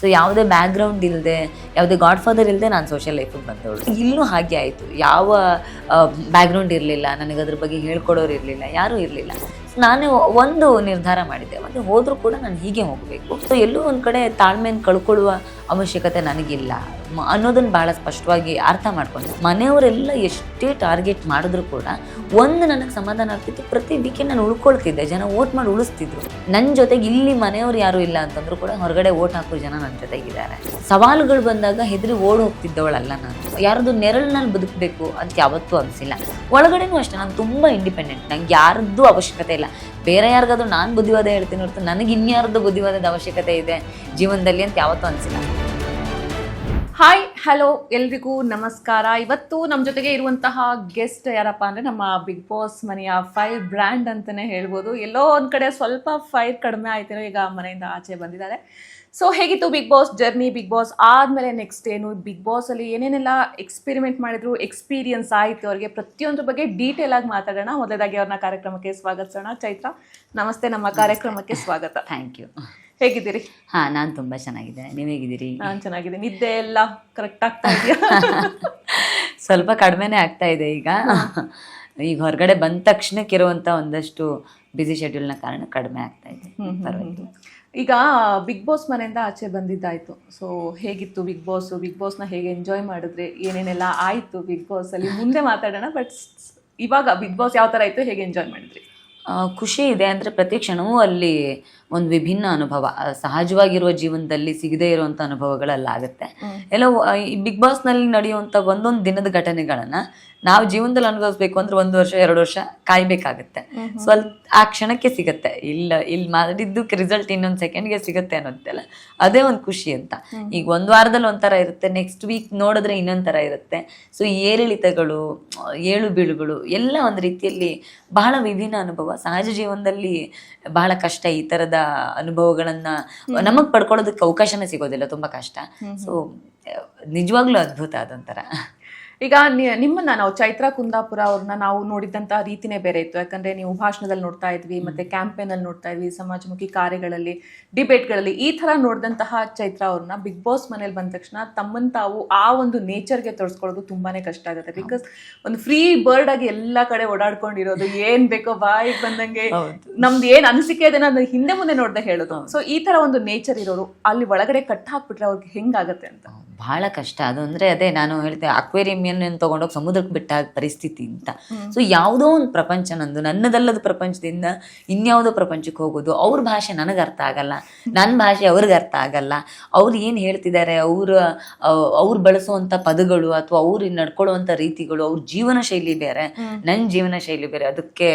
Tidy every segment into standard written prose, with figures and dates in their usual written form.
So ಯಾವುದೇ background ಇಲ್ಲದೆ, ಯಾವುದೇ ಗಾಡ್ ಫಾದರ್ ಇಲ್ಲದೆ ನಾನು ಸೋಷಿಯಲ್ ಲೈಫಿಗೆ ಬಂದವಳು. ಇಲ್ಲೂ ಹಾಗೆ ಆಯಿತು. ಯಾವ ಬ್ಯಾಕ್ಗ್ರೌಂಡ್ ಇರಲಿಲ್ಲ, ನನಗೆ ಅದ್ರ ಬಗ್ಗೆ ಹೇಳ್ಕೊಡೋರು ಇರಲಿಲ್ಲ, ಯಾರೂ ಇರಲಿಲ್ಲ. ನಾನು ಒಂದು ನಿರ್ಧಾರ ಮಾಡಿದ್ದೆ, ಮತ್ತು ಹೋದರೂ ಕೂಡ ನಾನು ಹೀಗೆ ಹೋಗಬೇಕು. ಸೊ ಎಲ್ಲೂ ಒಂದು ಕಡೆ ತಾಳ್ಮೆಯನ್ನು ಕಳ್ಕೊಳ್ಳುವ ಅವಶ್ಯಕತೆ ನನಗಿಲ್ಲ ಅನ್ನೋದನ್ನು ಭಾಳ ಸ್ಪಷ್ಟವಾಗಿ ಅರ್ಥ ಮಾಡ್ಕೊಂಡೆ. ಮನೆಯವರೆಲ್ಲ ಎಷ್ಟೇ ಟಾರ್ಗೆಟ್ ಮಾಡಿದ್ರು ಕೂಡ ಒಂದು ನನಗೆ ಸಮಾಧಾನ ಆಗ್ತಿತ್ತು, ಪ್ರತಿ ವೀಕೆಂಡ್ ನಾನು ಉಳ್ಕೊಳ್ತಿದ್ದೆ, ಜನ ಓಟ್ ಮಾಡಿ ಉಳಿಸ್ತಿದ್ರು. ನನ್ನ ಜೊತೆಗೆ ಇಲ್ಲಿ ಮನೆಯವ್ರು ಯಾರೂ ಇಲ್ಲ ಅಂತಂದ್ರು ಕೂಡ ಹೊರಗಡೆ ಓಟ್ ಹಾಕೋ ಜನ ನನ್ನ ಜೊತೆಗಿದ್ದಾರೆ. ಸವಾಲುಗಳು ಬಂದಾಗ ಹೆದರಿ ಓಡ್ ಹೋಗ್ತಿದ್ದವಳಲ್ಲ ನಾನು. ಯಾರದು ನೆರಳಿನಲ್ಲಿ ಬದುಕಬೇಕು ಅಂತ ಯಾವತ್ತೂ ಅನಿಸಿಲ್ಲ. ಒಳಗಡೆನೂ ಅಷ್ಟೇ, ನಾನು ತುಂಬ ಇಂಡಿಪೆಂಡೆಂಟ್. ನಂಗೆ ಯಾರದ್ದು ಅವಶ್ಯಕತೆ ಇಲ್ಲ. ಬೇರೆ ಯಾರಿಗಾದ್ರೂ ನಾನು ಬುದ್ಧಿವಾದ ಹೇಳ್ತೀನಿ ಹೊರತು ನನಗೆ ಇನ್ಯಾರದ್ದು ಬುದ್ಧಿವಾದದ ಅವಶ್ಯಕತೆ ಇದೆ ಜೀವನದಲ್ಲಿ ಅಂತ ಯಾವತ್ತೂ ಅನಿಸಿಲ್ಲ. ಹಾಯ್ ಹಲೋ ಎಲ್ರಿಗೂ ನಮಸ್ಕಾರ. ಇವತ್ತು ನಮ್ಮ ಜೊತೆಗೆ ಇರುವಂತಹ ಗೆಸ್ಟ್ ಯಾರಪ್ಪ ಅಂದರೆ ನಮ್ಮ ಬಿಗ್ ಬಾಸ್ ಮನೆಯ ಫೈರ್ ಬ್ರ್ಯಾಂಡ್ ಅಂತಲೇ ಹೇಳ್ಬೋದು. ಎಲ್ಲೋ ಒಂದು ಕಡೆ ಸ್ವಲ್ಪ ಫೈರ್ ಕಡಿಮೆ ಆಯ್ತೇನೋ, ಈಗ ಮನೆಯಿಂದ ಆಚೆ ಬಂದಿದ್ದಾರೆ. ಸೊ ಹೇಗಿತ್ತು Bigg Boss journey? Bigg Boss ಆದಮೇಲೆ ನೆಕ್ಸ್ಟ್ ಏನು, ಬಿಗ್ ಬಾಸಲ್ಲಿ ಏನೇನೆಲ್ಲ ಎಕ್ಸ್ಪೆರಿಮೆಂಟ್ ಮಾಡಿದ್ರು, ಎಕ್ಸ್ಪೀರಿಯನ್ಸ್ ಆಯಿತು ಅವರಿಗೆ, ಪ್ರತಿಯೊಂದ್ರ ಬಗ್ಗೆ ಡೀಟೇಲ್ ಆಗಿ ಮಾತಾಡೋಣ. ಮೊದಲಾಗಿ ಅವ್ರನ್ನ ಕಾರ್ಯಕ್ರಮಕ್ಕೆ ಸ್ವಾಗತಿಸೋಣ. ಚೈತ್ರ, ನಮಸ್ತೆ, ನಮ್ಮ ಕಾರ್ಯಕ್ರಮಕ್ಕೆ ಸ್ವಾಗತ. Thank you. ಹೇಗಿದ್ದೀರಿ? ನಾನು ತುಂಬ ಚೆನ್ನಾಗಿದ್ದೇನೆ. ನೀವು ಹೇಗಿದ್ದೀರಿ? ನಾನು ಚೆನ್ನಾಗಿದ್ದೀನಿ. ನಿದ್ದೆ ಎಲ್ಲ ಕರೆಕ್ಟ್ ಆಗ್ತಾ ಇದೆಯಾ? ಸ್ವಲ್ಪ ಕಡಿಮೆನೇ ಆಗ್ತಾ ಇದೆ ಈಗ. ಹೊರಗಡೆ ಬಂದ ತಕ್ಷಣಕ್ಕೆ ಇರುವಂಥ ಒಂದಷ್ಟು ಬ್ಯುಸಿ ಶೆಡ್ಯೂಲ್ನ ಕಾರಣ ಕಡಿಮೆ ಆಗ್ತಾ ಇದೆ. ಪರವಾಗಿಲ್ಲ. ಈಗ ಬಿಗ್ ಬಾಸ್ ಮನೆಯಿಂದ ಆಚೆ ಬಂದಿದ್ದಾಯ್ತು. ಸೊ ಹೇಗಿತ್ತು ಬಿಗ್ ಬಾಸು? ಬಿಗ್ ಬಾಸ್ನ ಹೇಗೆ ಎಂಜಾಯ್ ಮಾಡಿದ್ರಿ? ಏನೇನೆಲ್ಲ ಆಯಿತು ಬಿಗ್ ಬಾಸಲ್ಲಿ? ಮುಂದೆ ಮಾತಾಡೋಣ. ಬಟ್ ಇವಾಗ ಬಿಗ್ ಬಾಸ್ ಯಾವ ಥರ ಆಯಿತು, ಹೇಗೆ ಎಂಜಾಯ್ ಮಾಡಿದ್ರಿ? ಖುಷಿ ಇದೆ. ಅಂದರೆ ಪ್ರತಿ ಕ್ಷಣವೂ ಅಲ್ಲಿ ಒಂದು ವಿಭಿನ್ನ ಅನುಭವ, ಸಹಜವಾಗಿರುವ ಜೀವನದಲ್ಲಿ ಸಿಗದೇ ಇರುವಂಥ ಅನುಭವಗಳಲ್ಲಾಗುತ್ತೆ. ಎಲ್ಲ ಈ ಬಿಗ್ ಬಾಸ್ನಲ್ಲಿ ನಡೆಯುವಂಥ ಒಂದೊಂದು ದಿನದ ಘಟನೆಗಳನ್ನು ನಾವು ಜೀವನದಲ್ಲಿ ಅನುಭವಿಸ್ಬೇಕು ಅಂದ್ರೆ 1 ವರ್ಷ 2 ವರ್ಷ ಕಾಯ್ಬೇಕಾಗತ್ತೆ. ಸ್ವಲ್ಪ ಆ ಕ್ಷಣಕ್ಕೆ ಸಿಗತ್ತೆ. ಇಲ್ಲಿ ಮಾಡಿದ್ದಕ್ಕೆ ರಿಸಲ್ಟ್ ಇನ್ನೊಂದು ಸೆಕೆಂಡ್ಗೆ ಸಿಗುತ್ತೆ ಅನ್ನೋದೆಲ್ಲ ಅದೇ ಒಂದು ಖುಷಿ ಅಂತ. ಈಗ ಒಂದು ವಾರದಲ್ಲಿ ಒಂಥರ ಇರುತ್ತೆ, ನೆಕ್ಸ್ಟ್ ವೀಕ್ ನೋಡಿದ್ರೆ ಇನ್ನೊಂದು ಥರ ಇರುತ್ತೆ. ಸೊ ಏರಿಳಿತಗಳು, ಏಳು ಬೀಳುಗಳು ಎಲ್ಲ ಒಂದು ರೀತಿಯಲ್ಲಿ ಬಹಳ ವಿಭಿನ್ನ ಅನುಭವ. ಸಹಜ ಜೀವನದಲ್ಲಿ ಬಹಳ ಕಷ್ಟ ಈ ಥರದ ಅನುಭವಗಳನ್ನ ನಮಗೆ ಪಡ್ಕೊಳ್ಳೋದಕ್ಕೆ ಅವಕಾಶನೇ ಸಿಗೋದಿಲ್ಲ, ತುಂಬ ಕಷ್ಟ. ಸೊ ನಿಜವಾಗ್ಲೂ ಅದ್ಭುತ ಅದೊಂಥರ. ಈಗ ನಿಮ್ಮನ್ನ ನಾವು ಚೈತ್ರ ಕುಂದಾಪುರ ಅವ್ರನ್ನ ನಾವು ನೋಡಿದಂತಹ ರೀತಿನೇ ಬೇರೆ ಇತ್ತು. ಯಾಕಂದ್ರೆ ನೀವು ಭಾಷಣದಲ್ಲಿ ನೋಡ್ತಾ ಇದ್ವಿ, ಮತ್ತೆ ಕ್ಯಾಂಪೇನಲ್ಲಿ ನೋಡ್ತಾ ಇದ್ವಿ, ಸಮಾಜಮುಖಿ ಕಾರ್ಯಗಳಲ್ಲಿ, ಡಿಬೇಟ್ಗಳಲ್ಲಿ ಈ ತರ ನೋಡಿದಂತಹ ಚೈತ್ರ ಅವ್ರನ್ನ ಬಿಗ್ ಬಾಸ್ ಮನೇಲಿ ಬಂದ ತಕ್ಷಣ ತಮ್ಮನ್ನು ತಾವು ಆ ಒಂದು ನೇಚರ್ಗೆ ತೋರಿಸ್ಕೊಳ್ಳೋದು ತುಂಬಾನೇ ಕಷ್ಟ ಆಗುತ್ತೆ. ಬಿಕಾಸ್ ಒಂದು ಫ್ರೀ ಬರ್ಡ್ ಆಗಿ ಎಲ್ಲಾ ಕಡೆ ಓಡಾಡ್ಕೊಂಡಿರೋದು, ಏನ್ ಬೇಕೋ ಬಾಯಿಗೆ ಬಂದಂಗೆ ನಮ್ದು ಏನ್ ಅನಿಸಿಕೆ ಅದನ್ನ ಹಿಂದೆ ಮುಂದೆ ನೋಡ್ದೆ ಹೇಳೋದು. ಸೊ ಈ ತರ ಒಂದು ನೇಚರ್ ಇರೋರು ಅಲ್ಲಿ ಒಳಗಡೆ ಕಟ್ ಹಾಕ್ಬಿಟ್ರೆ ಅವ್ರಿಗೆ ಹೆಂಗಾಗತ್ತೆ ಅಂತ ಬಹಳ ಕಷ್ಟ. ಅದು ಅಂದರೆ ಅದೇ ನಾನು ಹೇಳ್ತೆ, ಅಕ್ವೇರಿಯಂ ತೊಗೊಂಡೋಗಿ ಸಮುದ್ರಕ್ಕೆ ಬಿಟ್ಟ ಪರಿಸ್ಥಿತಿ ಅಂತ. ಸೊ ಯಾವುದೋ ಒಂದು ಪ್ರಪಂಚ ನಂದು, ನನ್ನದಲ್ಲದ ಪ್ರಪಂಚದಿಂದ ಇನ್ಯಾವುದೋ ಪ್ರಪಂಚಕ್ಕೆ ಹೋಗೋದು. ಅವ್ರ ಭಾಷೆ ನನಗೆ ಅರ್ಥ ಆಗಲ್ಲ, ನನ್ನ ಭಾಷೆ ಅವ್ರಿಗೆ ಅರ್ಥ ಆಗಲ್ಲ. ಅವ್ರು ಏನು ಹೇಳ್ತಿದ್ದಾರೆ, ಅವ್ರು ಬಳಸುವಂಥ ಪದಗಳು ಅಥವಾ ಅವ್ರು ನಡ್ಕೊಳ್ಳುವಂಥ ರೀತಿಗಳು, ಅವ್ರ ಜೀವನ ಶೈಲಿ ಬೇರೆ, ನನ್ನ ಜೀವನ ಶೈಲಿ ಬೇರೆ. ಅದಕ್ಕೆ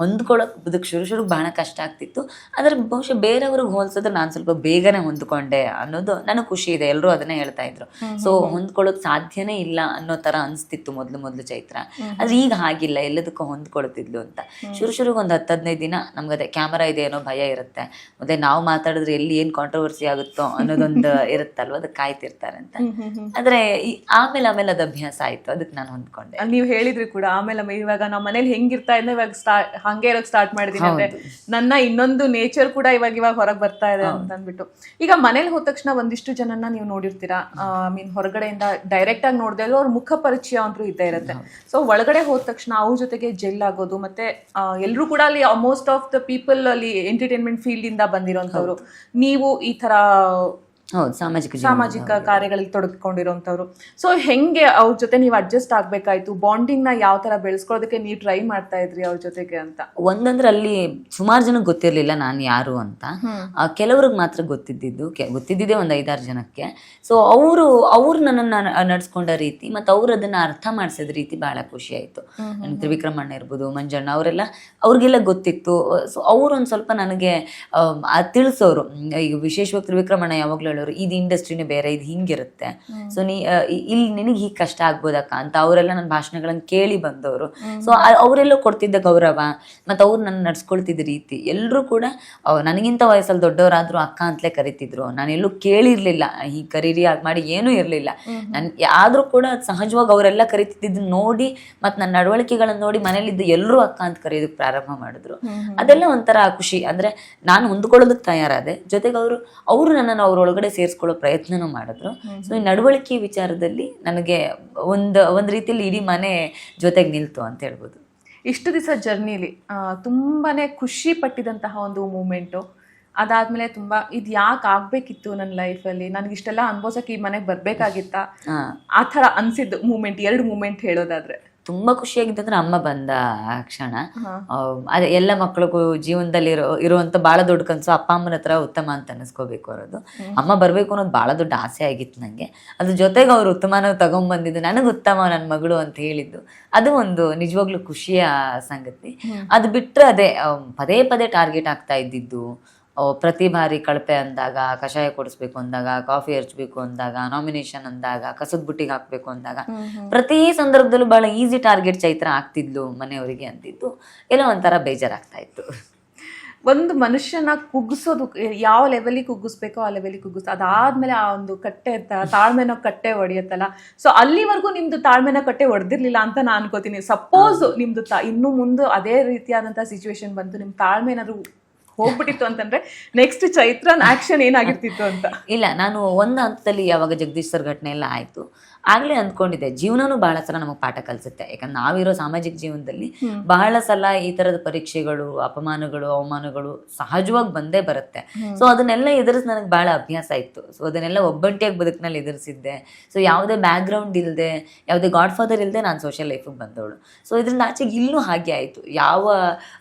ಹೊಂದ್ಕೊಳ್ಳೋಕೆ ಶುರು ಬಹಳ ಕಷ್ಟ ಆಗ್ತಿತ್ತು. ಆದರೆ ಬಹುಶಃ ಬೇರೆಯವ್ರಿಗೆ ಹೋಲಿಸಿದ್ರೆ ನಾನು ಸ್ವಲ್ಪ ಬೇಗನೆ ಹೊಂದ್ಕೊಂಡೆ ಅನ್ನೋದು ನನಗೆ ಖುಷಿ ಇದೆ. ಎಲ್ಲರೂ ಅದನ್ನೇ ಹೇಳ್ತಾ ಇದ್ರು. ಸೊ ಹೊಂದ್ಕೊಳ್ಳೋಕ್ ಸಾಧ್ಯನೇ ಇಲ್ಲ ಅನ್ನೋ ತರ ಅನ್ಸ್ತಿತ್ತು ಮೊದ್ಲು ಚೈತ್ರ. ಆದ್ರೆ ಈಗ ಹಾಗಿಲ್ಲ, ಎಲ್ಲದಕ್ಕೂ ಹೊಂದ್ಕೊಳ್ತಿದ್ಲು ಅಂತ. ಶುರುಗೆ ಒಂದು 10-15 ದಿನ ನಮ್ಗದೆ ಕ್ಯಾಮರಾ ಇದೆ ಅನ್ನೋ ಭಯ ಇರುತ್ತೆ. ಮತ್ತೆ ನಾವು ಮಾತಾಡಿದ್ರೆ ಎಲ್ಲಿ ಏನ್ ಕಾಂಟ್ರವರ್ಸಿ ಆಗುತ್ತೋ ಅನ್ನೋದೊಂದು ಇರುತ್ತಲ್ವ, ಅದಕ್ಕೆ ಕಾಯ್ತಿರ್ತಾರೆ ಅಂತ. ಆದ್ರೆ ಆಮೇಲೆ ಅದು ಅಭ್ಯಾಸ ಆಯ್ತು, ಅದಕ್ಕೆ ನಾನು ಹೊಂದ್ಕೊಂಡೆ. ನೀವು ಹೇಳಿದ್ರಿ ಕೂಡ ಆಮೇಲೆ ಇವಾಗ ನಮ್ಮ ಮನೇಲಿ ಹೆಂಗಿರ್ತಾ ಇದ್ನ ಇವಾಗ ಹಂಗೆ ಇರೋಕ್ ಸ್ಟಾರ್ಟ್ ಮಾಡಿದೀನಿ ಅಂದ್ರೆ ನನ್ನ ಇನ್ನೊಂದು ನೇಚರ್ ಕೂಡ ಇವಾಗ ಹೊರಗೆ ಬರ್ತಾ ಇದೆ ಅಂತ ಅಂದ್ಬಿಟ್ಟು. ಈಗ ಮನೇಲಿ ಹೋದ ತಕ್ಷಣ ಒಂದಿಷ್ಟು ಜನನ್ನ ನೀವು ನೋಡಿರ್ತೀರಾ, ಹೊರಗಡೆಯಿಂದ ಡೈರೆಕ್ಟ್ ಆಗಿ ನೋಡಿದೆ ಅವ್ರ ಮುಖ ಪರಿಚಯ ಅಂತೂ ಇದ್ದೇ ಇರುತ್ತೆ. ಸೊ ಒಳಗಡೆ ಹೋದ ತಕ್ಷಣ ಅವ್ರ ಜೊತೆಗೆ ಜೆಲ್ ಆಗೋದು, ಮತ್ತೆ ಎಲ್ಲರೂ ಕೂಡ ಅಲ್ಲಿ ಮೋಸ್ಟ್ ಆಫ್ ದ ಪೀಪಲ್ ಅಲ್ಲಿ ಎಂಟರ್ಟೈನ್ಮೆಂಟ್ ಫೀಲ್ಡ್ ಇಂದ ಬಂದಿರೋಂಥವ್ರು. ನೀವು ಈ ತರ ಸಾಮಾಜಿಕ ಕಾರ್ಯಗಳಲ್ಲಿ ತೊಡಗಿಕೊಂಡಿರೋಂಥವ್ರು. ಸೊ ಹೆಂಗೆ ಅವ್ರ ಜೊತೆ ನೀವು ಅಡ್ಜಸ್ಟ್ ಆಗ್ಬೇಕಾಯ್ತು? ಬಾಂಡಿಂಗ್ ನ ಯಾವ ತರ ಬೆಳೆಸ್ಕೊಳ್ಳೋದಕ್ಕೆ ನೀವು ಟ್ರೈ ಮಾಡ್ತಾ ಇದ್ರಿ ಅವ್ರ ಜೊತೆಗೆ ಅಂತ? ಒಂದಂದ್ರೆ ಅಲ್ಲಿ ಸುಮಾರು ಜನಕ್ಕೆ ಗೊತ್ತಿರ್ಲಿಲ್ಲ ನಾನು ಯಾರು ಅಂತ. ಕೆಲವ್ರಿಗೆ ಮಾತ್ರ ಗೊತ್ತಿದ್ದಿದ್ದೆ ಒಂದು 5-6 ಜನಕ್ಕೆ. ಸೊ ಅವ್ರು ನನ್ನನ್ನು ನಡ್ಸ್ಕೊಂಡ ರೀತಿ ಮತ್ತು ಅವ್ರು ಅದನ್ನ ಅರ್ಥ ಮಾಡಿಸಿದ ರೀತಿ ಬಹಳ ಖುಷಿ ಆಯ್ತು. ತ್ರಿವಿಕ್ರಮಣ್ಣ ಇರ್ಬೋದು, ಮಂಜಣ್ಣ, ಅವ್ರಿಗೆಲ್ಲ ಗೊತ್ತಿತ್ತು. ಸೊ ಅವ್ರು ಒಂದು ಸ್ವಲ್ಪ ನನಗೆ ತಿಳಿಸೋರು. ಈಗ ವಿಶೇಷವಾಗಿ ತ್ರಿವಿಕ್ರಮಣ್ಣ ಯಾವಾಗ್ಲೂ ಇದು ಇಂಡಸ್ಟ್ರಿನೇ ಬೇರೆ, ಇದು ಹಿಂಗಿರುತ್ತೆ. ಸೊ ಇಲ್ಲಿ ನಿನಗೆ ಹೀಗೆ ಕಷ್ಟ ಆಗ್ಬೋದಕ್ಕ ಅಂತ ಅವರೆಲ್ಲ ನನ್ನ ಭಾಷಣಗಳನ್ನು ಕೇಳಿ ಬಂದವರು. ಸೊ ಅವರೆಲ್ಲ ಕೊಡ್ತಿದ್ದ ಗೌರವ ಮತ್ತು ಅವ್ರು ನನ್ನ ನಡ್ಸ್ಕೊಳ್ತಿದ್ದ ರೀತಿ, ಎಲ್ಲರೂ ಕೂಡ ನನಗಿಂತ ವಯಸ್ಸಲ್ಲಿ ದೊಡ್ಡವರಾದ್ರು ಅಕ್ಕ ಅಂತಲೇ ಕರಿತಿದ್ರು. ನಾನೆಲ್ಲೂ ಕೇಳಿರ್ಲಿಲ್ಲ ಹೀಗೆ ಕರೀರಿ ಆಗ ಮಾಡಿ, ಏನೂ ಇರಲಿಲ್ಲ. ಆದ್ರೂ ಕೂಡ ಸಹಜವಾಗಿ ಅವರೆಲ್ಲ ಕರಿತಿದ್ದು ನೋಡಿ ಮತ್ತು ನನ್ನ ನಡವಳಿಕೆಗಳನ್ನು ನೋಡಿ ಮನೇಲಿದ್ದು ಎಲ್ಲರೂ ಅಕ್ಕ ಅಂತ ಕರೆಯೋದಕ್ಕೆ ಪ್ರಾರಂಭ ಮಾಡಿದ್ರು. ಅದೆಲ್ಲ ಒಂಥರ ಖುಷಿ. ಅಂದ್ರೆ ನಾನು ಹೊಂದ್ಕೊಳ್ಳೋದಕ್ಕೆ ತಯಾರಾದೆ, ಜೊತೆಗೆ ಅವರು ನನ್ನನ್ನು ಅವ್ರೊಳಗಡೆ ಸೇರಿಸ್ಕೊಳ್ಳೋ ಪ್ರಯತ್ನನೂ ಮಾಡಿದ್ರು. ಸೊ ಈ ನಡವಳಿಕೆ ವಿಚಾರದಲ್ಲಿ ನನಗೆ ಒಂದು ರೀತಿಯಲ್ಲಿ ಇಡೀ ಮನೆ ಜೊತೆಗೆ ನಿಲ್ತು ಅಂತ ಹೇಳ್ಬೋದು. ಇಷ್ಟು ದಿವಸ ಜರ್ನಿಲಿ ತುಂಬಾನೇ ಖುಷಿ ಪಟ್ಟಿದಂತಹ ಒಂದು ಮೂಮೆಂಟು, ಅದಾದ್ಮೇಲೆ ತುಂಬಾ ಇದು ಯಾಕೆ ಆಗ್ಬೇಕಿತ್ತು ನನ್ನ ಲೈಫಲ್ಲಿ, ನನಗೆ ಇಷ್ಟೆಲ್ಲ ಅನ್ಭವಿಸಕ್ಕೆ ಈ ಮನೆಗೆ ಬರ್ಬೇಕಾಗಿತ್ತ, ಆ ಥರ ಅನ್ಸಿದ್ದು ಮೂಮೆಂಟ್, 2 ಮೂಮೆಂಟ್ ಹೇಳೋದಾದ್ರೆ? ತುಂಬಾ ಖುಷಿಯಾಗಿತ್ತಂದ್ರೆ ಅಮ್ಮ ಬಂದ ಆ ಕ್ಷಣ. ಅದೇ ಎಲ್ಲ ಮಕ್ಕಳಿಗೂ ಜೀವನದಲ್ಲಿ ಇರುವಂತ ಬಹಳ ದೊಡ್ಡ ಕನಸು ಅಪ್ಪ ಅಮ್ಮನ ಹತ್ರ ಉತ್ತಮ ಅಂತ ಅನಿಸ್ಕೋಬೇಕು ಅನ್ನೋದು. ಅಮ್ಮ ಬರ್ಬೇಕು ಅನ್ನೋದು ಬಹಳ ದೊಡ್ಡ ಆಸೆ ಆಗಿತ್ತು ನಂಗೆ. ಅದ್ರ ಜೊತೆಗೆ ಅವ್ರು ಉತ್ತಮನ ತಗೊಂಡ್ಬಂದಿದ್ದು, ನನಗೆ ಉತ್ತಮ ನನ್ನ ಮಗಳು ಅಂತ ಹೇಳಿದ್ದು, ಅದು ಒಂದು ನಿಜವಾಗ್ಲೂ ಖುಷಿಯ ಸಂಗತಿ. ಅದು ಬಿಟ್ರೆ ಅದೇ ಪದೇ ಪದೇ ಟಾರ್ಗೆಟ್ ಆಗ್ತಾ ಇದ್ದಿದ್ದು, ಪ್ರತಿ ಬಾರಿ ಕಳಪೆ ಅಂದಾಗ, ಕಷಾಯ ಕೊಡಿಸ್ಬೇಕು ಅಂದಾಗ, ಕಾಫಿ ಹರ್ಚ್ಬೇಕು ಅಂದಾಗ, ನಾಮಿನೇಷನ್ ಅಂದಾಗ, ಕಸದ ಬುಟ್ಟಿಗೆ ಹಾಕ್ಬೇಕು ಅಂದಾಗ, ಪ್ರತಿ ಸಂದರ್ಭದಲ್ಲೂ ಬಹಳ ಈಸಿ ಟಾರ್ಗೆಟ್ ಚೈತ್ರ ಆಗ್ತಿದ್ಲು ಮನೆಯವರಿಗೆ ಅಂತಿದ್ದು ಏನೋ ಒಂಥರ ಬೇಜಾರಾಗ್ತಾ ಇತ್ತು. ಒಂದು ಮನುಷ್ಯನ ಕುಗ್ಗಿಸೋದು ಯಾವ ಲೆವೆಲಿಗೆ ಕುಗ್ಗಿಸ್ಬೇಕೋ ಆ ಲೆವೆಲಿಗೆ ಅದಾದ್ಮೇಲೆ ಆ ಒಂದು ಕಟ್ಟೆ ತಾಳ್ಮೆನೋ ಕಟ್ಟೆ ಹೊಡೆಯುತ್ತಲ್ಲ, ಸೊ ಅಲ್ಲಿವರೆಗೂ ನಿಮ್ದು ತಾಳ್ಮೆನ ಕಟ್ಟೆ ಹೊಡೆದಿರ್ಲಿಲ್ಲ ಅಂತ ನಾನು ಅನ್ಕೋತೀನಿ. ಸಪೋಸ್ ನಿಮ್ದು ಇನ್ನು ಮುಂದೆ ಅದೇ ರೀತಿಯಾದಂತಹ ಸಿಚುವೇಶನ್ ಬಂತು, ನಿಮ್ ತಾಳ್ಮೆ ಏನಾದ್ರು ಹೋಗ್ಬಿಟ್ಟಿತ್ತು ಅಂತಂದ್ರೆ ನೆಕ್ಸ್ಟ್ ಚೈತ್ರನ್ ಆಕ್ಷನ್ ಏನಾಗಿರ್ತಿತ್ತು ಅಂತ? ಇಲ್ಲ, ನಾನು ಒಂದು ಹಂತದಲ್ಲಿ ಯಾವಾಗ ಜಗದೀಶ್ ಸರ್ ಘಟನೆ ಎಲ್ಲ ಆಯ್ತು ಆಗ್ಲೇ ಅಂದ್ಕೊಂಡಿದ್ದೆ, ಜೀವನನೂ ಬಹಳ ಸಲ ನಮಗೆ ಪಾಠ ಕಲಿಸುತ್ತೆ. ಯಾಕಂದ್ರೆ ನಾವಿರೋ ಸಾಮಾಜಿಕ ಜೀವನದಲ್ಲಿ ಬಹಳ ಸಲ ಈ ತರದ ಪರೀಕ್ಷೆಗಳು, ಅಪಮಾನಗಳು, ಅವಮಾನಗಳು ಸಹಜವಾಗಿ ಬಂದೇ ಬರುತ್ತೆ. ಸೊ ಅದನ್ನೆಲ್ಲ ಎದುರಿಸಿ ನನಗೆ ಬಹಳ ಅಭ್ಯಾಸ ಇತ್ತು. ಸೊ ಅದನ್ನೆಲ್ಲ ಒಬ್ಬಂಟಿಯಾಗಿ ಬದುಕಿನಲ್ಲಿ ಎದುರಿಸಿದ್ದೆ. ಸೊ ಯಾವುದೇ ಬ್ಯಾಕ್ ಗ್ರೌಂಡ್ ಇಲ್ಲದೆ, ಯಾವುದೇ ಗಾಡ್ ಫಾದರ್ ಇಲ್ಲದೆ ನಾನು ಸೋಷಿಯಲ್ ಲೈಫಿಗೆ ಬಂದವಳು. ಸೊ ಇದರಿಂದ ಆಚೆಗೆ ಇಲ್ಲೂ ಹಾಗೆ ಆಯಿತು. ಯಾವ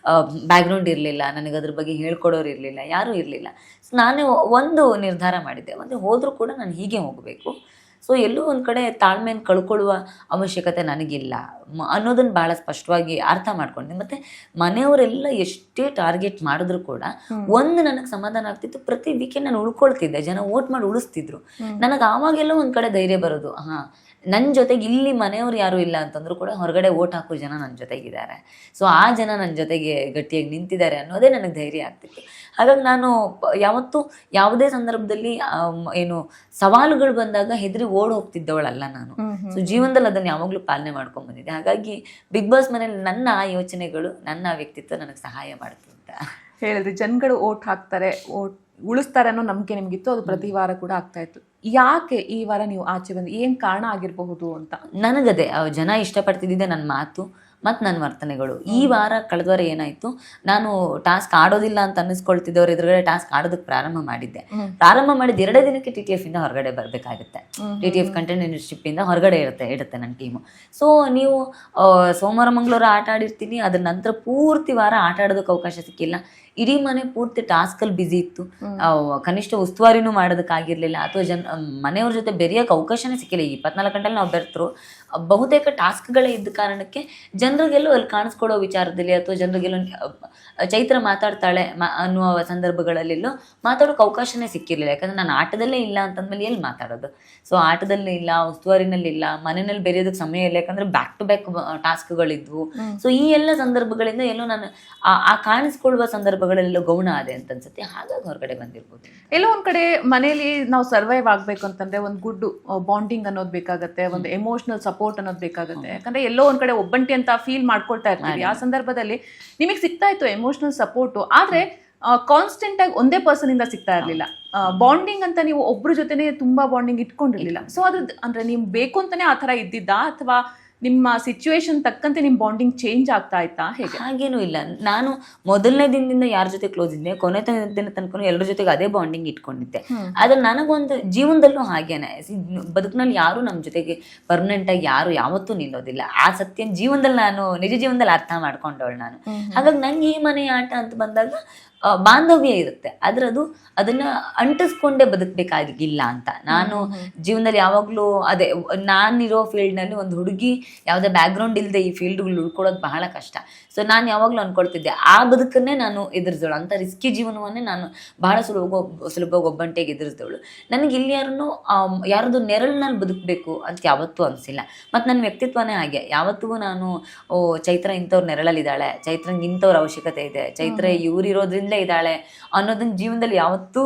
ಬ್ಯಾಕ್ ಗ್ರೌಂಡ್ ಇರಲಿಲ್ಲ, ನನಗೆ ಅದ್ರ ಬಗ್ಗೆ ಹೇಳ್ಕೊಡೋರು ಇರಲಿಲ್ಲ, ಯಾರೂ ಇರಲಿಲ್ಲ. ಸೊ ನಾನು ಒಂದು ನಿರ್ಧಾರ ಮಾಡಿದ್ದೆ, ಒಂದು ಹೋದರೂ ಕೂಡ ನಾನು ಹೀಗೆ ಹೋಗಬೇಕು. ಸೊ ಎಲ್ಲೂ ಒಂದು ಕಡೆ ತಾಳ್ಮೆಯನ್ನು ಕಳ್ಕೊಳ್ಳುವ ಅವಶ್ಯಕತೆ ನನಗಿಲ್ಲ ಅನ್ನೋದನ್ನು ಭಾಳ ಸ್ಪಷ್ಟವಾಗಿ ಅರ್ಥ ಮಾಡ್ಕೊಂಡೆ. ಮತ್ತು ಮನೆಯವರೆಲ್ಲ ಎಷ್ಟೇ ಟಾರ್ಗೆಟ್ ಮಾಡಿದ್ರು ಕೂಡ ಒಂದು ನನಗೆ ಸಮಾಧಾನ ಆಗ್ತಿತ್ತು, ಪ್ರತಿ ವೀಕೆಂಡ್ ನಾನು ಉಳ್ಕೊಳ್ತಿದ್ದೆ, ಜನ ವೋಟ್ ಮಾಡಿ ಉಳಿಸ್ತಿದ್ರು. ನನಗೆ ಆವಾಗೆಲ್ಲ ಒಂದು ಕಡೆ ಧೈರ್ಯ ಬರೋದು, ಹಾಂ ನನ್ನ ಜೊತೆಗೆ ಇಲ್ಲಿ ಮನೆಯವ್ರು ಯಾರೂ ಇಲ್ಲ ಅಂತಂದ್ರೂ ಕೂಡ ಹೊರಗಡೆ ಓಟ್ ಹಾಕೋ ಜನ ನನ್ನ ಜೊತೆಗಿದ್ದಾರೆ. ಸೊ ಆ ಜನ ನನ್ನ ಜೊತೆಗೆ ಗಟ್ಟಿಯಾಗಿ ನಿಂತಿದ್ದಾರೆ ಅನ್ನೋದೇ ನನಗೆ ಧೈರ್ಯ ಆಗ್ತಿತ್ತು. ಹಾಗಾಗಿ ನಾನು ಯಾವತ್ತೂ ಯಾವುದೇ ಸಂದರ್ಭದಲ್ಲಿ ಏನು ಸವಾಲುಗಳು ಬಂದಾಗ ಹೆದರಿ ಓಡ್ ಹೋಗ್ತಿದ್ದವಳಲ್ಲ ನಾನು. ಸೊ ಜೀವನದಲ್ಲಿ ಅದನ್ನು ಯಾವಾಗಲೂ ಪಾಲನೆ ಮಾಡ್ಕೊಂಡ್ ಬಂದಿದ್ದೆ. ಹಾಗಾಗಿ ಬಿಗ್ ಬಾಸ್ ಮನೇಲಿ ನನ್ನ ಯೋಚನೆಗಳು, ನನ್ನ ವ್ಯಕ್ತಿತ್ವ ನನಗೆ ಸಹಾಯ ಮಾಡ್ತು ಅಂತ ಹೇಳಿದ್ರಿ. ಜನಗಳು ಓಟ್ ಹಾಕ್ತಾರೆ, ಉಳಿಸ್ತಾರೆ ಅನ್ನೋ ನಂಬಿಕೆ ನಿಮ್ಗಿತ್ತು, ಅದು ಪ್ರತಿ ವಾರ ಕೂಡ ಆಗ್ತಾ ಇತ್ತು. ಯಾಕೆ ಈ ವಾರ ನೀವು ಆಚೆ ಬಂದು ಏನ್ ಕಾರಣ ಆಗಿರಬಹುದು ಅಂತ? ನನಗದೇ ಜನ ಇಷ್ಟಪಡ್ತಿದ್ದೆ ನನ್ನ ಮಾತು ಮತ್ತು ನನ್ನ ವರ್ತನೆಗಳು. ಈ ವಾರ ಕಳೆದ ವಾರ ಏನಾಯ್ತು, ನಾನು ಟಾಸ್ಕ್ ಆಡೋದಿಲ್ಲ ಅಂತ ಅನ್ನಿಸ್ಕೊಳ್ತಿದ್ದವ್ರು ಎದುರುಗಡೆ ಟಾಸ್ಕ್ ಆಡೋದಕ್ಕೆ ಪ್ರಾರಂಭ ಮಾಡಿದ್ದೆ. ಪ್ರಾರಂಭ ಮಾಡಿದ 2 ದಿನಕ್ಕೆ TTF ಇಂದ ಹೊರಗಡೆ ಬರಬೇಕಾಗುತ್ತೆ. TTF ಕಂಟೆಂಟ್ ಇನ್ಸ್ಟಿಟ್ಯೂಟ್ ಇಂದ ಹೊರಗಡೆ ಇಡುತ್ತೆ ನನ್ನ ಟೀಮು. ಸೊ ನೀವು ಸೋಮವಾರ ಮಂಗಳವಾರ ಆಟ ಆಡಿರ್ತೀನಿ, ಅದ್ರ ನಂತರ ಪೂರ್ತಿ ವಾರ ಆಟ ಆಡೋದಕ್ಕೆ ಅವಕಾಶ ಸಿಕ್ಕಿಲ್ಲ. ಇಡೀ ಮನೆ ಪೂರ್ತಿ ಟಾಸ್ಕಲ್ಲಿ ಬ್ಯುಸಿ ಇತ್ತು. ಕನಿಷ್ಠ ಉಸ್ತುವಾರಿನೂ ಮಾಡೋದಕ್ಕಾಗಿರ್ಲಿಲ್ಲ, ಅಥವಾ ಮನೆಯವ್ರ ಜೊತೆ ಬೆರೆಯೋಕೆ ಅವಕಾಶನೇ ಸಿಕ್ಕಿಲ್ಲ. 24 ಗಂಟೆಲಿ ನಾವು ಬೆರೆತರು ಬಹುತೇಕ ಟಾಸ್ಕ್ಗಳೇ ಇದ್ದ ಕಾರಣಕ್ಕೆ ಜನರಿಗೆಲ್ಲೂ ಅಲ್ಲಿ ಕಾಣಿಸ್ಕೊಳ್ಳೋ ವಿಚಾರದಲ್ಲಿ, ಅಥವಾ ಜನರಿಗೆಲ್ಲೋ ಚೈತ್ರ ಮಾತಾಡ್ತಾಳೆ ಅನ್ನುವ ಸಂದರ್ಭಗಳಲ್ಲೆಲ್ಲೋ ಮಾತಾಡೋಕೆ ಅವಕಾಶನೇ ಸಿಕ್ಕಿರಲಿಲ್ಲ. ಯಾಕಂದ್ರೆ ನಾನು ಆಟದಲ್ಲೇ ಇಲ್ಲ ಅಂತಂದ್ಮೇಲೆ ಎಲ್ಲಿ ಮಾತಾಡೋದು? ಸೊ ಆಟದಲ್ಲೇ ಇಲ್ಲ, ಉಸ್ತುವಾರಿನಲ್ಲಿ ಇಲ್ಲ, ಮನೆಯಲ್ಲಿ ಬೆರೆಯೋದಕ್ಕೆ ಸಮಯ ಇಲ್ಲ, ಯಾಕಂದ್ರೆ ಬ್ಯಾಕ್ ಟು ಬ್ಯಾಕ್ ಟಾಸ್ಕ್ಗಳಿದ್ವು. ಸೊ ಈ ಎಲ್ಲ ಸಂದರ್ಭಗಳಿಂದ ಎಲ್ಲೋ ನಾನು ಆ ಕಾಣಿಸ್ಕೊಳ್ಳುವ ಸಂದರ್ಭಗಳೆಲ್ಲೋ ಗೌಣ ಆದೆ ಅಂತ ಅನ್ಸುತ್ತೆ. ಹಾಗಾಗಿ ಹೊರಗಡೆ ಬಂದಿರ್ಬೋದು. ಎಲ್ಲೋ ಒಂದ್ ಕಡೆ ಮನೇಲಿ ನಾವು ಸರ್ವೈವ್ ಆಗ್ಬೇಕು ಅಂತಂದ್ರೆ ಒಂದು ಗುಡ್ ಬಾಂಡಿಂಗ್ ಅನ್ನೋದು ಬೇಕಾಗತ್ತೆ, ಒಂದು ಎಮೋಷನಲ್ ಸಪೋರ್ಟ್ ಅನ್ನೋದು ಬೇಕಾಗುತ್ತೆ. ಯಾಕಂದ್ರೆ ಎಲ್ಲೋ ಒಂದ್ ಕಡೆ ಒಬ್ಬಂಟಿ ಅಂತ ಫೀಲ್ ಮಾಡ್ಕೊಳ್ತಾ ಇರ್ತೀವಿ. ಆ ಸಂದರ್ಭದಲ್ಲಿ ನಿಮಗೆ ಸಿಗ್ತಾ ಇತ್ತು ಎಮೋಷನಲ್ ಸಪೋರ್ಟು, ಆದ್ರೆ ಕಾನ್ಸ್ಟೆಂಟ್ ಆಗಿ ಒಂದೇ ಪರ್ಸನ್ ಇಂದ ಸಿಗ್ತಾ ಇರ್ಲಿಲ್ಲ. ಬಾಂಡಿಂಗ್ ಅಂತ ನೀವು ಒಬ್ರ ಜೊತೆನೆ ತುಂಬಾ ಬಾಂಡಿಂಗ್ ಇಟ್ಕೊಂಡಿರ್ಲಿಲ್ಲ. ಸೊ ಅದ್ರ ಅಂದ್ರೆ ನಿಮ್ ಬೇಕು ಅಂತಾನೆ ಆ ತರ ಇದ್ದಿದ್ದ, ಅಥವಾ ನಿಮ್ಮ ಸಿಚುವೇಶನ್ ತಕ್ಕಂತೆ ನಿಮ್ ಬಾಂಡಿಂಗ್ ಚೇಂಜ್ ಆಗ್ತಾ ಇತ್ತಾ, ಹೇಗೆ? ಹಾಗೇನೂ ಇಲ್ಲ. ನಾನು ಮೊದಲನೇ ದಿನದಿಂದ ಯಾರ ಜೊತೆ ಕ್ಲೋಸ್ ಇದ್ದೆ, ಕೊನೆ ದಿನ ತನಕ ಎಲ್ಲರ ಜೊತೆಗೆ ಅದೇ ಬಾಂಡಿಂಗ್ ಇಟ್ಕೊಂಡಿದ್ದೆ. ಆದ್ರೆ ನನಗೊಂದು ಜೀವನದಲ್ಲೂ ಹಾಗೇನೆ, ಬದುಕಿನಲ್ಲಿ ಯಾರು ನಮ್ಮ ಜೊತೆಗೆ ಪರ್ಮನೆಂಟ್ ಆಗಿ ಯಾರು ಯಾವತ್ತೂ ನಿಲ್ಲೋದಿಲ್ಲ. ಆ ಸತ್ಯ ಜೀವನದಲ್ಲಿ ನಾನು ನಿಜ ಜೀವನದಲ್ಲಿ ಅರ್ಥ ಮಾಡ್ಕೊಂಡವಳು ನಾನು. ಹಾಗಾಗಿ ನಂಗೆ ಈ ಮನೆ ಆಟ ಅಂತ ಬಂದಾಗ ಬಾಂಧವ್ಯ ಇರುತ್ತೆ, ಆದ್ರೆ ಅದನ್ನ ಅಂಟಿಸ್ಕೊಂಡೇ ಬದುಕಬೇಕಾಗಿಲ್ಲ ಅಂತ. ನಾನು ಜೀವನದಲ್ಲಿ ಯಾವಾಗ್ಲೂ ಅದೇ, ನಾನಿರೋ ಫೀಲ್ಡ್ನಲ್ಲಿ ಒಂದು ಹುಡುಗಿ ಯಾವುದೇ ಬ್ಯಾಕ್ ಗ್ರೌಂಡ್ ಇಲ್ಲದೆ ಈ ಫೀಲ್ಡ್ಗಳು ಉಳ್ಕೊಳ್ಳೋದು ಬಹಳ ಕಷ್ಟ. ಸೊ ನಾನು ಯಾವಾಗ್ಲೂ ಅನ್ಕೊಳ್ತಿದ್ದೆ ಆ ಬದುಕನ್ನೇ ನಾನು ಎದುರಿಸೋಳು, ಅಂತ ರಿಸ್ಕಿ ಜೀವನವನ್ನೇ ನಾನು ಬಹಳ ಸುಲಭವಾಗಿ ಒಬ್ಬಂಟಿಯಾಗಿ ಎದುರಿಸಿದವಳು. ನನಗೆ ಇಲ್ಲಿ ಯಾರದು ನೆರಳಿನಲ್ಲಿ ಬದುಕಬೇಕು ಅಂತ ಯಾವತ್ತೂ ಅನಿಸಿಲ್ಲ. ಮತ್ತು ನನ್ನ ವ್ಯಕ್ತಿತ್ವನೇ ಹಾಗೆ, ಯಾವತ್ತಿಗೂ ನಾನು ಚೈತ್ರ ಇಂಥವ್ರ ನೆರಳಲ್ಲಿದ್ದಾಳೆ, ಚೈತ್ರಂಗೆ ಇಂಥವ್ರ ಅವಶ್ಯಕತೆ ಇದೆ, ಚೈತ್ರ ಇವರಿರೋದ್ರಿಂದ ಒಳ್ಳೆ ಇದ್ದಾಳೆ ಅನ್ನೋದನ್ನ ಜೀವನದಲ್ಲಿ ಯಾವತ್ತೂ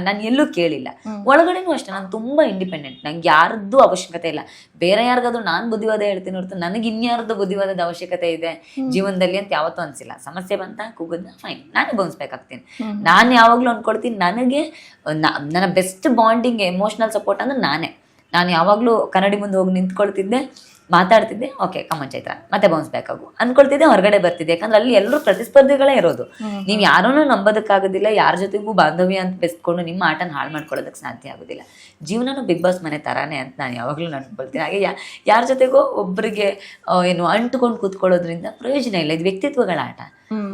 ನಾನು ಎಲ್ಲೂ ಕೇಳಿಲ್ಲ. ಒಳಗಡೆನೂ ಅಷ್ಟೇ ನಾನು ತುಂಬಾ ಇಂಡಿಪೆಂಡೆಂಟ್, ನಂಗೆ ಯಾರದ್ದು ಅವಶ್ಯಕತೆ ಇಲ್ಲ. ಬೇರೆ ಯಾರಿಗಾದ್ರೂ ನಾನು ಬುದ್ಧಿವಾದ ಹೇಳ್ತೀನಿ ಹೊರತು ನನಗೆ ಇನ್ಯಾರ್ದು ಬುದ್ಧಿವಾದದ ಅವಶ್ಯಕತೆ ಇದೆ ಜೀವನದಲ್ಲಿ ಅಂತ ಯಾವತ್ತೂ ಅನ್ಸಿಲ್ಲ. ಸಮಸ್ಯೆ ಬಂತ ಕೂಗದ್ನ ಫೈನ್, ನಾನೇ ಬೌನ್ಸ್ಬೇಕಾಗ್ತೀನಿ. ನಾನು ಯಾವಾಗ್ಲೂ ಅನ್ಕೊಳ್ತೀನಿ ನನಗೆ ನನ್ನ ಬೆಸ್ಟ್ ಬಾಂಡಿಂಗ್ ಎಮೋಷನಲ್ ಸಪೋರ್ಟ್ ಅಂದ್ರೆ ನಾನು ಯಾವಾಗ್ಲೂ ಕನ್ನಡಿ ಮುಂದೆ ಹೋಗಿ ನಿಂತ್ಕೊಳ್ತಿದ್ದೆ, ಮಾತಾಡ್ತಿದ್ದೆ, ಓಕೆ ಕಮನ್ ಚೈತ್ರ ಮತ್ತೆ ಬೌನ್ಸ್ ಬ್ಯಾಕ್ ಆಗು ಅನ್ಕೊಳ್ತಿದ್ದೆ, ಹೊರಗಡೆ ಬರ್ತಿದ್ದೆ. ಯಾಕಂದ್ರೆ ಅಲ್ಲಿ ಎಲ್ಲರೂ ಪ್ರತಿಸ್ಪರ್ಧಿಗಳೇ ಇರೋದು. ನೀವು ಯಾರನ್ನೂ ನಂಬೋದಕ್ಕಾಗೋದಿಲ್ಲ, ಯಾರ ಜೊತೆಗೂ ಬಾಂಧವ್ಯ ಅಂತ ಬೆಸ್ಕೊಂಡು ನಿಮ್ಮ ಆಟನ ಹಾಳು ಮಾಡ್ಕೊಳ್ಳೋದಕ್ಕೆ ಸಾಧ್ಯ ಆಗೋದಿಲ್ಲ. ಜೀವನನೂ ಬಿಗ್ ಬಾಸ್ ಮನೆ ತರಾನೇ ಅಂತ ನಾನು ಯಾವಾಗಲೂ ಅನ್ಕೊಳ್ತೀನಿ. ಹಾಗೆ ಯಾರ ಜೊತೆಗೋ ಒಬ್ಬರಿಗೆ ಅಂಟುಕೊಂಡು ಕೂತ್ಕೊಳ್ಳೋದ್ರಿಂದ ಪ್ರಯೋಜನ ಇಲ್ಲ. ಇದು ವ್ಯಕ್ತಿತ್ವಗಳ ಆಟ,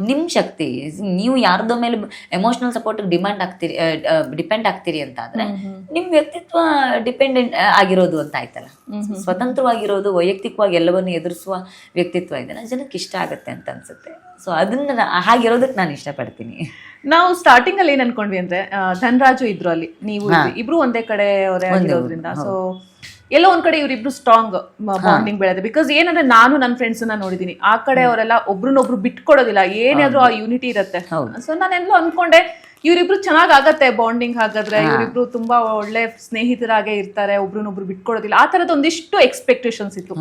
ನಿಮ್ ಶಕ್ತಿ. ನೀವು ಯಾರ್ದೋ ಮೇಲೆ ಎಮೋಷನಲ್ ಸಪೋರ್ಟ್ ಡಿಪೆಂಡ್ ಆಗ್ತೀರಿ ಅಂತ ಆದ್ರೆ ನಿಮ್ ವ್ಯಕ್ತಿತ್ವ ಡಿಪೆಂಡೆಂಟ್ ಆಗಿರೋದು ಅಂತ ಆಯ್ತಲ್ಲ. ಸ್ವತಂತ್ರವಾಗಿರೋದು, ವೈಯಕ್ತಿಕವಾಗಿ ಎಲ್ಲವನ್ನೂ ಎದುರಿಸುವ ವ್ಯಕ್ತಿತ್ವ ಇದೆಲ್ಲ ಜನಕ್ಕೆ ಇಷ್ಟ ಆಗುತ್ತೆ ಅಂತ ಅನ್ಸುತ್ತೆ. ಸೊ ಅದನ್ನ ಹಾಗಿರೋದಕ್ಕೆ ನಾನು ಇಷ್ಟಪಡ್ತೀನಿ. ನಾವು ಸ್ಟಾರ್ಟಿಂಗ್ ಅಲ್ಲಿ ಏನ್ ಅನ್ಕೊಂಡ್ವಿ ಅಂದ್ರೆ ಧನರಾಜು ಇದ್ರು ಅಲ್ಲಿ, ನೀವು ಇಬ್ರು ಒಂದೇ ಕಡೆ ಅವರೇ ಆಗಿರೋದ್ರಿಂದ ಸೊ ಎಲ್ಲೋ ಒಂದ್ ಕಡೆ ಇವ್ರಿಬ್ರು ಸ್ಟ್ರಾಂಗ್ ಬಾಂಡಿಂಗ್ ಬೆಳೆದ. ಬಿಕಾಸ್ ಏನಂದ್ರೆ ನಾನು ನನ್ನ ಫ್ರೆಂಡ್ಸ್ ನ ನೋಡಿದೀನಿ, ಆ ಕಡೆ ಅವರೆಲ್ಲ ಒಬ್ರನ್ನೊಬ್ರು ಬಿಟ್ಕೊಡೋದಿಲ್ಲ, ಏನಾದ್ರೂ ಆ ಯೂನಿಟಿ ಇರತ್ತೆ. ಸೊ ನಾನೆಲ್ಲೋ ಅನ್ಕೊಂಡೆ ಇವರಿಬ್ರು ಚೆನ್ನಾಗ್ ಆಗತ್ತೆ ಬಾಂಡಿಂಗ್, ಹಾಗಾದ್ರೆ ಇವರಿಬ್ರು ತುಂಬಾ ಒಳ್ಳೆ ಸ್ನೇಹಿತರಾಗೆ ಇರ್ತಾರೆ, ಒಬ್ರನ್ನೊಬ್ರು ಬಿಟ್ಕೊಡೋದಿಲ್ಲ, ಆ ತರದ ಒಂದಿಷ್ಟು ಎಕ್ಸ್ಪೆಕ್ಟೇಷನ್ಸ್ ಇತ್ತು.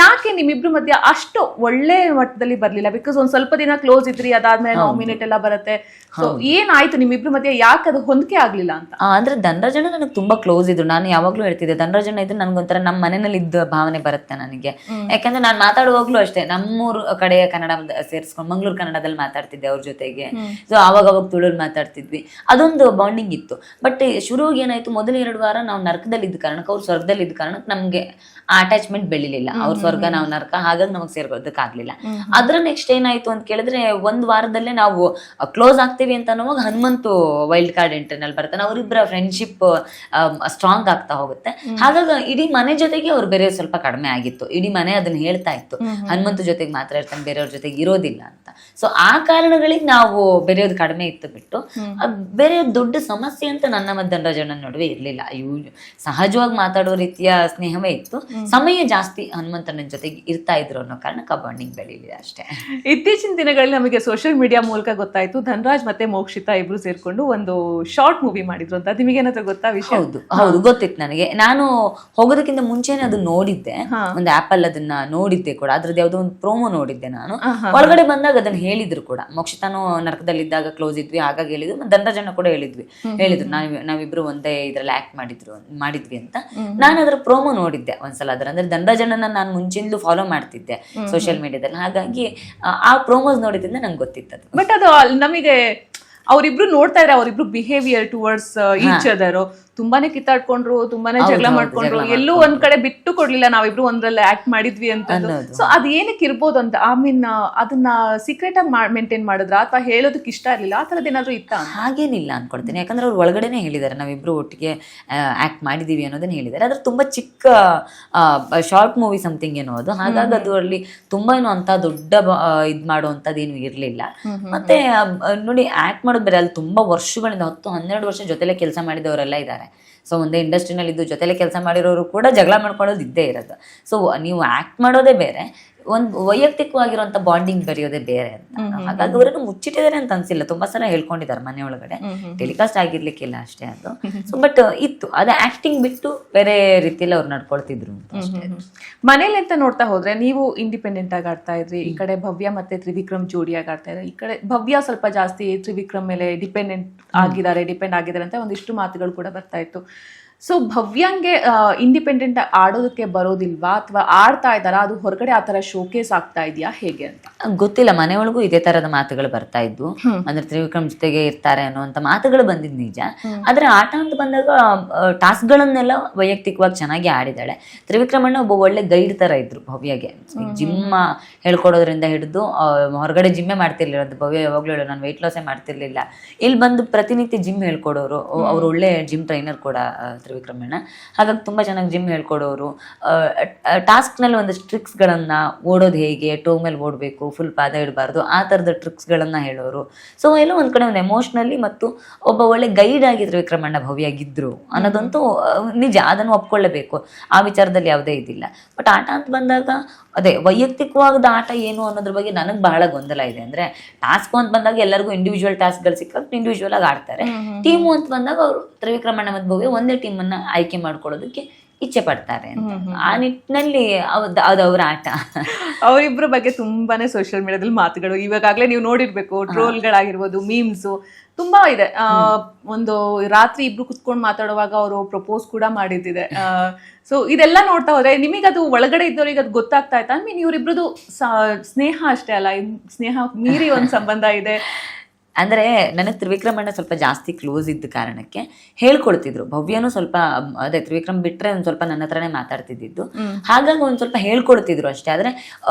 ಯಾಕೆ ನಿಮ್ಮಿಬ್ರು ಮಧ್ಯೆ ಅಷ್ಟು ಒಳ್ಳೆ ಮಟ್ಟದಲ್ಲಿ ಬರ್ಲಿಲ್ಲ? ಬಿಕಾಸ್ ಒಂದ್ ಸ್ವಲ್ಪ ದಿನ ಕ್ಲೋಸ್ ಇದ್ರಿ, ಅದಾದ್ಮೇಲೆ ನಾಮಿನೇಟ್ ಎಲ್ಲ ಬರುತ್ತೆ. ಸೊ ಏನಾಯ್ತು ನಿಮ್ಮಿಬ್ರು ಮಧ್ಯೆ, ಯಾಕೆ ಅದು ಹೊಂದಿಕೆ ಆಗ್ಲಿಲ್ಲ ಅಂತ? ಅಂದ್ರೆ ಧನರಾಜಣ್ಣ ನನಗೆ ತುಂಬಾ ಕ್ಲೋಸ್ ಇದ್ರು. ನಾನು ಯಾವಾಗ್ಲೂ ಹೇಳ್ತಿದ್ದೆ, ಧನರಾಜಣ್ಣ ಇದ್ರೆ ನನ್ಗೊಂಥರ ನಮ್ಮ ಮನೆಯಲ್ಲಿ ಇದ್ದ ಭಾವನೆ ಬರುತ್ತೆ ನನಗೆ. ಯಾಕಂದ್ರೆ ನಾನು ಮಾತಾಡುವಾಗ್ಲೂ ಅಷ್ಟೇ ನಮ್ಮೂರು ಕಡೆಯ ಕನ್ನಡ ಸೇರಿಸ್ಕೊಂಡು ಮಂಗ್ಳೂರ್ ಕನ್ನಡದಲ್ಲಿ ಮಾತಾಡ್ತಿದ್ದೆ ಅವ್ರ ಜೊತೆಗೆ. ಸೊ ಅವಾಗ ತುಳುಲ್ ಮಾತಾಡ್ತಿದ್ವಿ, ಅದೊಂದು ಬಾಂಡಿಂಗ್ ಇತ್ತು. ಬಟ್ ಶುರುವಾಗಿ ಏನಾಯ್ತು, ಮೊದಲ 2 ವಾರ ನಾವು ನರಕದಲ್ಲಿ ಇದ್ದ ಕಾರಣಕ್ಕೆ, ಅವ್ರು ಸ್ವರ್ಗದಲ್ಲಿ ಇದ್ದ ಕಾರಣಕ್ಕೆ ನಮ್ಗೆ ಆ ಅಟ್ಯಾಚ್ಮೆಂಟ್ ಬೆಳಿಲಿಲ್ಲ. ಅವ್ರ ಸ್ವರ್ಗ ನಾವು ನರಕ, ಹಾಗಾಗಿ ನಮಗ್ ಸೇರ್ಕೋದಕ್ಕಾಗ್ಲಿಲ್ಲ. ಅದ್ರ ನೆಕ್ಸ್ಟ್ ಏನಾಯ್ತು ಅಂತ ಕೇಳಿದ್ರೆ, 1 ವಾರದಲ್ಲೇ ನಾವು ಕ್ಲೋಸ್ ಆಗ್ತೀವಿ ಅಂತ ಅನ್ನೋವಾಗ ಹನುಮಂತು ವೈಲ್ಡ್ ಕಾರ್ಡ್ ಎಂಟ್ರಿನಲ್ಲಿ ಬರ್ತಾನೆ. ಅವರಿಬ್ಬರ ಫ್ರೆಂಡ್ಶಿಪ್ ಸ್ಟ್ರಾಂಗ್ ಆಗ್ತಾ ಹೋಗುತ್ತೆ. ಹಾಗಾಗಿ ಇಡೀ ಮನೆ ಜೊತೆಗೆ ಅವ್ರು ಬೇರೆ ಸ್ವಲ್ಪ ಕಡಿಮೆ ಆಗಿತ್ತು. ಇಡೀ ಮನೆ ಅದನ್ನ ಹೇಳ್ತಾ ಇತ್ತು, ಹನುಮಂತು ಜೊತೆಗೆ ಮಾತ್ರ ಇರ್ತಾನೆ, ಬೇರೆಯವ್ರ ಜೊತೆಗೆ ಇರೋದಿಲ್ಲ ಅಂತ. ಸೊ ಆ ಕಾರಣಗಳಿಗೆ ನಾವು ಬೇರೆಯವ್ರು ಕಡಿಮೆ ಇತ್ತು ಬಿಟ್ಟು, ಬೇರೆ ದೊಡ್ಡ ಸಮಸ್ಯೆ ಅಂತ ನನ್ನ ಮತ್ತು ಧನರಾಜಣ್ಣನ ನಡುವೆ ಇರ್ಲಿಲ್ಲ. ಇವು ಸಹಜವಾಗಿ ಮಾತಾಡೋ ರೀತಿಯ ಸ್ನೇಹವೇ ಇತ್ತು. ಸಮಯ ಜಾಸ್ತಿ ಹನುಮಂತನ ಜೊತೆಗೆ ಇರ್ತಾ ಇದ್ರು ಅನ್ನೋ ಕಾರಣಕ್ಕೆ ಬಾಂಡಿಂಗ್ ಬೆಳೀಲಿಲ್ಲ ಅಷ್ಟೇ. ಇತ್ತೀಚಿನ ದಿನಗಳಲ್ಲಿ ನಮಗೆ ಸೋಷಿಯಲ್ ಮೀಡಿಯಾ ಮೂಲಕ ಗೊತ್ತಾಯ್ತು, ಧನರಾಜ್ ಮತ್ತೆ ಮೋಕ್ಷಿತಾ ಇಬ್ರು ಸೇರ್ಕೊಂಡು ಒಂದು ಶಾರ್ಟ್ ಮೂವಿ ಮಾಡಿದ್ರು ಅಂತ. ನಿಮಗೇನಾದ್ರೂ ಗೊತ್ತಾ ವಿಷಯ? ಹೌದು ಗೊತ್ತಿತ್ತು ನನಗೆ. ನಾನು ಹೋಗೋದಕ್ಕಿಂತ ಮುಂಚೆನೆ ಅದು ನೋಡಿದ್ದೆ, ಒಂದು ಆಪ್ ಅಲ್ಲಿ ಅದನ್ನ ನೋಡಿದ್ದೆ ಕೂಡ. ಅದ್ರದ್ದು ಯಾವ್ದೋ ಒಂದು ಪ್ರೋಮೋ ನೋಡಿದ್ದೆ ನಾನು. ಒಳಗಡೆ ಬಂದಾಗ ಅದನ್ನ ಹೇಳಿದ್ರು ಕೂಡ, ಮೋಕ್ಷಿತಾನು ನರಕದಲ್ಲಿದ್ದಾಗ ಕ್ಲೋಸ್ ಇದ್ವಿ, ಹಾಗಾಗಿ ಹೇಳಿದ್ರು. ಧನರಾಜಣ್ಣ ಕೂಡ ಹೇಳಿದ್ರು ನಾವಿಬ್ರು ಒಂದೇ ಇದ್ರಲ್ಲಿ ಆಕ್ಟ್ ಮಾಡಿದ್ವಿ ಅಂತ. ನಾನು ಅದ್ರ ಪ್ರೋಮೋ ನೋಡಿದ್ದೆ ಒಂದ್ಸಲ. ಅಂದ್ರೆ ಧನರಾಜಣ್ಣನ ನಾನು ಮುಂಚಿಂದಲೂ ಫಾಲೋ ಮಾಡ್ತಿದ್ದೆ ಸೋಷಿಯಲ್ ಮೀಡಿಯಾದಲ್ಲಿ, ಹಾಗಾಗಿ ಆ ಪ್ರೋಮೋಸ್ ನೋಡಿದ್ರಿಂದ ನಂಗೆ ಗೊತ್ತಿತ್ತು. ಬಟ್ ಅದು ನಮಗೆ ಅವರಿಬ್ರು ನೋಡ್ತಾ ಇದ್ರೆ ಅವರಿಬ್ರು ಬಿಹೇವಿಯರ್ ಟುವರ್ಡ್ಸ್ ಈಚ್ ಅದರ್ ತುಂಬಾನೇ ಕಿತ್ತಾಡ್ಕೊಂಡ್ರು, ತುಂಬಾನೇ ಜಗಳ ಮಾಡ್ಕೊಂಡ್ರು, ಎಲ್ಲೂ ಒಂದ್ ಕಡೆ ಬಿಟ್ಟು ಕೊಡ್ಲಿಲ್ಲ ನಾವಿಬ್ರು ಒಂದ್ರಲ್ಲಿ ಆಕ್ಟ್ ಮಾಡಿದ್ವಿ ಅಂತ. ಸೊ ಅದ್ ಏನಕ್ಕೆ ಇರ್ಬೋದು ಅಂತ, ಐ ಮೀನ್ ಅದನ್ನ ಸೀಕ್ರೆಟ್ ಆಗಿ ಮೇಂಟೈನ್ ಮಾಡಿದ್ರ ಅಥವಾ ಹೇಳೋದಕ್ಕೆ ಇಷ್ಟ ಇರ್ಲಿಲ್ಲ, ಆ ತರದ್ ಏನಾದ್ರು ಇತ್ತ? ಹಾಗೇನಿಲ್ಲ ಅನ್ಕೊಳ್ತೀನಿ. ಯಾಕಂದ್ರೆ ಅವ್ರು ಒಳಗಡೆನೆ ಹೇಳಿದ್ದಾರೆ ನಾವಿಬ್ರು ಒಟ್ಟಿಗೆ ಆಕ್ಟ್ ಮಾಡಿದೀವಿ ಅನ್ನೋದನ್ನ ಹೇಳಿದ್ದಾರೆ. ಅದ್ರ ತುಂಬಾ ಚಿಕ್ಕ ಶಾರ್ಟ್ ಮೂವಿ ಸಮಥಿಂಗ್ ಏನೋ ಅದು. ಹಾಗಾಗಿ ಅದು ಅಲ್ಲಿ ತುಂಬಾ ಏನು ಅಂತ ದೊಡ್ಡ ಇದ್ ಮಾಡುವಂತದ್ದು ಏನು ಇರ್ಲಿಲ್ಲ. ಮತ್ತೆ ನೋಡಿ, ಆಕ್ಟ್ ಮಾಡೋದು ಬೇರೆ, ಅಲ್ಲಿ ತುಂಬಾ ವರ್ಷಗಳಿಂದ 10-12 ವರ್ಷ ಜೊತೆಲೆ ಕೆಲಸ ಮಾಡಿದವರೆಲ್ಲ ಇದ್ದಾರೆ. ಸೊ ಒಂದೇ ಇಂಡಸ್ಟ್ರಿನಲ್ಲಿ ಇದ್ದು ಜೊತೆಲೆ ಕೆಲಸ ಮಾಡಿರೋರು ಕೂಡ ಜಗಳ ಮಾಡ್ಕೊಳ್ಳೋದು ಇದ್ದೇ ಇರೋದು. ಸೊ ನೀವು ಆಕ್ಟ್ ಮಾಡೋದೇ ಬೇರೆ, ಒಂದು ವೈಯಕ್ತಿಕವಾಗಿರುವಂತ ಬಾಂಡಿಂಗ್ ಬೆರೆಯೋದೇ ಬೇರೆ ಅಂತ. ಹಾಗಾಗಿ ಅವರನ್ನು ಮುಚ್ಚಿಟ್ಟಿದ್ದಾರೆ ಅಂತ ಅನ್ಸಿಲ್ಲ, ತುಂಬಾ ಸಲ ಹೇಳ್ಕೊಂಡಿದ್ದಾರೆ ಮನೆ ಒಳಗಡೆ, ಟೆಲಿಕಾಸ್ಟ್ ಆಗಿರ್ಲಿಕ್ಕಿಲ್ಲ ಅಷ್ಟೇ ಅದು. ಸೊ ಬಟ್ ಇತ್ತು ಅದೇ ಆಕ್ಟಿಂಗ್ ಬಿಟ್ಟು ಬೇರೆ ರೀತಿಯಲ್ಲಿ ಅವ್ರು ನಡ್ಕೊಳ್ತಿದ್ರು ಅಂತ. ಮನೇಲಿ ಅಂತ ನೋಡ್ತಾ ಹೋದ್ರೆ ನೀವು ಇಂಡಿಪೆಂಡೆಂಟ್ ಆಗಿ ಆಡ್ತಾ ಇದ್ರಿ, ಈ ಕಡೆ ಭವ್ಯ ಮತ್ತೆ ತ್ರಿವಿಕ್ರಮ್ ಜೋಡಿಯಾಗಿ ಆಡ್ತಾ ಇದ್ದಾರೆ. ಈ ಕಡೆ ಭವ್ಯ ಸ್ವಲ್ಪ ಜಾಸ್ತಿ ತ್ರಿವಿಕ್ರಮ್ ಮೇಲೆ ಡಿಪೆಂಡ್ ಆಗಿದ್ದಾರೆ ಅಂತ ಒಂದಿಷ್ಟು ಮಾತುಗಳು ಕೂಡ ಬರ್ತಾ ಇತ್ತು. ಸೊ ಭವ್ಯಾಂಗೆ ಇಂಡಿಪೆಂಡೆಂಟ್ ಆಡೋದಕ್ಕೆ ಬರೋದಿಲ್ವಾ, ಅಥವಾ ಆಡ್ತಾ ಇದ್ದಾರಾ, ಅದು ಹೊರಗಡೆ ಆ ತರ ಶೋಕೇಸ್ ಆಗ್ತಾ ಇದೆಯಾ ಹೇಗೆ ಅಂತ ಗೊತ್ತಿಲ್ಲ. ಮನೆಯೊಳಗೂ ಇದೇ ತರದ ಮಾತುಗಳು ಬರ್ತಾ ಇದ್ವು, ಅಂದ್ರೆ ತ್ರಿವಿಕ್ರಮ್ ಜೊತೆಗೆ ಇರ್ತಾರೆ ಅನ್ನುವಂತ ಮಾತುಗಳು ಬಂದಿದ್ ನಿಜ. ಆದ್ರೆ ಆಟ ಅಂತ ಬಂದಾಗ ಟಾಸ್ಕ್ ಗಳನ್ನೆಲ್ಲ ವೈಯಕ್ತಿಕವಾಗಿ ಚೆನ್ನಾಗಿ ಆಡಿದಾಳೆ. ತ್ರಿವಿಕ್ರಮಣ್ಣ ಒಬ್ಬ ಒಳ್ಳೆ ಗೈಡ್ ತರ ಇದ್ರು ಭವ್ಯಗೆ. ಜಿಮ್ ಹೇಳ್ಕೊಡೋದ್ರಿಂದ ಹಿಡಿದು ಹೊರಗಡೆ ಜಿಮ್ಮೇ ಮಾಡ್ತಿರ್ಲಿಲ್ಲ ಭವ್ಯ. ಯಾವಾಗ್ಲೂ ಹೇಳೋ ನಾನು ವೆಯ್ಟ್ ಲಾಸೇ ಮಾಡ್ತಿರ್ಲಿಲ್ಲ, ಇಲ್ಲಿ ಬಂದು ಪ್ರತಿನಿತ್ಯ ಜಿಮ್ ಹೇಳ್ಕೊಡೋರು. ಅವ್ರು ಒಳ್ಳೆ ಜಿಮ್ ಟ್ರೈನರ್ ಕೂಡ ತ್ರಿವಿಕ್ರಮಣ್ಣ. ಹಾಗಾಗಿ ತುಂಬ ಚೆನ್ನಾಗಿ ಜಿಮ್ ಹೇಳ್ಕೊಡೋರು. ಟಾಸ್ಕ್ನಲ್ಲಿ ಒಂದಷ್ಟು ಟ್ರಿಕ್ಸ್ಗಳನ್ನು, ಓಡೋದು ಹೇಗೆ, ಟೋ ಮೇಲೆ ಓಡಬೇಕು, ಫುಲ್ ಪಾದ ಇಡಬಾರ್ದು, ಆ ಥರದ ಟ್ರಿಕ್ಸ್ಗಳನ್ನು ಹೇಳೋರು. ಸೊ ಎಲ್ಲೋ ಒಂದು ಕಡೆ ಒಂದು ಎಮೋಷ್ನಲಿ ಮತ್ತು ಒಬ್ಬ ಒಳ್ಳೆ ಗೈಡ್ ಆಗಿ ತ್ರಿವಿಕ್ರಮಣ್ಣ ಭವ್ಯಾಗಿದ್ದರು ಅನ್ನೋದಂತೂ ನಿಜ, ಅದನ್ನು ಒಪ್ಕೊಳ್ಳೇಬೇಕು. ಆ ವಿಚಾರದಲ್ಲಿ ಯಾವುದೇ ಇದಿಲ್ಲ. ಬಟ್ ಆಟ ಅಂತ ಬಂದಾಗ ಅದೇ ವೈಯಕ್ತಿಕವಾದ ಆಟ ಏನು ಅನ್ನೋದ್ರ ಬಗ್ಗೆ ನನಗೆ ಬಹಳ ಗೊಂದಲ ಇದೆ. ಅಂದರೆ ಟಾಸ್ಕ್ ಅಂತ ಬಂದಾಗ ಎಲ್ಲರಿಗೂ ಇಂಡಿವಿಜುವಲ್ ಟಾಸ್ಕ್ಗಳು ಸಿಕ್ಕಾಗ ಇಂಡಿವಿಜುವಲ್ ಆಗಿ ಆಡ್ತಾರೆ. ಟೀಮು ಅಂತ ಬಂದಾಗ ಅವರು ತ್ರಿವಿಕ್ರಮಣ್ಣ ಮತ್ತು ಭವ್ಯ ಒಂದೇ ಟೀಮನ್ನು ಆಯ್ಕೆ ಮಾಡ್ಕೊಳ್ಳೋದಕ್ಕೆ ಇಚ್ಛೆ ಪಡ್ತಾರೆ ಅಂತ. ಆ ನಿಟ್ಟಿನಲ್ಲಿ ಅದು ಅವರ ಆಟ. ಅವರಿಬ್ಬರ ಬಗ್ಗೆ ತುಂಬಾನೇ ಸೋಷಿಯಲ್ ಮೀಡಿಯಾದಲ್ಲಿ ಮಾತುಗಳು ಇವಾಗಲೇ ನೀವು ನೋಡಿರ್ಬೇಕು, ಟ್ರೋಲ್ಗಳಾಗಿರ್ಬೋದು, ಮೀಮ್ಸು ತುಂಬಾ ಇದೆ. ಒಂದು ರಾತ್ರಿ ಇಬ್ರು ಕುತ್ಕೊಂಡು ಮಾತಾಡುವಾಗ ಅವರು ಪ್ರಪೋಸ್ ಕೂಡ ಮಾಡಿದ್ದಿದೆ. ಸೊ ಇದೆಲ್ಲ ನೋಡ್ತಾ ಹೋದ್ರೆ ನಿಮಗದು ಒಳಗಡೆ ಇದ್ದವ್ರಿಗೆ ಅದು ಗೊತ್ತಾಗ್ತಾ ಇತ್ತು? ಐ ಮೀನ್ ಇವರಿಬ್ರದ್ದು ಸ್ನೇಹ ಅಷ್ಟೇ ಅಲ್ಲ, ಸ್ನೇಹ ಮೀರಿ ಒಂದು ಸಂಬಂಧ ಇದೆ. ಅಂದರೆ ನನಗೆ ತ್ರಿವಿಕ್ರಮಣ್ಣ ಸ್ವಲ್ಪ ಜಾಸ್ತಿ ಕ್ಲೋಸ್ ಇದ್ದ ಕಾರಣಕ್ಕೆ ಹೇಳ್ಕೊಳ್ತಿದ್ರು. ಭವ್ಯನೂ ಸ್ವಲ್ಪ ಅದೇ ತ್ರಿವಿಕ್ರಮ್ ಬಿಟ್ಟರೆ ಒಂದು ಸ್ವಲ್ಪ ನನ್ನ ಹತ್ರನೇ ಮಾತಾಡ್ತಿದ್ದು. ಹಾಗಾಗಿ ಒಂದು ಸ್ವಲ್ಪ ಹೇಳ್ಕೊಡ್ತಿದ್ರು ಅಷ್ಟೇ. ಆದರೆ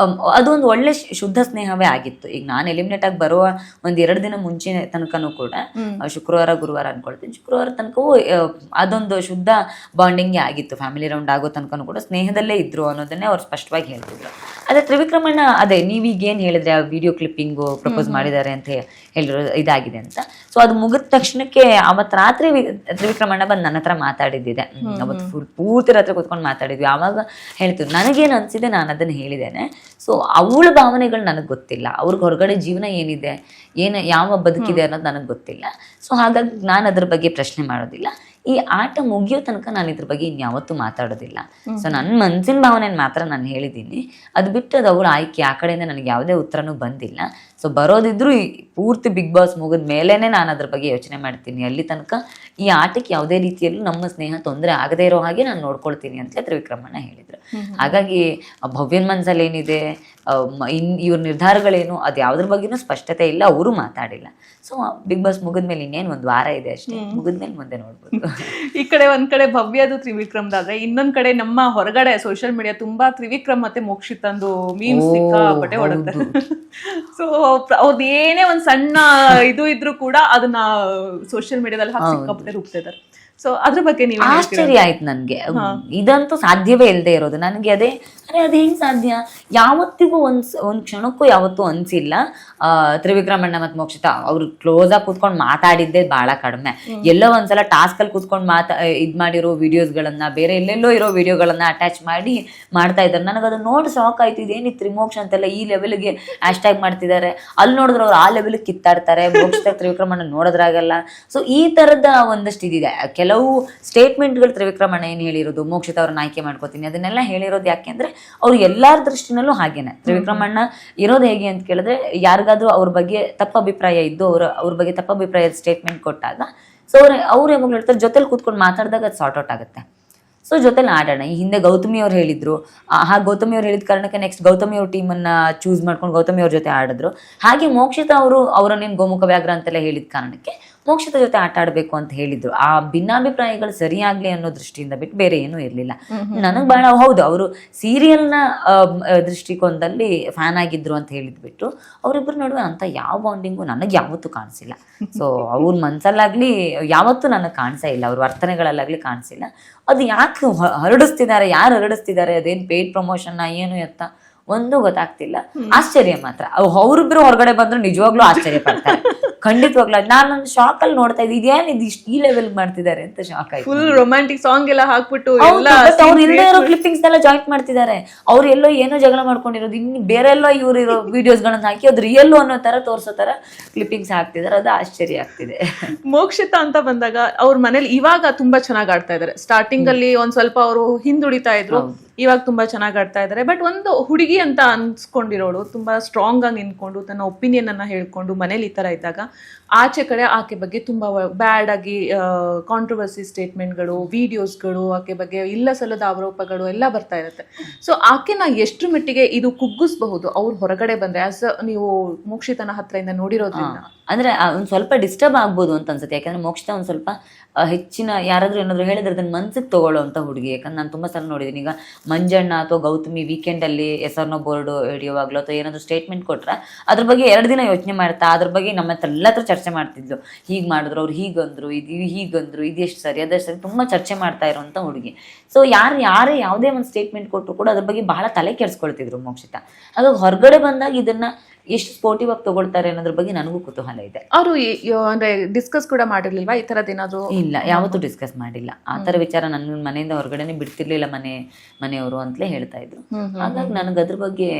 ಅದೊಂದು ಒಳ್ಳೆ ಶುದ್ಧ ಸ್ನೇಹವೇ ಆಗಿತ್ತು. ಈಗ ನಾನು ಎಲಿಮಿನೇಟ್ ಆಗಿ ಬರುವ ಒಂದು 2 ದಿನ ಮುಂಚೆ ತನಕನೂ ಕೂಡ, ಶುಕ್ರವಾರ ಗುರುವಾರ ಅನ್ಕೊಳ್ತೀನಿ, ಶುಕ್ರವಾರ ತನಕವೂ ಅದೊಂದು ಶುದ್ಧ ಬಾಂಡಿಂಗೇ ಆಗಿತ್ತು. ಫ್ಯಾಮಿಲಿ ರೌಂಡ್ ಆಗೋ ತನಕನೂ ಕೂಡ ಸ್ನೇಹದಲ್ಲೇ ಇದ್ರು ಅನ್ನೋದನ್ನೇ ಅವ್ರು ಸ್ಪಷ್ಟವಾಗಿ ಹೇಳ್ತಿದ್ರು. ಅದೇ ತ್ರಿವಿಕ್ರಮಣ್ಣ ಅದೇ ನೀವೀಗ ಏನು ಹೇಳಿದ್ರೆ ಆ ವಿಡಿಯೋ ಕ್ಲಿಪ್ಪಿಂಗು ಪ್ರಪೋಸ್ ಮಾಡಿದ್ದಾರೆ ಅಂತ ಹೇಳಿರೋ ಇದಾಗಿದೆ ಅಂತ. ಸೊ ಅದು ಮುಗಿದ ತಕ್ಷಣಕ್ಕೆ ಅವತ್ತು ರಾತ್ರಿ ತ್ರಿವಿಕ್ರಮಣ್ಣ ಬಂದು ನನ್ನ ಹತ್ರ ಮಾತಾಡಿದ್ದಿದೆ. ಅವತ್ತು ಪೂರ್ತಿ ರಾತ್ರಿ ಕೂತ್ಕೊಂಡು ಮಾತಾಡಿದ್ವಿ. ಆವಾಗ ಹೇಳ್ತಿದ್ರು ನನಗೇನು ಅನಿಸಿದೆ ನಾನು ಅದನ್ನು ಹೇಳಿದ್ದೇನೆ. ಸೊ ಅವಳ ಭಾವನೆಗಳು ನನಗೆ ಗೊತ್ತಿಲ್ಲ, ಅವ್ರಿಗೆ ಹೊರಗಡೆ ಜೀವನ ಏನಿದೆ, ಯಾವ ಬದುಕಿದೆ ಅನ್ನೋದು ನನಗೆ ಗೊತ್ತಿಲ್ಲ. ಸೊ ಹಾಗಾಗಿ ನಾನು ಅದ್ರ ಬಗ್ಗೆ ಪ್ರಶ್ನೆ ಮಾಡೋದಿಲ್ಲ. ಈ ಆಟ ಮುಗಿಯೋ ತನಕ ನಾನು ಇದ್ರ ಬಗ್ಗೆ ಇನ್ಯಾವತ್ತೂ ಮಾತಾಡೋದಿಲ್ಲ. ಸೊ ನನ್ನ ಮನಸ್ಸಿನ ಭಾವನೆಯನ್ನು ಮಾತ್ರ ನಾನು ಹೇಳಿದ್ದೀನಿ. ಅದು ಬಿಟ್ಟು ಅದು ಅವಳ ಆಯ್ಕೆ, ಆ ಕಡೆಯಿಂದ ನನಗೆ ಯಾವುದೇ ಉತ್ತರನೂ ಬಂದಿಲ್ಲ. ಸೊ ಬರೋದಿದ್ರು ಪೂರ್ತಿ ಬಿಗ್ ಬಾಸ್ ಮುಗಿದ ಮೇಲೇ ನಾನು ಅದ್ರ ಬಗ್ಗೆ ಯೋಚನೆ ಮಾಡ್ತೀನಿ. ಅಲ್ಲಿ ತನಕ ಈ ಆಟಕ್ಕೆ ಯಾವುದೇ ರೀತಿಯಲ್ಲೂ ನಮ್ಮ ಸ್ನೇಹ ತೊಂದರೆ ಆಗದೇ ಇರೋ ಹಾಗೆ ನಾನು ನೋಡ್ಕೊಳ್ತೀನಿ ಅಂತಲೇ ತ್ರಿವಿಕ್ರಮಣ್ಣ ಹೇಳಿದ್ರು. ಹಾಗಾಗಿ ಭವ್ಯನ ಮನಸ್ಸಲ್ಲಿ ಏನಿದೆ, ಇವ್ರ ನಿರ್ಧಾರಗಳೇನು, ಅದು ಯಾವುದ್ರ ಬಗ್ಗೆನೂ ಸ್ಪಷ್ಟತೆ ಇಲ್ಲ, ಅವರು ಮಾತಾಡಿಲ್ಲ. ಸೊ ಬಿಗ್ ಬಾಸ್ ಮುಗಿದ್ಮೇಲೆ ಇನ್ನೇನು 1 ವಾರ ಇದೆ ಅಷ್ಟೇ, ಮುಗಿದ್ಮೇಲೆ ಮುಂದೆ ನೋಡ್ಬೋದು. ಈ ಕಡೆ ಒಂದ್ ಕಡೆ ಭವ್ಯದು ತ್ರಿವಿಕ್ರಮ್ದಾದ್ರೆ, ಇನ್ನೊಂದ್ ಕಡೆ ನಮ್ಮ ಹೊರಗಡೆ ಸೋಷಿಯಲ್ ಮೀಡಿಯಾ ತುಂಬಾ ತ್ರಿವಿಕ್ರಮ್ ಮತ್ತೆ ಮೋಕ್ಷಿತಂದು ಮೀಮ್ಸ್ ಸಿಕ್ಕಾಪಟ್ಟೆ ಹೊಡುತ್ತೆ. ಸೊ ಅವ್ರದ್ದು ಏನೇ ಒಂದ್ ಸಣ್ಣ ಇದು ಇದ್ರು ಕೂಡ ಅದನ್ನ ಸೋಷಿಯಲ್ ಮೀಡಿಯಾದಲ್ಲಿ ಹಾಕಿ ಸಿಕ್ಕಾಪಟ್ಟೆ ರೂಪಿಸ್ತಾ ಇದ್ದಾರೆ. ಸೊ ಅದ್ರ ಬಗ್ಗೆ ನೀವು ಆಶ್ಚರ್ಯ ಆಯ್ತು ನನಗೆ. ಇದಂತೂ ಸಾಧ್ಯವೇ ಇಲ್ಲದೆ ಇರೋದು ನನಗೆ. ಅದು ಹೆಂಗ್ ಸಾಧ್ಯ? ಯಾವತ್ತಿಗೂ ಒಂದ್ ಕ್ಷಣಕ್ಕೂ ಯಾವತ್ತೂ ಅನ್ಸಿಲ್ಲ ತ್ರಿವಿಕ್ರಮಣ್ಣ ಮತ್ತು ಮೋಕ್ಷಿತಾ ಅವ್ರು ಕ್ಲೋಸ್ ಆಗಿ ಕೂತ್ಕೊಂಡು ಮಾತಾಡಿದ್ದೆ ಬಹಳ ಕಡಿಮೆ. ಎಲ್ಲೋ ಒಂದ್ಸಲ ಟಾಸ್ಕ್ ಅಲ್ಲಿ ಕೂತ್ಕೊಂಡು ಇದ್ ಮಾಡಿರೋ ವಿಡಿಯೋಸ್ಗಳನ್ನ, ಬೇರೆ ಎಲ್ಲೆಲ್ಲೋ ಇರೋ ವಿಡಿಯೋಗಳನ್ನ ಅಟ್ಯಾಚ್ ಮಾಡಿ ಮಾಡ್ತಾ ಇದ್ದಾರೆ. ನನಗೆ ಅದು ನೋಡಿ ಶಾಕ್ ಆಯ್ತು. ಇದೇನಿತ್ತು ತ್ರಿಮೋಕ್ಷ ಅಂತೆಲ್ಲ ಈ ಲೆವೆಲ್ಗೆ ಹ್ಯಾಶ್ಟ್ಯಾಗ್ ಮಾಡ್ತಿದ್ದಾರೆ. ಅಲ್ಲಿ ನೋಡಿದ್ರೆ ಅವ್ರು ಆ ಲೆವೆಲ್ ಕಿತ್ತಾಡ್ತಾರೆ, ಮೋಕ್ಷಿತಾ ತ್ರಿವಿಕ್ರಮಣ್ಣ ನೋಡೋದ್ರಾಗಲ್ಲ. ಸೊ ಈ ತರದ ಒಂದಷ್ಟು ಇದಿದೆ. ಕೆಲವು ಸ್ಟೇಟ್ಮೆಂಟ್ಗಳು ತ್ರಿವಿಕ್ರಮಣ್ಣ ಏನು ಹೇಳಿರೋದು, ಮೋಕ್ಷಿತಾ ಅವ್ರನ್ನ ಆಯ್ಕೆ ಮಾಡ್ಕೋತೀನಿ ಅದನ್ನೆಲ್ಲ ಹೇಳಿರೋದು ಯಾಕೆಂದ್ರೆ ಅವ್ರು ಎಲ್ಲಾರ ದೃಷ್ಟಿನಲ್ಲೂ ಹಾಗೇನೆ. ತ್ರಿವಿಕ್ರಮಣ್ಣ ಇರೋದು ಹೇಗೆ ಅಂತ ಕೇಳಿದ್ರೆ, ಯಾರಿಗಾದ್ರೂ ಅವ್ರ ಬಗ್ಗೆ ತಪ್ಪ ಅಭಿಪ್ರಾಯ ಇದ್ದು ಅವ್ರ ಬಗ್ಗೆ ತಪ್ಪ ಅಭಿಪ್ರಾಯದ ಸ್ಟೇಟ್ಮೆಂಟ್ ಕೊಟ್ಟಾಗ ಸೊ ಅವ್ರು ಯಾವಾಗಲೂ ಹೇಳ್ತಾರೆ, ಜೊತೆಲಿ ಕೂತ್ಕೊಂಡು ಮಾತಾಡಿದಾಗ ಅದು ಸಾರ್ಟ್ ಔಟ್ ಆಗುತ್ತೆ. ಸೊ ಜೊತೆಲಿ ಆಡೋಣ. ಈ ಹಿಂದೆ ಗೌತಮಿ ಅವ್ರು ಹೇಳಿದ್ರು, ಗೌತಮಿ ಅವ್ರು ಹೇಳಿದ ಕಾರಣಕ್ಕೆ ನೆಕ್ಸ್ಟ್ ಗೌತಮಿ ಅವ್ರ ಟೀಮನ್ನ ಚೂಸ್ ಮಾಡ್ಕೊಂಡು ಗೌತಮಿ ಅವ್ರ ಜೊತೆ ಆಡಿದ್ರು. ಹಾಗೆ ಮೋಕ್ಷಿತಾ ಅವರು ಅವರನ್ನೇನು ಗೋಮುಖ ವ್ಯಾಘ್ರ ಅಂತೆಲ್ಲ ಹೇಳಿದ ಕಾರಣಕ್ಕೆ ಮೋಕ್ಷಿತ ಜೊತೆ ಆಟ ಆಡಬೇಕು ಅಂತ ಹೇಳಿದ್ರು. ಆ ಭಿನ್ನಾಭಿಪ್ರಾಯಗಳು ಸರಿಯಾಗ್ಲಿ ಅನ್ನೋ ದೃಷ್ಟಿಯಿಂದ ಬಿಟ್ಟು ಬೇರೆ ಏನೂ ಇರಲಿಲ್ಲ. ನನಗೆ ಬಹಳ ಹೌದು, ಅವರು ಸೀರಿಯಲ್ನ ದೃಷ್ಟಿಕೋನದಲ್ಲಿ ಫ್ಯಾನ್ ಆಗಿದ್ರು ಅಂತ ಹೇಳಿದ್ಬಿಟ್ಟು ಅವರಿಬ್ಬರ ನಡುವೆ ಅಂತ ಯಾವ ಬಾಂಡಿಂಗು ನನಗೆ ಯಾವತ್ತೂ ಕಾಣಿಸಿಲ್ಲ. ಸೊ ಅವ್ರ ಮನಸ್ಸಲ್ಲಾಗ್ಲಿ ಯಾವತ್ತೂ ನನಗೆ ಕಾಣಿಸೇ ಇಲ್ಲ, ಅವ್ರ ವರ್ತನೆಗಳಲ್ಲಾಗ್ಲಿ ಕಾಣಿಸಿಲ್ಲ. ಅದು ಯಾಕೆ ಹರಡಿಸ್ತಿದ್ದಾರೆ, ಯಾರು ಹರಡಿಸ್ತಿದ್ದಾರೆ, ಅದೇನು ಪೇಯ್ಡ್ ಪ್ರಮೋಷನ್ನ ಏನು ಎತ್ತ ಒಂದು ಗೊತ್ತಾಗ್ತಿಲ್ಲ. ಆಶ್ಚರ್ಯ ಮಾತ್ರ. ಅವ್ರಿಬ್ರು ಹೊರಗಡೆ ಬಂದ್ರು ನಿಜವಾಗ್ಲೂ ಆಶ್ಚರ್ಯ ಪಡ್ತಾರೆ, ಖಂಡಿತವಾಗ್ಲೂ. ನಾನು ಶಾಕ್ ಅಲ್ಲಿ ನೋಡ್ತಾ ಇದ್ದೆ, ಇದೇನು ಇದು ಇಷ್ಟು ಈ ಲೆವೆಲ್ ಮಾಡ್ತಿದ್ದಾರೆ ಅಂತ ಶಾಕ್ ಆಯ್ತು. ಫುಲ್ ರೊಮ್ಯಾಂಟಿಕ್ ಸಾಂಗ್ ಎಲ್ಲ ಹಾಕ್ಬಿಟ್ಟು ಅವ್ರು ಇಲ್ಲದೆ ಇರೋ ಕ್ಲಿಪ್ಪಿಂಗ್ಸ್ ಎಲ್ಲ ಜಾಯಿಂಟ್ ಮಾಡ್ತಿದ್ದಾರೆ. ಅವ್ರು ಎಲ್ಲೋ ಏನೋ ಜಗಳ ಮಾಡ್ಕೊಂಡಿರೋದು ಇನ್ನು ಬೇರೆ ಎಲ್ಲೋ ಇವ್ರು ಇರೋ ವಿಡಿಯೋಸ್ ಗಳನ್ನ ಹಾಕಿ ಅದು ರಿಯಲ್ ಅನ್ನೋ ತರ ತೋರ್ಸೋ ತರ ಕ್ಲಿಪ್ಪಿಂಗ್ಸ್ ಹಾಕ್ತಿದ್ದಾರೆ. ಅದು ಆಶ್ಚರ್ಯ ಆಗ್ತಿದೆ. ಮೋಕ್ಷಿತಾ ಅಂತ ಬಂದಾಗ ಅವ್ರ ಮನೇಲಿ ಇವಾಗ ತುಂಬಾ ಚೆನ್ನಾಗಿ ಆಡ್ತಾ ಇದಾರೆ. ಸ್ಟಾರ್ಟಿಂಗ್ ಅಲ್ಲಿ ಒಂದ್ ಸ್ವಲ್ಪ ಅವರು ಹಿಂದುಳಿತಾ ಇದ್ರು, ಇವಾಗ ತುಂಬಾ ಚೆನ್ನಾಗಿ ಆಡ್ತಾ ಇದ್ದಾರೆ. ಬಟ್ ಒಂದು ಹುಡುಗಿ ಅಂತ ಅನ್ಸ್ಕೊಂಡಿರೋಳು ತುಂಬಾ ಸ್ಟ್ರಾಂಗ್ ಆಗಿ ನಿಂತ್ಕೊಂಡು ತನ್ನ ಒಪಿನಿಯನ್ ಅನ್ನ ಹೇಳ್ಕೊಂಡು ಮನೇಲಿ ಈ ತರ ಇದ್ದಾಗ ಆಚೆ ಕಡೆ ಆಕೆ ಬಗ್ಗೆ ತುಂಬಾ ಬ್ಯಾಡ್ ಆಗಿ ಕಾಂಟ್ರವರ್ಸಿ ಸ್ಟೇಟ್ಮೆಂಟ್ಗಳು, ವಿಡಿಯೋಸ್ಗಳು, ಆಕೆ ಬಗ್ಗೆ ಇಲ್ಲ ಸಲ್ಲದ ಆರೋಪಗಳು ಎಲ್ಲ ಬರ್ತಾ ಇರುತ್ತೆ. ಸೊ ಆಕೆನ ಎಷ್ಟು ಮಟ್ಟಿಗೆ ಇದು ಕುಗ್ಗಿಸಬಹುದು ಅವ್ರು ಹೊರಗಡೆ ಬಂದ್ರೆ, ಆಸ್ ನೀವು ಮೋಕ್ಷಿತನ ಹತ್ರದಿಂದ ನೋಡಿರೋದ್ರಿಂದ? ಅಂದ್ರೆ ಒಂದ್ ಸ್ವಲ್ಪ ಡಿಸ್ಟರ್ಬ್ ಆಗ್ಬೋದು ಅಂತ ಅನ್ಸುತ್ತೆ. ಯಾಕಂದ್ರೆ ಮೋಕ್ಷಿತಾ ಒಂದ್ ಸ್ವಲ್ಪ ಹೆಚ್ಚಿನ ಯಾರಾದ್ರೂ ಏನಾದ್ರು ಹೇಳಿದ್ರೆ ಅದನ್ನ ಮನ್ಸಿಗೆ ತಗೊಳ್ಳೋ ಅಂತ ಹುಡುಗಿ. ಯಾಕಂದ್ರೆ ನಾನು ತುಂಬಾ ಸಲ ನೋಡಿದ್ದೀನಿ. ಈಗ ಮಂಜಣ್ಣ ಅಥವಾ ಗೌತಮಿ ವೀಕೆಂಡ್ ಅಲ್ಲಿ ಎಸ್ಆರ್ನೋ ಬೋರ್ಡ್ ಹಿಡಿಯುವಾಗ್ಲೋ ಅಥವಾ ಏನಾದ್ರು ಸ್ಟೇಟ್ಮೆಂಟ್ ಕೊಟ್ರೆ ಅದ್ರ ಬಗ್ಗೆ 2 ದಿನ ಯೋಚನೆ ಮಾಡ್ತಾ ಅದ್ರ ಬಗ್ಗೆ ನಮ್ಮ ಹತ್ರ ಎಲ್ಲತ್ರ ಚರ್ಚೆ ಚರ್ಚೆ ಮಾಡ್ತಿದ್ಲು. ಹೀಗೆ ಮಾಡಿದ್ರು, ಅವ್ರು ಹೀಗಂದ್ರು, ಇದು ಹೀಗಂದ್ರು, ಇದೆಷ್ಟು ಸರಿ ಅದೆಷ್ಟು ಸರಿ, ತುಂಬ ಚರ್ಚೆ ಮಾಡ್ತಾ ಇರೋಂಥ ಹುಡುಗಿ. ಸೊ ಯಾರೇ ಯಾವುದೇ ಒಂದು ಸ್ಟೇಟ್ಮೆಂಟ್ ಕೊಟ್ಟರು ಕೂಡ ಅದ್ರ ಬಗ್ಗೆ ಬಹಳ ತಲೆ ಕೆಡಿಸ್ಕೊಳ್ತಿದ್ರು ಮೋಕ್ಷಿತಾ. ಹಾಗಾಗಿ ಹೊರಗಡೆ ಬಂದಾಗ ಇದನ್ನ ಎಷ್ಟು ಸ್ಪೋರ್ಟಿವ್ ಆಗಿ ತಗೊಳ್ತಾರೆ ಅನ್ನೋದ್ರ ಬಗ್ಗೆ ನನಗೂ ಕುತೂಹಲ ಇದೆ. ಅವರು ಅಂದ್ರೆ ಡಿಸ್ಕಸ್ ಕೂಡ ಮಾಡಿರ್ಲಿಲ್ವಾ ಈ ತರದ್ ಏನಾದ್ರು? ಇಲ್ಲ, ಯಾವತ್ತೂ ಡಿಸ್ಕಸ್ ಮಾಡಿಲ್ಲ ಆ ಥರ ವಿಚಾರ. ನನ್ನ ಮನೆಯಿಂದ ಹೊರಗಡೆನೆ ಬಿಡ್ತಿರ್ಲಿಲ್ಲ ಮನೆಯವರು ಅಂತಲೇ ಹೇಳ್ತಾ ಇದ್ರು. ಹಾಗಾಗಿ ನನಗೆ ಅದ್ರ ಬಗ್ಗೆ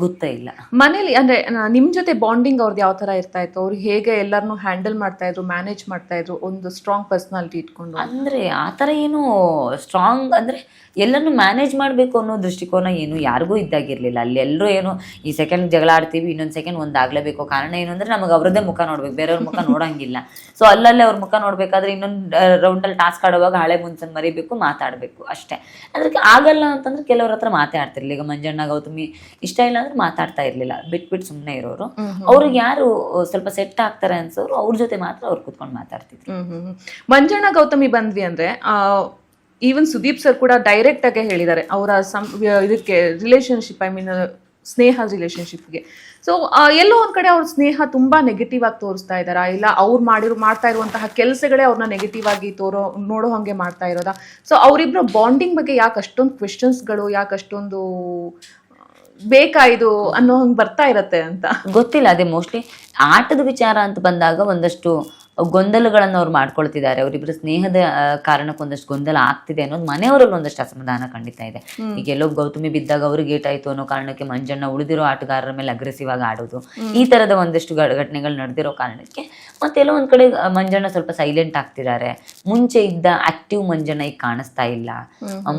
ಗೊತ್ತೇ ಇಲ್ಲ. ಮನೇಲಿ ಅಂದ್ರೆ ನಿಮ್ ಜೊತೆ ಬಾಂಡಿಂಗ್ ಅವ್ರದ್ದು ಯಾವ ತರ ಇರ್ತಾ ಇತ್ತು? ಅವ್ರು ಹೇಗೆ ಎಲ್ಲರನ್ನು ಹ್ಯಾಂಡಲ್ ಮಾಡ್ತಾ ಇದ್ರು, ಮ್ಯಾನೇಜ್ ಮಾಡ್ತಾ ಇದ್ರು ಒಂದು ಸ್ಟ್ರಾಂಗ್ ಪರ್ಸನಾಲಿಟಿ ಇಟ್ಕೊಂಡು? ಅಂದ್ರೆ ಆ ಥರ ಏನು ಸ್ಟ್ರಾಂಗ್ ಅಂದ್ರೆ ಎಲ್ಲರನ್ನು ಮ್ಯಾನೇಜ್ ಮಾಡಬೇಕು ಅನ್ನೋ ದೃಷ್ಟಿಕೋನ ಏನು ಯಾರಿಗೂ ಇದ್ದಾಗಿರ್ಲಿಲ್ಲ. ಅಲ್ಲಿ ಎಲ್ಲರೂ ಏನು ಈ ಸೆಕೆಂಡ್ ಜಗಳ ಆಡ್ತೀವಿ, ಇನ್ನೊಂದು ಸೆಕೆಂಡ್ ಒಂದಾಗಲೇಬೇಕು. ಕಾರಣ ಏನು ಅಂದ್ರೆ ನಮಗೆ ಅವ್ರದ್ದೇ ಮುಖ ನೋಡ್ಬೇಕು, ಬೇರೆಯವ್ರ ಮುಖ ನೋಡಂಗಿಲ್ಲ. ಸೊ ಅಲ್ಲಲ್ಲೇ ಅವ್ರ ಮುಖ ನೋಡ್ಬೇಕಾದ್ರೆ ಇನ್ನೊಂದು ರೌಂಡಲ್ಲಿ ಟಾಸ್ಕ್ ಆಡುವಾಗ ಹಳೆ ಮುನ್ಸನ್ ಮರಿಬೇಕು, ಮಾತಾಡಬೇಕು ಅಷ್ಟೇ. ಅದಕ್ಕೆ ಆಗಲ್ಲ ಅಂತಂದ್ರೆ ಕೆಲವ್ರ ಹತ್ರ ಮಾತಾಡ್ತಿರ್ಲಿಲ್ಲ. ಈಗ ಮಂಜಣ್ಣ ಗೌತಮಿ ಇಷ್ಟ ಇಲ್ಲ ಅಂದ್ರೆ ಮಾತಾಡ್ತಾ ಇರ್ಲಿಲ್ಲ, ಬಿಟ್ಬಿಟ್ಟು ಸುಮ್ಮನೆ ಇರೋರು. ಅವ್ರಿಗೆ ಯಾರು ಸ್ವಲ್ಪ ಸೆಟ್ ಆಗ್ತಾರೆ ಅನ್ಸೋರು ಅವ್ರ ಜೊತೆ ಮಾತ್ರ ಅವ್ರು ಕುತ್ಕೊಂಡು ಮಾತಾಡ್ತಿದ್ರು. ಮಂಜಣ್ಣ ಗೌತಮಿ ಬಂದ್ವಿ ಅಂದ್ರೆ ಈವನ್ ಸುದೀಪ್ ಸರ್ ಕೂಡ ಡೈರೆಕ್ಟ್ ಆಗಿ ಹೇಳಿದ್ದಾರೆ ಅವರ ಇದಕ್ಕೆ ರಿಲೇಶನ್ಶಿಪ್, ಐ ಮೀನ್ ಸ್ನೇಹ ರಿಲೇಶನ್ಶಿಪ್ಗೆ. ಸೊ ಎಲ್ಲೋ ಒಂದ್ ಕಡೆ ಅವ್ರ ಸ್ನೇಹ ತುಂಬಾ ನೆಗೆಟಿವ್ ಆಗಿ ತೋರಿಸ್ತಾ ಇದಾರಾ, ಇಲ್ಲ ಅವ್ರು ಮಾಡ್ತಾ ಇರುವಂತಹ ಕೆಲಸಗಳೇ ಅವ್ರನ್ನ ನೆಗೆಟಿವ್ ಆಗಿ ನೋಡೋ ಹಂಗೆ ಮಾಡ್ತಾ ಇರೋದಾ? ಸೊ ಅವರಿಬ್ರು ಬಾಂಡಿಂಗ್ ಬಗ್ಗೆ ಯಾಕೆ ಅಷ್ಟೊಂದು ಕ್ವೆಶನ್ಸ್ಗಳು, ಯಾಕೆ ಅಷ್ಟೊಂದು ಬೇಕಾ ಇದು ಅನ್ನೋ ಹಂಗೆ ಬರ್ತಾ ಇರತ್ತೆ ಅಂತ ಗೊತ್ತಿಲ್ಲ. ಅದೇ ಮೋಸ್ಟ್ಲಿ ಆಟದ ವಿಚಾರ ಅಂತ ಬಂದಾಗ ಒಂದಷ್ಟು ಗೊಂದಲಗಳನ್ನು ಅವ್ರು ಮಾಡ್ಕೊಳ್ತಿದ್ದಾರೆ. ಅವರಿಬ್ಬರು ಸ್ನೇಹದ ಕಾರಣಕ್ಕೆ ಒಂದಷ್ಟು ಗೊಂದಲ ಆಗ್ತಿದೆ ಅನ್ನೋದು ಮನೆಯವರಲ್ಲಿ ಒಂದಷ್ಟು ಅಸಮಾಧಾನ ಖಂಡಿತ ಇದೆ. ಈಗ ಎಲ್ಲೋ ಗೌತಮಿ ಬಿದ್ದಾಗ ಅವ್ರಿಗೆ ಏಟಾಯ್ತು ಅನ್ನೋ ಕಾರಣಕ್ಕೆ ಮಂಜಣ್ಣ ಉಳಿದಿರೋ ಆಟಗಾರರ ಮೇಲೆ ಅಗ್ರೆಸಿವ್ ಆಗಿ ಆಡೋದು, ಈ ತರದ ಒಂದಷ್ಟು ಘಟನೆಗಳು ನಡೆದಿರೋ ಕಾರಣಕ್ಕೆ ಮತ್ತೆಲ್ಲೋ ಒಂದ್ ಕಡೆ ಮಂಜಣ್ಣ ಸ್ವಲ್ಪ ಸೈಲೆಂಟ್ ಆಗ್ತಿದ್ದಾರೆ. ಮುಂಚೆ ಇದ್ದ ಆಕ್ಟಿವ್ ಮಂಜಣ್ಣ ಈಗ ಕಾಣಿಸ್ತಾ ಇಲ್ಲ,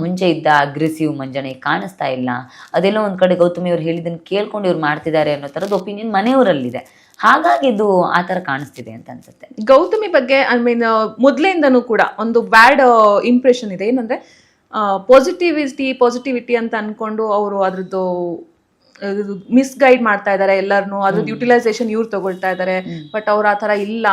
ಮುಂಚೆ ಇದ್ದ ಅಗ್ರೆಸಿವ್ ಮಂಜಣ್ಣ ಈಗ ಕಾಣಿಸ್ತಾ ಇಲ್ಲ. ಅದೆಲ್ಲೋ ಒಂದ್ ಕಡೆ ಗೌತಮಿ ಅವ್ರು ಹೇಳಿದ್ದನ್ನು ಕೇಳ್ಕೊಂಡು ಇವ್ರು ಮಾಡ್ತಿದ್ದಾರೆ ಅನ್ನೋ ತರದ ಒಪಿನಿಯನ್ ಮನೆಯವರಲ್ಲಿದೆ. ಹಾಗಾಗಿ ಇದು ಆ ತರ ಕಾಣಿಸ್ತಿದೆ ಅಂತ ಅನ್ಸುತ್ತೆ. ಗೌತಮಿ ಬಗ್ಗೆ ಐ ಮೀನ್ ಮೊದ್ಲಿಂದನೂ ಕೂಡ ಒಂದು ಬ್ಯಾಡ್ ಇಂಪ್ರೆಷನ್ ಇದೆ. ಏನಂದ್ರೆ ಪಾಸಿಟಿವಿಟಿ ಅಂತ ಅನ್ಕೊಂಡು ಅವರು ಅದ್ರದ್ದು ಮಿಸ್ಗೈಡ್ ಮಾಡ್ತಾ ಇದಾರೆ ಎಲ್ಲರನ್ನು, ಅದ್ರದ್ದು ಯುಟಿಲೈಸೇಷನ್ ಇವ್ರು ತಗೊಳ್ತಾ ಇದಾರೆ. ಬಟ್ ಅವ್ರು ಆ ತರ ಇಲ್ಲ,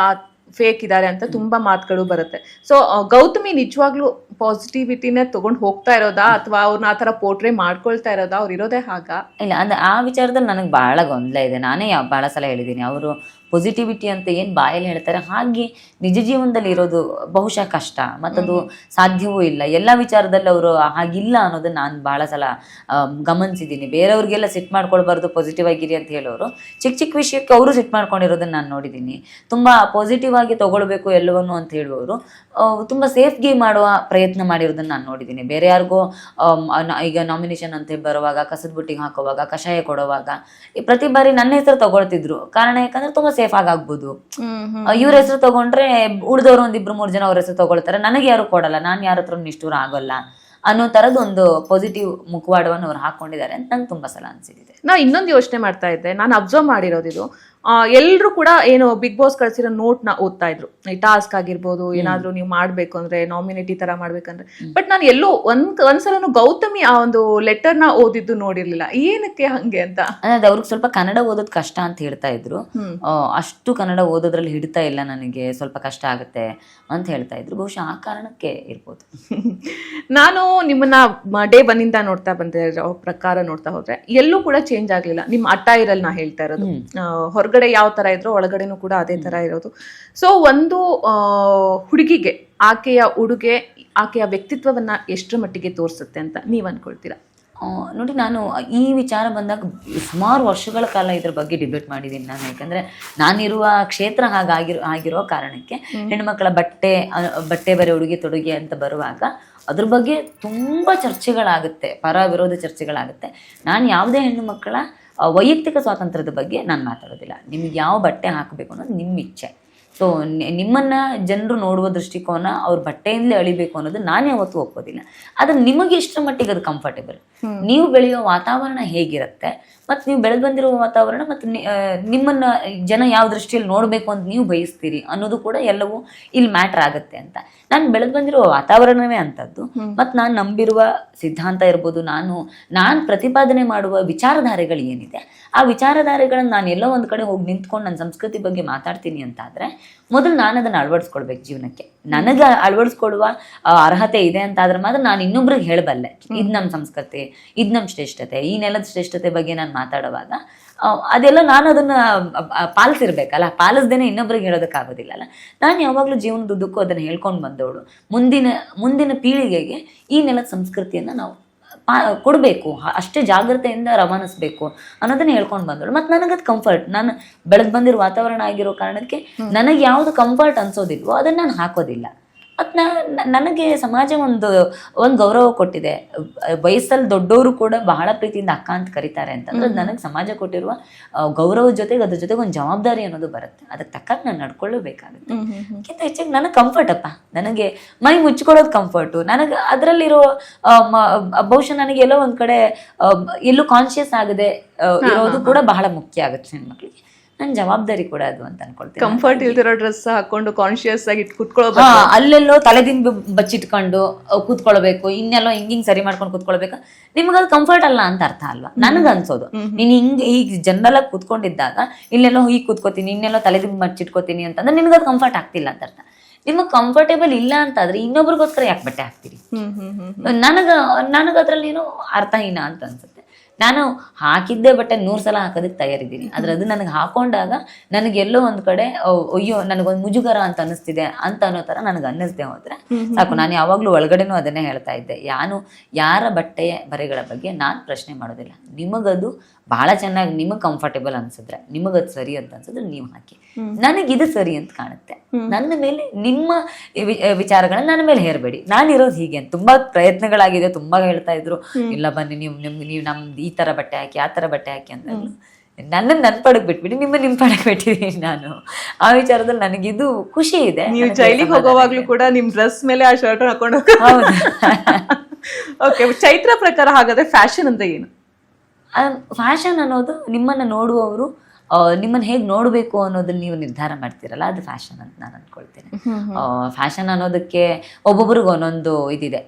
ಫೇಕ್ ಇದ್ದಾರೆ ಅಂತ ತುಂಬಾ ಮಾತುಗಳು ಬರುತ್ತೆ. ಸೊ ಗೌತಮಿ ನಿಜವಾಗ್ಲೂ ಪಾಸಿಟಿವಿಟಿನೇ ತಗೊಂಡು ಹೋಗ್ತಾ ಇರೋದಾ, ಅಥವಾ ಅವ್ರನ್ನ ಆ ತರ ಪೋರ್ಟ್ರೇ ಮಾಡ್ಕೊಳ್ತಾ ಇರೋದಾ, ಅವ್ರು ಇರೋದೇ ಹಾಗ? ಇಲ್ಲ, ಅಂದ್ರೆ ಆ ವಿಚಾರದಲ್ಲಿ ನನಗೆ ಬಹಳ ಗೊಂದಲ ಇದೆ. ನಾನೇ ಬಹಳ ಸಲ ಹೇಳಿದ್ದೀನಿ, ಅವರು ಪಾಸಿಟಿವಿಟಿ ಅಂತ ಏನು ಬಾಯಲ್ಲಿ ಹೇಳ್ತಾರೆ ಹಾಗೆ ನಿಜ ಜೀವನದಲ್ಲಿ ಇರೋದು ಬಹುಶಃ ಕಷ್ಟ, ಮತ್ತದು ಸಾಧ್ಯವೂ ಇಲ್ಲ. ಎಲ್ಲ ವಿಚಾರದಲ್ಲಿ ಅವರು ಹಾಗಿಲ್ಲ ಅನ್ನೋದನ್ನ ನಾನು ಬಹಳ ಸಲ ಗಮನಿಸಿದ್ದೀನಿ. ಬೇರೆಯವ್ರಿಗೆಲ್ಲ ಸಿಟ್ ಮಾಡ್ಕೊಳ್ಬಾರ್ದು, ಪಾಸಿಟಿವ್ ಆಗಿರಿ ಅಂತ ಹೇಳೋರು ಚಿಕ್ಕ ಚಿಕ್ಕ ವಿಷಯಕ್ಕೆ ಅವರು ಸಿಟ್ ಮಾಡ್ಕೊಂಡಿರೋದನ್ನ ನಾನು ನೋಡಿದ್ದೀನಿ. ತುಂಬಾ ಪಾಸಿಟಿವ್ ಆಗಿ ತಗೊಳ್ಬೇಕು ಎಲ್ಲವನ್ನು ಅಂತ ಹೇಳುವವರು ತುಂಬಾ ಸೇಫ್ ಗೇಮ್ ಮಾಡುವ ಪ್ರಯತ್ನ ಮಾಡಿರೋದನ್ನ ನಾನು ನೋಡಿದ್ದೀನಿ. ಬೇರೆ ಯಾರಿಗೋ ಈಗ ನಾಮಿನೇಷನ್ ಅಂತ ಬರುವಾಗ, ಕಸದ ಬುಟ್ಟಿಗೆ ಹಾಕುವಾಗ, ಕಷಾಯ ಕೊಡುವಾಗ ಪ್ರತಿ ಬಾರಿ ನನ್ನ ಹೆಸರು ತಗೊಳ್ತಿದ್ರು. ಕಾರಣ ಯಾಕಂದ್ರೆ ತುಂಬಾ ಸೇಫ್ ಆಗ್ಬೋದು. ಇವ್ರ ಹೆಸರು ತಗೊಂಡ್ರೆ ಉಳಿದವರು ಒಂದಿಬ್ರು 3 ಜನ ಅವ್ರ ಹೆಸರು ತಗೊಳ್ತಾರೆ, ನನಗೆ ಯಾರು ಕೊಡಲ್ಲ, ನಾನು ಯಾರ ಹತ್ರ ನಿಷ್ಠೂರ ಆಗೋಲ್ಲ ಅನ್ನೋ ತರದ್ ಒಂದು ಪಾಸಿಟಿವ್ ಮುಖವಾಡವನ್ನು ಅವ್ರು ಹಾಕೊಂಡಿದ್ದಾರೆ ಅಂತ ನಂಗೆ ತುಂಬಾ ಸಲ ಅನ್ಸಿದೆ. ನಾ ಇನ್ನೊಂದು ಯೋಚನೆ ಮಾಡ್ತಾ ಇದ್ದೆ, ನಾನು ಅಬ್ಸರ್ವ್ ಮಾಡಿರೋದಿದು, ಎಲ್ರು ಕೂಡ ಏನು ಬಿಗ್ ಬಾಸ್ ಕಳ್ಸಿರೋ ನೋಟ್ ನ ಓದ್ತಾ ಇದ್ರು. ಈ ಟಾಸ್ಕ್ ಆಗಿರ್ಬೋದು, ಏನಾದ್ರು ನೀವು ಮಾಡ್ಬೇಕು ಅಂದ್ರೆ ನಾಮಿನೇಟಿ ತರ ಮಾಡ್ಬೇಕಂದ್ರೆ. ಬಟ್ ನಾನು ಎಲ್ಲೋ ಒಂದ್ಸಲನು ಗೌತಮಿ ಆ ಒಂದು ಲೆಟರ್ ನ ಓದಿದ್ದು ನೋಡಿರ್ಲಿಲ್ಲ. ಏನಕ್ಕೆ ಹಂಗೆ ಅಂತ? ಅದೇ ಅವ್ರಿಗೆ ಸ್ವಲ್ಪ ಕನ್ನಡ ಓದೋದ್ ಕಷ್ಟ ಅಂತ ಹೇಳ್ತಾ ಇದ್ರು. ಅಷ್ಟು ಕನ್ನಡ ಓದೋದ್ರಲ್ಲಿ ಹಿಡಿತಾ ಇಲ್ಲ, ನನಗೆ ಸ್ವಲ್ಪ ಕಷ್ಟ ಆಗುತ್ತೆ ಅಂತ ಹೇಳ್ತಾ ಇದ್ರು. ಬಹುಶಃ ಆ ಕಾರಣಕ್ಕೆ ಇರ್ಬೋದು. ನಾನು ನಿಮ್ಮನ್ನ ಡೇ ಬಂದಿಂದ ನೋಡ್ತಾ ಬಂದಿರೋ ಪ್ರಕಾರ ನೋಡ್ತಾ ಹೋದ್ರೆ ಎಲ್ಲೂ ಕೂಡ ಚೇಂಜ್ ಆಗ್ಲಿಲ್ಲ. ನಿಮ್ಮ ಅಟೈರಲ್ಲಿ ನಾ ಹೇಳ್ತಾ ಇರೋದು, ಹೊರಗಡೆ ಯಾವ ತರ ಇದ್ರೋ ಒಳಗಡೆನೂ ಕೂಡ ಅದೇ ತರ ಇರೋದು. ಸೊ ಒಂದು ಹುಡುಗಿಗೆ ಆಕೆಯ ಉಡುಗೆ, ಆಕೆಯ ವ್ಯಕ್ತಿತ್ವವನ್ನ ಎಷ್ಟರ ಮಟ್ಟಿಗೆ ತೋರಿಸುತ್ತೆ ಅಂತ ನೀವ್ ಅನ್ಕೊಳ್ತೀರಾ? ನೋಡಿ, ನಾನು ಈ ವಿಚಾರ ಬಂದಾಗ ಸುಮಾರು ವರ್ಷಗಳ ಕಾಲ ಇದ್ರ ಬಗ್ಗೆ ಡಿಬೇಟ್ ಮಾಡಿದ್ದೀನಿ ನಾನು. ಯಾಕಂದ್ರೆ ನಾನಿರುವ ಕ್ಷೇತ್ರ ಆಗಿರೋ ಕಾರಣಕ್ಕೆ ಹೆಣ್ಮಕ್ಳ ಬಟ್ಟೆ ಬರೆ ಉಡುಗೆ ತೊಡುಗೆ ಅಂತ ಬರುವಾಗ ಅದ್ರ ಬಗ್ಗೆ ತುಂಬಾ ಚರ್ಚೆಗಳಾಗುತ್ತೆ, ಪರ ವಿರೋಧ ಚರ್ಚೆಗಳಾಗುತ್ತೆ. ನಾನು ಯಾವುದೇ ಹೆಣ್ಣು ಮಕ್ಕಳ ವೈಯಕ್ತಿಕ ಸ್ವಾತಂತ್ರ್ಯದ ಬಗ್ಗೆ ನಾನು ಮಾತಾಡೋದಿಲ್ಲ. ನಿಮ್ಗೆ ಯಾವ ಬಟ್ಟೆ ಹಾಕಬೇಕು ಅನ್ನೋದು ನಿಮ್ಮ ಇಚ್ಛೆ. ಸೊ ನಿಮ್ಮನ್ನ ಜನರು ನೋಡುವ ದೃಷ್ಟಿಕೋನ ಅವ್ರ ಬಟ್ಟೆಯಿಂದಲೇ ಅಳಿಬೇಕು ಅನ್ನೋದು ನಾನು ಯಾವತ್ತೂ ಒಪ್ಪೋದಿಲ್ಲ. ಆದ್ರೆ ನಿಮಗೆ ಎಷ್ಟರ ಮಟ್ಟಿಗೆ ಅದು ಕಂಫರ್ಟೇಬಲ್, ನೀವು ಬೆಳೆಯೋ ವಾತಾವರಣ ಹೇಗಿರುತ್ತೆ, ಮತ್ತು ನೀವು ಬೆಳೆದು ಬಂದಿರುವ ವಾತಾವರಣ, ಮತ್ತು ನಿಮ್ಮನ್ನ ಜನ ಯಾವ ದೃಷ್ಟಿಯಲ್ಲಿ ನೋಡಬೇಕು ಅಂತ ನೀವು ಬಯಸ್ತೀರಿ ಅನ್ನೋದು ಕೂಡ ಎಲ್ಲವೂ ಇಲ್ಲಿ ಮ್ಯಾಟರ್ ಆಗುತ್ತೆ ಅಂತ. ನಾನು ಬೆಳೆದು ಬಂದಿರುವ ವಾತಾವರಣವೇ ಅಂಥದ್ದು, ಮತ್ತು ನಾನು ನಂಬಿರುವ ಸಿದ್ಧಾಂತ ಇರ್ಬೋದು, ನಾನು ಪ್ರತಿಪಾದನೆ ಮಾಡುವ ವಿಚಾರಧಾರೆಗಳು ಏನಿದೆ ಆ ವಿಚಾರಧಾರೆಗಳನ್ನ ನಾನು ಎಲ್ಲೋ ಒಂದು ಕಡೆ ಹೋಗಿ ನಿಂತ್ಕೊಂಡು ನನ್ನ ಸಂಸ್ಕೃತಿ ಬಗ್ಗೆ ಮಾತಾಡ್ತೀನಿ ಅಂತ ಆದರೆ ಮೊದಲು ನಾನು ಅದನ್ನು ಅಳವಡಿಸ್ಕೊಳ್ಬೇಕು ಜೀವನಕ್ಕೆ. ನನಗೆ ಅಳವಡಿಸ್ಕೊಡುವ ಅರ್ಹತೆ ಇದೆ ಅಂತ ಆದ್ರೆ ಮಾತ್ರ ನಾನು ಇನ್ನೊಬ್ರಿಗೆ ಹೇಳಬಲ್ಲೆ, ಇದು ನಮ್ಮ ಸಂಸ್ಕೃತಿ, ಇದು ನಮ್ಮ ಶ್ರೇಷ್ಠತೆ, ಈ ನೆಲದ ಶ್ರೇಷ್ಠತೆ ಬಗ್ಗೆ ನಾನು ಮಾತಾಡುವಾಗ ಅದೆಲ್ಲ ನಾನು ಅದನ್ನ ಪಾಲಿಸಿರ್ಬೇಕಲ್ಲ, ಪಾಲಿಸ್ದೇನೆ ಇನ್ನೊಬ್ರಿಗೆ ಹೇಳೋದಕ್ಕಾಗೋದಿಲ್ಲಲ್ಲ. ನಾನು ಯಾವಾಗಲೂ ಜೀವನದುದ್ದಕ್ಕೂ ಅದನ್ನ ಹೇಳ್ಕೊಂಡು ಬಂದವಳು. ಮುಂದಿನ ಪೀಳಿಗೆಗೆ ಈ ನೆಲದ ಸಂಸ್ಕೃತಿಯನ್ನ ನಾವು ಕೊಡಬೇಕು, ಅಷ್ಟೇ ಜಾಗ್ರತೆಯಿಂದ ರವಾನಿಸ್ಬೇಕು ಅನ್ನೋದನ್ನ ಹೇಳ್ಕೊಂಡು ಬಂದಳು. ಮತ್ತು ನನಗದು ಕಂಫರ್ಟ್, ನಾನು ಬೆಳೆದು ಬಂದಿರೋ ವಾತಾವರಣ ಆಗಿರೋ ಕಾರಣಕ್ಕೆ ನನಗೆ ಯಾವುದು ಕಂಫರ್ಟ್ ಅನ್ಸೋದಿಲ್ವೋ ಅದನ್ನ ನಾನು ಹಾಕೋದಿಲ್ಲ. ಮತ್ತು ನನಗೆ ಸಮಾಜ ಒಂದು ಗೌರವ ಕೊಟ್ಟಿದೆ. ವಯಸ್ಸಲ್ಲಿ ದೊಡ್ಡವರು ಕೂಡ ಬಹಳ ಪ್ರೀತಿಯಿಂದ ಅಕ್ಕ ಅಂತ ಕರೀತಾರೆ ಅಂತಂದ್ರೆ ನನಗೆ ಸಮಾಜ ಕೊಟ್ಟಿರುವ ಗೌರವದ ಜೊತೆಗೆ ಅದ್ರ ಜೊತೆಗೆ ಒಂದು ಜವಾಬ್ದಾರಿ ಅನ್ನೋದು ಬರುತ್ತೆ. ಅದಕ್ಕೆ ತಕ್ಕಾಗ ನಾನು ನಡ್ಕೊಳ್ಳೇಬೇಕಾಗುತ್ತೆ. ಅದಕ್ಕಿಂತ ಹೆಚ್ಚಾಗಿ ನನಗೆ ಕಂಫರ್ಟ್ ಅಪ್ಪ, ನನಗೆ ಮೈ ಮುಚ್ಕೊಳ್ಳೋದು ಕಂಫರ್ಟು. ನನಗೆ ಅದರಲ್ಲಿರೋ ಬಹುಶಃ ನನಗೆ ಎಲ್ಲೋ ಒಂದ್ ಕಡೆ ಎಲ್ಲೂ ಕಾನ್ಶಿಯಸ್ ಆಗದೆ ಇರೋದು ಕೂಡ ಬಹಳ ಮುಖ್ಯ ಆಗುತ್ತೆ ಹೆಣ್ಮಕ್ಳಿಗೆ. ನನ್ನ ಜವಾಬ್ದಾರಿ ಕೂಡ ಅದು ಅಂತ ಅನ್ಕೊಳ್ತೀನಿ. ಕಂಫರ್ಟ್ ಇಲ್ದಿರೋ ಡ್ರೆಸ್ ಹಾಕೊಂಡು ಕಾನ್ಶಿಯಸ್ ಆಗಿ ಕೂತ್ಕೊಳ್ಳೋದು, ಅಲ್ಲೆಲ್ಲೋ ತಲೆದಿಂದ ಬಚ್ಚಿಟ್ಕೊಂಡು ಕೂತ್ಕೊಳ್ಬೇಕು, ಇನ್ನೆಲ್ಲೋ ಹಿಂಗಿಂಗ್ ಸರಿ ಮಾಡ್ಕೊಂಡು ಕೂತ್ಕೊಳ್ಬೇಕು, ನಿಮ್ಗದು ಕಂಫರ್ಟ್ ಅಲ್ಲ ಅಂತ ಅರ್ಥ ಅಲ್ವಾ? ನನಗ ಅನ್ಸೋದು ನೀನ್ ಈಗ ಜನರಲ್ ಆಗಿ ಕೂತ್ಕೊಂಡಿದ್ದಾಗ ಇಲ್ಲೆಲ್ಲೋ ಹೀಗೆ ಕೂತ್ಕೋತೀನಿ, ಇನ್ನೆಲ್ಲೋ ತಲೆದಿಂದ ಬಚ್ಚಿಟ್ಕೋತೀನಿ ಅಂತಂದ್ರೆ ನಿಮ್ಗದು ಕಂಫರ್ಟ್ ಆಗ್ತಿಲ್ಲ ಅಂತ ಅರ್ಥ. ನಿಮಗ್ ಕಂಫರ್ಟೇಬಲ್ ಇಲ್ಲ ಅಂತಾದ್ರೆ ಇನ್ನೊಬ್ರಿಗೋಸ್ಕರ ಯಾಕೆ ಬಟ್ಟೆ ಹಾಕ್ತೀರಿ? ನನಗ ಅದ್ರಲ್ಲಿ ಏನೋ ಅರ್ಥಹೀನ ಅಂತ ಅನ್ಸುತ್ತೆ. ನಾನು ಹಾಕಿದ್ದೆ ಬಟ್ಟೆ 100 ಸಲ ಹಾಕೋದಕ್ಕೆ ತಯಾರಿದ್ದೀನಿ, ಆದ್ರೆ ಅದು ನನಗೆ ಹಾಕೊಂಡಾಗ ನನಗೆಲ್ಲೋ ಒಂದ್ ಕಡೆ ಅಯ್ಯೋ ನನಗೊಂದು ಮುಜುಗರ ಅಂತ ಅನಿಸ್ತಿದೆ ಅಂತ ಅನ್ನೋ ತರ ನನಗೆ ಅನ್ನಿಸ್ದೆ ಹೋದ್ರೆ ಸಾಕು. ನಾನು ಯಾವಾಗ್ಲೂ ಒಳಗಡೆನೂ ಅದನ್ನೇ ಹೇಳ್ತಾ ಇದ್ದೆ, ಯಾರ ಬಟ್ಟೆಯ ಬರೆಗಳ ಬಗ್ಗೆ ನಾನು ಪ್ರಶ್ನೆ ಮಾಡೋದಿಲ್ಲ. ನಿಮಗದು ಬಹಳ ಚೆನ್ನಾಗಿ ನಿಮಗ್ ಕಂಫರ್ಟೇಬಲ್ ಅನ್ಸಿದ್ರೆ, ನಿಮಗದು ಸರಿ ಅಂತ ಅನ್ಸಿದ್ರೆ ನೀವು ಹಾಕಿ. ನನಗಿದು ಸರಿ ಅಂತ ಕಾಣುತ್ತೆ, ನನ್ನ ಮೇಲೆ ನಿಮ್ಮ ವಿಚಾರಗಳನ್ನ ನನ್ನ ಮೇಲೆ ಹೇರಬೇಡಿ. ನಾನಿರೋದು ಹೀಗೆ ಅಂತ ತುಂಬಾ ಪ್ರಯತ್ನಗಳಾಗಿದೆ. ತುಂಬಾ ಹೇಳ್ತಾ ಇದ್ರು, ಇಲ್ಲ ಬನ್ನಿ ನೀವು ನಮ್ದು ಈ ತರ ಬಟ್ಟೆ ಹಾಕಿ ಆ ತರ ಬಟ್ಟೆ ಹಾಕಿ ಅಂತ. ನನ್ನ ಪಡಕ್ ಬಿಟ್ಬಿಡಿ, ನಿಮ್ ಪಡಕ್ ಬಿಟ್ಟಿದ್ದೀನಿ ನಾನು. ಆ ವಿಚಾರದಲ್ಲಿ ನನಗಿದು ಖುಷಿ ಇದೆ. ನೀವು ಜೈಲಿಗೆ ಹೋಗೋವಾಗ್ಲೂ ಕೂಡ ನಿಮ್ ಡ್ರೆಸ್ ಮೇಲೆ ಆ ಶರ್ಟ್ ಹಾಕೊಂಡು ಓಕೆ. ಚೈತ್ರ ಪ್ರಕಾರ ಹಾಗಾದ್ರೆ ಫ್ಯಾಷನ್ ಅಂತ ಏನು? ಫ್ಯಾಷನ್ ಅನ್ನೋದು ನಿಮ್ಮನ್ನ ನೋಡುವವರು ನಿಮ್ಮನ್ನ ಹೇಗೆ ನೋಡಬೇಕು ಅನ್ನೋದನ್ನ ನೀವು ನಿರ್ಧಾರ ಮಾಡ್ತೀರಲ್ಲ, ಅದು ಫ್ಯಾಷನ್ ಅಂತ ನಾನು ಅನ್ಕೊಳ್ತೇನೆ. ಫ್ಯಾಷನ್ ಅನ್ನೋದಕ್ಕೆ ಒಬ್ಬೊಬ್ರಿಗೆ ಒಂದೊಂದು ಇದಿದೆ.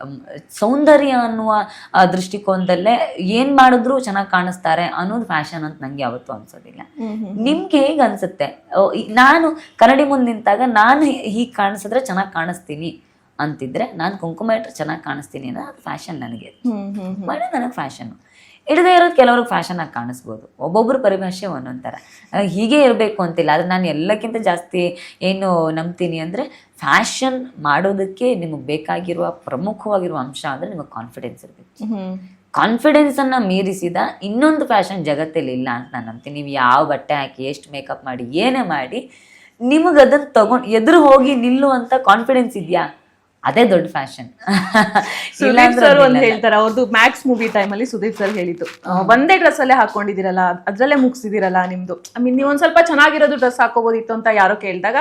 ಸೌಂದರ್ಯ ಅನ್ನುವ ದೃಷ್ಟಿಕೋನದಲ್ಲೇ ಏನ್ ಮಾಡಿದ್ರು ಚೆನ್ನಾಗಿ ಕಾಣಿಸ್ತಾರೆ ಅನ್ನೋದು ಫ್ಯಾಷನ್ ಅಂತ ನಂಗೆ ಯಾವತ್ತೂ ಅನ್ಸೋದಿಲ್ಲ. ನಿಮ್ಗೆ ಹೇಗೆ ಅನ್ಸುತ್ತೆ? ನಾನು ಕನ್ನಡಿ ಮುಂದೆ ನಿಂತಾಗ ನಾನು ಹೀಗೆ ಕಾಣಿಸಿದ್ರೆ ಚೆನ್ನಾಗಿ ಕಾಣಿಸ್ತೀನಿ ಅಂತಿದ್ರೆ, ನಾನು ಕುಂಕುಮ ಇಟ್ಟರೆ ಚೆನ್ನಾಗಿ ಕಾಣಿಸ್ತೀನಿ ಅನ್ನೋದು ಅದು ಫ್ಯಾಷನ್ ನನಗೆ. ಮಾಡಿ ನನಗೆ ಫ್ಯಾಷನ್ ಇಡದೇ ಇರೋದು ಕೆಲವ್ರಿಗೆ ಫ್ಯಾಷನ್ ಆಗಿ ಕಾಣಿಸ್ಬೋದು. ಒಬ್ಬೊಬ್ರು ಪರಿಭಾಷೆ ಒಂದೊಂಥರ. ಹೀಗೆ ಇರಬೇಕು ಅಂತಿಲ್ಲ. ಆದ್ರೆ ನಾನು ಎಲ್ಲಕ್ಕಿಂತ ಜಾಸ್ತಿ ಏನು ನಂಬ್ತೀನಿ ಅಂದರೆ, ಫ್ಯಾಷನ್ ಮಾಡೋದಕ್ಕೆ ನಿಮಗೆ ಬೇಕಾಗಿರುವ ಪ್ರಮುಖವಾಗಿರುವ ಅಂಶ ಅಂದರೆ ನಿಮಗೆ ಕಾನ್ಫಿಡೆನ್ಸ್ ಇರಬೇಕು. ಕಾನ್ಫಿಡೆನ್ಸ್ ಅನ್ನ ಮೀರಿಸಿದ ಇನ್ನೊಂದು ಫ್ಯಾಷನ್ ಜಗತ್ತಲ್ಲಿ ಇಲ್ಲ ಅಂತ ನಾನು ನಂಬ್ತೀನಿ. ನೀವು ಯಾವ ಬಟ್ಟೆ ಹಾಕಿ ಎಷ್ಟು ಮೇಕಪ್ ಮಾಡಿ ಏನೇ ಮಾಡಿ ನಿಮಗೆ ಅದನ್ನ ತಗೊಂಡು ಎದುರು ಹೋಗಿ ನಿಲ್ಲುವಂತ ಕಾನ್ಫಿಡೆನ್ಸ್ ಇದೆಯಾ, ಅದೇ ದೊಡ್ಡ ಫ್ಯಾಷನ್. ಸುದೀಪ್ ಸರ್ ಒಂದ್ ಹೇಳ್ತಾರೆ, ಅವ್ರದ್ದು ಮ್ಯಾಕ್ಸ್ ಮೂವಿ ಟೈಮ್ ಅಲ್ಲಿ ಸುದೀಪ್ ಸರ್ ಹೇಳಿದ್ದು, ಒಂದೇ ಡ್ರೆಸ್ ಅಲ್ಲೇ ಹಾಕೊಂಡಿದಿರಲ್ಲ, ಅದ್ರಲ್ಲೇ ಮುಗಿಸಿದಿರಲ್ಲ ನಿಮ್ದು. ಐ ಮೀನ್ ನೀವು ಒಂದ್ ಸ್ವಲ್ಪ ಚೆನ್ನಾಗಿರೋದು ಡ್ರೆಸ್ ಹಾಕೋಬೋದಿತ್ತು ಅಂತ ಯಾರೋ ಕೇಳಿದಾಗ,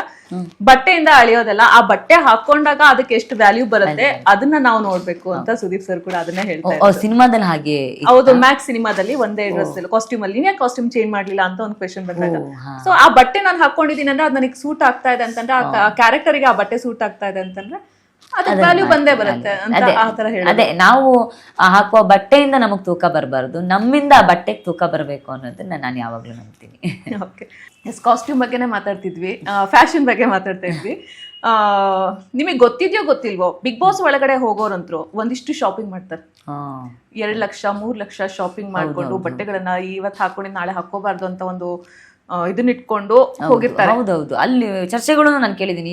ಬಟ್ಟೆಯಿಂದ ಅಳಿಯೋದಲ್ಲ, ಆ ಬಟ್ಟೆ ಹಾಕೊಂಡಾಗ ಅದಕ್ಕೆ ಎಷ್ಟು ವ್ಯಾಲ್ಯೂ ಬರುತ್ತೆ ಅದನ್ನ ನಾವು ನೋಡ್ಬೇಕು ಅಂತ ಸುದೀಪ್ ಸರ್ ಕೂಡ ಅದನ್ನೇ ಹೇಳ್ತಾರೆ. ಸಿನಿಮಾದಲ್ಲಿ ಹಾಗೆ ಹೌದು, ಮ್ಯಾಕ್ಸ್ ಸಿನಿಮಾದಲ್ಲಿ ಒಂದೇ ಡ್ರೆಸ್ ಕಾಸ್ಟ್ಯೂಮ್ ಅಲ್ಲಿ ನೀವೇ ಕಾಸ್ಟ್ಯೂಮ್ ಚೇಂಜ್ ಮಾಡ್ಲಿಲ್ಲ ಅಂತ ಒಂದು ಕ್ವೆಶನ್ ಬಂದಾಗ, ಸೊ ಆ ಬಟ್ಟೆ ನಾನು ಹಾಕೊಂಡಿದ್ದೀನಿ ಅಂದ್ರೆ ಅದು ನನಗೆ ಸೂಟ್ ಆಗ್ತಾ ಇದೆ ಅಂತಂದ್ರೆ, ಆ ಕ್ಯಾರೆಕ್ಟರ್ಗೆ ಆ ಬಟ್ಟೆ ಸೂಟ್ ಆಗ್ತಾ ಇದೆ ಅಂತಂದ್ರೆ ವ್ಯಾಲ್ಯೂ ಬಂದೇ ಬರುತ್ತೆ ಅಂತ ಆ ತರ ಹೇಳಿ. ಅದೇ ನಾವು ಹಾಕುವ ಬಟ್ಟೆಯಿಂದ ನಮಗ್ ತೂಕ ಬರಬಾರ್ದು, ನಮ್ಮಿಂದ ಆ ಬಟ್ಟೆಗೆ ತೂಕ ಬರಬೇಕು ಅನ್ನೋದನ್ನ ನಾನು ಯಾವಾಗ್ಲೂ ನಂಬ್ತೀನಿ. ಓಕೆ, ಕಾಸ್ಟ್ಯೂಮ್ ಬಗ್ಗೆನೇ ಮಾತಾಡ್ತಿದ್ವಿ, ಫ್ಯಾಷನ್ ಬಗ್ಗೆ ಮಾತಾಡ್ತಾ ಇದ್ವಿ. ನಿಮಗೆ ಗೊತ್ತಿದ್ಯೋ ಗೊತ್ತಿಲ್ವೋ, ಬಿಗ್ ಬಾಸ್ ಒಳಗಡೆ ಹೋಗೋರಂತ್ರು ಒಂದಿಷ್ಟು ಶಾಪಿಂಗ್ ಮಾಡ್ತಾರೆ. 2 ಲಕ್ಷ 3 ಲಕ್ಷ ಶಾಪಿಂಗ್ ಮಾಡ್ಕೊಂಡು ಬಟ್ಟೆಗಳನ್ನ ಇವತ್ತು ಹಾಕೊಂಡು ನಾಳೆ ಹಾಕೋಬಾರ್ದು ಅಂತ ಒಂದು ಇದನ್ನ ಇಟ್ಕೊಂಡು ಹೋಗಿರ್ತಾರೆ. ಹೌದೌದು, ಅಲ್ಲಿ ಚರ್ಚೆಗಳು ನಾನು ಕೇಳಿದೀನಿ.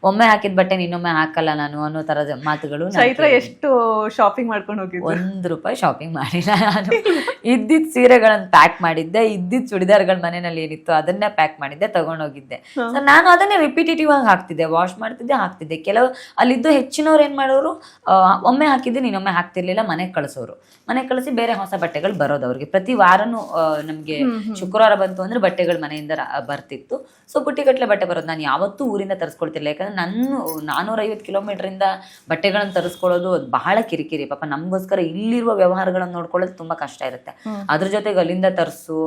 ಒಮ್ಮೆ ಹಾಕಿದ ಬಟ್ಟೆ ಇನ್ನೊಮ್ಮೆ ಹಾಕಲ್ಲ ನಾನು ಅನ್ನೋ ತರದ ಮಾತುಗಳು. ಚೈತ್ರ ಎಷ್ಟು ಶಾಪಿಂಗ್ ಮಾಡ್ಕೊಂಡು ಹೋಗಿದ್ದೆ? ₹1 ಶಾಪಿಂಗ್ ಮಾಡಿಲ್ಲ ನಾನು. ಇದ್ದಿದ್ ಸೀರೆಗಳನ್ನ ಪ್ಯಾಕ್ ಮಾಡಿದ್ದೆ, ಇದ್ದಿದ್ ಚುಡಿದಾರ್ಗಳ ಮನೆಯಲ್ಲಿ ಏನಿತ್ತು ಅದನ್ನೇ ಪ್ಯಾಕ್ ಮಾಡಿದ್ದೆ, ತಗೊಂಡೋಗಿದ್ದೆ. ನಾನು ಅದನ್ನೇ ರಿಪಿಟೇಟಿವ್ ಆಗಿ ಹಾಕ್ತಿದ್ದೆ, ವಾಶ್ ಮಾಡ್ತಿದ್ದೆ, ಹಾಕ್ತಿದ್ದೆ. ಕೆಲವು ಅಲ್ಲಿದ್ದು ಹೆಚ್ಚಿನವ್ರು ಏನ್ ಮಾಡೋರು, ಒಮ್ಮೆ ಹಾಕಿದ್ದೆ ಇನ್ನೊಮ್ಮೆ ಹಾಕ್ತಿರ್ಲಿಲ್ಲ, ಮನೆಗೆ ಕಳಿಸೋರು. ಮನೆಗೆ ಕಳಿಸಿ ಬೇರೆ ಹೊಸ ಬಟ್ಟೆಗಳು ಬರೋದು ಅವ್ರಿಗೆ. ಪ್ರತಿ ವಾರನೂ ನಮ್ಗೆ ಶುಕ್ರವಾರ ಬಂತು ಅಂದ್ರೆ ಬಟ್ಟೆಗಳು ಮನೆಯಿಂದ ಬರ್ತಿತ್ತು. ಸೊ ಪುಟ್ಟಿಗಟ್ಟಲೆ ಬಟ್ಟೆ ಬರೋದು. ನಾನು ಯಾವತ್ತೂ ಊರಿಂದ ತರಿಸ್ಕೊಳ್ತಿರ್ಲಿಲ್ಲ, ಯಾಕಂದ್ರೆ ನಾನು 450 ಕಿಲೋಮೀಟರಿಂದ ಬಟ್ಟೆಗಳನ್ನ ತರಿಸ್ಕೊಳ್ಳೋದು ಬಹಳ ಕಿರಿಕಿರಿ. ಪಾಪ ನಮಗೋಸ್ಕರ ಇಲ್ಲಿರುವ ವ್ಯವಹಾರಗಳನ್ನ ನೋಡ್ಕೊಳ್ಳೋದು ತುಂಬಾ ಕಷ್ಟ ಇರುತ್ತೆ. ಅದ್ರ ಜೊತೆಗೆ ಅಲ್ಲಿಂದ ತರಿಸು,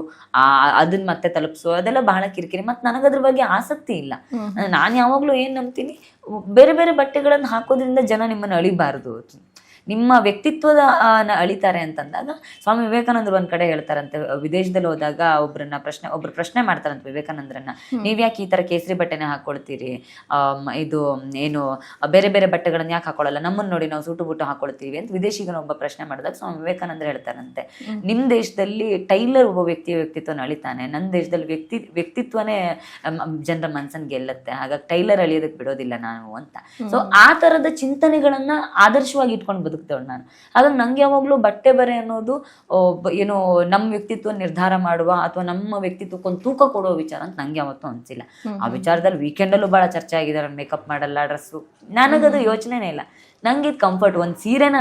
ಅದನ್ನ ಮತ್ತೆ ತಲುಪಿಸು, ಅದೆಲ್ಲ ಬಹಳ ಕಿರಿಕಿರಿ. ಮತ್ತೆ ನನಗದ್ರ ಬಗ್ಗೆ ಆಸಕ್ತಿ ಇಲ್ಲ. ನಾನು ಯಾವಾಗ್ಲೂ ಏನ್ ನಂಬ್ತೀನಿ, ಬೇರೆ ಬೇರೆ ಬಟ್ಟೆಗಳನ್ನ ಹಾಕೋದ್ರಿಂದ ಜನ ನಿಮ್ಮನ್ನ ಅಳಿಬಾರ್ದು. ನಿಮ್ಮ ವ್ಯಕ್ತಿತ್ವದ ಅಳಿತಾರೆ ಅಂತಂದಾಗ ಸ್ವಾಮಿ ವಿವೇಕಾನಂದರು ಒಂದ್ ಕಡೆ ಹೇಳ್ತಾರಂತೆ, ವಿದೇಶದಲ್ಲಿ ಹೋದಾಗ ಒಬ್ರು ಪ್ರಶ್ನೆ ಮಾಡ್ತಾರಂತೆ ವಿವೇಕಾನಂದರನ್ನ, ನೀವ್ ಯಾಕೆ ಈ ತರ ಕೇಸರಿ ಬಟ್ಟೆನೆ ಹಾಕೊಳ್ತೀರಿ, ಇದು ಏನು ಬೇರೆ ಬೇರೆ ಬಟ್ಟೆಗಳನ್ನ ಯಾಕೆ ಹಾಕೊಳ್ಳಲ್ಲ, ನಮ್ಮನ್ನ ನೋಡಿ ನಾವು ಸೂಟು ಬೂಟು ಹಾಕೊಳ್ತೀವಿ ಅಂತ ವಿದೇಶಿಗನ ಒಬ್ಬ ಪ್ರಶ್ನೆ ಮಾಡಿದಾಗ ಸ್ವಾಮಿ ವಿವೇಕಾನಂದರು ಹೇಳ್ತಾರಂತೆ, ನಿಮ್ ದೇಶದಲ್ಲಿ ಟೈಲರ್ ಒಬ್ಬ ವ್ಯಕ್ತಿಯ ವ್ಯಕ್ತಿತ್ವನ ಅಳಿತಾನೆ, ನನ್ನ ದೇಶದಲ್ಲಿ ವ್ಯಕ್ತಿತ್ವನೇ ಜನರ ಮನ್ಸನ್ ಗೆಲ್ಲತ್ತೆ, ಹಾಗಾಗಿ ಟೈಲರ್ ಅಳಿಯೋದಕ್ಕೆ ಬಿಡೋದಿಲ್ಲ ನಾನು ಅಂತ. ಸೊ ಆ ತರದ ಚಿಂತನೆಗಳನ್ನ ಆದರ್ಶವಾಗಿ ಇಟ್ಕೊಂಡು ಬದುಕ್ತೇವೆ ನಾನು. ಹಾಗಾಗಿ ನಂಗೆ ಯಾವಾಗ್ಲೂ ಬಟ್ಟೆ ಬರೆ ಅನ್ನೋದು ಏನೋ ನಮ್ಮ ವ್ಯಕ್ತಿತ್ವ ನಿರ್ಧಾರ ಮಾಡುವ ಅಥವಾ ನಮ್ಮ ವ್ಯಕ್ತಿತ್ವಕ್ಕೊಂದು ತೂಕ ಕೊಡುವ ವಿಚಾರ ಅಂತ ನಂಗೆ ಯಾವತ್ತೂ ಅನ್ಸಿಲ್ಲ. ಆ ವಿಚಾರದಲ್ಲಿ ವೀಕೆಂಡಲ್ಲೂ ಬಹಳ ಚರ್ಚೆ ಆಗಿದೆ, ಮೇಕಪ್ ಮಾಡಲ್ಲ, ಡ್ರೆಸ್ಸು, ನನಗದು ಯೋಚನೆನೇ ಇಲ್ಲ. ನಂಗೆ ಇದು ಕಂಫರ್ಟ್. ಒಂದು ಸೀರೆನ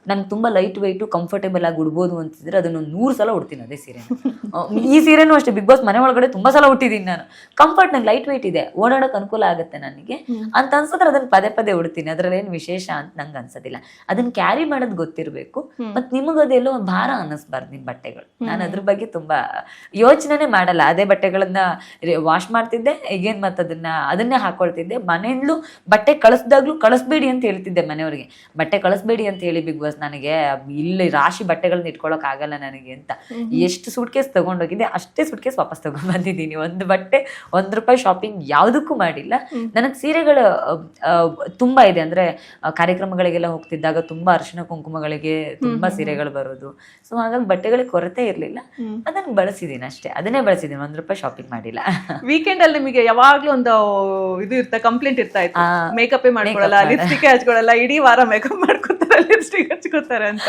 ನಂಗೆ ತುಂಬ ಲೈಟ್ ವೆಯ್ಟು ಕಂಫರ್ಟೇಬಲ್ ಆಗಿ ಉಡ್ಬೋದು ಅಂತಿದ್ರೆ ಅದನ್ನು 100 ಸಲ ಉಡ್ತೀನಿ ಅದೇ ಸೀರೆ. ಈ ಸೀರೆನೂ ಅಷ್ಟೇ, ಬಿಗ್ ಬಾಸ್ ಮನೆ ಒಳಗಡೆ ತುಂಬ ಸಲ ಉಟ್ಟಿದ್ದೀನಿ ನಾನು. ಕಂಫರ್ಟ್, ನಂಗೆ ಲೈಟ್ ವೆಯ್ಟ್ ಇದೆ, ಓಡಾಡೋಕೆ ಅನುಕೂಲ ಆಗುತ್ತೆ ನನಗೆ ಅಂತ ಅನ್ಸಿದ್ರೆ ಅದನ್ನು ಪದೇ ಪದೇ ಉಡ್ತೀನಿ. ಅದ್ರಲ್ಲಿ ಏನು ವಿಶೇಷ ಅಂತ ನಂಗೆ ಅನ್ಸೋದಿಲ್ಲ. ಅದನ್ನ ಕ್ಯಾರಿ ಮಾಡೋದು ಗೊತ್ತಿರಬೇಕು. ಮತ್ತು ನಿಮಗದೆಲ್ಲೋ ಒಂದು ಭಾರ ಅನ್ನಿಸ್ಬಾರ್ದು ನಿಮ್ಮ ಬಟ್ಟೆಗಳು. ನಾನು ಅದ್ರ ಬಗ್ಗೆ ತುಂಬ ಯೋಚನೆನೇ ಮಾಡಲ್ಲ. ಅದೇ ಬಟ್ಟೆಗಳನ್ನ ವಾಶ್ ಮಾಡ್ತಿದ್ದೆ, ಈಗೇನು ಮತ್ತು ಅದನ್ನೇ ಹಾಕೊಳ್ತಿದ್ದೆ. ಮನೆಯಲ್ಲೂ ಬಟ್ಟೆ ಕಳಿಸ್ದಾಗ್ಲೂ ಕಳಿಸ್ಬೇಡಿ ಅಂತ ಹೇಳ್ತಿದ್ದೆ ಮನೆಯವ್ರಿಗೆ, ಬಟ್ಟೆ ಕಳಿಸ್ಬೇಡಿ ಅಂತ ಹೇಳಿ ಬಿಗ್ ಬಾಸ್, ನನಗೆ ಇಲ್ಲಿ ರಾಶಿ ಬಟ್ಟೆಗಳನ್ನ ಇಟ್ಕೊಳಕ್ ಆಗಲ್ಲ ನನಗೆ ಅಂತ. ಎಷ್ಟು ಸೂಟ್ ಕೇಸ್ ತಗೊಂಡೋಗಿದ್ದೆ ಅಷ್ಟೇ ಸೂಟ್ ಕೇಸ್ ವಾಪಸ್ ತಗೊಂಡ್ ಬಂದಿದ್ದೀನಿ. ಒಂದು ಬಟ್ಟೆ ₹1 ಶಾಪಿಂಗ್ ಯಾವುದಕ್ಕೂ ಮಾಡಿಲ್ಲ. ನನಗೆ ಸೀರೆಗಳು ತುಂಬಾ ಇದೆ. ಅಂದ್ರೆ ಕಾರ್ಯಕ್ರಮಗಳಿಗೆಲ್ಲ ಹೋಗ್ತಿದ್ದಾಗ ತುಂಬಾ ಅರಿಶಿನ ಕುಂಕುಮಗಳಿಗೆ ತುಂಬಾ ಸೀರೆಗಳು ಬರೋದು. ಸೊ ಹಾಗಾಗಿ ಬಟ್ಟೆಗಳಿಗೆ ಕೊರತೆ ಇರ್ಲಿಲ್ಲ, ಅದನ್ನ ಬಳಸಿದೀನಿ ಅಷ್ಟೇ. ಅದನ್ನೇ ಬಳಸಿದೀನಿ, ₹1 ಶಾಪಿಂಗ್ ಮಾಡಿಲ್ಲ. ವೀಕೆಂಡ್ ಅಲ್ಲಿ ನಿಮಗೆ ಯಾವಾಗ್ಲೂ ಒಂದು ಇದು ಇರ್ತಾ ಕಂಪ್ಲೇಂಟ್ ಇರ್ತಾ ಇತ್ತು, ಮೇಕಪ್ ಮಾಡ್ಕೊಳಲ್ಲ, ಲಿಪ್ಸ್ಟಿಕ್ ಹಚ್ಕೊಳಲ್ಲ, ಇಡೀ ವಾರ ಮೇಕಪ್ ಮಾಡ್ಕೊತಾರೆ, ಲಿಪ್ಸ್ಟಿಕ್ ಹಚ್ಕೋತಾರೆ ಅಂತ.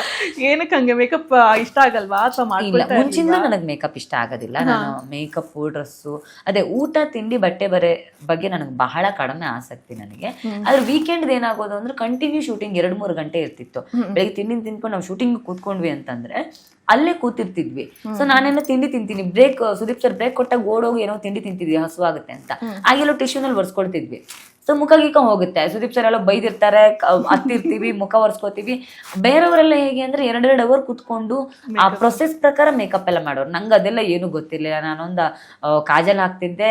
ಏನಕ್ಕೆ ಹಂಗೆ? ಮೇಕಪ್ ಇಷ್ಟ ಆಗಲ್ವಾ ಅಥವಾ ಮಾಡ್ಕೊಳ್ತಾ? ಮುಂಚಿಂದ ನನಗೆ ಮೇಕಪ್ ಇಷ್ಟ ಆಗೋದಿಲ್ಲ. ನಾನು ಮೇಕಪ್, ಡ್ರೆಸ್ಸು, ಅದೇ ಊಟ ತಿಂಡಿ ಬಟ್ಟೆ ಬರೆ ಬಗ್ಗೆ ನನಗೆ ಬಹಳ ಕಡಿಮೆ ಆಸಕ್ತಿ ನನಗೆ. ಆದ್ರೆ ವೀಕೆಂಡ್ ಏನಾಗೋದು ಅಂದ್ರೆ ಕಂಟಿನ್ಯೂ ಶೂಟಿಂಗ್ 2-3 ಗಂಟೆ ಇರ್ತಿತ್ತು. ಬೆಳಿಗ್ಗೆ ತಿಂದ್ಕೊಂಡು ನಾವು ಶೂಟಿಂಗ್ ಕೂತ್ಕೊಂಡ್ವಿ ಅಂತಂದ್ರೆ ಅಲ್ಲೇ ಕೂತಿರ್ತಿದ್ವಿ. ಸೊ ನಾನೇನೋ ತಿಂಡಿ ತಿಂತೀನಿ, ಸುದೀಪ್ ಸರ್ ಬ್ರೇಕ್ ಕೊಟ್ಟಾಗ ಓಡೋಗಿ ಏನೋ ತಿಂಡಿ ತಿಂತಿದ್ವಿ ಹಸುವಾಗುತ್ತೆ ಅಂತ, ಆಗೆಲ್ಲೋ ಟಿಶ್ಯೂನಲ್ಲಿ ಒರೆಸ್ಕೊಳ್ತಿದ್ವಿ. ಸೊ ಮುಖ ಗೀಕ ಹೋಗುತ್ತೆ. ಸುದೀಪ್ ಸರ್ ಎಲ್ಲ ಬೈದಿರ್ತಾರೆ, ಹತ್ತಿರ್ತೀವಿ, ಮುಖ ಒರೆಸ್ಕೋತೀವಿ. ಬೇರೆಯವರೆಲ್ಲ ಹೇಗೆ ಅಂದ್ರೆ 2 ಅವರ್ ಕುತ್ಕೊಂಡು ಆ ಪ್ರೊಸೆಸ್ ಪ್ರಕಾರ ಮೇಕಪ್ ಎಲ್ಲ ಮಾಡೋರು. ನಂಗೆ ಅದೆಲ್ಲ ಏನು ಗೊತ್ತಿರ್ಲಿಲ್ಲ. ನಾನೊಂದು ಕಾಜಲ್ ಹಾಕ್ತಿದ್ದೆ,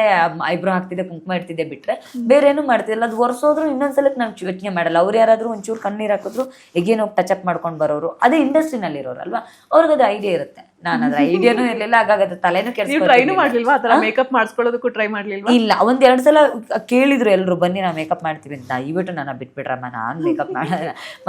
ಐಬ್ರೋ ಹಾಕ್ತಿದ್ದೆ, ಕುಂಕುಮ ಇಡ್ತಿದ್ದೆ, ಬಿಟ್ರೆ ಬೇರೆ ಏನು ಮಾಡ್ತಿದ್ದಿಲ್ಲ. ಅದು ಒರೆಸೋದ್ರು ಇನ್ನೊಂದ್ಸಲಕ್ಕೆ ನಾನು ಯೋಚನೆ ಮಾಡಲ್ಲ. ಅವ್ರು ಯಾರಾದ್ರೂ ಒಂಚೂರು ಕಣ್ಣೀರ್ ಹಾಕಿದ್ರು ಎಗೇನ್ ಹೋಗಿ ಟಚ್ ಅಪ್ ಮಾಡ್ಕೊಂಡು ಬರೋರು, ಅದೇ ಇಂಡಸ್ಟ್ರಿನಲ್ಲಿ ಇರೋರಲ್ವಾ, ಅವ್ರಿಗೆ ಅದು ಐಡಿಯಾ ಇರುತ್ತೆ. ನಾನು ಅದ್ರ ಐಡಿಯಾನು ಇರ್ಲಿಲ್ಲ, ಹಾಗಾಗಿ ತಲೆನೂ ಟ್ರೈನು ಮಾಡ್ಲಿಲ್ವಾ? ಆತರ ಮೇಕಪ್ ಮಾಡಿಸ್ಕೊಳ್ಳೋದಕ್ಕೂ ಟ್ರೈ ಮಾಡ್ಲಿಲ್ವಾ? ಇಲ್ಲ, 1-2 ಸಲ ಕೇಳಿದ್ರು ಎಲ್ರು, ಬನ್ನಿ ನಾವು ಮೇಕಪ್ ಮಾಡ್ತೀವಿ ಅಂತ. ದಯವಿಟ್ಟು ನನ್ನ ಬಿಟ್ಬಿಟ್ರಮ್ಮ, ನಾನು ಮೇಕಪ್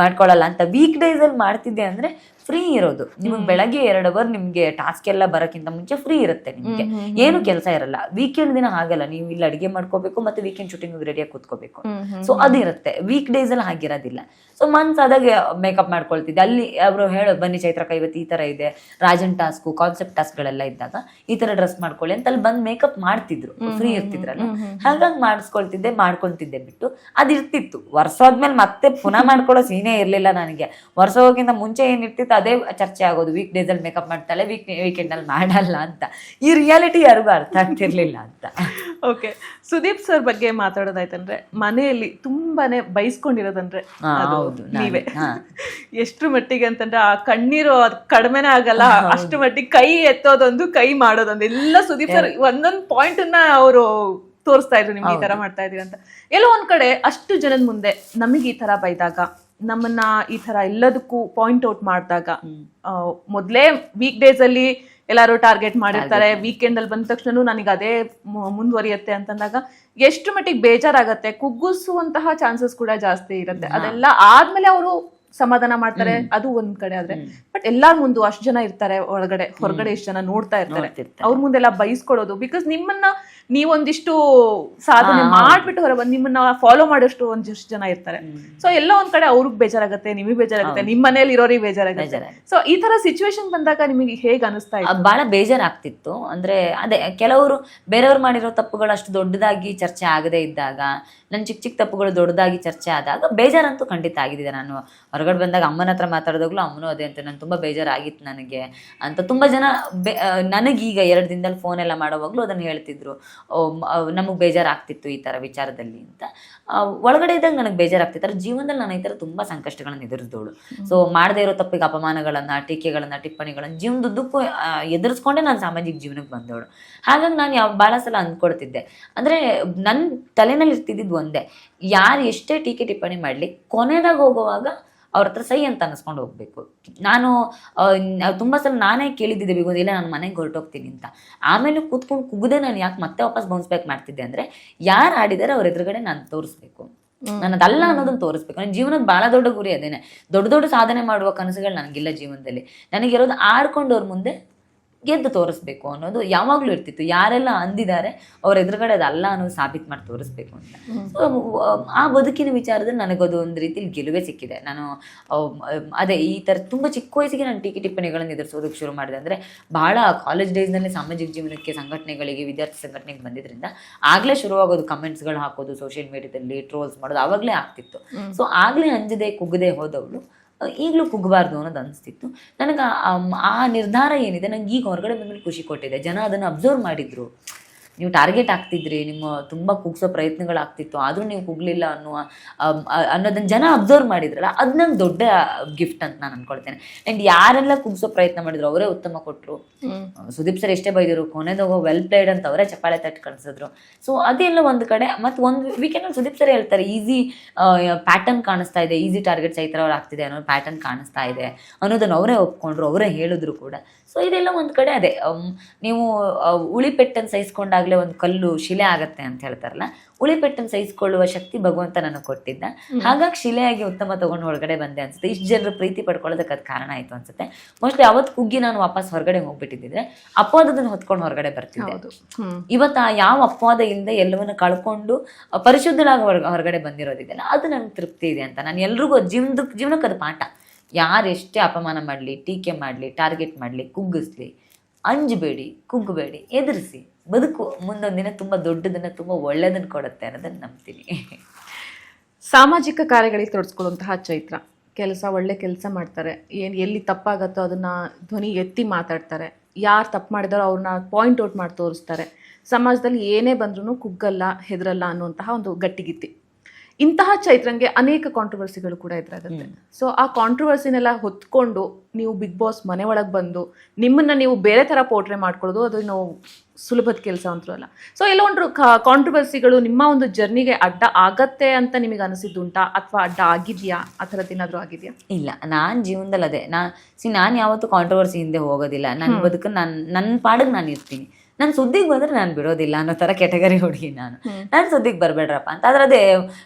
ಮಾಡ್ಕೊಳ್ಳಲ್ಲ ಅಂತ. ವೀಕ್ ಡೇಸ್ ಅಲ್ಲಿ ಮಾಡ್ತಿದ್ದೆ ಅಂದ್ರೆ ಫ್ರೀ ಇರೋದು. ನಿಮಗೆ ಬೆಳಗ್ಗೆ 2 ಅವರ್ ನಿಮ್ಗೆ ಟಾಸ್ಕ್ ಎಲ್ಲ ಬರೋಕ್ಕಿಂತ ಮುಂಚೆ ಫ್ರೀ ಇರುತ್ತೆ, ನಿಮ್ಗೆ ಏನು ಕೆಲಸ ಇರಲ್ಲ. ವೀಕೆಂಡ್ ದಿನ ಹಾಗಲ್ಲ, ನೀವು ಇಲ್ಲಿ ಅಡಿಗೆ ಮಾಡ್ಕೋಬೇಕು ಮತ್ತೆ ವೀಕೆಂಡ್ ಶೂಟಿಂಗ್ ರೆಡಿಯಾಗಿ ಕೂತ್ಕೋಬೇಕು. ಸೊ ಅದಿರುತ್ತೆ. ವೀಕ್ ಡೇಸ್ ಅಲ್ಲಿ ಹಾಗಿರೋದಿಲ್ಲ. So ಮನ್ಸಾದಾಗ makeup ಮಾಡ್ಕೊಳ್ತಿದ್ದೆ. ಅಲ್ಲಿ ಅವರು ಹೇಳೋದು, ಬನ್ನಿ ಚೈತ್ರಕ್ಕ ಇವತ್ತು ಈ ತರ ಇದೆ, ರಾಜನ್ ಟಾಸ್ಕ್, ಕಾನ್ಸೆಪ್ಟ್ ಟಾಸ್ಕ್ ಗಳೆಲ್ಲ ಇದ್ದಾಗ ಈ ತರ ಡ್ರೆಸ್ ಮಾಡ್ಕೊಳ್ಳಿ ಅಂತ ಅಲ್ಲಿ ಬಂದು ಮೇಕಪ್ ಮಾಡ್ತಿದ್ರು, ಫ್ರೀ ಇರ್ತಿದ್ರಲ್ಲ. ಹಾಗಾಗಿ ಮಾಡ್ಕೊಂತಿದ್ದೆ ಬಿಟ್ಟು ಅದಿರ್ತಿತ್ತು. ವರ್ಷಾದ್ಮೇಲೆ ಮತ್ತೆ ಪುನಃ ಮಾಡ್ಕೊಳ್ಳೋ ಸೀನೇ ಇರ್ಲಿಲ್ಲ ನನಗೆ. ವರ್ಷ ಹೋಗಿಂತ ಮುಂಚೆ ಏನಿರ್ತಿತ್ತು ಅದೇ ಚರ್ಚೆ ಆಗೋದು, ವೀಕ್ ಡೇಸ್ ಅಲ್ಲಿ ಮೇಕಪ್ ಮಾಡ್ತಾಳೆ, ವೀಕೆಂಡ್ ಅಲ್ಲಿ ಮಾಡಲ್ಲ ಅಂತ. ಈ ರಿಯಾಲಿಟಿ ಯಾರಿಗೂ ಅರ್ಥ ಆಗ್ತಿರ್ಲಿಲ್ಲ ಅಂತ. ಓಕೆ, ಸುದೀಪ್ ಸರ್ ಬಗ್ಗೆ ಮಾತಾಡೋದಾಯ್ತಂದ್ರೆ ಮನೆಯಲ್ಲಿ ತುಂಬಾನೇ ಬೈಸ್ಕೊಂಡಿರೋದಂದ್ರೆ ನೀವೇ. ಎಷ್ಟು ಮಟ್ಟಿಗೆ ಅಂತಂದ್ರೆ ಆ ಕಣ್ಣೀರು ಕಡಿಮೆನೇ ಆಗಲ್ಲ, ಅಷ್ಟು ಮಟ್ಟಿಗೆ ಕೈ ಎತ್ತೋದೊಂದು, ಕೈ ಮಾಡೋದೊಂದು, ಎಲ್ಲ ಸುದೀಪ್ ಸರ್ ಒಂದೊಂದು ಪಾಯಿಂಟ್ ಅನ್ನ ಅವರು ತೋರಿಸ್ತಾ ಇದ್ರು, ನಿಮ್ಗೆ ಈ ತರ ಮಾಡ್ತಾ ಇದೀರಿ ಅಂತ. ಎಲ್ಲೋ ಒಂದ್ ಕಡೆ ಅಷ್ಟು ಜನದ ಮುಂದೆ ನಮಗೆ ಈ ತರ ಬೈದಾಗ, ನಮ್ಮನ್ನ ಈ ತರ ಎಲ್ಲದಕ್ಕೂ ಪಾಯಿಂಟ್ ಔಟ್ ಮಾಡಿದಾಗ, ಮೊದ್ಲೇ ವೀಕ್ ಡೇಸ್ ಅಲ್ಲಿ ಎಲ್ಲಾರು ಟಾರ್ಗೆಟ್ ಮಾಡಿರ್ತಾರೆ, ವೀಕೆಂಡ್ ಅಲ್ಲಿ ಬಂದ ತಕ್ಷಣ ನನಗೆ ಅದೇ ಮುಂದುವರಿಯುತ್ತೆ ಅಂತಂದಾಗ ಎಷ್ಟು ಮಟ್ಟಿಗೆ ಬೇಜಾರಾಗತ್ತೆ, ಕುಗ್ಗಿಸುವಂತಹ ಚಾನ್ಸಸ್ ಕೂಡ ಜಾಸ್ತಿ ಇರುತ್ತೆ. ಅದೆಲ್ಲ ಆದ್ಮೇಲೆ ಅವರು ಸಮಾಧಾನ ಮಾಡ್ತಾರೆ, ಅದು ಒಂದ್ ಕಡೆ. ಆದ್ರೆ ಬಟ್ ಎಲ್ಲಾರ್ ಮುಂದೆ ಅಷ್ಟು ಜನ ಇರ್ತಾರೆ, ಹೊರಗಡೆ ಎಷ್ಟು ಜನ ನೋಡ್ತಾ ಇರ್ತಾರೆ, ಅವ್ರ ಮುಂದೆಲ್ಲ ಬೈಸ್ಕೊಳ್ಳೋದು. ಬಿಕಾಸ್ ನಿಮ್ಮನ್ನ ನೀವೊಂದಿಷ್ಟು ಸಾಧನೆ ಮಾಡ್ಬಿಟ್ಟು ಹೊರ ಬಂದು ನಿಮ್ಮನ್ನ ಫಾಲೋ ಮಾಡೋಷ್ಟು ಒಂದಿಷ್ಟು ಜನ ಇರ್ತಾರೆ. ಸೊ ಎಲ್ಲ ಒಂದ್ ಕಡೆ ಅವ್ರಿಗೆ ಬೇಜಾರಾಗತ್ತೆ, ನಿಮಗೆ ಬೇಜಾರಾಗುತ್ತೆ, ನಿಮ್ ಮನೇಲಿ ಇರೋರಿಗೆ ಬೇಜಾರಾಗುತ್ತೆ. ಸೊ ಈ ತರ ಸಿಚುವೇಶನ್ ಬಂದಾಗ ನಿಮಗೆ ಹೇಗ್ ಅನಿಸ್ತಾ ಇತ್ತು? ಬಹಳ ಬೇಜಾರಾಗ್ತಿತ್ತು. ಅಂದ್ರೆ ಅದೇ ಕೆಲವರು ಬೇರೆಯವ್ರು ಮಾಡಿರೋ ತಪ್ಪುಗಳು ಅಷ್ಟು ದೊಡ್ಡದಾಗಿ ಚರ್ಚೆ ಆಗದೆ ಇದ್ದಾಗ, ನನ್ನ ಚಿಕ್ಕ ತಪ್ಪುಗಳು ದೊಡ್ಡದಾಗಿ ಚರ್ಚೆ ಆದಾಗ ಬೇಜಾರಂತೂ ಖಂಡಿತ ಆಗಿದೆ. ನಾನು ಹೊರಗಡೆ ಬಂದಾಗ ಅಮ್ಮನ ಹತ್ರ ಮಾತಾಡಿದಾಗ್ಲೂ ಅಮ್ಮನೂ ಅದೇ ಅಂತ, ನಾನು ತುಂಬ ಬೇಜಾರಾಗಿತ್ತು ನನಗೆ ಅಂತ. ತುಂಬ ಜನ ನನಗೀಗ 2 ದಿನದಲ್ಲಿ ಫೋನ್ ಎಲ್ಲ ಮಾಡೋವಾಗ್ಲೂ ಅದನ್ನು ಹೇಳ್ತಿದ್ರು, ನಮಗೆ ಬೇಜಾರಾಗ್ತಿತ್ತು ಈ ಥರ ವಿಚಾರದಲ್ಲಿ ಅಂತ. ಒಳಗಡೆ ಇದ್ದಾಗ ನನಗೆ ಬೇಜಾರಾಗ್ತಿತ್ತು. ಅದ್ರ ಜೀವನದಲ್ಲಿ ನಾನು ಈ ಥರ ತುಂಬ ಸಂಕಷ್ಟಗಳನ್ನು ಎದುರಿಸಿದವಳು. ಸೊ ಮಾಡದೇ ಇರೋ ತಪ್ಪಿಗೆ ಅಪಮಾನಗಳನ್ನು, ಟೀಕೆಗಳನ್ನು, ಟಿಪ್ಪಣಿಗಳನ್ನು ಜೀವನದುದ್ದಕ್ಕೂ ಎದುರಿಸ್ಕೊಂಡೇ ನಾನು ಸಾಮಾಜಿಕ ಜೀವನಕ್ಕೆ ಬಂದವಳು. ಹಾಗಾಗಿ ನಾನು ಭಾಳ ಸಲ ಅಂದ್ಕೊಡ್ತಿದ್ದೆ, ಅಂದರೆ ನನ್ನ ತಲೆನಲ್ಲಿ ಇರ್ತಿದ್ದು ಒಂದೇ, ಯಾರು ಎಷ್ಟೇ ಟೀಕೆ ಟಿಪ್ಪಣಿ ಮಾಡಲಿ ಕೊನೆದಾಗ ಹೋಗುವಾಗ ಅವ್ರ ಹತ್ರ ಸೈ ಅಂತ ಅನ್ಸ್ಕೊಂಡು ಹೋಗ್ಬೇಕು. ನಾನು ತುಂಬಾ ಸಲ ನಾನೇ ಕೇಳಿದ್ದಿದ್ದೆ ಬಿಕಾಸ್ ಇಲ್ಲ ನಾನು ಮನೆಗೆ ಹೊರಟೋಗ್ತೀನಿ ಅಂತ. ಆಮೇಲೆ ಕೂತ್ಕೊಂಡು ಕುಗ್ದೆ ನಾನು ಯಾಕೆ ಮತ್ತೆ ವಾಪಸ್ ಬೌನ್ಸ್ ಬ್ಯಾಕ್ ಮಾಡ್ತಿದ್ದೆ ಅಂದ್ರೆ ಯಾರು ಆಡಿದಾರೆ ಅವ್ರ ಎದುರುಗಡೆ ನಾನು ತೋರಿಸ್ಬೇಕು, ನಾನು ಅದಲ್ಲ ಅನ್ನೋದನ್ನ ತೋರಿಸ್ಬೇಕು. ನನ್ನ ಜೀವನದ ಬಹಳ ದೊಡ್ಡ ಗುರಿ ಅದೇನೆ. ದೊಡ್ಡ ದೊಡ್ಡ ಸಾಧನೆ ಮಾಡುವ ಕನಸುಗಳು ನನಗಿಲ್ಲ ಜೀವನದಲ್ಲಿ. ನನಗಿರೋದು ಆಡ್ಕೊಂಡವ್ರ ಮುಂದೆ ಗೆದ್ದು ತೋರಿಸ್ಬೇಕು ಅನ್ನೋದು ಯಾವಾಗ್ಲೂ ಇರ್ತಿತ್ತು. ಯಾರೆಲ್ಲ ಅಂದಿದ್ದಾರೆ ಅವ್ರ ಎದುರುಗಡೆ ಅದಲ್ಲ ಅನ್ನೋದು ಸಾಬೀತು ಮಾಡಿ ತೋರಿಸ್ಬೇಕು ಅಂತ. ಸೊ ಆ ಬದುಕಿನ ವಿಚಾರದಲ್ಲಿ ನನಗದು ಒಂದು ರೀತಿಲಿ ಗೆಲುವೇ ಸಿಕ್ಕಿದೆ. ನಾನು ಅದೇ ಈ ಥರ ತುಂಬ ಚಿಕ್ಕ ವಯಸ್ಸಿಗೆ ನಾನು ಟೀಕೆ ಟಿಪ್ಪಣಿಗಳನ್ನು ಎದುರಿಸೋದಕ್ಕೆ ಶುರು ಮಾಡಿದೆ. ಅಂದರೆ ಬಹಳ ಕಾಲೇಜ್ ಡೇಸ್ನಲ್ಲಿ ಸಾಮಾಜಿಕ ಜೀವನಕ್ಕೆ ಸಂಘಟನೆಗಳಿಗೆ ವಿದ್ಯಾರ್ಥಿ ಸಂಘಟನೆಗೆ ಬಂದಿದ್ರಿಂದ ಆಗಲೇ ಶುರುವಾಗೋದು ಕಮೆಂಟ್ಸ್ಗಳು ಹಾಕೋದು ಸೋಷಿಯಲ್ ಮೀಡಿಯಾದಲ್ಲಿ ಟ್ರೋಲ್ಸ್ ಮಾಡೋದು ಆವಾಗಲೇ ಆಗ್ತಿತ್ತು. ಸೊ ಆಗಲೇ ಅಂಜದೆ ಕುಗ್ಗದೆ ಹೋದವಳು ಈಗಲೂ ಕುಗ್ಗಬಾರ್ದು ಅನ್ನೋದು ಅನಿಸ್ತಿತ್ತು ನನಗೆ. ಆ ನಿರ್ಧಾರ ಏನಿದೆ ನಂಗೆ ಈಗ ಹೊರಗಡೆ ಬಂದ್ಮೇಲೆ ಖುಷಿ ಕೊಟ್ಟಿದೆ. ಜನ ಅದನ್ನು ಅಬ್ಸರ್ವ್ ಮಾಡಿದ್ರು. ನೀವು ಟಾರ್ಗೆಟ್ ಆಗ್ತಿದ್ರಿ, ನಿಮ್ಮ ತುಂಬ ಕುಗ್ಸೋ ಪ್ರಯತ್ನಗಳಾಗ್ತಿತ್ತು, ಆದರೂ ನೀವು ಕುಗ್ಲಿಲ್ಲ ಅನ್ನೋದನ್ನ ಜನ ಅಬ್ಸರ್ವ್ ಮಾಡಿದ್ರಲ್ಲ, ಅದು ನಂಗೆ ದೊಡ್ಡ ಗಿಫ್ಟ್ ಅಂತ ನಾನು ಅನ್ಕೊಳ್ತೇನೆ. ಆ್ಯಂಡ್ ಯಾರೆಲ್ಲ ಕುಗ್ಸೋ ಪ್ರಯತ್ನ ಮಾಡಿದ್ರು ಅವರೇ ಉತ್ತಮ ಕೊಟ್ಟರು. ಸುದೀಪ್ ಸರ್ ಎಷ್ಟೇ ಬೈದರು, ಕೊನೆದೋಗೋ ವೆಲ್ ಪ್ಲೇಡ್ ಅಂತ ಅವರೇ ಚಪ್ಪಾಳೆ ತಟ್ಟು ಕಳಿಸಿದ್ರು. ಸೊ ಅದೆಲ್ಲ ಒಂದು ಕಡೆ. ಮತ್ತು ಒಂದು ವೀಕೆಂಡಲ್ಲಿ ಸುದೀಪ್ ಸರ್ ಹೇಳ್ತಾರೆ ಈಸಿ ಪ್ಯಾಟರ್ನ್ ಕಾಣಿಸ್ತಾ ಇದೆ, ಈಸಿ ಟಾರ್ಗೆಟ್ ಚೈತ್ರ ಅವ್ರು ಆಗ್ತಿದೆ ಅನ್ನೋ ಪ್ಯಾಟರ್ನ್ ಕಾಣಿಸ್ತಾ ಇದೆ ಅನ್ನೋದನ್ನು ಅವರೇ ಒಪ್ಕೊಂಡ್ರು, ಅವರೇ ಹೇಳಿದ್ರು ಕೂಡ. ಸೊ ಇದೆಲ್ಲ ಒಂದು ಕಡೆ ಅದೇ ನೀವು ಉಳಿಪೆಟ್ಟನ್ನು ಸಹಿಸ್ಕೊಂಡಾಗಲೇ ಒಂದು ಕಲ್ಲು ಶಿಲೆ ಆಗತ್ತೆ ಅಂತ ಹೇಳ್ತಾರಲ್ಲ, ಉಳಿಪೆಟ್ಟನ್ನು ಸಹಿಸ್ಕೊಳ್ಳುವ ಶಕ್ತಿ ಭಗವಂತ ನನಗೆ ಕೊಟ್ಟಿದ್ದ. ಹಾಗಾಗಿ ಶಿಲೆಯಾಗಿ ಉತ್ತಮ ತಗೊಂಡು ಹೊರಗಡೆ ಬಂದೆ ಅನ್ಸುತ್ತೆ. ಇಷ್ಟು ಜನರು ಪ್ರೀತಿ ಪಡ್ಕೊಳ್ಳೋದಕ್ಕೆ ಅದು ಕಾರಣ ಆಯಿತು ಅನ್ಸುತ್ತೆ. ಮೋಸ್ಟ್ಲಿ ಅವತ್ತು ಕುಗ್ಗಿ ನಾನು ವಾಪಸ್ ಹೊರಗಡೆ ಹೋಗ್ಬಿಟ್ಟಿದ್ದಿದ್ರೆ ಅಪವಾದದನ್ನು ಹೊತ್ಕೊಂಡು ಹೊರಗಡೆ ಬರ್ತಿದ್ದೆ. ಇವತ್ತು ಯಾವ ಅಪವಾದ ಇಲ್ಲದೆ ಎಲ್ಲವನ್ನ ಕಳ್ಕೊಂಡು ಪರಿಶುದ್ಧಳಾಗಿ ಹೊರಗಡೆ ಬಂದಿರೋದಿದೆಯಲ್ಲ, ಅದು ನನಗೆ ತೃಪ್ತಿ ಇದೆ ಅಂತ. ನಾನು ಎಲ್ರಿಗೂ ಜೀವನಕ್ಕೆ ಅದು ಪಾಠ. ಯಾರು ಎಷ್ಟೇ ಅಪಮಾನ ಮಾಡಲಿ, ಟೀಕೆ ಮಾಡಲಿ, ಟಾರ್ಗೆಟ್ ಮಾಡಲಿ, ಕುಗ್ಗಿಸ್ಲಿ, ಅಂಜಬೇಡಿ, ಕುಗ್ಗಬೇಡಿ, ಎದುರಿಸಿ. ಬದುಕು ಮುಂದೊಂದು ದಿನ ತುಂಬ ದೊಡ್ಡದನ್ನು, ತುಂಬ ಒಳ್ಳೆಯದನ್ನು ಕೊಡುತ್ತೆ ಅನ್ನೋದನ್ನು ನಂಬ್ತೀನಿ. ಸಾಮಾಜಿಕ ಕಾರ್ಯಗಳಿಗೆ ತೊಡಸ್ಕೊಳ್ಳುವಂತಹ ಚೈತ್ರ ಒಳ್ಳೆ ಕೆಲಸ ಮಾಡ್ತಾರೆ. ಎಲ್ಲಿ ತಪ್ಪಾಗತ್ತೋ ಅದನ್ನ ಧ್ವನಿ ಎತ್ತಿ ಮಾತಾಡ್ತಾರೆ. ಯಾರು ತಪ್ಪು ಮಾಡಿದಾರೋ ಅವ್ರನ್ನ ಪಾಯಿಂಟ್ ಔಟ್ ಮಾಡಿ ತೋರಿಸ್ತಾರೆ. ಸಮಾಜದಲ್ಲಿ ಏನೇ ಬಂದ್ರೂ ಕುಗ್ಗಲ್ಲ, ಹೆದರಲ್ಲ ಅನ್ನುವಂತಹ ಒಂದು ಗಟ್ಟಿಗಿತ್ತಿ. ಇಂತಹ ಚೈತ್ರಂಗೆ ಅನೇಕ ಕಾಂಟ್ರವರ್ಸಿಗಳು ಕೂಡ ಎದುರಾಗುತ್ತೆ. ಸೊ ಆ ಕಾಂಟ್ರವರ್ಸಿನೆಲ್ಲ ಹೊತ್ಕೊಂಡು ನೀವು ಬಿಗ್ ಬಾಸ್ ಮನೆ ಒಳಗೆ ಬಂದು ನಿಮ್ಮನ್ನ ನೀವು ಬೇರೆ ಥರ ಪೋರ್ಟ್ರೇ ಮಾಡ್ಕೊಳ್ಳೋದು ಅದು ನಾವು ಸುಲಭದ ಕೆಲಸ ಅಂತೂ ಅಲ್ಲ. ಸೊ ಎಲ್ಲ ಒಂದು ಕಾಂಟ್ರವರ್ಸಿಗಳು ನಿಮ್ಮ ಒಂದು ಜರ್ನಿಗೆ ಅಡ್ಡ ಆಗತ್ತೆ ಅಂತ ನಿಮಗೆ ಅನಿಸಿದ್ದುಂಟಾ, ಅಥವಾ ಅಡ್ಡ ಆಗಿದೆಯಾ? ಆ ಥರದ್ದು ಏನಾದರೂ ಆಗಿದೆಯಾ? ಇಲ್ಲ, ನಾನು ಜೀವನದಲ್ಲಿ ಅದೇ ನಾನು ಯಾವತ್ತೂ ಕಾಂಟ್ರವರ್ಸಿ ಹಿಂದೆ ಹೋಗೋದಿಲ್ಲ. ನನ್ನ ಬದುಕು ನನ್ನ ಪಾಡಿಗೆ ನಾನು ಇರ್ತೀನಿ. ನಾನು ಸುದ್ದಿಗೆ ಬಂದರೆ ನಾನು ಬಿಡೋದಿಲ್ಲ ಅನ್ನೋ ಥರ ಕೆಟಗರಿ ಹುಡುಗಿ ನಾನು ಸುದ್ದಿಗೆ ಬರಬೇಡ್ರಪ್ಪ ಅಂತ. ಆದರೆ ಅದೇ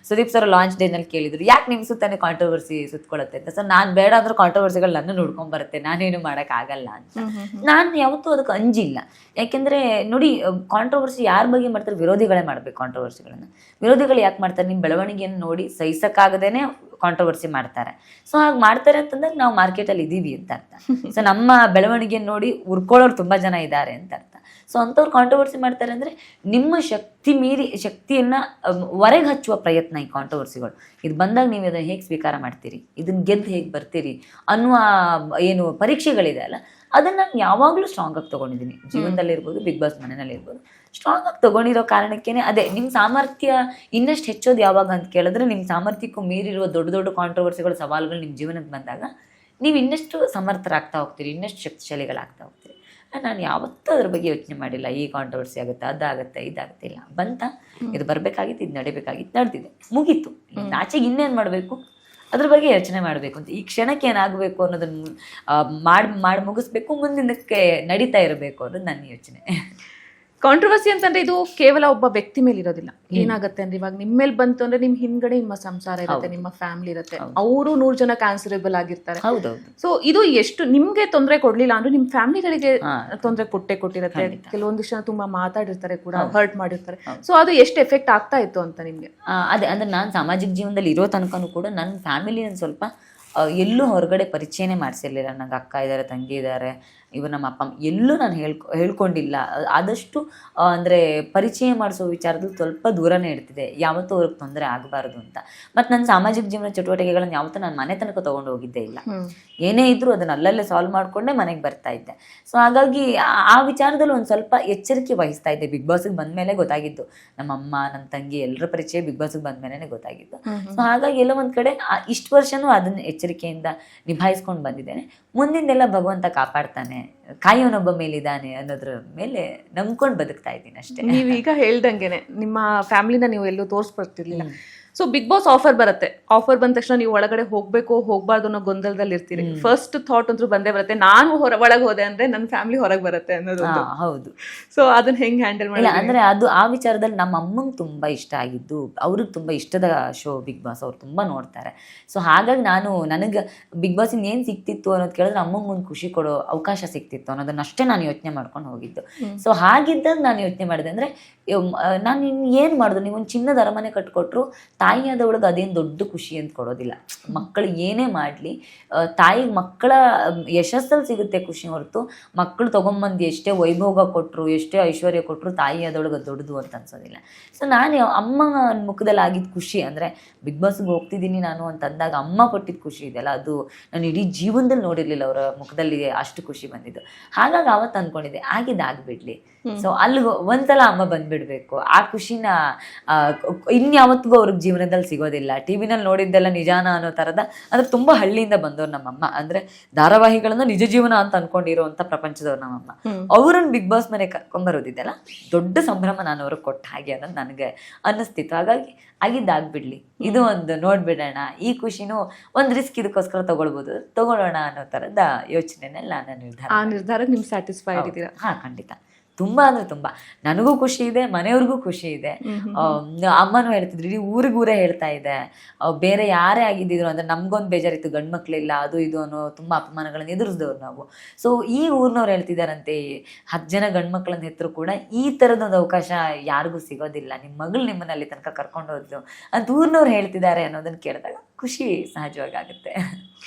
ಸುದೀಪ್ ಸರ್ ಲಾಂಚ್ ಡೇನಲ್ಲಿ ಕೇಳಿದ್ರು ಯಾಕೆ ನಿಮ್ಮ ಸುತ್ತಾನೆ ಕಾಂಟ್ರವರ್ಸಿ ಸುತ್ಕೊಳ್ಳುತ್ತೆ ಅಂತ. ಸೊ ನಾನು ಬೇಡ ಅಂದ್ರೆ ಕಾಂಟ್ರವರ್ಸಿಗಳು ನನ್ನನ್ನು ಹುಡ್ಕೊಂಡ್ಬರುತ್ತೆ, ನಾನೇನು ಮಾಡೋಕ್ಕಾಗಲ್ಲ ಅಂತ. ನಾನು ಯಾವತ್ತೂ ಅದಕ್ಕೆ ಅಂಜಿಲ್ಲ. ಯಾಕೆಂದರೆ ನೋಡಿ, ಕಾಂಟ್ರವರ್ಸಿ ಯಾರ ಬಗ್ಗೆ ಮಾಡ್ತಾರೆ? ವಿರೋಧಿಗಳೇ ಮಾಡಬೇಕು ಕಾಂಟ್ರವರ್ಸಿಗಳನ್ನು. ವಿರೋಧಿಗಳು ಯಾಕೆ ಮಾಡ್ತಾರೆ? ನಿಮ್ಮ ಬೆಳವಣಿಗೆಯನ್ನು ನೋಡಿ ಸಹಿಸಕ್ಕಾಗದೇನೆ ಕಾಂಟ್ರವರ್ಸಿ ಮಾಡ್ತಾರೆ. ಸೊ ಹಾಗೆ ಮಾಡ್ತಾರೆ ಅಂತಂದಾಗ ನಾವು ಮಾರ್ಕೆಟಲ್ಲಿ ಇದ್ದೀವಿ ಅಂತ ಅರ್ಥ. ಸೊ ನಮ್ಮ ಬೆಳವಣಿಗೆಯನ್ನು ನೋಡಿ ಉರ್ಕೊಳ್ಳೋರು ತುಂಬ ಜನ ಇದ್ದಾರೆ ಅಂತ ಅರ್ಥ. ಸೊ ಅಂಥವ್ರು ಕಾಂಟ್ರವರ್ಸಿ ಮಾಡ್ತಾರೆ ಅಂದರೆ ನಿಮ್ಮ ಶಕ್ತಿ ಮೀರಿ ಶಕ್ತಿಯನ್ನು ಹೊರಗೆ ಹಚ್ಚುವ ಪ್ರಯತ್ನ ಈ ಕಾಂಟ್ರವರ್ಸಿಗಳು. ಇದು ಬಂದಾಗ ನೀವು ಅದನ್ನು ಹೇಗೆ ಸ್ವೀಕಾರ ಮಾಡ್ತೀರಿ, ಇದನ್ನು ಗೆದ್ದು ಹೇಗೆ ಬರ್ತೀರಿ ಅನ್ನುವ ಏನು ಪರೀಕ್ಷೆಗಳಿದೆ ಅಲ್ಲ, ಅದನ್ನು ನಾನು ಯಾವಾಗಲೂ ಸ್ಟ್ರಾಂಗ್ ಆಗಿ ತೊಗೊಂಡಿದ್ದೀನಿ. ಜೀವನದಲ್ಲಿರ್ಬೋದು, ಬಿಗ್ ಬಾಸ್ ಮನೆಯಲ್ಲಿರ್ಬೋದು, ಸ್ಟ್ರಾಂಗ್ ಆಗಿ ತೊಗೊಂಡಿರೋ ಕಾರಣಕ್ಕೇನೆ ಅದೇ ನಿಮ್ಮ ಸಾಮರ್ಥ್ಯ ಇನ್ನಷ್ಟು ಹೆಚ್ಚೋದು ಯಾವಾಗ ಅಂತ ಕೇಳಿದ್ರೆ, ನಿಮ್ಮ ಸಾಮರ್ಥ್ಯಕ್ಕೂ ಮೀರಿರುವ ದೊಡ್ಡ ದೊಡ್ಡ ಕಾಂಟ್ರವರ್ಸಿಗಳು, ಸವಾಲುಗಳು ನಿಮ್ಮ ಜೀವನಕ್ಕೆ ಬಂದಾಗ ನೀವು ಇನ್ನಷ್ಟು ಸಮರ್ಥರಾಗ್ತಾ ಹೋಗ್ತೀರಿ, ಇನ್ನಷ್ಟು ಶಕ್ತಿಶಾಲಿಗಳಾಗ್ತಾ ಹೋಗ್ತೀರಿ. ನಾನು ಯಾವತ್ತೂ ಅದ್ರ ಬಗ್ಗೆ ಯೋಚನೆ ಮಾಡಿಲ್ಲ, ಈ ಕಾಂಟ್ರವರ್ಸಿ ಆಗುತ್ತೆ, ಅದಾಗುತ್ತೆ, ಇದಾಗುತ್ತೆ. ಇಲ್ಲ, ಬಂತ, ಇದು ಬರಬೇಕಾಗಿತ್ತು, ಇದು ನಡಿಬೇಕಾಗಿತ್ತು, ನಡೆದಿದೆ, ಮುಗೀತು. ಆಚೆಗೆ ಇನ್ನೇನು ಮಾಡಬೇಕು ಅದ್ರ ಬಗ್ಗೆ ಯೋಚನೆ ಮಾಡಬೇಕು ಅಂತ. ಈ ಕ್ಷಣಕ್ಕೆ ಏನಾಗಬೇಕು ಅನ್ನೋದನ್ನು ಮಾಡಿ ಮುಗಿಸ್ಬೇಕು, ಮುಂದಿನಕ್ಕೆ ನಡೀತಾ ಇರಬೇಕು ಅನ್ನೋದು ನನ್ನ ಯೋಚನೆ. ಕಾಂಟ್ರವರ್ಸಿ ಅಂತಂದ್ರೆ ಇದು ಕೇವಲ ಒಬ್ಬ ವ್ಯಕ್ತಿ ಮೇಲೆ ಇರೋದಿಲ್ಲ. ಏನಾಗುತ್ತೆ ಅಂದ್ರೆ ಇವಾಗ ನಿಮ್ಮ ಮೇಲೆ ಬಂತು ಅಂದ್ರೆ ನಿಮ್ ಹಿಂದ್ಗಡೆ ನಿಮ್ಮ ಸಂಸಾರ ಇರುತ್ತೆ, ನಿಮ್ಮ ಫ್ಯಾಮಿಲಿ ಇರುತ್ತೆ, ಅವರು 100 ಜನ ಕ್ಯಾನ್ಸರೇಬಲ್ ಆಗಿರ್ತಾರೆ. ಸೊ ಇದು ಎಷ್ಟು ನಿಮ್ಗೆ ತೊಂದರೆ ಕೊಡ್ಲಿಲ್ಲ ಅಂದ್ರೆ ನಿಮ್ ಫ್ಯಾಮಿಲಿಗಳಿಗೆ ತೊಂದರೆ ಕೊಟ್ಟಿರುತ್ತೆ. ಕೆಲವೊಂದಿಷ್ಟು ಜನ ತುಂಬಾ ಮಾತಾಡಿರ್ತಾರೆ ಕೂಡ, ಹರ್ಟ್ ಮಾಡಿರ್ತಾರೆ. ಸೊ ಅದು ಎಷ್ಟು ಎಫೆಕ್ಟ್ ಆಗ್ತಾ ಇತ್ತು ಅಂತ ನಿಮ್ಗೆ? ಅದೇ ಅಂದ್ರೆ ನಾನು ಸಾಮಾಜಿಕ ಜೀವನದಲ್ಲಿ ಇರೋ ತನಕನೂ ಕೂಡ ನನ್ನ ಫ್ಯಾಮಿಲಿ ಸ್ವಲ್ಪ ಎಲ್ಲೂ ಹೊರಗಡೆ ಪರಿಚಯನೇ ಮಾಡಿಸಿರ್ಲಿಲ್ಲ. ನಂಗೆ ಅಕ್ಕ ಇದ್ದಾರೆ, ತಂಗಿ ಇದ್ದಾರೆ, ಇವರು ನಮ್ಮ ಅಪ್ಪ ಎಲ್ಲೂ ನಾನು ಹೇಳ್ಕೊಂಡಿಲ್ಲ. ಆದಷ್ಟು ಅಂದರೆ ಪರಿಚಯ ಮಾಡಿಸೋ ವಿಚಾರದಲ್ಲಿ ಸ್ವಲ್ಪ ದೂರನೇ ಇಡ್ತಿದೆ, ಯಾವತ್ತೂ ಅವ್ರಿಗೆ ತೊಂದರೆ ಆಗಬಾರ್ದು ಅಂತ. ಮತ್ತು ನನ್ನ ಸಾಮಾಜಿಕ ಜೀವನ ಚಟುವಟಿಕೆಗಳನ್ನು ಯಾವತ್ತೂ ನಾನು ಮನೆ ತನಕ ತೊಗೊಂಡು ಹೋಗಿದ್ದೇ ಇಲ್ಲ. ಏನೇ ಇದ್ರೂ ಅದನ್ನು ಅಲ್ಲಲ್ಲೇ ಸಾಲ್ವ್ ಮಾಡಿಕೊಂಡೇ ಮನೆಗೆ ಬರ್ತಾ ಇದ್ದೆ. ಸೊ ಹಾಗಾಗಿ ಆ ವಿಚಾರದಲ್ಲಿ ಒಂದು ಸ್ವಲ್ಪ ಎಚ್ಚರಿಕೆ ವಹಿಸ್ತಾ ಇದ್ದೆ. ಬಿಗ್ ಬಾಸ್ಗೆ ಬಂದಮೇಲೆ ಗೊತ್ತಾಗಿದ್ದು, ನಮ್ಮಮ್ಮ, ನನ್ನ ತಂಗಿ ಎಲ್ಲರ ಪರಿಚಯ ಬಿಗ್ ಬಾಸ್ಗೆ ಬಂದಮೇಲೆ ಗೊತ್ತಾಗಿದ್ದು. ಸೊ ಹಾಗಾಗಿ ಎಲ್ಲ ಒಂದು ಕಡೆ ಇಷ್ಟು ವರ್ಷನೂ ಅದನ್ನು ಎಚ್ಚರಿಕೆಯಿಂದ ನಿಭಾಯಿಸ್ಕೊಂಡು ಬಂದಿದ್ದೇನೆ. ಮುಂದಿಂದೆಲ್ಲ ಭಗವಂತ ಕಾಪಾಡ್ತಾನೆ, ಕಾಯೋನೊಬ್ಬ ಮೇಲಿದ್ದಾನೆ ಅನ್ನೋದ್ರ ಮೇಲೆ ನಂಬ್ಕೊಂಡು ಬದುಕ್ತಾ ಇದ್ದೀನಿ ಅಷ್ಟೇ. ನೀವೀಗ ಹೇಳ್ದಂಗೆನೆ ನಿಮ್ಮ ಫ್ಯಾಮಿಲಿನ ನೀವು ಎಲ್ಲೂ ತೋರಿಸ್ಬರ್ತಿರ್ಲಿಲ್ಲ. ಸೊ ಬಿಗ್ ಬಾಸ್ ಆಫರ್ ಬರುತ್ತೆ, ಆಫರ್ ಬಂದ ತಕ್ಷಣ ನೀವು ಒಳಗಡೆ ಹೋಗ್ಬೇಕು ಹೋಗ್ಬಾರ್ದು ಅನ್ನೋ ಗೊಂದಲದಲ್ಲಿ ಇರ್ತೀರಿ. ಫಸ್ಟ್ ಥಾಟ್ ಅಂತೂ ಬಂದೇ ಬರುತ್ತೆ, ನಾನು ಒಳಗೆ ಹೋದೆ ಅಂದ್ರೆ ನನ್ನ ಫ್ಯಾಮಿಲಿ ಹೊರಗೆ ಬರುತ್ತೆ ಅನ್ನೋದು. ಹೌದು. ಸೊ ಅದನ್ನ ಹೆಂಗ್ ಹ್ಯಾಂಡಲ್ ಇಲ್ಲ ಅಂದ್ರೆ ಅದು ಆ ವಿಚಾರದಲ್ಲಿ ನಮ್ಮ ಅಮ್ಮಂಗೆ ತುಂಬಾ ಇಷ್ಟ ಆಗಿದ್ದು, ಅವ್ರಿಗೆ ತುಂಬಾ ಇಷ್ಟದ ಶೋ ಬಿಗ್ ಬಾಸ್, ಅವ್ರು ತುಂಬಾ ನೋಡ್ತಾರೆ. ಸೊ ಹಾಗಾಗಿ ನನಗೆ ಬಿಗ್ ಬಾಸ್ ಏನ್ ಸಿಕ್ತಿತ್ತು ಅನ್ನೋದು ಕೇಳಿದ್ರೆ ಅಮ್ಮಂಗೆ ಒಂದು ಖುಷಿ ಕೊಡೋ ಅವಕಾಶ ಸಿಕ್ತಿತ್ತು ಅನ್ನೋದನ್ನಷ್ಟೇ ನಾನು ಯೋಚನೆ ಮಾಡ್ಕೊಂಡು ಹೋಗಿದ್ದು. ಸೊ ಹಾಗಿದ್ದಾಗ ನಾನು ಯೋಚನೆ ಮಾಡಿದೆ ಅಂದ್ರೆ ನಾನು ಏನ್ ಮಾಡುದು, ನೀವು ಒಂದು ಚಿನ್ನದ ಅರಮನೆ ಕಟ್ಕೊಟ್ರು ತಾಯಿಯಾದವಳಿಗೆ ಅದೇನು ದೊಡ್ಡ ಖುಷಿ ಅಂತ ಕೊಡೋದಿಲ್ಲ. ಮಕ್ಕಳು ಏನೇ ಮಾಡ್ಲಿ ತಾಯಿ ಮಕ್ಕಳ ಯಶಸ್ಸಲ್ಲಿ ಸಿಗುತ್ತೆ ಖುಷಿ ಹೊರತು ಮಕ್ಕಳು ತಗೊಂಬಂದು ಎಷ್ಟೇ ವೈಭೋಗ ಕೊಟ್ಟರು ಎಷ್ಟೇ ಐಶ್ವರ್ಯ ಕೊಟ್ಟರು ತಾಯಿಯಾದವಳಿಗೆ ದೊಡ್ಡದು ಅಂತ ಅನ್ಸೋದಿಲ್ಲ. ಸೊ ನಾನು ಅಮ್ಮ ಮುಖದಲ್ಲಿ ಆಗಿದ್ದ ಖುಷಿ ಅಂದ್ರೆ ಬಿಗ್ ಬಾಸ್ಗೆ ಹೋಗ್ತಿದ್ದೀನಿ ನಾನು ಅಂತ ಅಂದಾಗ ಅಮ್ಮ ಕೊಟ್ಟಿದ್ದ ಖುಷಿ ಇದೆಯಲ್ಲ, ಅದು ನಾನು ಇಡೀ ಜೀವನದಲ್ಲಿ ನೋಡಿರ್ಲಿಲ್ಲ ಅವರ ಮುಖದಲ್ಲಿ ಅಷ್ಟು ಖುಷಿ ಬಂದಿದ್ದು. ಹಾಗಾಗಿ ಅವತ್ತು ಅನ್ಕೊಂಡಿದ್ದೆ ಆಗಿದ್ದಾಗ್ಬಿಡ್ಲಿ. ಸೊ ಅಲ್ಲಿಗೆ ಒಂದ್ಸಲ ಅಮ್ಮ ಬಂದ್ಬಿಡ್ಬೇಕು, ಆ ಖುಷಿನ ಇನ್ಯಾವತ್ತಿಗೂ ಅವ್ರಿಗೆ ಜೀವನದಲ್ಲಿ ಸಿಗೋದಿಲ್ಲ. ಟಿವಿನಲ್ಲಿ ನೋಡಿದ್ದೆಲ್ಲ ನಿಜಾನ ಅನ್ನೋ ತರದ, ಅಂದ್ರೆ ತುಂಬಾ ಹಳ್ಳಿಯಿಂದ ಬಂದವ್ರು ನಮ್ಮಮ್ಮ, ಅಂದ್ರೆ ಧಾರಾವಾಹಿಗಳನ್ನ ನಿಜ ಜೀವನ ಅಂತ ಅನ್ಕೊಂಡಿರೋಂಥ ಪ್ರಪಂಚದವ್ರು ನಮ್ಮಮ್ಮ. ಅವ್ರನ್ನ ಬಿಗ್ ಬಾಸ್ ಮನೆ ಕರ್ಕೊಂಡ್ಬರೋದಿದ್ದೆಲ್ಲ ದೊಡ್ಡ ಸಂಭ್ರಮ ನಾನು ಅವ್ರಿಗೆ ಕೊಟ್ಟ ಹಾಗೆ ಅನ್ನೋದು ನನಗೆ ಅನ್ನಿಸ್ತಿತ್ತು. ಹಾಗಾಗಿ ಆಗಿದ್ದಾಗ್ಬಿಡ್ಲಿ, ಇದು ಒಂದು ನೋಡ್ಬಿಡೋಣ, ಈ ಖುಷಿನೂ ಒಂದು ರಿಸ್ಕ್ ಇದಕ್ಕೋಸ್ಕರ ತಗೊಳ್ಳೋಣ ಅನ್ನೋ ತರದ ಯೋಚನೆನಲ್ಲಿ ನಾನು ಆ ನಿರ್ಧಾರಕ್ಕೆ ನಿಮ್ ಸ್ಯಾಟಿಸ್ಫೈ ಆಗಿದ್ದೀರಾ? ಹಾ, ಖಂಡಿತ. ತುಂಬಾ ಅಂದ್ರೆ ತುಂಬಾ ನನಗೂ ಖುಷಿ ಇದೆ, ಮನೆಯವ್ರಿಗೂ ಖುಷಿ ಇದೆ. ಅಮ್ಮನೂ ಹೇಳ್ತಿದ್ರು, ಇಡೀ ಊರಿಗೂರೇ ಹೇಳ್ತಾ ಇದೆ, ಬೇರೆ ಯಾರೇ ಆಗಿದ್ದಿದ್ರು ಅಂದ್ರೆ ನಮ್ಗೊಂದು ಬೇಜಾರಿತ್ತು, ಗಂಡು ಮಕ್ಳಿಲ್ಲ ಅದು ಇದು ಅನ್ನೋ ತುಂಬಾ ಅಪಮಾನಗಳನ್ನ ಎದುರಿಸಿದವ್ರು ನಾವು. ಸೊ ಈ ಊರಿನವ್ರು ಹೇಳ್ತಿದಾರಂತೆ, 10 ಜನ ಗಂಡು ಮಕ್ಕಳನ್ನ ಹೆತ್ತರು ಕೂಡ ಈ ತರದೊಂದು ಅವಕಾಶ ಯಾರಿಗೂ ಸಿಗೋದಿಲ್ಲ, ನಿಮ್ಮ ಮಗಳು ನಿಮ್ಮನ್ನಲ್ಲಿ ತನಕ ಕರ್ಕೊಂಡು ಹೋದ್ಲು ಅಂತ ಊರಿನವ್ರು ಹೇಳ್ತಿದ್ದಾರೆ ಅನ್ನೋದನ್ನ ಕೇಳಿದಾಗ ಖುಷಿ ಸಹಜವಾಗಿ ಆಗುತ್ತೆ.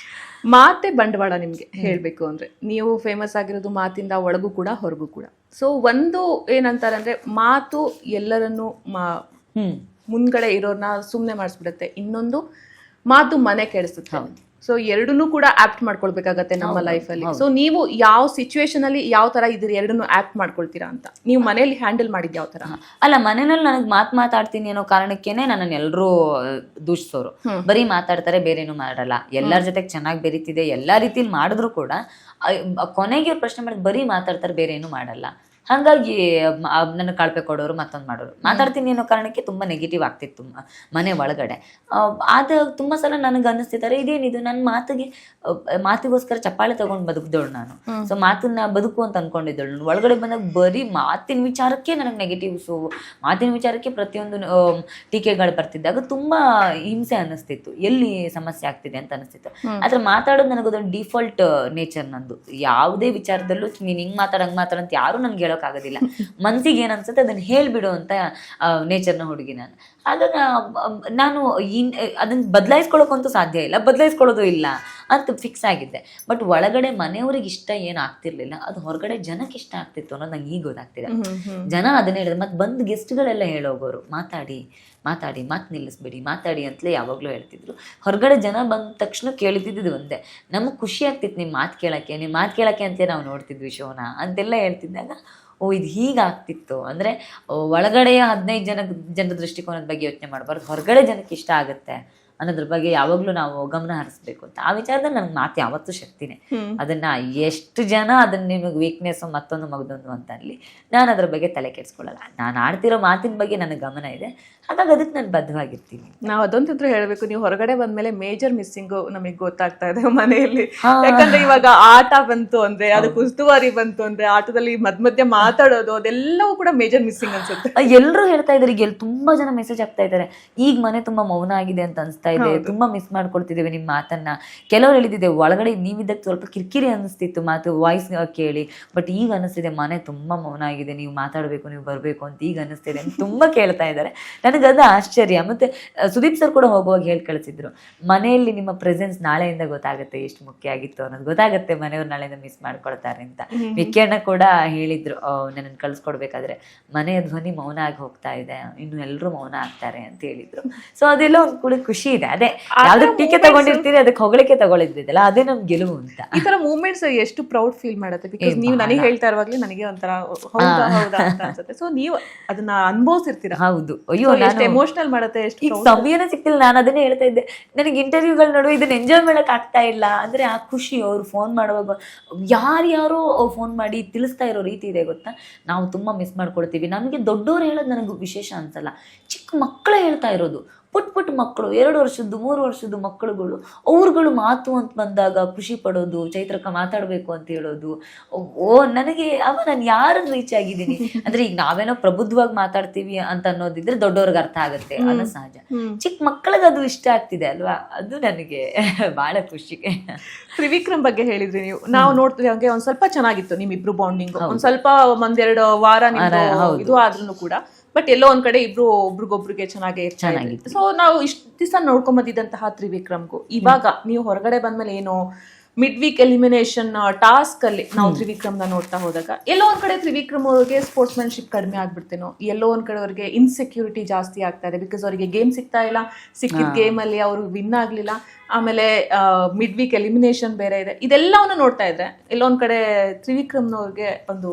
ಮಾತೆ ಬಂಡವಾಳ ನಿಮ್ಗೆ ಹೇಳ್ಬೇಕು ಅಂದ್ರೆ, ನೀವು ಫೇಮಸ್ ಆಗಿರೋದು ಮಾತಿಂದ ಒಳಗೂ ಕೂಡ ಹೊರಗೂ ಕೂಡ. ಸೊ ಒಂದು ಏನಂತಾರೆ ಅಂದ್ರೆ, ಮಾತು ಎಲ್ಲರನ್ನು ಮುಂದ್ಗಡೆ ಇರೋರ್ನ ಸುಮ್ನೆ ಮಾಡಿಸ್ಬಿಡುತ್ತೆ, ಇನ್ನೊಂದು ಮಾತು ಮನೆ ಕೆಡಿಸುತ್ತೆ. ಸೊ ಎರಡನ್ನೂ ಕೂಡ ಆಪ್ಟ್ ಮಾಡ್ಕೊಳ್ಬೇಕಾಗತ್ತೆ ನಮ್ಮ ಲೈಫಲ್ಲಿ. ಸೊ ನೀವು ಯಾವ ಸಿಚುವೇಶನ್ ಅಲ್ಲಿ ಯಾವ ತರ ಇದ್ರಿ ಎರಡನ್ನೂ ಆಪ್ಟ್ ಮಾಡ್ಕೊಳ್ತೀರಾ ಅಂತ ನೀವು ಮನೇಲಿ ಹ್ಯಾಂಡಲ್ ಮಾಡಿದ್ ಯಾವ ತರ? ಅಲ್ಲ, ಮನೆಯಲ್ಲಿ ನನಗೆ ಮಾತಾಡ್ತೀನಿ ಅನ್ನೋ ಕಾರಣಕ್ಕೇನೆ ನನ್ನನ್ನು ಎಲ್ಲರೂ ದೂಷಿಸೋರು. ಬರೀ ಮಾತಾಡ್ತಾರೆ, ಬೇರೇನು ಮಾಡಲ್ಲ, ಎಲ್ಲರ ಜೊತೆಗೆ ಚೆನ್ನಾಗಿ ಬೆರೀತಿದೆ, ಎಲ್ಲಾ ರೀತಿಲಿ ಮಾಡಿದ್ರು ಕೂಡ ಕೊನೆಗೆ ಪ್ರಶ್ನೆ ಮಾಡಿದ್ ಬರೀ ಮಾತಾಡ್ತಾರೆ, ಬೇರೆ ಏನು ಮಾಡಲ್ಲ. ಹಾಗಾಗಿ ನನ್ನ ಕಳಪೆ ಕೊಡೋರು, ಮತ್ತೊಂದು ಮಾಡೋರು. ಮಾತಾಡ್ತೀನಿ ಅನ್ನೋ ಕಾರಣಕ್ಕೆ ತುಂಬಾ ನೆಗೆಟಿವ್ ಆಗ್ತಿತ್ತು ಮನೆ ಒಳಗಡೆ. ಆದ ತುಂಬಾ ಸಲ ನನಗೆ ಅನ್ನಿಸ್ತಿದ್ದಾರೆ, ಇದೇನಿದು ನನ್ನ ಮಾತಿಗೋಸ್ಕರ ಚಪ್ಪಾಳೆ ತಗೊಂಡು ಬದುಕಿದವಳು ನಾನು. ಸೊ ಮಾತನ್ನ ಬದುಕು ಅಂತ ಅನ್ಕೊಂಡಿದ್ದಳು. ಒಳಗಡೆ ಬಂದಾಗ ಬರೀ ಮಾತಿನ ವಿಚಾರಕ್ಕೆ ನನಗೆ ನೆಗೆಟಿವ್ಸು, ಮಾತಿನ ವಿಚಾರಕ್ಕೆ ಪ್ರತಿಯೊಂದು ಟೀಕೆಗಳು ಬರ್ತಿದ್ದಾಗ ತುಂಬಾ ಹಿಂಸೆ ಅನ್ನಿಸ್ತಿತ್ತು, ಎಲ್ಲಿ ಸಮಸ್ಯೆ ಆಗ್ತಿದೆ ಅಂತ ಅನಿಸ್ತಿತ್ತು. ಆದ್ರೆ ಮಾತಾಡೋದು ನನಗೊಂದು ಡಿಫಾಲ್ಟ್ ನೇಚರ್ ನಂದು. ಯಾವುದೇ ವಿಚಾರದಲ್ಲೂ ನೀನ್ ಹಿಂಗ್ ಮಾತಾಡಂಗ್ ಮಾತಾಡಂತ ಯಾರು ನನ್ಗೆ ಹೇಳೋಕ್ಕಾಗೋದಿಲ್ಲ. ಮನ್ಸಿಗೆ ಏನ್ ಅನ್ಸುತ್ತೆ ಅದನ್ನ ಹೇಳ್ಬಿಡು ಅಂತ ನೇಚರ್ನ ಹುಡುಗಿ ನಾನು. ಹಾಗಾಗಿ ನಾನು ಅದನ್ನ ಬದಲಾಯಿಸ್ಕೊಳ್ಳೋಕಂತೂ ಸಾಧ್ಯ ಇಲ್ಲ, ಬದಲಾಯಿಸ್ಕೊಳ್ಳೋದು ಇಲ್ಲ ಅಂತ ಫಿಕ್ಸ್ ಆಗಿದ್ದೆ. ಬಟ್ ಒಳಗಡೆ ಮನೆಯವ್ರಿಗೆ ಇಷ್ಟ ಏನು ಆಗ್ತಿರ್ಲಿಲ್ಲ, ಅದು ಹೊರಗಡೆ ಜನಕ್ಕೆ ಇಷ್ಟ ಆಗ್ತಿತ್ತು ಅನ್ನೋದು ನಂಗೆ ಈಗ ಗೊತ್ತಾಗ್ತಿದೆ. ಜನ ಅದನ್ನ ಹೇಳಿದ್ರು. ಮತ್ತೆ ಬಂದು ಗೆಸ್ಟ್ಗಳೆಲ್ಲ ಹೇಳೋಗೋರು, ಮಾತಾಡಿ ಮಾತು ನಿಲ್ಲಿಸ್ಬೇಡಿ, ಮಾತಾಡಿ ಅಂತಲೇ ಯಾವಾಗಲೂ ಹೇಳ್ತಿದ್ರು. ಹೊರಗಡೆ ಜನ ಬಂದ ತಕ್ಷಣ ಕೇಳ್ತಿದ್ದು ಒಂದೇ, ನಮಗೆ ಖುಷಿ ಆಗ್ತಿತ್ತು ನಿಮ್ಮ ಮಾತು ಕೇಳೋಕ್ಕೆ ಅಂತಲೇ ನಾವು ನೋಡ್ತಿದ್ವಿ ಶೋನ ಅಂತೆಲ್ಲ ಹೇಳ್ತಿದ್ದಾಗ, ಇದು ಹೀಗಾಗ್ತಿತ್ತು. ಅಂದರೆ ಒಳಗಡೆಯ 15 ಜನರ ದೃಷ್ಟಿಕೋನದ ಬಗ್ಗೆ ಯೋಚನೆ ಮಾಡಬಾರ್ದು, ಹೊರಗಡೆ ಜನಕ್ಕೆ ಇಷ್ಟ ಆಗುತ್ತೆ ಅನ್ನೋದ್ರ ಬಗ್ಗೆ ಯಾವಾಗಲೂ ನಾವು ಗಮನ ಹರಿಸ್ಬೇಕು ಅಂತ. ಆ ವಿಚಾರದಲ್ಲಿ ನನಗೆ ಮಾತು ಯಾವತ್ತೂ ಶಕ್ತಿನೇ. ಅದನ್ನ ಎಷ್ಟು ಜನ ಅದನ್ನ ನಿಮಗೆ ವೀಕ್ನೆಸ್ ಮತ್ತೊಂದು ಮಗದೊಂದು ಅಂತ ಅಲ್ಲಿ ನಾನು ಅದ್ರ ಬಗ್ಗೆ ತಲೆ ಕೆಡಿಸ್ಕೊಳ್ಳಲ್ಲ. ನಾನು ಆಡ್ತಿರೋ ಮಾತಿನ ಬಗ್ಗೆ ನನಗೆ ಗಮನ ಇದೆ, ಹಾಗಾಗಿ ಅದಕ್ಕೆ ನಾನು ಬದ್ಧವಾಗಿರ್ತೀನಿ. ನಾವು ಅದಂತಿದ್ರು ಹೇಳ್ಬೇಕು, ನೀವು ಹೊರಗಡೆ ಬಂದ್ಮೇಲೆ ಮೇಜರ್ ಮಿಸ್ಸಿಂಗ್ ನಮಗೆ ಗೊತ್ತಾಗ್ತಾ ಇದೆ ಮನೆಯಲ್ಲಿ. ಯಾಕಂದ್ರೆ ಇವಾಗ ಆಟ ಬಂತು ಅಂದ್ರೆ, ಅದಕ್ಕೆ ಉಸ್ತುವಾರಿ ಬಂತು ಅಂದ್ರೆ, ಆಟದಲ್ಲಿ ಮಧ್ಯ ಮಾತಾಡೋದು ಅದೆಲ್ಲವೂ ಕೂಡ ಮೇಜರ್ ಮಿಸ್ಸಿಂಗ್ ಅನ್ಸುತ್ತೆ. ಎಲ್ಲರೂ ಹೇಳ್ತಾ ಇದ್ದಾರೆ, ಈಗ ತುಂಬಾ ಜನ ಮೆಸೇಜ್ ಆಗ್ತಾ ಇದ್ದಾರೆ, ಈಗ ಮನೆ ತುಂಬಾ ಮೌನ ಆಗಿದೆ ಅಂತ ಅನ್ಸ್ತಾ ಇದೆ, ತುಂಬಾ ಮಿಸ್ ಮಾಡ್ಕೊಳ್ತಿದ್ದೇವೆ ನಿಮ್ಮ ಮಾತನ್ನ. ಕೆಲವರು ಹೇಳಿದಿದೆ, ಒಳಗಡೆ ನೀವಿದ್ದಾಗ ಸ್ವಲ್ಪ ಕಿರಿಕಿರಿ ಅನಿಸ್ತಿತ್ತು ಮಾತು ವಾಯ್ಸ್ ಕೇಳಿ, ಬಟ್ ಈಗ ಅನಿಸ್ತಿದೆ ಮನೆ ತುಂಬಾ ಮೌನ ಆಗಿದೆ, ನೀವು ಮಾತಾಡ್ಬೇಕು, ನೀವು ಬರ್ಬೇಕು ಅಂತ ಈಗ ಅನಿಸ್ತಿದೆ ಅಂತ ತುಂಬಾ ಕೇಳ್ತಾ ಇದ್ದಾರೆ. ನನಗದು ಆಶ್ಚರ್ಯ. ಮತ್ತೆ ಸುದೀಪ್ ಸರ್ ಕೂಡ ಹೋಗುವಾಗ ಹೇಳಿ ಕಳಿಸಿದ್ರು, ಮನೆಯಲ್ಲಿ ನಿಮ್ಮ ಪ್ರೆಸೆನ್ಸ್ ನಾಳೆಯಿಂದ ಗೊತ್ತಾಗುತ್ತೆ ಎಷ್ಟು ಮುಖ್ಯ ಆಗಿತ್ತು ಅನ್ನೋದು, ಗೊತ್ತಾಗುತ್ತೆ ಮನೆಯವ್ರು ನಾಳೆಯಿಂದ ಮಿಸ್ ಮಾಡ್ಕೊಳ್ತಾರೆ ಅಂತ. ವಿಕ್ಯಣ್ಣ ಕೂಡ ಹೇಳಿದ್ರು ನನ್ನನ್ನು ಕಳ್ಸ್ಕೊಡ್ಬೇಕಾದ್ರೆ, ಮನೆಯ ಧ್ವನಿ ಮೌನ ಆಗಿ ಹೋಗ್ತಾ ಇದೆ, ಇನ್ನು ಎಲ್ಲರೂ ಮೌನ ಆಗ್ತಾರೆ ಅಂತ ಹೇಳಿದ್ರು. ಸೊ ಅದೆಲ್ಲ ಒಂದು ಕೂಡ ಖುಷಿ ಇದೆ. ಅದೇ ಯಾವ್ದಕ್ಕೆ ಟೀಕೆ ತಗೊಂಡಿರ್ತೀರಿ ಅದಕ್ಕೆ ಹೊಗಳಿಕೆ ತಗೊಳಿದ್ದಿದ್ದಲ್ಲ, ಅದೇ ನಮ್ ಗೆಲುವು ಅಂತ. ಈ ತರ ಮೂವ್ಮೆಂಟ್ಸ್ ಎಷ್ಟು ಪ್ರೌಡ್ ಫೀಲ್ ಮಾಡುತ್ತೆ. ಬಿಕಾಸ್ ನೀವು ನನಗೆ ಹೇಳ್ತಾ ಇರುವಾಗ್ಲೇ ನನಗೆ ಒಂಥರ ಹೌದಾ ಅಂತ ಅನ್ಸುತ್ತೆ. ಸೊ ನೀವು ಅದನ್ನ ಅನುಭವಿಸಿರ್ತೀರಾ. ಹೌದು, ಅಯ್ಯೋ ಎಷ್ಟು ಎಮೋಷನಲ್ ಮಾಡುತ್ತೆ, ಎಷ್ಟು ಈಗ ಸಮಯನೇ ಸಿಕ್ತಿಲ್ಲ. ನಾನು ಅದನ್ನೇ ಹೇಳ್ತಾ ಇದ್ದೆ, ನನಗೆ ಇಂಟರ್ವ್ಯೂಗಳ ನಡುವೆ ಇದನ್ನ ಎಂಜಾಯ್ ಮಾಡಕ್ ಆಗ್ತಾ ಇಲ್ಲ. ಅಂದ್ರೆ ಆ ಖುಷಿ, ಅವ್ರು ಫೋನ್ ಮಾಡುವಾಗ ಯಾರ್ಯಾರೋ ಫೋನ್ ಮಾಡಿ ತಿಳಿಸ್ತಾ ಇರೋ ರೀತಿ ಇದೆ ಗೊತ್ತಾ, ನಾವು ತುಂಬಾ ಮಿಸ್ ಮಾಡ್ಕೊಳ್ತೀವಿ. ನಮಗೆ ದೊಡ್ಡವ್ರು ಹೇಳೋದು ನನಗೆ ವಿಶೇಷ ಅನ್ಸಲ್ಲ, ಚಿಕ್ಕ ಮಕ್ಕಳೇ ಹೇಳ್ತಾ ಇರೋದು, ಪುಟ್ ಮಕ್ಕಳು 2 ವರ್ಷದ್ದು 3 ವರ್ಷದ್ದು ಮಕ್ಕಳುಗಳು ಅವ್ರುಗಳು ಮಾತು ಅಂತ ಬಂದಾಗ ಖುಷಿ ಪಡೋದು, ಚೈತ್ರಕ್ಕ ಮಾತಾಡ್ಬೇಕು ಅಂತ ಹೇಳೋದು, ನನಗೆ ನಾನು ಯಾರನ್ನ ರೀಚ್ ಆಗಿದ್ದೀನಿ ಅಂದ್ರೆ ಈಗ ನಾವೇನೋ ಪ್ರಬುದ್ಧವಾಗಿ ಮಾತಾಡ್ತೀವಿ ಅಂತ ಅನ್ನೋದಿದ್ರೆ ದೊಡ್ಡವ್ರಿಗೆ ಅರ್ಥ ಆಗುತ್ತೆ, ಅನ್ನೋ ಸಹಜ. ಚಿಕ್ಕ ಮಕ್ಕಳಿಗೆ ಅದು ಇಷ್ಟ ಆಗ್ತಿದೆ ಅಲ್ವಾ, ಅದು ನನಗೆ ಬಹಳ ಖುಷಿ. ತ್ರಿವಿಕ್ರಮ್ ಬಗ್ಗೆ ಹೇಳಿದ್ರಿ ನೀವು, ನಾವು ನೋಡ್ತೀವಿ ಹಂಗೆ ಒಂದ್ ಸ್ವಲ್ಪ ಚೆನ್ನಾಗಿತ್ತು ನಿಮ್ಮಿಬ್ರು ಬಾಂಡಿಂಗ್, ಒಂದ್ ಸ್ವಲ್ಪ 1-2 ವಾರ ಇದು ಆದ್ರೂ ಕೂಡ, ಬಟ್ ಎಲ್ಲೋ ಒಂದ್ ಕಡೆ ಇಬ್ರು ಒಬ್ರಿಗೊಬ್ರಿಗೆ ಚೆನ್ನಾಗಿತ್ತು. ಸೊ ನಾವು ಇಷ್ಟ ದಿವಸ ನೋಡ್ಕೊಂಡ್ ಬಂದಿದ್ದಂತಹ ತ್ರಿವಿಕ್ರಮ್ಗೂ ಇವಾಗ ನೀವು ಹೊರಗಡೆ ಬಂದ್ಮೇಲೆ ಏನೋ ಮಿಡ್ ವೀಕ್ ಎಲಿಮಿನೇಷನ್ ಟಾಸ್ಕ್ ಅಲ್ಲಿ ನಾವು ತ್ರಿವಿಕ್ರಮ್ನ ನೋಡ್ತಾ ಹೋದಾಗ ಎಲ್ಲೋ ಒಂದ್ ಕಡೆ ತ್ರಿವಿಕ್ರಮ್ ಅವ್ರಿಗೆ ಸ್ಪೋರ್ಟ್ಸ್ಮನ್ಶಿಪ್ ಕಡಿಮೆ ಆಗ್ಬಿಡ್ತೇನೋ, ಎಲ್ಲೋ ಒಂದ್ ಕಡೆ ಅವ್ರಿಗೆ ಇನ್ಸೆಕ್ಯೂರಿಟಿ ಜಾಸ್ತಿ ಆಗ್ತಾ ಇದೆ, ಬಿಕಾಸ್ ಅವರಿಗೆ ಗೇಮ್ ಸಿಗ್ತಾ ಇಲ್ಲ, ಸಿಕ್ಕಿದ ಗೇಮ್ ಅಲ್ಲಿ ಅವರು ವಿನ್ ಆಗ್ಲಿಲ್ಲ, ಆಮೇಲೆ ಮಿಡ್ ವೀಕ್ ಎಲಿಮಿನೇಷನ್ ಬೇರೆ ಇದೆ. ಇದೆಲ್ಲವನ್ನು ನೋಡ್ತಾ ಇದ್ರೆ ಎಲ್ಲೋ ಒಂದ್ ಕಡೆ ತ್ರಿವಿಕ್ರಮ್ನವ್ರಿಗೆ ಒಂದು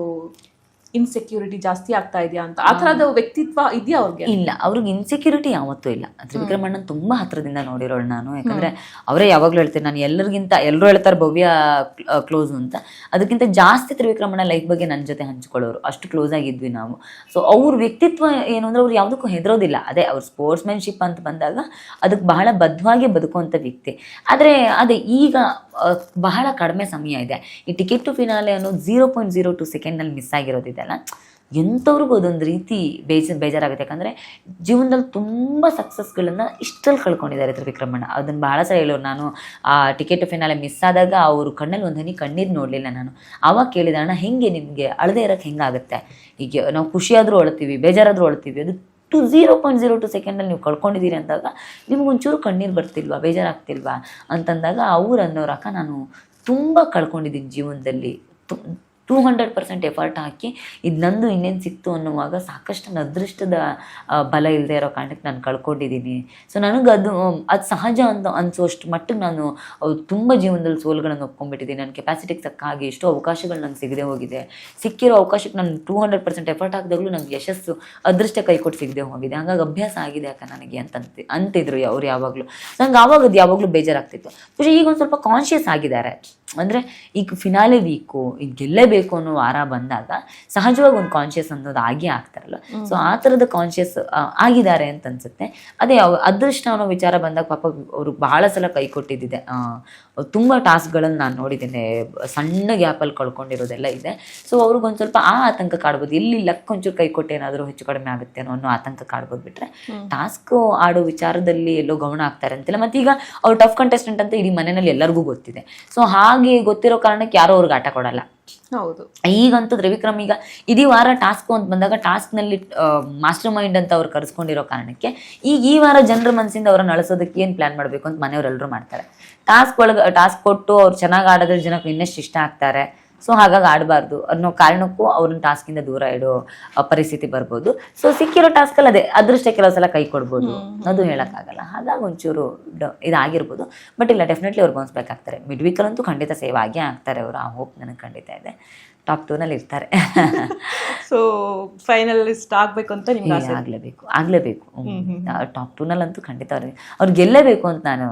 ಇನ್ಸೆಕ್ಯೂರಿಟಿ ಜಾಸ್ತಿ ಆಗ್ತಾ ಇದೆಯಾ ಅಂತ, ಆ ತರದ ವ್ಯಕ್ತಿತ್ವ ಇದೆಯಾ ಅವ್ರಿಗೆ? ಇಲ್ಲ, ಅವ್ರಿಗೆ ಇನ್ಸೆಕ್ಯೂರಿಟಿ ಯಾವತ್ತೂ ಇಲ್ಲ. ತ್ರಿವಿಕ್ರಮ್ ಅಣ್ಣನ್ ತುಂಬಾ ಹತ್ರದಿಂದ ನೋಡಿರೋಳು ನಾನು, ಯಾಕಂದ್ರೆ ಅವರೇ ಯಾವಾಗ್ಲೂ ಹೇಳ್ತಾರೆ, ನಾನು ಎಲ್ಲರೂ ಹೇಳ್ತಾರೆ ಭವ್ಯ ಕ್ಲೋಸ್ ಅಂತ, ಅದಕ್ಕಿಂತ ಜಾಸ್ತಿ ತ್ರಿವಿಕ್ರಮ್ ಅಣ್ಣ ಲೈಫ್ ಬಗ್ಗೆ ನನ್ನ ಜೊತೆ ಹಂಚ್ಕೊಳ್ಳೋರು, ಅಷ್ಟು ಕ್ಲೋಸ್ ಆಗಿದ್ವಿ ನಾವು. ಸೊ ಅವ್ರ ವ್ಯಕ್ತಿತ್ವ ಏನು ಅಂದ್ರೆ ಅವ್ರು ಯಾವುದಕ್ಕೂ ಹೆದರೋದಿಲ್ಲ. ಅದೇ ಅವ್ರ ಸ್ಪೋರ್ಟ್ಸ್ಮನ್ಶಿಪ್ ಅಂತ ಬಂದಾಗ ಅದಕ್ಕೆ ಬಹಳ ಬದ್ಧವಾಗಿ ಬದುಕುವಂತ ವ್ಯಕ್ತಿ. ಆದ್ರೆ ಅದೇ ಈಗ ಬಹಳ ಕಡಿಮೆ ಸಮಯ ಇದೆ. ಈ ಟಿಕೆಟ್ ಟು ಫಿನಾಲೆ ಅನ್ನೋದು 0.02 ಸೆಕೆಂಡ್ನಲ್ಲಿ ಮಿಸ್ ಆಗಿರೋದಿದೆಲ್ಲ, ಎಂಥವ್ರಿಗೂ ಅದೊಂದು ರೀತಿ ಬೇಜಾರಾಗುತ್ತೆ. ಯಾಕಂದರೆ ಜೀವನದಲ್ಲಿ ತುಂಬ ಸಕ್ಸಸ್ಗಳನ್ನು ಇಷ್ಟರಲ್ಲಿ ಕಳ್ಕೊಂಡಿದ್ದಾರೆ ತ್ರಿವಿಕ್ರಮ್ ಅಣ್ಣ. ಅದನ್ನು ಭಾಳ ಸಲ ಹೇಳೋರು. ನಾನು ಆ ಟಿಕೆಟ್ ಟು ಫಿನಾಲೆ ಮಿಸ್ ಆದಾಗ ಅವರು ಕಣ್ಣಲ್ಲಿ ಒಂದು ಹನಿ ಕಣ್ಣೀರು ನೋಡಲಿಲ್ಲ ನಾನು. ಆವಾಗ ಕೇಳಿದೆ, ಅಣ್ಣ ಹೆಂಗೆ ನಿಮಗೆ ಅಳದೇ ಇರೋಕ್ಕೆ ಹೆಂಗಾಗುತ್ತೆ? ಈಗ ನಾವು ಖುಷಿಯಾದರೂ ಅಳ್ತೀವಿ, ಬೇಜಾರಾದರೂ ಅಳ್ತೀವಿ, ಅದು 0.02 ಸೆಕೆಂಡಲ್ಲಿ ನೀವು ಕಳ್ಕೊಂಡಿದ್ದೀರಿ ಅಂದಾಗ ನಿಮ್ಗೊಂಚೂರು ಕಣ್ಣೀರು ಬರ್ತಿಲ್ವಾ, ಬೇಜಾರಾಗ್ತಿಲ್ವಾ ಅಂತಂದಾಗ ಅವ್ರು ಅನ್ನೋರು, ಅಕ್ಕ ನಾನು ತುಂಬ ಕಳ್ಕೊಂಡಿದ್ದೀನಿ ಜೀವನದಲ್ಲಿ, 200% ಎಫರ್ಟ್ ಹಾಕಿ ಇದು ನಂದು ಇನ್ನೇನು ಸಿಕ್ತು ಅನ್ನುವಾಗ ಸಾಕಷ್ಟು ನನ್ನ ಅದೃಷ್ಟದ ಬಲ ಇಲ್ಲದೆ ಇರೋ ಕಾರಣಕ್ಕೆ ನಾನು ಕಳ್ಕೊಂಡಿದ್ದೀನಿ. ಸೊ ನನಗೆ ಅದು ಸಹಜ ಅಂತ ಅನಿಸೋಷ್ಟು ಮಟ್ಟಿಗೆ ನಾನು ತುಂಬ ಜೀವನದಲ್ಲಿ ಸೋಲುಗಳನ್ನು ಒಪ್ಕೊಂಡ್ಬಿಟ್ಟಿದ್ದೀನಿ. ನನ್ನ ಕೆಪಾಸಿಟಿಗೆ ತಕ್ಕ ಹಾಗೆ ಎಷ್ಟೋ ಅವಕಾಶಗಳು ನಂಗೆ ಸಿಗದೆ ಹೋಗಿದೆ. ಸಿಕ್ಕಿರೋ ಅವಕಾಶಕ್ಕೆ ನಾನು 200% ಎಫರ್ಟ್ ಹಾಕಿದಾಗಲೂ ನನಗೆ ಯಶಸ್ಸು ಅದೃಷ್ಟ ಕೈಕೊಟ್ಟು ಸಿಗದೆ ಹೋಗಿದೆ. ಹಾಗಾಗಿ ಅಭ್ಯಾಸ ಆಗಿದೆ ಅಕ್ಕ ನನಗೆ ಅಂತಿದ್ರು ಅವ್ರು ಯಾವಾಗಲೂ. ನಂಗೆ ಆವಾಗ ಅದು ಯಾವಾಗಲೂ ಬೇಜಾರಾಗ್ತಿತ್ತು. പക്ഷേ ಈಗ ಒಂದು ಸ್ವಲ್ಪ ಕಾನ್ಷಿಯಸ್ ಆಗಿದ್ದಾರೆ. ಅಂದರೆ ಈಗ ಫಿನಾಲೆ ವೀಕು ಈಗ ಗೆಲ್ಲೇಬೇಕು ಅನ್ನೋ ವಾರ ಬಂದಾಗ ಸಹಜವಾಗಿ ಒಂದು ಕಾನ್ಷಿಯಸ್ ಅನ್ನೋದು ಆಗೇ ಆಗ್ತಾರಲ್ಲ. ಸೊ ಆ ಥರದ ಕಾನ್ಷಿಯಸ್ ಆಗಿದ್ದಾರೆ ಅಂತ ಅನ್ಸುತ್ತೆ. ಅದೇ ಅದೃಷ್ಟ ಅನ್ನೋ ವಿಚಾರ ಬಂದಾಗ ಪಾಪ ಅವರು ಬಹಳ ಸಲ ಕೈ ಕೊಟ್ಟಿದ್ದಿದೆ. ತುಂಬ ಟಾಸ್ಕ್ಗಳನ್ನು ನಾನು ನೋಡಿದ್ದೇನೆ, ಸಣ್ಣ ಗ್ಯಾಪಲ್ಲಿ ಕಳ್ಕೊಂಡಿರೋದೆಲ್ಲ ಇದೆ. ಸೊ ಅವ್ರಿಗೊಂದು ಸ್ವಲ್ಪ ಆ ಆತಂಕ ಕಾಡ್ಬೋದು, ಇಲ್ಲಿ ಲಕ್ ಒಂಚೂರು ಕೈ ಕೊಟ್ಟು ಏನಾದರೂ ಹೆಚ್ಚು ಕಡಿಮೆ ಆಗುತ್ತೇನೋ ಅನ್ನೋ ಆತಂಕ ಕಾಡ್ಬೋದು. ಬಿಟ್ಟರೆ ಟಾಸ್ಕ್ ಆಡೋ ವಿಚಾರದಲ್ಲಿ ಎಲ್ಲೋ ಗಮನ ಆಗ್ತಾರೆ ಅಂತಿಲ್ಲ. ಮತ್ತು ಈಗ ಅವ್ರು ಟಫ್ ಕಂಟೆಸ್ಟೆಂಟ್ ಅಂತ ಇಡೀ ಮನೆಯಲ್ಲಿ ಎಲ್ಲರಿಗೂ ಗೊತ್ತಿದೆ. ಸೊ ಹಾಗೆ ಗೊತ್ತಿರೋ ಕಾರಣಕ್ಕೆ ಯಾರೋ ಅವ್ರಿಗೆ ಆಟ ಕೊಡಲ್ಲ. ಹೌದು, ಈಗಂತೂ ತ್ರಿವಿಕ್ರಮ್ ಈಗ ಇಡೀ ವಾರ ಟಾಸ್ಕ್ ಅಂತ ಬಂದಾಗ ಟಾಸ್ಕ್ನಲ್ಲಿ ಮಾಸ್ಟರ್ ಮೈಂಡ್ ಅಂತ ಅವ್ರು ಕರೆಸ್ಕೊಂಡಿರೋ ಕಾರಣಕ್ಕೆ ಈಗ ಈ ವಾರ ಜನರ ಮನಸ್ಸಿಂದ ಅವ್ರನ್ನ ಅಳಿಸೋದಕ್ಕೆ ಏನು ಪ್ಲಾನ್ ಮಾಡಬೇಕು ಅಂತ ಮನೆಯವರೆಲ್ಲರೂ ಮಾಡ್ತಾರೆ. ಟಾಸ್ಕ್ ಕೊಟ್ಟು ಅವ್ರು ಚೆನ್ನಾಗಿ ಆಡೋದ್ರ ಜನಕ್ಕೆ ಇನ್ನಷ್ಟು ಇಷ್ಟ ಆಗ್ತಾರೆ. ಸೊ ಹಾಗಾಗಿ ಆಡಬಾರ್ದು ಅನ್ನೋ ಕಾರಣಕ್ಕೂ ಅವ್ರನ್ನ ಟಾಸ್ಕಿಂದ ದೂರ ಇಡೋ ಪರಿಸ್ಥಿತಿ ಬರ್ಬೋದು. ಸೊ ಸಿಕ್ಕಿರೋ ಟಾಸ್ಕಲ್ಲಿ ಅದೇ ಅದೃಷ್ಟ ಕೆಲವು ಸಲ ಕೈ ಕೊಡ್ಬೋದು, ಅದು ಹೇಳೋಕ್ಕಾಗಲ್ಲ. ಹಾಗಾಗಿ ಒಂಚೂರು ಇದಾಗಿರ್ಬೋದು. ಬಟ್ ಇಲ್ಲ, ಡೆಫಿನೆಟ್ಲಿ ಅವ್ರು ಬೌನ್ಸ್ ಬ್ಯಾಕ್ ಆಗ್ತಾರೆ. ಮಿಡ್ ವೀಕಲ್ಲಂತೂ ಖಂಡಿತ ಸೇವ್ ಆಗೇ ಆಗ್ತಾರೆ ಅವರು. ಆ ಹೋಪ್ ನನಗೆ ಖಂಡಿತ ಇದೆ. ಟಾಪ್ 2ನಲ್ಲಿ ಇರ್ತಾರೆ. ಸೊ ಫೈನಲಿಸ್ಟ್ ಆಗ್ಬೇಕು ಅಂತ ನಿಮ್ಗೆ ಆಸೆ? ಆಗ್ಲೇಬೇಕು. ಟಾಪ್ 2ನಲ್ಲಂತೂ ಖಂಡಿತ ಅವ್ರು ಗೆಲ್ಲಬೇಕು ಅಂತ ನಾನು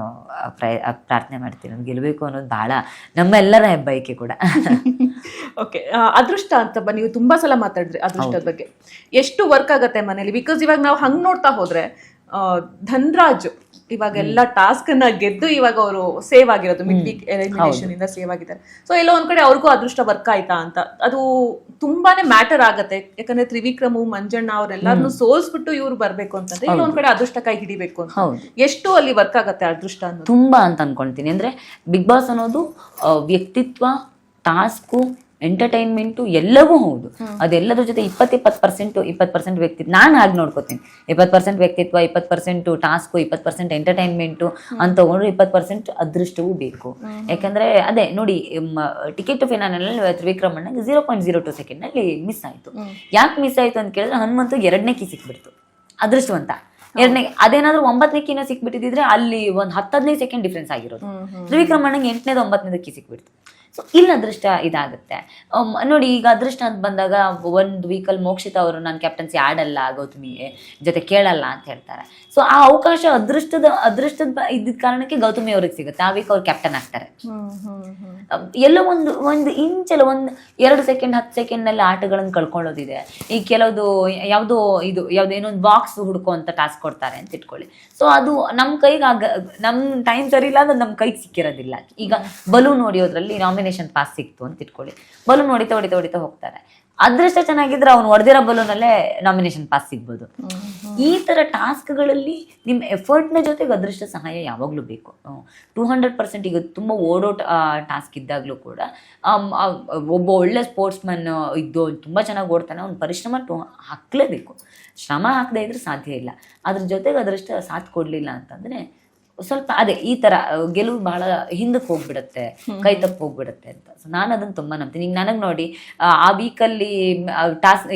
ಪ್ರಾರ್ಥನೆ ಮಾಡ್ತೀನಿ. ಅವ್ರು ಗೆಲ್ಲಬೇಕು ಅನ್ನೋದು ಬಹಳ ನಮ್ಮೆಲ್ಲರ ಹೆಬ್ಬಯಕೆ ಕೂಡ. ಓಕೆ, ಅದೃಷ್ಟ ಅಂತ ನೀವು ತುಂಬಾ ಸಲ ಮಾತಾಡಿದ್ರಿ ಅದೃಷ್ಟದ ಬಗ್ಗೆ. ಎಷ್ಟು ವರ್ಕ್ ಆಗತ್ತೆ ಮನೇಲಿ? ಬಿಕಾಸ್ ಇವಾಗ ನಾವು ಹಂಗ್ ನೋಡ್ತಾ ಹೋದ್ರೆ ಧನ್ರಾಜ್ ಇವಾಗೆಲ್ಲ ಟಾಸ್ಕ್ ಅನ್ನ ಗೆದ್ದು ಇವಾಗ ಅವರು ಸೇವ್ ಆಗಿರೋದು, ಮಿಡ್ ವೀಕ್ ಎಲಿಮಿನೇಷನ್ ಇಂದ ಸೇವ್ ಆಗಿದ್ದಾರೆ. ಸೊ ಎಲ್ಲೋ ಒಂದ್ ಕಡೆ ಅವ್ರಿಗೂ ಅದೃಷ್ಟ ವರ್ಕ್ ಆಯ್ತಾ ಅಂತ ಅದು ತುಂಬಾನೇ ಮ್ಯಾಟರ್ ಆಗತ್ತೆ. ಯಾಕಂದ್ರೆ ತ್ರಿವಿಕ್ರಮು, ಮಂಜಣ್ಣ ಅವ್ರೆಲ್ಲಾರನ್ನು ಸೋಲ್ಸ್ಬಿಟ್ಟು ಇವ್ರು ಬರ್ಬೇಕು ಅಂತಂದ್ರೆ ಎಲ್ಲೋ ಒಂದ್ ಕಡೆ ಅದೃಷ್ಟ ಕೈ ಹಿಡಿಬೇಕು ಅಂತ. ಎಷ್ಟು ಅಲ್ಲಿ ವರ್ಕ್ ಆಗತ್ತೆ ಅದೃಷ್ಟ ಅನ್ನೋದು? ತುಂಬಾ ಅಂತ ಅನ್ಕೊಂತೀನಿ. ಅಂದ್ರೆ ಬಿಗ್ ಬಾಸ್ ಅನ್ನೋದು ವ್ಯಕ್ತಿತ್ವ, ಟಾಸ್ಕು, ಎಂಟರ್ಟೈನ್ಮೆಂಟು ಎಲ್ಲವೂ ಹೌದು. ಅದೆಲ್ಲದ್ರ ಜೊತೆ 20% ವ್ಯಕ್ತಿತ್ವ. ನಾನು ಹಾಗೆ ನೋಡ್ಕೋತೀನಿ. 20% ವ್ಯಕ್ತಿತ್ವ, 20% ಟಾಸ್ಕು, 20% ಎಂಟರ್ಟೈನ್ಮೆಂಟು ಅಂತ ತಗೊಂಡ್ರೆ 20% ಅದೃಷ್ಟವೂ ಬೇಕು. ಯಾಕಂದ್ರೆ ಅದೇ ನೋಡಿ, ಟಿಕೆಟ್ ಟು ಫಿನಾಲೆನಲ್ಲಿ ತ್ರಿವಿಕ್ರಮ್ ಅಣ್ಣಗೆ 0.02 ಸೆಕೆಂಡ್ನಲ್ಲಿ ಮಿಸ್ ಆಯ್ತು. ಯಾಕೆ ಮಿಸ್ ಆಯ್ತು ಅಂತ ಕೇಳಿದ್ರೆ ಹನುಮಂತು 2ನೇ ಕೀ ಸಿಕ್ಬಿಡ್ತು, ಅದೃಷ್ಟವಂತ. ಅದೇನಾದ್ರೂ 9ನೇ ಕೀನ ಸಿಕ್ಬಿಟ್ಟಿದ್ರೆ ಅಲ್ಲಿ ಒಂದು 10-15 ಸೆಕೆಂಡ್ ಡಿಫ್ರೆನ್ಸ್ ಆಗಿರೋದು. ತ್ರಿವಿಕ್ರಮ್ ಅಣ್ಣಗೆ 8ನೇದು 9ನೇದು ಕೀ ಸಿಕ್ಬಿಡ್ತು. ಸೊ ಇಲ್ಲಿ ಅದೃಷ್ಟ ಇದಾಗುತ್ತೆ. ನೋಡಿ, ಈಗ ಅದೃಷ್ಟ ಅಂತ ಬಂದಾಗ ಒಂದು ವೀಕಲ್ಲಿ ಮೋಕ್ಷಿತ ಅವರು ನಾನು ಕ್ಯಾಪ್ಟನ್ಸಿ ಆಡಲ್ಲ ಗೌತಮಿಗೆ ಜೊತೆ ಕೇಳಲ್ಲ ಅಂತ ಹೇಳ್ತಾರೆ. ಸೊ ಆ ಅವಕಾಶ ಅದೃಷ್ಟದ ಇದ್ದಿದ್ದ ಕಾರಣಕ್ಕೆ ಗೌತಮಿ ಅವ್ರಿಗೆ ಸಿಗುತ್ತೆ. ಆ ವೀಕ್ ಅವ್ರು ಕ್ಯಾಪ್ಟನ್ ಆಗ್ತಾರೆ. ಎಲ್ಲೋ ಒಂದು ಇಂಚೆಲ್ಲ 1-2 ಸೆಕೆಂಡ್ 10 ಸೆಕೆಂಡ್ನಲ್ಲಿ ಆಟಗಳನ್ನು ಕಳ್ಕೊಳ್ಳೋದಿದೆ. ಈ ಕೆಲವುದು ಯಾವುದೇನೋ ಒಂದು ಬಾಕ್ಸ್ ಹುಡ್ಕೋ ಅಂತ ಟಾಸ್ಕ್ ಕೊಡ್ತಾರೆ ಅಂತ ಇಟ್ಕೊಳ್ಳಿ. ಸೊ ಅದು ನಮ್ಮ ಕೈಗೆ ನಮ್ಮ ಟೈಮ್ ಸರಿ ಇಲ್ಲ, ಅದು ನಮ್ಮ ಕೈಗೆ ಸಿಕ್ಕಿರೋದಿಲ್ಲ. ಈಗ ಬಲೂನ್ ಹೊಡಿಯೋದ್ರಲ್ಲಿ ನಾಮಿನೇಷನ್ ಪಾಸ್ ಸಿಕ್ತು ಅಂತ ಇಟ್ಕೊಳ್ಳಿ, ಬಲೂನ್ ಹೊಡಿತಾ ಹೋಗ್ತಾರೆ. ಅದೃಷ್ಟ ಚೆನ್ನಾಗಿದ್ರೆ ಅವ್ನು ಹೊಡೆದಿರೋ ಬಲೂನಲ್ಲೇ ನಾಮಿನೇಷನ್ ಪಾಸ್ ಸಿಗ್ಬೋದು. ಈ ತರ ಟಾಸ್ಕ್ಗಳಲ್ಲಿ ನಿಮ್ಮ ಎಫರ್ಟ್ನ ಜೊತೆಗೆ ಅದೃಷ್ಟ ಸಹಾಯ ಯಾವಾಗಲೂ ಬೇಕು. 200% ಈಗ ತುಂಬ ಓಡೋಟ್ ಟಾಸ್ಕ್ ಇದ್ದಾಗಲೂ ಕೂಡ ಒಬ್ಬ ಒಳ್ಳೆ ಸ್ಪೋರ್ಟ್ಸ್ಮನ್ ಇದ್ದು ತುಂಬ ಚೆನ್ನಾಗಿ ಓಡ್ತಾನೆ, ಅವ್ನು ಪರಿಶ್ರಮ ಹಾಕ್ಲೇಬೇಕು. ಶ್ರಮ ಹಾಕದೇ ಇದ್ರೆ ಸಾಧ್ಯ ಇಲ್ಲ. ಅದ್ರ ಜೊತೆಗೆ ಅದೃಷ್ಟ ಸಾಥ್ ಕೊಡಲಿಲ್ಲ ಅಂತಂದರೆ ಸ್ವಲ್ಪ ಅದೇ ಈ ಥರ ಗೆಲುವು ಬಹಳ ಹಿಂದಕ್ಕೆ ಹೋಗ್ಬಿಡುತ್ತೆ, ಕೈ ತಪ್ಪು ಹೋಗ್ಬಿಡುತ್ತೆ ಅಂತ. ಸೊ ನಾನು ಅದನ್ನು ತುಂಬ ನಂಬ್ತೀನಿ. ಈಗ ನನಗೆ ನೋಡಿ, ಆ ವೀಕಲ್ಲಿ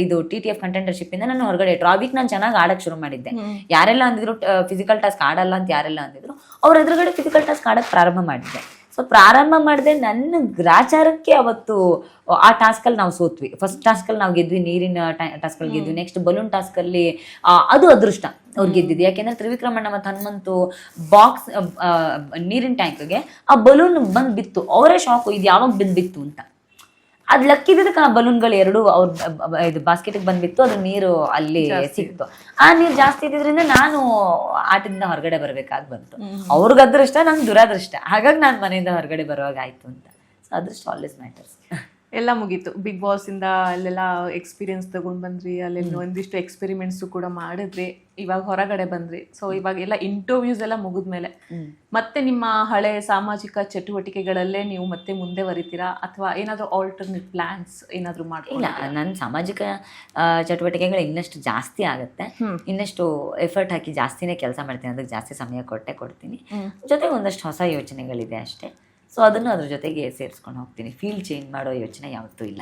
ಇದು TTF ಕಂಟೆಂಡರ್ಶಿಪ್ ಇಂದ ನಾನು ಹೊರಗಡೆ ಇಟ್ಟರು. ಆ ವೀಕ್ ನಾನು ಚೆನ್ನಾಗಿ ಆಡಕ್ಕೆ ಶುರು ಮಾಡಿದ್ದೆ. ಯಾರೆಲ್ಲ ಅಂದಿದ್ರು ಫಿಸಿಕಲ್ ಟಾಸ್ಕ್ ಆಡಲ್ಲ ಅಂತ ಯಾರೆಲ್ಲ ಅಂದಿದ್ರು, ಅವ್ರ ಎದುರುಗಡೆ ಫಿಸಿಕಲ್ ಟಾಸ್ಕ್ ಆಡಕ್ಕೆ ಪ್ರಾರಂಭ ಮಾಡಿದ್ದೆ. ಸೊ ಪ್ರಾರಂಭ ಮಾಡಿದೆ, ನನ್ನ ಗ್ರಾಚಾರಕ್ಕೆ ಅವತ್ತು ಆ ಟಾಸ್ಕಲ್ಲಿ ನಾವು ಸೋತ್ವಿ. ಫಸ್ಟ್ ಟಾಸ್ಕಲ್ಲಿ ನಾವು ಗೆದ್ವಿ, ನೀರಿನ ಟಾಸ್ಕಲ್ಲಿ ಗೆದ್ವಿ. ನೆಕ್ಸ್ಟ್ ಬಲೂನ್ ಟಾಸ್ಕಲ್ಲಿ ಅದು ಅದೃಷ್ಟ ಅವ್ರು ಗೆದ್ದಿದ್ದು. ಯಾಕೆಂದ್ರೆ ತ್ರಿವಿಕ್ರಮಣ್ಣ ಮತ್ತು ಹನುಮಂತು ಬಾಕ್ಸ್ ನೀರಿನ ಟ್ಯಾಂಕ್ಗೆ ಆ ಬಲೂನ್ ಬಂದು ಬಿತ್ತು. ಅವರೇ ಶಾಕು, ಇದು ಯಾವಾಗ ಬಿತ್ತು ಅಂತ. ಅದು ಲಕ್ಕಿದ್ದಕ್ಕೆ ಆ ಬಲೂನ್ಗಳು ಎರಡು ಇದು ಬಾಸ್ಕೆಟ್ಗೆ ಬಂದ್ಬಿತ್ತು, ಅದು ನೀರು ಅಲ್ಲಿ ಸಿಕ್ತು. ಆ ನೀರು ಜಾಸ್ತಿ ಇದ್ದಿದ್ರಿಂದ ನಾನು ಆಟದಿಂದ ಹೊರಗಡೆ ಬರ್ಬೇಕಾಗಿ ಬಂತು. ಅವ್ರಿಗೆ ಅದೃಷ್ಟ, ನಂಗೆ ದುರಾದೃಷ್ಟ. ಹಾಗಾಗಿ ನಾನು ಮನೆಯಿಂದ ಹೊರಗಡೆ ಬರುವಾಗ ಆಯ್ತು ಅಂತ. ಸೊ ಅದೃಷ್ಟ ಆಲ್ವೇಸ್ ಮ್ಯಾಟರ್ಸ್. ಎಲ್ಲ ಮುಗೀತು. ಬಿಗ್ ಬಾಸ್ ಇಂದ ಅಲ್ಲೆಲ್ಲ ಎಕ್ಸ್ಪೀರಿಯನ್ಸ್ ತಗೊಂಡ್ ಬಂದ್ರಿ, ಅಲ್ಲೆಲ್ಲ ಒಂದಿಷ್ಟು ಎಕ್ಸ್ಪೆರಿಮೆಂಟ್ಸ್ ಕೂಡ ಮಾಡಿದ್ರಿ, ಇವಾಗ ಹೊರಗಡೆ ಬಂದ್ರಿ. ಸೊ ಇವಾಗ ಎಲ್ಲ ಇಂಟರ್ವ್ಯೂಸ್ ಎಲ್ಲ ಮುಗಿದ್ಮೇಲೆ ಮತ್ತೆ ನಿಮ್ಮ ಹಳೆ ಸಾಮಾಜಿಕ ಚಟುವಟಿಕೆಗಳಲ್ಲೇ ನೀವು ಮತ್ತೆ ಮುಂದೆ ಬರೀತೀರಾ, ಅಥವಾ ಏನಾದರೂ ಆಲ್ಟರ್ನೇಟ್ ಪ್ಲಾನ್ಸ್ ಏನಾದರೂ ಇಲ್ಲ, ನನ್ನ ಸಾಮಾಜಿಕ ಚಟುವಟಿಕೆಗಳು ಇನ್ನಷ್ಟು ಜಾಸ್ತಿ ಆಗುತ್ತೆ. ಇನ್ನಷ್ಟು ಎಫರ್ಟ್ ಹಾಕಿ ಜಾಸ್ತಿನೇ ಕೆಲಸ ಮಾಡ್ತೀನಿ, ಅದಕ್ಕೆ ಜಾಸ್ತಿ ಸಮಯ ಕೊಡ್ತೀನಿ. ಜೊತೆಗೆ ಒಂದಷ್ಟು ಹೊಸ ಯೋಚನೆಗಳಿದೆ ಅಷ್ಟೇ. ಸೊ ಅದನ್ನು ಅದ್ರ ಜೊತೆಗೆ ಸೇರಿಸ್ಕೊಂಡು ಹೋಗ್ತೀನಿ. ಫೀಲ್ಡ್ ಚೇಂಜ್ ಮಾಡೋ ಯೋಚನೆ ಯಾವತ್ತೂ ಇಲ್ಲ.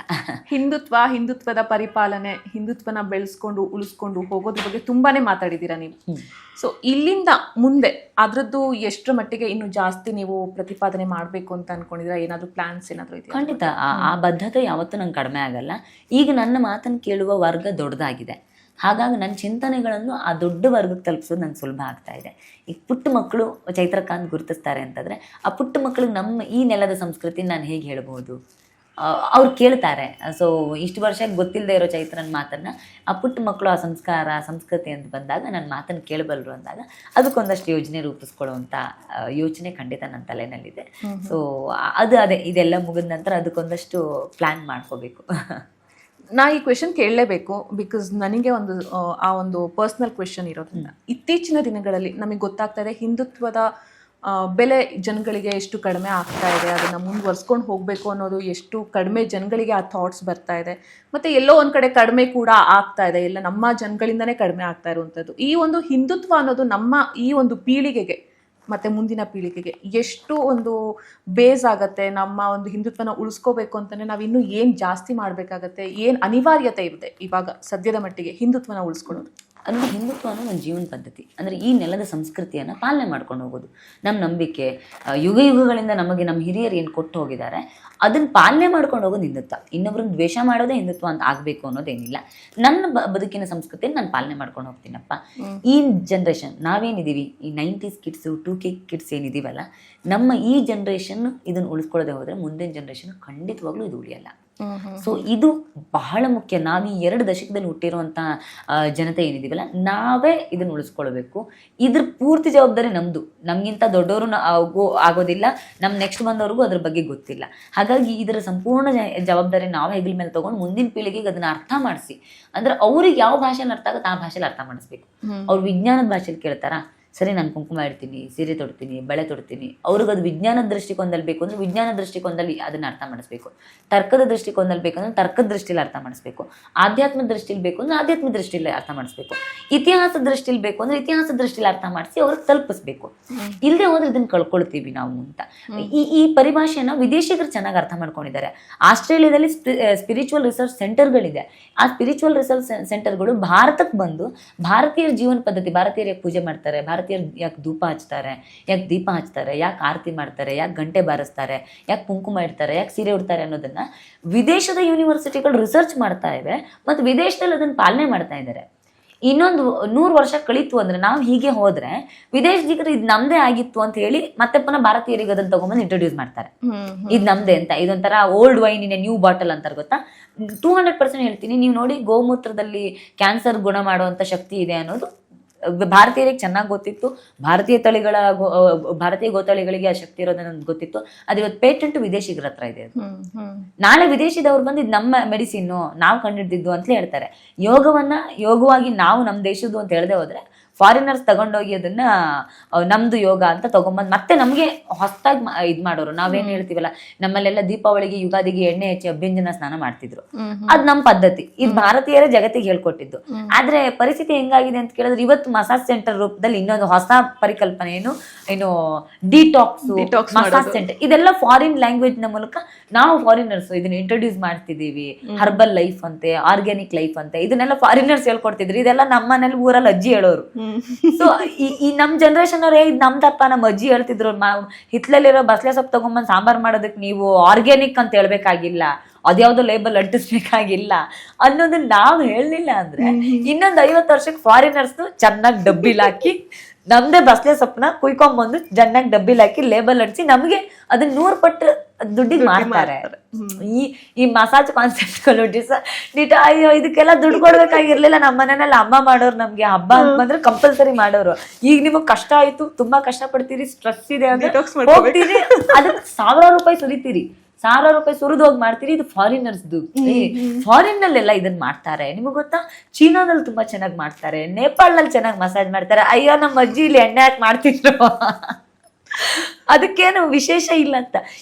ಹಿಂದುತ್ವದ ಪರಿಪಾಲನೆ, ಹಿಂದುತ್ವನ ಬೆಳೆಸ್ಕೊಂಡು ಉಳಿಸ್ಕೊಂಡು ಹೋಗೋದ್ರ ಬಗ್ಗೆ ತುಂಬಾನೇ ಮಾತಾಡಿದ್ದೀರಾ ನೀವು. ಸೊ ಇಲ್ಲಿಂದ ಮುಂದೆ ಅದ್ರದ್ದು ಎಷ್ಟರ ಮಟ್ಟಿಗೆ ಇನ್ನು ಜಾಸ್ತಿ ನೀವು ಪ್ರತಿಪಾದನೆ ಮಾಡಬೇಕು ಅಂತ ಅನ್ಕೊಂಡಿದ್ದೀರಾ? ಏನಾದರೂ ಪ್ಲಾನ್ಸ್ ಏನಾದರೂ ಇದೆಯಾ? ಖಂಡಿತ ಆ ಬದ್ಧತೆ ಯಾವತ್ತೂ ನಂಗೆ ಕಡಿಮೆ ಆಗಲ್ಲ. ಈಗ ನನ್ನ ಮಾತನ್ನು ಕೇಳುವ ವರ್ಗ ದೊಡ್ಡದಾಗಿದೆ. ಹಾಗಾಗಿ ನನ್ನ ಚಿಂತನೆಗಳನ್ನು ಆ ದೊಡ್ಡ ವರ್ಗಕ್ಕೆ ತಲುಪಿಸೋದು ನಂಗೆ ಸುಲಭ ಆಗ್ತಾ ಇದೆ. ಈಗ ಪುಟ್ಟ ಮಕ್ಕಳು ಚೈತ್ರಕಾಂತ್ ಗುರುತಿಸ್ತಾರೆ ಅಂತಂದರೆ, ಆ ಪುಟ್ಟ ಮಕ್ಕಳಿಗೆ ನಮ್ಮ ಈ ನೆಲದ ಸಂಸ್ಕೃತಿ ನಾನು ಹೇಗೆ ಹೇಳ್ಬೋದು? ಅವ್ರು ಕೇಳ್ತಾರೆ. ಸೊ ಇಷ್ಟು ವರ್ಷ ಗೊತ್ತಿಲ್ಲದೆ ಇರೋ ಚೈತ್ರನ ಮಾತನ್ನು ಆ ಪುಟ್ಟ ಮಕ್ಕಳು ಆ ಸಂಸ್ಕಾರ ಸಂಸ್ಕೃತಿ ಅಂತ ಬಂದಾಗ ನನ್ನ ಮಾತನ್ನು ಕೇಳಬಲ್ಲರು ಅಂದಾಗ ಅದಕ್ಕೊಂದಷ್ಟು ಯೋಜನೆ ರೂಪಿಸ್ಕೊಳ್ಳುವಂಥ ಯೋಚನೆ ಖಂಡಿತ ನನ್ನ ತಲೆನಲ್ಲಿದೆ. ಸೊ ಅದೇ ಇದೆಲ್ಲ ಮುಗಿದ ನಂತರ ಅದಕ್ಕೊಂದಷ್ಟು ಪ್ಲ್ಯಾನ್ ಮಾಡ್ಕೋಬೇಕು. ನಾ ಈ ಕ್ವೆಶನ್ ಕೇಳಲೇಬೇಕು, ಬಿಕಾಸ್ ನನಗೆ ಒಂದು ಪರ್ಸ್ನಲ್ ಕ್ವೆಶನ್ ಇರೋದ್ರಿಂದ. ಇತ್ತೀಚಿನ ದಿನಗಳಲ್ಲಿ ನಮಗೆ ಗೊತ್ತಾಗ್ತಾ ಇದೆ ಹಿಂದುತ್ವದ ಬೆಲೆ ಜನಗಳಿಗೆ ಎಷ್ಟು ಕಡಿಮೆ ಆಗ್ತಾ ಇದೆ, ಅದನ್ನು ಮುಂದುವರ್ಸ್ಕೊಂಡು ಹೋಗಬೇಕು ಅನ್ನೋದು ಎಷ್ಟು ಕಡಿಮೆ ಜನಗಳಿಗೆ ಆ ಥಾಟ್ಸ್ ಬರ್ತಾ ಇದೆ. ಮತ್ತು ಎಲ್ಲೋ ಒಂದು ಕಡೆ ಕಡಿಮೆ ಕೂಡ ಆಗ್ತಾ ಇದೆ, ಎಲ್ಲ ನಮ್ಮ ಜನಗಳಿಂದನೇ ಕಡಿಮೆ ಆಗ್ತಾ ಇರುವಂಥದ್ದು. ಈ ಒಂದು ಹಿಂದುತ್ವ ಅನ್ನೋದು ನಮ್ಮ ಈ ಒಂದು ಪೀಳಿಗೆಗೆ ಮತ್ತು ಮುಂದಿನ ಪೀಳಿಗೆಗೆ ಎಷ್ಟು ಒಂದು ಬೇಸ್ ಆಗುತ್ತೆ? ನಮ್ಮ ಒಂದು ಹಿಂದುತ್ವನ ಉಳಿಸ್ಕೋಬೇಕು ಅಂತಲೇ ನಾವು ಇನ್ನೂ ಏನು ಜಾಸ್ತಿ ಮಾಡಬೇಕಾಗತ್ತೆ, ಏನು ಅನಿವಾರ್ಯತೆ ಇದೆ ಇವಾಗ ಸದ್ಯದ ಮಟ್ಟಿಗೆ ಹಿಂದುತ್ವನ ಉಳಿಸ್ಕೊಳ್ಳೋದು? ಅಂದರೆ ಹಿಂದುತ್ವ ಅನ್ನೋ ಒಂದು ಜೀವನ ಪದ್ಧತಿ. ಅಂದರೆ ಈ ನೆಲದ ಸಂಸ್ಕೃತಿಯನ್ನು ಪಾಲನೆ ಮಾಡ್ಕೊಂಡು ಹೋಗೋದು ನಮ್ಮ ನಂಬಿಕೆ. ಯುಗಗಳಿಂದ ನಮಗೆ ನಮ್ಮ ಹಿರಿಯರು ಏನು ಕೊಟ್ಟು ಹೋಗಿದ್ದಾರೆ ಅದನ್ನು ಪಾಲನೆ ಮಾಡ್ಕೊಂಡು ಹೋಗೋದು ಹಿಂದುತ್ವ. ಇನ್ನೊಬ್ರನ್ನ ದ್ವೇಷ ಮಾಡೋದೇ ಹಿಂದುತ್ವ ಅಂತ ಆಗಬೇಕು ಅನ್ನೋದೇನಿಲ್ಲ. ನನ್ನ ಬದುಕಿನ ಸಂಸ್ಕೃತಿಯನ್ನು ನಾನು ಪಾಲನೆ ಮಾಡ್ಕೊಂಡು ಹೋಗ್ತೀನಪ್ಪ. ಈ ಜನ್ರೇಷನ್ ನಾವೇನಿದ್ದೀವಿ, ಈ 90s ಕಿಡ್ಸು 2K ಕಿಡ್ಸ್ ಏನಿದ್ದೀವಲ್ಲ, ನಮ್ಮ ಈ ಜನ್ರೇಷನ್ ಇದನ್ನು ಉಳಿಸ್ಕೊಳ್ಳೋದೇ ಹೋದರೆ ಮುಂದಿನ ಜನ್ರೇಷನ್ ಖಂಡಿತವಾಗ್ಲೂ ಇದು ಉಳಿಯಲ್ಲ. ಸೊ ಇದು ಬಹಳ ಮುಖ್ಯ. ನಾವು ಈ 2 ದಶಕದಲ್ಲಿ ಹುಟ್ಟಿರುವಂಥ ಜನತೆ ಏನಿದ್ದೀವಲ್ಲ, ನಾವೇ ಇದನ್ನು ಉಳಿಸ್ಕೊಳ್ಬೇಕು. ಇದ್ರ ಪೂರ್ತಿ ಜವಾಬ್ದಾರಿ ನಮ್ಮದು. ನಮಗಿಂತ ದೊಡ್ಡವರು ಆಗೋದಿಲ್ಲ, ನಮ್ಮ ನೆಕ್ಸ್ಟ್ ಬಂದವ್ರಿಗೂ ಅದ್ರ ಬಗ್ಗೆ ಗೊತ್ತಿಲ್ಲ. ಹಾಗಾಗಿ ಇದರ ಸಂಪೂರ್ಣ ಜವಾಬ್ದಾರಿ ನಾವು ಹೆಗಲ ಮೇಲೆ ತೊಗೊಂಡು ಮುಂದಿನ ಪೀಳಿಗೆಗೆ ಅದನ್ನು ಅರ್ಥ ಮಾಡಿಸಿ, ಅಂದರೆ ಅವ್ರಿಗೆ ಯಾವ ಭಾಷೆಯಲ್ಲಿ ಅರ್ಥ ಆಗುತ್ತೆ ಆ ಭಾಷೆಯಲ್ಲಿ ಅರ್ಥ ಮಾಡಿಸ್ಬೇಕು. ಅವ್ರು ವಿಜ್ಞಾನದ ಭಾಷೆಯಲ್ಲಿ ಕೇಳ್ತಾರಾ, ಸರಿ ನಾನು ಕುಂಕುಮ ಇಡ್ತೀನಿ, ಸೀರೆ ತೊಡ್ತೀನಿ, ಬಳೆ ತೊಡ್ತೀನಿ, ಅವ್ರಿಗೆ ಅದು ವಿಜ್ಞಾನದ ದೃಷ್ಟಿಕೋನದಲ್ಲಿ ಬೇಕು ಅಂದರೆ ವಿಜ್ಞಾನ ದೃಷ್ಟಿಕೋನದಲ್ಲಿ ಅದನ್ನು ಅರ್ಥ ಮಾಡಿಸ್ಬೇಕು. ತರ್ಕದ ದೃಷ್ಟಿಕೋನದಲ್ಲಿ ಬೇಕಂದ್ರೆ ತರ್ಕದ ದೃಷ್ಟಿಯಲ್ಲಿ ಅರ್ಥ ಮಾಡಿಸ್ಬೇಕು. ಆಧ್ಯಾತ್ಮ ದೃಷ್ಟಿಲಿ ಬೇಕು ಅಂದರೆ ಆಧ್ಯಾತ್ಮ ದೃಷ್ಟಿಯಲ್ಲಿ ಅರ್ಥ ಮಾಡಿಸ್ಬೇಕು. ಇತಿಹಾಸದ ದೃಷ್ಟಿಲಿ ಬೇಕು ಅಂದರೆ ಇತಿಹಾಸದ ದೃಷ್ಟಿಲಿ ಅರ್ಥ ಮಾಡಿಸಿ ಅವ್ರಿಗೆ ತಲುಪಿಸ್ಬೇಕು. ಇಲ್ಲದೆ ಹೋದ್ರೆ ಇದನ್ನು ಕಳ್ಕೊಳ್ತೀವಿ ನಾವು ಅಂತ. ಈ ಪರಿಭಾಷೆಯನ್ನು ವಿದೇಶಿಗರು ಚೆನ್ನಾಗಿ ಅರ್ಥ ಮಾಡ್ಕೊಂಡಿದ್ದಾರೆ. ಆಸ್ಟ್ರೇಲಿಯಾದಲ್ಲಿ ಸ್ಪಿರಿಚುವಲ್ ರಿಸರ್ಚ್ ಸೆಂಟರ್ಗಳಿದೆ. ಆ ಸ್ಪಿರಿಚುವಲ್ ರಿಸರ್ಚ್ ಸೆಂಟರ್ಗಳು ಭಾರತಕ್ಕೆ ಬಂದು ಭಾರತೀಯರ ಜೀವನ ಪದ್ಧತಿ, ಭಾರತೀಯರಿಗೆ ಪೂಜೆ ಮಾಡ್ತಾರೆ, ಭಾರತೀಯರು ಯಾಕೆ ಧೂಪ ಹಚ್ತಾರೆ, ಯಾಕೆ ದೀಪ ಹಚ್ತಾರೆ, ಯಾಕೆ ಆರತಿ ಮಾಡ್ತಾರೆ, ಯಾಕೆ ಗಂಟೆ ಬಾರಿಸ್ತಾರೆ, ಯಾಕೆ ಕುಂಕುಮ ಇಡ್ತಾರೆ, ಯಾಕೆ ಸೀರೆ ಉಡ್ತಾರೆ ಅನ್ನೋದನ್ನ ವಿದೇಶದ ಯೂನಿವರ್ಸಿಟಿಗಳು ರಿಸರ್ಚ್ ಮಾಡ್ತಾ ಇವೆ ಮತ್ತು ವಿದೇಶದಲ್ಲಿ ಅದನ್ನ ಪಾಲನೆ ಮಾಡ್ತಾ ಇದ್ದಾರೆ. ಇನ್ನೊಂದು 100 ವರ್ಷ ಕಳೀತು ಅಂದ್ರೆ ನಾವು ಹೀಗೆ ಹೋದ್ರೆ ವಿದೇಶಿಗರು ಇದು ನಮ್ದೇ ಆಗಿತ್ತು ಅಂತ ಹೇಳಿ ಮತ್ತೆ ಪುನಃ ಭಾರತೀಯರಿಗೆ ಅದನ್ನ ತಗೊಂಡ್ಬಂದು ಇಂಟ್ರೊಡ್ಯೂಸ್ ಮಾಡ್ತಾರೆ, ಇದು ನಮ್ದೇ ಅಂತ. ಇದೊಂಥರ old wine in new bottle ಅಂತಾರೆ ಗೊತ್ತಾ. 200% ಹೇಳ್ತೀನಿ, ನೀವು ನೋಡಿ ಗೋಮೂತ್ರದಲ್ಲಿ ಕ್ಯಾನ್ಸರ್ ಗುಣ ಮಾಡುವಂತ ಶಕ್ತಿ ಇದೆ ಅನ್ನೋದು ಭಾರತೀಯರಿಗೆ ಚೆನ್ನಾಗಿ ಗೊತ್ತಿತ್ತು. ಭಾರತೀಯ ಗೋತಳಿಗಳಿಗೆ ಆ ಶಕ್ತಿ ಇರೋದು ನನಗೆ ಗೊತ್ತಿತ್ತು. ಅದು ಇವತ್ತು ಪೇಟೆಂಟ್ ವಿದೇಶಿಗರ ಹತ್ರ ಇದೆ. ನಾಳೆ ವಿದೇಶಿದವ್ರು ಬಂದು ಇದು ನಮ್ಮ ಮೆಡಿಸಿನ್ನು, ನಾವು ಕಂಡಿಡ್ದಿದ್ದು ಅಂತ ಹೇಳ್ತಾರೆ. ಯೋಗವಾಗಿ ನಾವು ನಮ್ಮ ದೇಶದ್ದು ಅಂತ ಹೇಳದೆ ಹೋದ್ರೆ ಫಾರಿನರ್ಸ್ ತಗೊಂಡೋಗಿ ಅದನ್ನ ನಮ್ದು ಯೋಗ ಅಂತ ತಗೊಂಬಂದ್ ಮತ್ತೆ ನಮ್ಗೆ ಹೊಸದಾಗಿ ಇದ್ ಮಾಡೋರು. ನಾವೇನ್ ಹೇಳ್ತೀವಲ್ಲ, ನಮ್ಮಲ್ಲೆಲ್ಲ ದೀಪಾವಳಿಗೆ ಯುಗಾದಿಗೆ ಎಣ್ಣೆ ಹಚ್ಚಿ ಅಭ್ಯಂಜನ ಸ್ನಾನ ಮಾಡ್ತಿದ್ರು, ಅದ್ ನಮ್ ಪದ್ಧತಿ. ಇದು ಭಾರತೀಯರೇ ಜಗತ್ತಿಗೆ ಹೇಳ್ಕೊಟ್ಟಿದ್ದು. ಆದ್ರೆ ಪರಿಸ್ಥಿತಿ ಹೆಂಗಾಗಿದೆ ಅಂತ ಕೇಳಿದ್ರೆ ಇವತ್ತು ಮಸಾಜ್ ಸೆಂಟರ್ ರೂಪದಲ್ಲಿ ಇನ್ನೊಂದು ಹೊಸ ಪರಿಕಲ್ಪನೆ ಏನು ಡಿಟಾಕ್ಸ್ ಮಸಾಜ್ ಸೆಂಟರ್, ಇದೆಲ್ಲ ಫಾರಿನ್ ಲ್ಯಾಂಗ್ವೇಜ್ ನ ಮೂಲಕ ನಾವು ಫಾರಿನರ್ಸ್ ಇದನ್ನ ಇಂಟ್ರೊಡ್ಯೂಸ್ ಮಾಡ್ತಿದೀವಿ. ಹರ್ಬಲ್ ಲೈಫ್ ಅಂತೆ, ಆರ್ಗ್ಯಾನಿಕ್ ಲೈಫ್ ಅಂತೆ, ಇದನ್ನೆಲ್ಲ ಫಾರಿನರ್ಸ್ ಹೇಳ್ಕೊಡ್ತಿದ್ರು. ಇದೆಲ್ಲ ನಮ್ಮ ಮನೇಲಿ ಊರಲ್ಲಿ ಅಜ್ಜಿ ಹೇಳೋರು. ಸೊ ಈ ನಮ್ ಜನರೇಷನ್ ಅವ್ರೆ ಇದು ನಮ್ದಪ್ಪ, ನಮ್ಮ ಅಜ್ಜಿ ಹೇಳ್ತಿದ್ರು ಹಿತ್ಲಲ್ಲಿರೋ ಬಸ್ಲೆ ಸೊಪ್ಪು ತಗೊಂಬಂದ್ ಸಾಂಬಾರ್ ಮಾಡೋದಕ್ಕೆ ನೀವು ಆರ್ಗ್ಯಾನಿಕ್ ಅಂತ ಹೇಳ್ಬೇಕಾಗಿಲ್ಲ, ಅದ್ಯಾವ್ದೋ ಲೇಬಲ್ ಅಂಟಿಸ್ಬೇಕಾಗಿಲ್ಲ ಅನ್ನೋದನ್ನ ನಾವ್ ಹೇಳಲಿಲ್ಲ ಅಂದ್ರೆ ಇನ್ನೊಂದ್ 50 ವರ್ಷಕ್ಕೆ ಫಾರಿನರ್ಸ್ ಚೆನ್ನಾಗಿ ಡಬ್ಬಿಲ್ ಹಾಕಿ ನಮ್ದೇ ಬಸ್ಲೆ ಸೊಪ್ಪನ್ನ ಕುಯ್ಕೊಂಬಂದು ಚೆನ್ನಾಗಿ ಡಬ್ಬಿಲ್ ಹಾಕಿ ಲೇಬಲ್ ಅಂಟಿಸಿ ನಮ್ಗೆ ಅದನ್ನ 100 ಪಟ್ಟು ದುಡ್ಡಿಗೆ ಮಾಡ್ತಾರೆ. ಈ ಮಸಾಜ್ ಕಾನ್ಸೆಪ್ಟ್ಗಳು ಅಯ್ಯೋ ಇದಕ್ಕೆಲ್ಲ ದುಡ್ಡು ಕೊಡ್ಬೇಕಾಗಿರ್ಲಿಲ್ಲ. ನಮ್ಮ ಮನೆಯಲ್ಲಿ ಅಮ್ಮ ಮಾಡೋರು, ನಮ್ಗೆ ಹಬ್ಬ ಅಂತ ಬಂದ್ರೆ ಕಂಪಲ್ಸರಿ ಮಾಡೋರು. ಈಗ ನಿಮಗ್ ಕಷ್ಟ ಆಯ್ತು, ತುಂಬಾ ಕಷ್ಟ ಪಡ್ತೀರಿ, ಸ್ಟ್ರೆಸ್ ಇದೆ ಅಂದ್ರೆ ಹೋಗ್ತೀರಿ, ಅದಕ್ಕೆ 1000 ರೂಪಾಯಿ ಸುರಿತೀರಿ, 1000 ರೂಪಾಯಿ ಸುರಿದು ಹೋಗಿ ಮಾಡ್ತೀರಿ. ಇದು ಫಾರಿನರ್ಸ್ದು. ಫಾರಿನ್ ನಲ್ಲೆಲ್ಲ ಇದನ್ನ ಮಾಡ್ತಾರೆ. ನಿಮಗ್ ಗೊತ್ತಾ, ಚೀನಾದಲ್ಲಿ ತುಂಬಾ ಚೆನ್ನಾಗಿ ಮಾಡ್ತಾರೆ, ನೇಪಾಳದಲ್ಲಿ ಚೆನ್ನಾಗಿ ಮಸಾಜ್ ಮಾಡ್ತಾರೆ. ಅಯ್ಯೋ ನಮ್ಮ ಅಜ್ಜಿ ಇಲ್ಲಿ ಎಣ್ಣೆ ಹಾಕಿ ಮಾಡ್ತಿದ್ರು, ಅದಕ್ಕೇನು ವಿಶೇಷ ಇಲ್ಲ ಅಂತ.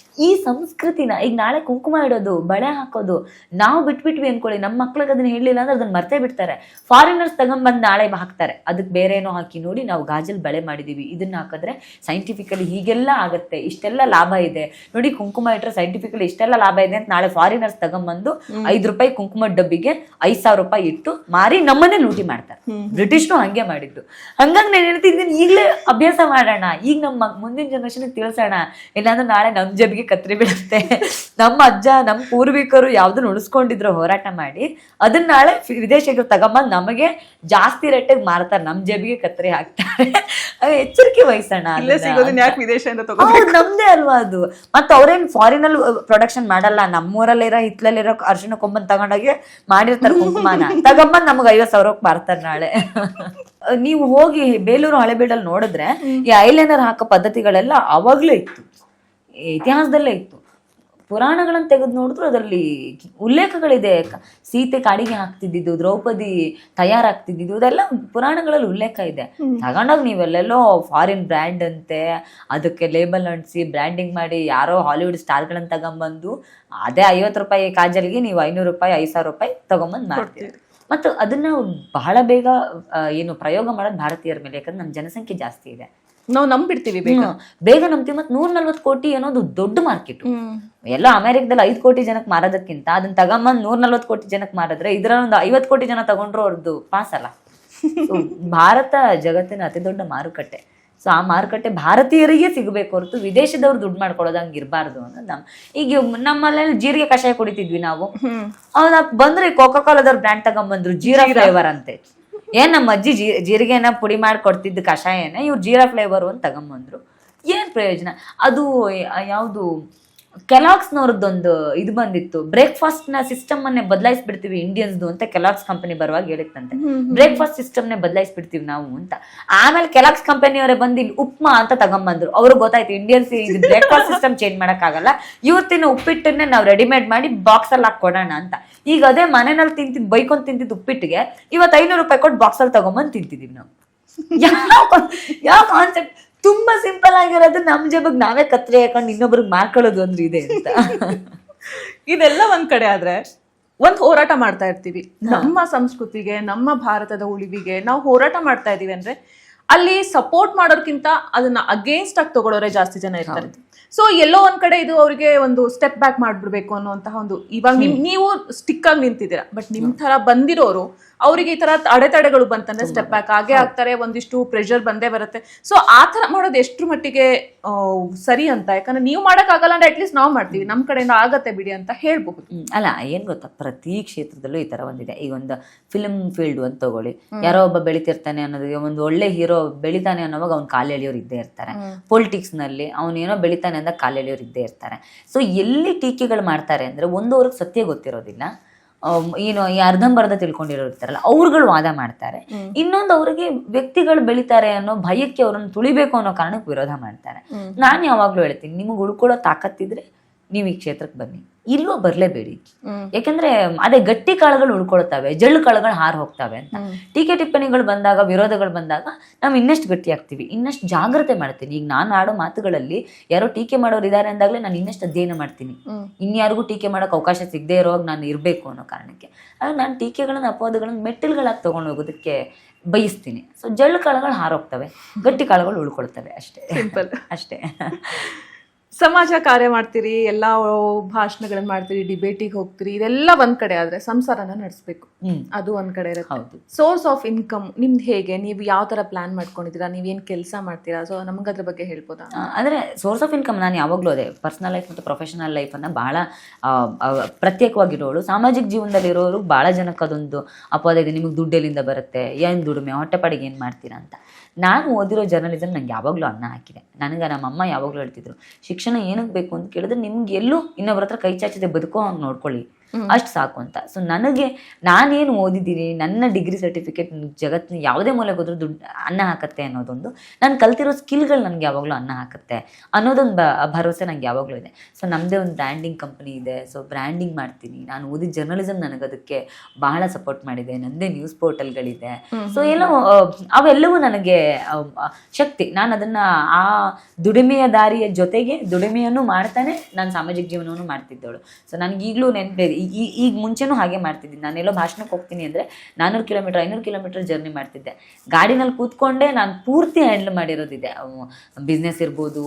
ಈ ಸಂಸ್ಕೃತಿನ ಈಗ ನಾಳೆ ಕುಂಕುಮ ಇಡೋದು, ಬಳೆ ಹಾಕೋದು ನಾವು ಬಿಟ್ಬಿಟ್ವಿ ಅನ್ಕೊಳ್ಳಿ, ನಮ್ಮ ಮಕ್ಳಿಗೆ ಅದನ್ನ ಹೇಳಿಲ್ಲ ಅಂದ್ರೆ ಅದನ್ನ ಮರ್ತೇ ಬಿಡ್ತಾರೆ. ಫಾರಿನರ್ಸ್ ತಗೊಂಡ್ಬಂದು ನಾಳೆ ಹಾಕ್ತಾರೆ, ಅದಕ್ಕೆ ಬೇರೆ ಏನೋ ಹಾಕಿ, ನೋಡಿ ನಾವು ಗಾಜಲ್ ಬಳೆ ಮಾಡಿದೀವಿ, ಇದನ್ನ ಹಾಕಿದ್ರೆ ಸೈಂಟಿಫಿಕಲಿ ಹೀಗೆಲ್ಲ ಆಗತ್ತೆ, ಇಷ್ಟೆಲ್ಲ ಲಾಭ ಇದೆ ನೋಡಿ, ಕುಂಕುಮ ಇಟ್ರೆ ಸೈಂಟಿಫಿಕಲಿ ಇಷ್ಟೆಲ್ಲ ಲಾಭ ಇದೆ ಅಂತ ನಾಳೆ ಫಾರಿನರ್ಸ್ ತಗೊಂಡ್ಬಂದು 5 ರೂಪಾಯಿ ಕುಂಕುಮ ಡಬ್ಬಿಗೆ 5000 ರೂಪಾಯಿ ಇಟ್ಟು ಮಾರಿ ನಮ್ಮನ್ನೇ ಲೂಟಿ ಮಾಡ್ತಾರೆ. ಬ್ರಿಟಿಷ್ನು ಹಂಗೆ ಮಾಡಿದ್ದು. ಹಂಗಾಗಿ ನಾನು ಹೇಳ್ತಿದ್ದೀನಿ, ಈಗಲೇ ಅಭ್ಯಾಸ ಮಾಡೋಣ, ಈಗ ನಮ್ಮ ಮುಂದಿನ ಜನರೇಷನ್ ತಿಳಿಸೋಣ. ಇಲ್ಲಾಂದ್ರೆ ನಾಳೆ ನಮ್ ಜಬಿಗೆ ಕತ್ರಿ ಬಿಡುತ್ತೆ. ನಮ್ಮ ಅಜ್ಜ, ನಮ್ಮ ಪೂರ್ವಿಕರು ಯಾವ್ದನ್ನ ಉಳಿಸ್ಕೊಂಡಿದ್ರು ಹೋರಾಟ ಮಾಡಿ, ಅದನ್ನ ನಾಳೆ ವಿದೇಶಿಗರು ತಗೊಂಬಂದ್ ನಮಗೆ ಜಾಸ್ತಿ ರೇಟಿಗೆ ಮಾರ್ತಾರೆ, ನಮ್ ಜಬಿಗೆ ಕತ್ರಿ ಹಾಕ್ತಾರೆ. ಎಚ್ಚರಿಕೆ ವಹಿಸೋಣ. ನಮ್ದೇ ಅಲ್ವಾ ಅದು. ಮತ್ತೆ ಅವ್ರೇನ್ ಫಾರಿನ್ ಅಲ್ಲಿ ಪ್ರೊಡಕ್ಷನ್ ಮಾಡಲ್ಲ, ನಮ್ಮೂರಲ್ಲಿರೋ ಹಿತ್ಲಲ್ಲಿರೋ ಅರ್ಶಿನ ಕೊಂಬನ್ ತಗೊಂಡೋಗಿ ಮಾಡಿರ್ತಾರೆ ಕುಂಕುಮಾನ, ತಗೊಂಬಂದ್ ನಮ್ಗೆ 50,000 ಮಾರ್ತಾರೆ ನಾಳೆ. ನೀವು ಹೋಗಿ ಬೇಲೂರು ಹಳೆಬೀಡಲ್ಲಿ ನೋಡಿದ್ರೆ ಈ ಐಲೈನರ್ ಹಾಕೋ ಪದ್ಧತಿಗಳೆಲ್ಲ ಅವಾಗ್ಲೇ ಇತ್ತು, ಇತಿಹಾಸದಲ್ಲೇ ಇತ್ತು. ಪುರಾಣಗಳನ್ನ ತೆಗೆದು ನೋಡಿದ್ರು ಅದರಲ್ಲಿ ಉಲ್ಲೇಖಗಳಿದೆ. ಸೀತೆ ಕಾಡಿಗೆ ಹಾಕ್ತಿದ್ದು, ದ್ರೌಪದಿ ತಯಾರಾಗ್ತಿದ್ದು, ಇದೆಲ್ಲ ಪುರಾಣಗಳಲ್ಲಿ ಉಲ್ಲೇಖ ಇದೆ. ತಗೊಂಡಾಗ ನೀವೆಲ್ಲೆಲ್ಲೋ ಫಾರಿನ್ ಬ್ರ್ಯಾಂಡ್ ಅಂತೆ, ಅದಕ್ಕೆ ಲೇಬಲ್ ಅಂಟಿಸಿ ಬ್ರ್ಯಾಂಡಿಂಗ್ ಮಾಡಿ ಯಾರೋ ಹಾಲಿವುಡ್ ಸ್ಟಾರ್ಗಳನ್ನ ತಗೊಂಬಂದು ಅದೇ 50 ರೂಪಾಯಿ ಕಾಜಲ್ಗೆ ನೀವು 500 ರೂಪಾಯಿ 5000 ರೂಪಾಯಿ ತಗೊಂಬಂದು ಮಾಡ್ತೀವಿ. ಮತ್ತು ಅದನ್ನ ಬಹಳ ಬೇಗ ಪ್ರಯೋಗ ಮಾಡೋದು ಭಾರತೀಯರ ಮೇಲೆ, ಯಾಕಂದ್ರೆ ನಮ್ಮ ಜನಸಂಖ್ಯೆ ಜಾಸ್ತಿ ಇದೆ, ನಾವು ನಂಬಿಡ್ತೀವಿ, ಬೇಗ ನಂಬ್ತೀವಿ. ಮತ್ತೆ 140 ಕೋಟಿ ಅನ್ನೋದು ದೊಡ್ಡ ಮಾರ್ಕೆಟ್. ಎಲ್ಲ ಅಮೆರಿಕದಲ್ಲಿ 5 ಕೋಟಿ ಜನಕ್ಕೆ ಮಾರೋದಕ್ಕಿಂತ ಅದನ್ನ ತಗೊಂಬಂದ್ 140 ಕೋಟಿ ಜನಕ್ಕೆ ಮಾರಿದ್ರೆ ಇದರ ಒಂದು 50 ಕೋಟಿ ಜನ ತಗೊಂಡ್ರು ಅವ್ರದ್ದು ಪಾಸ್ ಅಲ್ಲ. ಭಾರತ ಜಗತ್ತಿನ ಅತಿ ದೊಡ್ಡ ಮಾರುಕಟ್ಟೆ. ಸೊ ಆ ಮಾರುಕಟ್ಟೆ ಭಾರತೀಯರಿಗೆ ಸಿಗಬೇಕು ಹೊರತು ವಿದೇಶದವ್ರು ದುಡ್ಡು ಮಾಡ್ಕೊಳ್ಳೋದು ಹಂಗೆ ಇರಬಾರ್ದು ಅನ್ನೋದು ಈಗ ನಮ್ಮಲ್ಲಿ ಜೀರಿಗೆ ಕಷಾಯ ಕುಡಿತಿದ್ವಿ ನಾವು. ಬಂದ್ರೆ ಕೋಕಾ ಕೋಲಾದವ್ರ ಬ್ರ್ಯಾಂಡ್ ತಗೊಂಡ್ಬಂದ್ರು, ಜೀರಾ ಫ್ಲೇವರ್ ಅಂತೆ. ಏನ್ ನಮ್ಮ ಅಜ್ಜಿ ಜೀರಿಗೆನ ಪುಡಿ ಮಾಡಿ ಕೊಡ್ತಿದ್ದು ಕಷಾಯನ ಇವ್ರು ಜೀರಾ ಫ್ಲೇವರು ಅಂತ ತಗೊಂಬಂದ್ರು. ಏನ್ ಪ್ರಯೋಜನ? ಅದು ಯಾವುದು ಕೆಲಾಕ್ಸ್ನವ್ರದ್ದೊಂದು ಇದು ಬಂದಿತ್ತು, ಬ್ರೇಕ್ಫಾಸ್ಟ್ ನ ಸಿಸ್ಟಮ್ ಅನ್ನೇ ಬದಲಾಯಿಸ್ಬಿಡ್ತೀವಿ ಇಂಡಿಯನ್ಸ್ದು ಅಂತ ಕೆಲಾಕ್ಸ್ ಕಂಪನಿ ಬರುವಾಗ ಹೇಳಿತ್ತಂತೆ. ಬ್ರೇಕ್ಫಾಸ್ಟ್ ಸಿಸ್ಟಮ್ ನೇ ಬದಲಾಯಿಸ್ಬಿಡ್ತೀವಿ ನಾವು ಅಂತ. ಆಮೇಲೆ ಕೆಲಾಕ್ಸ್ ಕಂಪನಿಯವರೇ ಬಂದು ಇಲ್ಲಿ ಉಪ್ಮಾ ಅಂತ ತಗೊಂಡ್ಬಂದ್ರು. ಅವ್ರಿಗೆ ಗೊತ್ತಾಯ್ತು ಇಂಡಿಯನ್ಸ್ ಇದು ಬ್ರೇಕ್ಫಾಸ್ಟ್ ಸಿಸ್ಟಮ್ ಚೇಂಜ್ ಮಾಡಕ್ ಆಗಲ್ಲ, ಇವತ್ತಿನ ಉಪ್ಪಿಟ್ಟನ್ನೇ ನಾವು ರೆಡಿಮೇಡ್ ಮಾಡಿ ಬಾಕ್ಸ್ ಅಲ್ಲಿ ಹಾಕಿ ಕೊಡೋಣ ಅಂತ. ಈಗ ಅದೇ ಮನೆಯಲ್ಲಿ ತಿಂತಿದ್ ಬೈಕೊಂಡ್ ತಿಂತಿದ್ ಉಪ್ಪಿಟ್ಟಿಗೆ ಇವತ್ತು 500 ರೂಪಾಯಿ ಕೊಟ್ಟು ಬಾಕ್ಸ್ ಅಲ್ಲಿ ತಗೊಂಬಂದು ತಿಂತಿದೀವಿ ನಾವು. ಯಾವ ಕಾನ್ಸೆಪ್ಟ್? ತುಂಬಾ ಸಿಂಪಲ್ ಆಗಿರೋದು, ನಮ್ ಜಬಗ್ ನಾವೇ ಕತ್ರೆ ಹಾಕೊಂಡು ಇನ್ನೊಬ್ರಿಗೆ ಮಾರ್ಕೊಳ್ಳೋದು ಅಂದ್ರೆ ಇದೆ ಅಂತ. ಇದೆಲ್ಲ ಒಂದ್ ಕಡೆ ಆದ್ರೆ ಒಂದ್ ಹೋರಾಟ ಮಾಡ್ತಾ ಇರ್ತೀವಿ, ನಮ್ಮ ಸಂಸ್ಕೃತಿಗೆ, ನಮ್ಮ ಭಾರತದ ಉಳಿವಿಗೆ ನಾವು ಹೋರಾಟ ಮಾಡ್ತಾ ಇದೀವಿ ಅಂದ್ರೆ ಅಲ್ಲಿ ಸಪೋರ್ಟ್ ಮಾಡೋರ್ಕಿಂತ ಅದನ್ನ ಅಗೇನ್ಸ್ಟ್ ಆಗಿ ತಗೊಳ್ಳೋರೆ ಜಾಸ್ತಿ ಜನ ಇರ್ತಾರೆ. ಸೊ ಎಲ್ಲೋ ಒಂದ್ ಕಡೆ ಇದು ಅವರಿಗೆ ಒಂದು ಸ್ಟೆಪ್ ಬ್ಯಾಕ್ ಮಾಡ್ಬಿಡ್ಬೇಕು ಅನ್ನುವಂತಹ ಒಂದು, ಇವಾಗ ನೀವು ಸ್ಟಿಕ್ ಆಗಿ ನಿಂತಿದ್ದೀರಾ, ಬಟ್ ನಿಮ್ ತರ ಬಂದಿರೋರು ಅವರಿಗೆ ಈ ತರ ಅಡೆತಡೆಗಳು ಬಂತಂದ್ರೆ ಸ್ಟೆಪ್ ಬ್ಯಾಕ್ ಆಗೇ ಆಗ್ತಾರೆ, ಒಂದಿಷ್ಟು ಪ್ರೆಷರ್ ಬಂದೇ ಬರುತ್ತೆ. ಸೊ ಆ ತರ ಮಾಡೋದು ಎಷ್ಟ್ರ ಮಟ್ಟಿಗೆ ಸರಿ ಅಂತ, ಯಾಕಂದ್ರೆ ನೀವು ಮಾಡಕ್ ಆಗಲ್ಲ ಅಂದ್ರೆ ಅಟ್ಲೀಸ್ಟ್ ನಾವು ಮಾಡ್ತೀವಿ, ನಮ್ ಕಡೆಯಿಂದ ಆಗತ್ತೆ ಬಿಡಿ ಅಂತ ಹೇಳ್ಬಹುದು. ಅಲ್ಲ, ಏನ್ ಗೊತ್ತಾ, ಪ್ರತಿ ಕ್ಷೇತ್ರದಲ್ಲೂ ಈ ತರ ಒಂದಿದೆ. ಈಗ ಒಂದು ಫಿಲ್ಮ್ ಫೀಲ್ಡ್ ಅಂತ ತಗೊಳ್ಳಿ, ಯಾರೋ ಒಬ್ಬ ಬೆಳಿತಿರ್ತಾನೆ ಅನ್ನೋದು, ಒಂದು ಒಳ್ಳೆ ಹೀರೋ ಬೆಳಿತಾನೆ ಅನ್ನೋವಾಗ ಅವ್ನು ಕಾಲು ಎಳೆಯೋರು ಇದ್ದೇ ಇರ್ತಾರೆ. ಪೊಲಿಟಿಕ್ಸ್ ನಲ್ಲಿ ಅವನೇನೋ ಬೆಳಿತಾನೆ ಅಂದಾಗ ಕಾಲು ಎಳೆಯೋರು ಇದ್ದೇ ಇರ್ತಾರೆ. ಸೊ ಎಲ್ಲಿ ಟೀಕೆಗಳು ಮಾಡ್ತಾರೆ ಅಂದ್ರೆ, ಒಂದು ಅವ್ರಿಗೆ ಸತ್ಯ ಗೊತ್ತಿರೋದಿಲ್ಲ, ಏನು ಈ ಅರ್ಧಂಬರ್ಧ ತಿಳ್ಕೊಂಡಿರೋರು ಇರ್ತಾರಲ್ಲ ಅವ್ರುಗಳು ವಾದ ಮಾಡ್ತಾರೆ. ಇನ್ನೊಂದು ಅವ್ರಿಗೆ ವ್ಯಕ್ತಿಗಳು ಬೆಳಿತಾರೆ ಅನ್ನೋ ಭಯಕ್ಕೆ ಅವ್ರನ್ನ ತುಳಿಬೇಕು ಅನ್ನೋ ಕಾರಣಕ್ಕೆ ವಿರೋಧ ಮಾಡ್ತಾರೆ. ನಾನು ಯಾವಾಗ್ಲೂ ಹೇಳ್ತೀನಿ, ನಿಮಗೆ ಉಳ್ಕೊಳ್ಳೋ ತಾಕತ್ತಿದ್ರೆ ನೀವು ಈ ಕ್ಷೇತ್ರಕ್ಕೆ ಬನ್ನಿ, ಇಲ್ವೋ ಬರ್ಲೇಬೇಡಿ. ಯಾಕಂದ್ರೆ ಅದೇ ಗಟ್ಟಿ ಕಾಳುಗಳು ಉಳ್ಕೊಳ್ತವೆ, ಜಳ್ಳು ಕಾಳುಗಳು ಹಾರು ಹೋಗ್ತವೆ ಅಂತ. ಟೀಕೆ ಟಿಪ್ಪಣಿಗಳು ಬಂದಾಗ, ವಿರೋಧಗಳು ಬಂದಾಗ ನಾವು ಇನ್ನಷ್ಟು ಗಟ್ಟಿ ಆಗ್ತೀವಿ, ಇನ್ನಷ್ಟು ಜಾಗ್ರತೆ ಮಾಡ್ತೀನಿ. ಈಗ ನಾನು ಆಡೋ ಮಾತುಗಳಲ್ಲಿ ಯಾರೋ ಟೀಕೆ ಮಾಡೋರು ಇದ್ದಾರೆ ಅಂದಾಗಲೇ ನಾನು ಇನ್ನಷ್ಟು ಅಧ್ಯಯನ ಮಾಡ್ತೀನಿ, ಇನ್ಯಾರಿಗೂ ಟೀಕೆ ಮಾಡೋಕೆ ಅವಕಾಶ ಸಿಗದೆ ಇರೋವಾಗ ನಾನು ಇರಬೇಕು ಅನ್ನೋ ಕಾರಣಕ್ಕೆ. ಆಗ ನಾನು ಟೀಕೆಗಳನ್ನ, ಅಪವಾದಗಳನ್ನ ಮೆಟ್ಟಿಲ್ಗಳಾಗಿ ತಗೊಂಡು ಹೋಗೋದಕ್ಕೆ ಬಯಸ್ತೀನಿ. ಸೊ ಜಳ್ಳು ಕಾಳುಗಳು ಹಾರೋಗ್ತವೆ, ಗಟ್ಟಿ ಕಾಳುಗಳು ಉಳ್ಕೊಳ್ತವೆ, ಅಷ್ಟೇ. ಸಿಂಪಲ್ ಅಷ್ಟೇ. ಸಮಾಜ ಕಾರ್ಯ ಮಾಡ್ತೀರಿ, ಎಲ್ಲಾ ಭಾಷಣಗಳನ್ನ ಮಾಡ್ತೀರಿ, ಡಿಬೇಟಿಗೆ ಹೋಗ್ತೀರಿ, ಇದೆಲ್ಲ ಒಂದ್ ಕಡೆ ಆದ್ರೆ ಸಂಸಾರನ ನಡೆಸ್ಬೇಕು, ಅದು ಒಂದ್ ಕಡೆ ಇರುತ್ತೆ. ಸೋರ್ಸ್ ಆಫ್ ಇನ್ಕಮ್ ನಿಮ್ದು ಹೇಗೆ, ನೀವು ಯಾವ ತರ ಪ್ಲಾನ್ ಮಾಡ್ಕೊಂಡಿದ್ದೀರಾ, ನೀವೇನ್ ಕೆಲಸ ಮಾಡ್ತೀರಾ? ಸೊ ನಮ್ಗೆ ಅದ್ರ ಬಗ್ಗೆ ಹೇಳ್ಬೋದಾ? ಅಂದ್ರೆ ಸೋರ್ಸ್ ಆಫ್ ಇನ್ಕಮ್ ನಾನು ಯಾವಾಗಲೂ ಅದೇ, ಪರ್ಸನಲ್ ಲೈಫ್ ಮತ್ತು ಪ್ರೊಫೆಷನಲ್ ಲೈಫನ್ನು ಬಹಳ ಪ್ರತ್ಯೇಕವಾಗಿರೋಳು. ಸಾಮಾಜಿಕ ಜೀವನದಲ್ಲಿರೋರು ಭಾಳ ಜನಕ್ಕೆ ಅದೊಂದು ಅಪವಾದ ಇದೆ, ನಿಮಗೆ ದುಡ್ಡು ಎಲ್ಲಿಂದ ಬರುತ್ತೆ, ಏನು ದುಡಿಮೆ, ಹೊಟ್ಟೆಪಾಡಿಗೆ ಏನು ಮಾಡ್ತೀರಾ ಅಂತ. ನಾನು ಓದಿರೋ ಜರ್ನಲಿಸಮ್ ನಂಗೆ ಯಾವಾಗಲೂ ಅನ್ನ ಹಾಕಿದೆ. ನನಗೆ ನಮ್ಮಮ್ಮ ಯಾವಾಗಲೂ ಹೇಳ್ತಿದ್ರು, ಶಿಕ್ಷಣ ಏನಕ್ಕೆ ಬೇಕು ಅಂತ ಕೇಳಿದ್ರೆ ನಿಮ್ಗೆ ಎಲ್ಲೂ ಇನ್ನೊಬ್ಬರ ಹತ್ರ ಕೈ ಚಾಚಿದೆ ಬದುಕೋ ಹಂಗೆ ನೋಡ್ಕೊಳ್ಳಿ, ಅಷ್ಟು ಸಾಕು ಅಂತ. ಸೊ ನನಗೆ ನಾನೇನು ಓದಿದ್ದೀನಿ, ನನ್ನ ಡಿಗ್ರಿ ಸರ್ಟಿಫಿಕೇಟ್ ಜಗತ್ತಿನ ಯಾವುದೇ ಮೂಲೆಗೆ ಹೋದ್ರೂ ದುಡ್ಡು ಅನ್ನ ಹಾಕತ್ತೆ ಅನ್ನೋದೊಂದು, ನಾನು ಕಲ್ತಿರೋ ಸ್ಕಿಲ್ಗಳು ನನಗೆ ಯಾವಾಗಲೂ ಅನ್ನ ಹಾಕತ್ತೆ ಅನ್ನೋದೊಂದು ಭರವಸೆ ನನಗೆ ಯಾವಾಗಲೂ ಇದೆ. ಸೊ ನಮ್ಮದೇ ಒಂದು ಬ್ರ್ಯಾಂಡಿಂಗ್ ಕಂಪ್ನಿ ಇದೆ, ಸೊ ಬ್ರ್ಯಾಂಡಿಂಗ್ ಮಾಡ್ತೀನಿ. ನಾನು ಓದಿದ ಜರ್ನಲಿಸಮ್ ನನಗೆ ಅದಕ್ಕೆ ಬಹಳ ಸಪೋರ್ಟ್ ಮಾಡಿದೆ, ನನ್ನದೇ ನ್ಯೂಸ್ ಪೋರ್ಟಲ್ಗಳಿದೆ. ಸೊ ಎಲ್ಲೋ ಅವೆಲ್ಲವೂ ನನಗೆ ಶಕ್ತಿ. ನಾನು ಅದನ್ನು ಆ ದುಡಿಮೆಯ ದಾರಿಯ ಜೊತೆಗೆ ದುಡಿಮೆಯನ್ನು ಮಾಡ್ತಾನೆ ನಾನು ಸಾಮಾಜಿಕ ಜೀವನವನ್ನು ಮಾಡ್ತಿದ್ದವಳು. ಸೊ ನನಗೀಗಲೂ ನೆನಪಿದೆ, ಈಗ ಮುಂಚೆನೂ ಹಾಗೆ ಮಾಡ್ತಿದ್ದೀನಿ. ನಾನೆಲ್ಲೋ ಭಾಷಣಕ್ಕೆ ಹೋಗ್ತೀನಿ ಅಂದರೆ 400 ಕಿಲೋಮೀಟರ್ 500 ಕಿಲೋಮೀಟರ್ ಜರ್ನಿ ಮಾಡ್ತಿದ್ದೆ. ಗಾಡಿನಲ್ಲಿ ಕೂತ್ಕೊಂಡೇ ನಾನು ಪೂರ್ತಿ ಹ್ಯಾಂಡಲ್ ಮಾಡಿರೋದಿದೆ. ಬಿಸ್ನೆಸ್ ಇರ್ಬೋದು,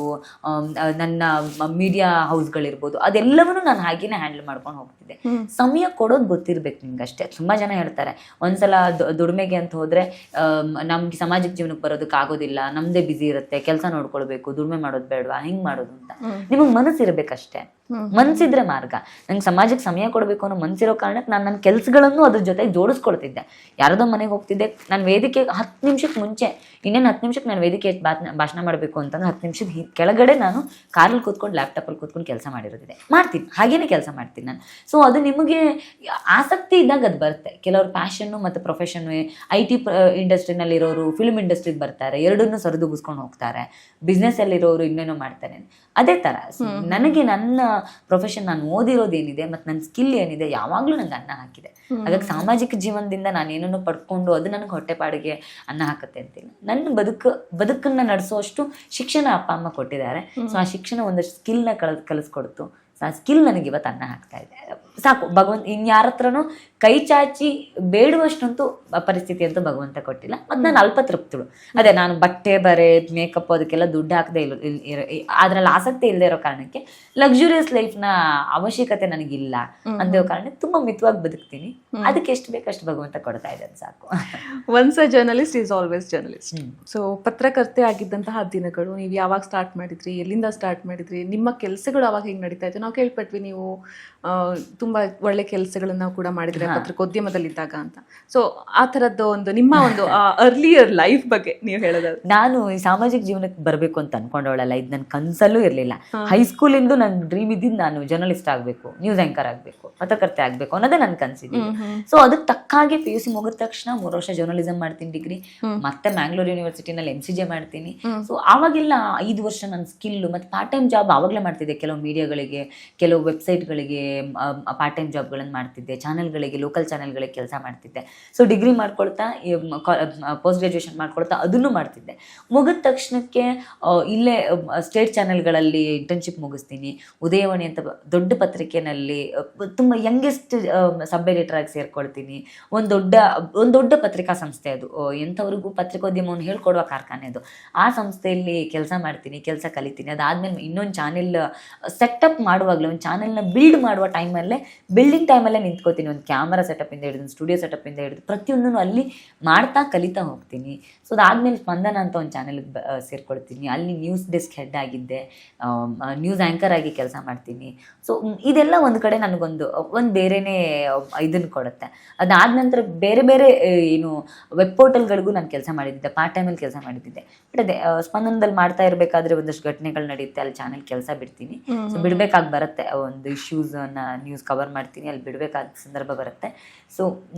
ನನ್ನ ಮೀಡಿಯಾ ಹೌಸ್ಗಳಿರ್ಬೋದು, ಅದೆಲ್ಲವನ್ನೂ ನಾನು ಹಾಗೇನೆ ಹ್ಯಾಂಡಲ್ ಮಾಡ್ಕೊಂಡು ಹೋಗ್ತಿದ್ದೆ. ಸಮಯ ಕೊಡೋದು ಗೊತ್ತಿರ್ಬೇಕು ನಿಮ್ಗೆ ಅಷ್ಟೇ. ತುಂಬ ಜನ ಹೇಳ್ತಾರೆ, ಒಂದ್ಸಲ ದುಡಿಮೆಗೆ ಅಂತ ಹೋದರೆ ನಮ್ಗೆ ಸಾಮಾಜಿಕ ಜೀವನಕ್ಕೆ ಬರೋದಕ್ಕೆ ಆಗೋದಿಲ್ಲ, ನಮ್ಮದೇ ಬ್ಯುಸಿ ಇರುತ್ತೆ, ಕೆಲಸ ನೋಡ್ಕೊಳ್ಬೇಕು, ದುಡಿಮೆ ಮಾಡೋದು ಬೇಡವಾ, ಹಿಂಗೆ ಮಾಡೋದು ಅಂತ. ನಿಮಗೆ ಮನಸ್ಸಿರ್ಬೇಕಷ್ಟೇ, ಮನ್ಸಿದ್ರೆ ಮಾರ್ಗ. ನಂಗೆ ಸಮಾಜಕ್ಕೆ ಸಮಯ ಕೊಡಬೇಕು ಅನ್ನೋ ಮನ್ಸಿರೋ ಕಾರಣಕ್ಕೆ ನಾನು ನನ್ನ ಕೆಲಸಗಳನ್ನು ಅದ್ರ ಜೊತೆಗೆ ಜೋಡಿಸ್ಕೊಳ್ತಿದ್ದೆ. ಯಾರದೋ ಮನೆಗೆ ಹೋಗ್ತಿದ್ದೆ, ನಾನು ವೇದಿಕೆ 10 ನಿಮಿಷಕ್ಕೆ ಮುಂಚೆ, ಇನ್ನೇನು 10 ನಿಮಿಷಕ್ಕೆ ನಾನು ವೇದಿಕೆ ಭಾಷಣ ಮಾಡಬೇಕು ಅಂತಂದ್ರೆ 10 ನಿಮಿಷದ ಕೆಳಗಡೆ ನಾನು ಕಾರಲ್ಲಿ ಕೂತ್ಕೊಂಡು ಲ್ಯಾಪ್ಟಾಪಲ್ಲಿ ಕೂತ್ಕೊಂಡು ಕೆಲಸ ಮಾಡಿರೋದಿದೆ, ಮಾಡ್ತೀನಿ, ಹಾಗೇನೆ ಕೆಲಸ ಮಾಡ್ತೀನಿ ನಾನು. ಸೊ ಅದು ನಿಮಗೆ ಆಸಕ್ತಿ ಇದ್ದಾಗ ಅದು ಬರುತ್ತೆ. ಕೆಲವರು ಪ್ಯಾಷನ್ನು ಮತ್ತು ಪ್ರೊಫೆಷನ್ನು, IT ಇಂಡಸ್ಟ್ರಿನಲ್ಲಿರೋರು ಫಿಲ್ಮ್ ಇಂಡಸ್ಟ್ರಿಗೆ ಬರ್ತಾರೆ, ಎರಡನ್ನೂ ಸರಿದೂಗಿಸ್ಕೊಂಡು ಹೋಗ್ತಾರೆ. ಬಿಸ್ನೆಸ್ಸಲ್ಲಿರೋರು ಇನ್ನೇನೋ ಮಾಡ್ತಾರೆ. ಅದೇ ಥರ ನನಗೆ ನನ್ನ ಪ್ರೊಫೆಷನ್, ನಾನು ಓದಿರೋದೇನಿದೆ ಮತ್ತು ನನ್ನ ಸ್ಕಿಲ್ ಏನಿದೆ ಯಾವಾಗಲೂ ನಂಗೆ ಅನ್ನ ಹಾಕಿದೆ. ಹಾಗಾಗಿ ಸಾಮಾಜಿಕ ಜೀವನದಿಂದ ನಾನು ಏನನ್ನು ಪಡ್ಕೊಂಡು ಅದು ನನಗೆ ಹೊಟ್ಟೆಪಾಡಿಗೆ ಅನ್ನ ಹಾಕತ್ತೆ ಅಂತಿಲ್ಲ. ನನ್ನ ಬದುಕನ್ನು ನಡೆಸೋಷ್ಟು ಶಿಕ್ಷಣ ಅಪ್ಪ ಅಮ್ಮ ಕೊಟ್ಟಿದ್ದಾರೆ. ಸೊ ಆ ಶಿಕ್ಷಣ ಒಂದಷ್ಟು ಸ್ಕಿಲ್ನ ಕಲಿಸ್ಕೊಡ್ತು. ಸೊ ಆ ಸ್ಕಿಲ್ ನನಗೆ ಇವತ್ತು ಅನ್ನ ಹಾಕ್ತಾ ಇದೆ. ಸಾಕು, ಭಗವಂತ ಇನ್ಯಾರ ಹತ್ರನೂ ಕೈ ಚಾಚಿ ಬೇಡುವಷ್ಟಂತೂ ಪರಿಸ್ಥಿತಿ ಅಂತೂ ಭಗವಂತ ಕೊಟ್ಟಿಲ್ಲ. ಮತ್ತು ನಾನು ಅಲ್ಪ ತೃಪ್ತಳು. ಅದೇ, ನಾನು ಬಟ್ಟೆ ಬರೆ ಮೇಕಪ್ ಅದಕ್ಕೆಲ್ಲ ದುಡ್ಡು ಹಾಕದೆ ಅದ್ರಲ್ಲಿ ಆಸಕ್ತಿ ಇಲ್ಲದೆ ಇರೋ ಕಾರಣಕ್ಕೆ ಲಕ್ಸುರಿಯಸ್ ಲೈಫ್ನ ಅವಶ್ಯಕತೆ ನನಗಿಲ್ಲ ಅಂದಿರೋ ಕಾರಣಕ್ಕೆ ತುಂಬ ಮಿತವಾಗಿ ಬದುಕ್ತೀನಿ. ಅದಕ್ಕೆ ಎಷ್ಟು ಬೇಕಷ್ಟು ಭಗವಂತ ಕೊಡ್ತಾ ಇದೆ, ಸಾಕು. Once a journalist is always journalist. So ಪತ್ರಕರ್ತೆ ಆಗಿದ್ದಂತಹ ದಿನಗಳು ನೀವು ಯಾವಾಗ ಸ್ಟಾರ್ಟ್ ಮಾಡಿದ್ರಿ, ಎಲ್ಲಿಂದ ಸ್ಟಾರ್ಟ್ ಮಾಡಿದ್ರಿ, ನಿಮ್ಮ ಕೆಲಸಗಳು ಅವಾಗ ಹೆಂಗೆ ನಡೀತಾ ಇತ್ತು? ನಾವು ಕೇಳ್ಪಟ್ವಿ ನೀವು ತುಂಬಾ ಒಳ್ಳೆ ಕೆಲಸಗಳನ್ನ ಕೂಡ ಮಾಡಿದ್ರೆ ಪತ್ರಿಕೋದ್ಯಮದಲ್ಲಿದ್ದಾಗ ಅಂತ. ಸೊ ಆ ಥರದ್ದು ಒಂದು ನಿಮ್ಮ ಒಂದು ಅರ್ಲಿಯರ್ ಲೈಫ್ ಬಗ್ಗೆ ನೀವು ಹೇಳೋದಾದ್ರೆ. ನಾನು ಈ ಸಾಮಾಜಿಕ ಜೀವನಕ್ಕೆ ಬರಬೇಕು ಅಂತ ಅನ್ಕೊಂಡವಳಲ್ಲ, ಇದು ನನ್ನ ಕನಸಲ್ಲೂ ಇರಲಿಲ್ಲ. ಹೈಸ್ಕೂಲಿಂದ ನನ್ನ ಡ್ರೀಮ್ ಇದ್ದಿದ್ದು ನಾನು ಜರ್ನಲಿಸ್ಟ್ ಆಗಬೇಕು, ನ್ಯೂಸ್ ಆ್ಯಂಕರ್ ಆಗಬೇಕು, ಪತ್ರಕರ್ತೆ ಆಗಬೇಕು ಅನ್ನೋದೇ ನನ್ನ ಕನಸಿದ್ದೆ. ಸೊ ಅದಕ್ಕೆ ತಕ್ಕಾಗಿ PUC ಮುಗಿದ ತಕ್ಷಣ 3 ವರ್ಷ ಜರ್ನಲಿಸಮ್ ಮಾಡ್ತೀನಿ ಡಿಗ್ರಿ, ಮತ್ತೆ ಮ್ಯಾಂಗ್ಳೂರ್ ಯೂನಿವರ್ಸಿಟಿನಲ್ಲಿ MCJ ಮಾಡ್ತೀನಿ. ಸೊ ಆವಾಗೆಲ್ಲ 5 ವರ್ಷ ನನ್ನ ಸ್ಕಿಲ್ಲು ಮತ್ತು ಪಾರ್ಟ್ ಟೈಮ್ ಜಾಬ್ ಆವಾಗಲೇ ಮಾಡ್ತಿದ್ದೆ. ಕೆಲವು ಮೀಡಿಯಾಗಳಿಗೆ ಕೆಲವು ವೆಬ್ಸೈಟ್ಗಳಿಗೆ ಪಾರ್ಟ್ ಟೈಮ್ ಜಾಬ್ಗಳನ್ನು ಮಾಡ್ತಿದ್ದೆ, ಚಾನಲ್ಗಳಿಗೆ, ಲೋಕಲ್ ಚಾನಲ್ಗಳಿಗೆ ಕೆಲಸ ಮಾಡ್ತಿದ್ದೆ. ಸೊ ಡಿಗ್ರಿ ಮಾಡ್ಕೊಳ್ತಾ ಪೋಸ್ಟ್ ಗ್ರಾಜುಯೇಷನ್ ಮಾಡ್ಕೊಳ್ತಾ ಅದನ್ನು ಮಾಡ್ತಿದ್ದೆ. ಮುಗಿದ ತಕ್ಷಣಕ್ಕೆ ಇಲ್ಲೇ ಸ್ಟೇಟ್ ಚಾನೆಲ್ಗಳಲ್ಲಿ ಇಂಟರ್ನ್ಶಿಪ್ ಮುಗಿಸ್ತೀನಿ. ಉದಯವಾಣಿ ಅಂತ ದೊಡ್ಡ ಪತ್ರಿಕೆಯಲ್ಲಿ ತುಂಬ ಯಂಗೆಸ್ಟ್ ಸಬ್ ಎಡಿಟರ್ ಆಗಿ ಸೇರ್ಕೊಳ್ತೀನಿ. ಒಂದು ದೊಡ್ಡ ಪತ್ರಿಕಾ ಸಂಸ್ಥೆ ಅದು, ಎಂಥವ್ರಿಗೂ ಪತ್ರಿಕೋದ್ಯಮವನ್ನು ಹೇಳ್ಕೊಡುವ ಕಾರ್ಖಾನೆ ಅದು. ಆ ಸಂಸ್ಥೆಯಲ್ಲಿ ಕೆಲಸ ಮಾಡ್ತೀನಿ, ಕೆಲಸ ಕಲಿತೀನಿ. ಅದಾದ್ಮೇಲೆ ಇನ್ನೊಂದು ಚಾನೆಲ್ ಸೆಟಪ್ ಮಾಡುವಾಗಲೇ, ಒಂದು ಚಾನೆಲ್ನ ಬಿಲ್ಡ್ ಮಾಡುವ ಬಿಲ್ಡಿಂಗ್ ಟೈಮಲ್ಲೇ ನಿಂತ್ಕೋತೀನಿ. ಒಂದು ಕ್ಯಾಮರಾ ಸೆಟಪಿಂದ ಹಿಡಿದು, ಸ್ಟುಡಿಯೋ ಸೆಟಪಿಂದ ಹಿಡಿದು ಪ್ರತಿಯೊಂದನ್ನು ಅಲ್ಲಿ ಮಾಡ್ತಾ ಕಲಿತಾ ಹೋಗ್ತೀನಿ. ಸೊ ಅದಾದ್ಮೇಲೆ ಸ್ಪಂದನ ಅಂತ ಒಂದು ಚಾನೆಲ್ಗೆ ಸೇರ್ಕೊಳ್ತೀನಿ. ಅಲ್ಲಿ ನ್ಯೂಸ್ ಡೆಸ್ಕ್ ಹೆಡ್ ಆಗಿದ್ದೆ, ನ್ಯೂಸ್ ಆ್ಯಂಕರ್ ಆಗಿ ಕೆಲಸ ಮಾಡ್ತೀನಿ. ಸೊ ಇದೆಲ್ಲ ಒಂದು ಕಡೆ ನನಗೊಂದು ಬೇರೆನೇ ಇದನ್ನು ಕೊಡುತ್ತೆ. ಅದಾದ ನಂತರ ಬೇರೆ ಬೇರೆ ಏನು ವೆಬ್ ಪೋರ್ಟಲ್ಗಳಿಗೂ ನಾನು ಕೆಲಸ ಮಾಡಿದ್ದೆ, ಪಾರ್ಟ್ ಟೈಮಲ್ಲಿ ಕೆಲಸ ಮಾಡಿದ್ದೆ. ಬಟ್ ಅದೇ ಸ್ಪಂದನದಲ್ಲಿ ಮಾಡ್ತಾ ಇರಬೇಕಾದ್ರೆ ಒಂದಷ್ಟು ಘಟನೆಗಳು ನಡೆಯುತ್ತೆ, ಅಲ್ಲಿ ಚಾನೆಲ್ ಕೆಲಸ ಬಿಡ್ತೀನಿ. ಸೊ ಬಿಡಬೇಕಾಗಿ ಬರುತ್ತೆ, ಒಂದು ಇಶ್ಯೂಸನ್ನು ನ್ಯೂಸ್ ಕವರ್ ಮಾಡ್ತೀನಿ, ಅಲ್ಲಿ ಬಿಡಬೇಕಾದ ಸಂದರ್ಭ ಬರುತ್ತೆ. ಸೊ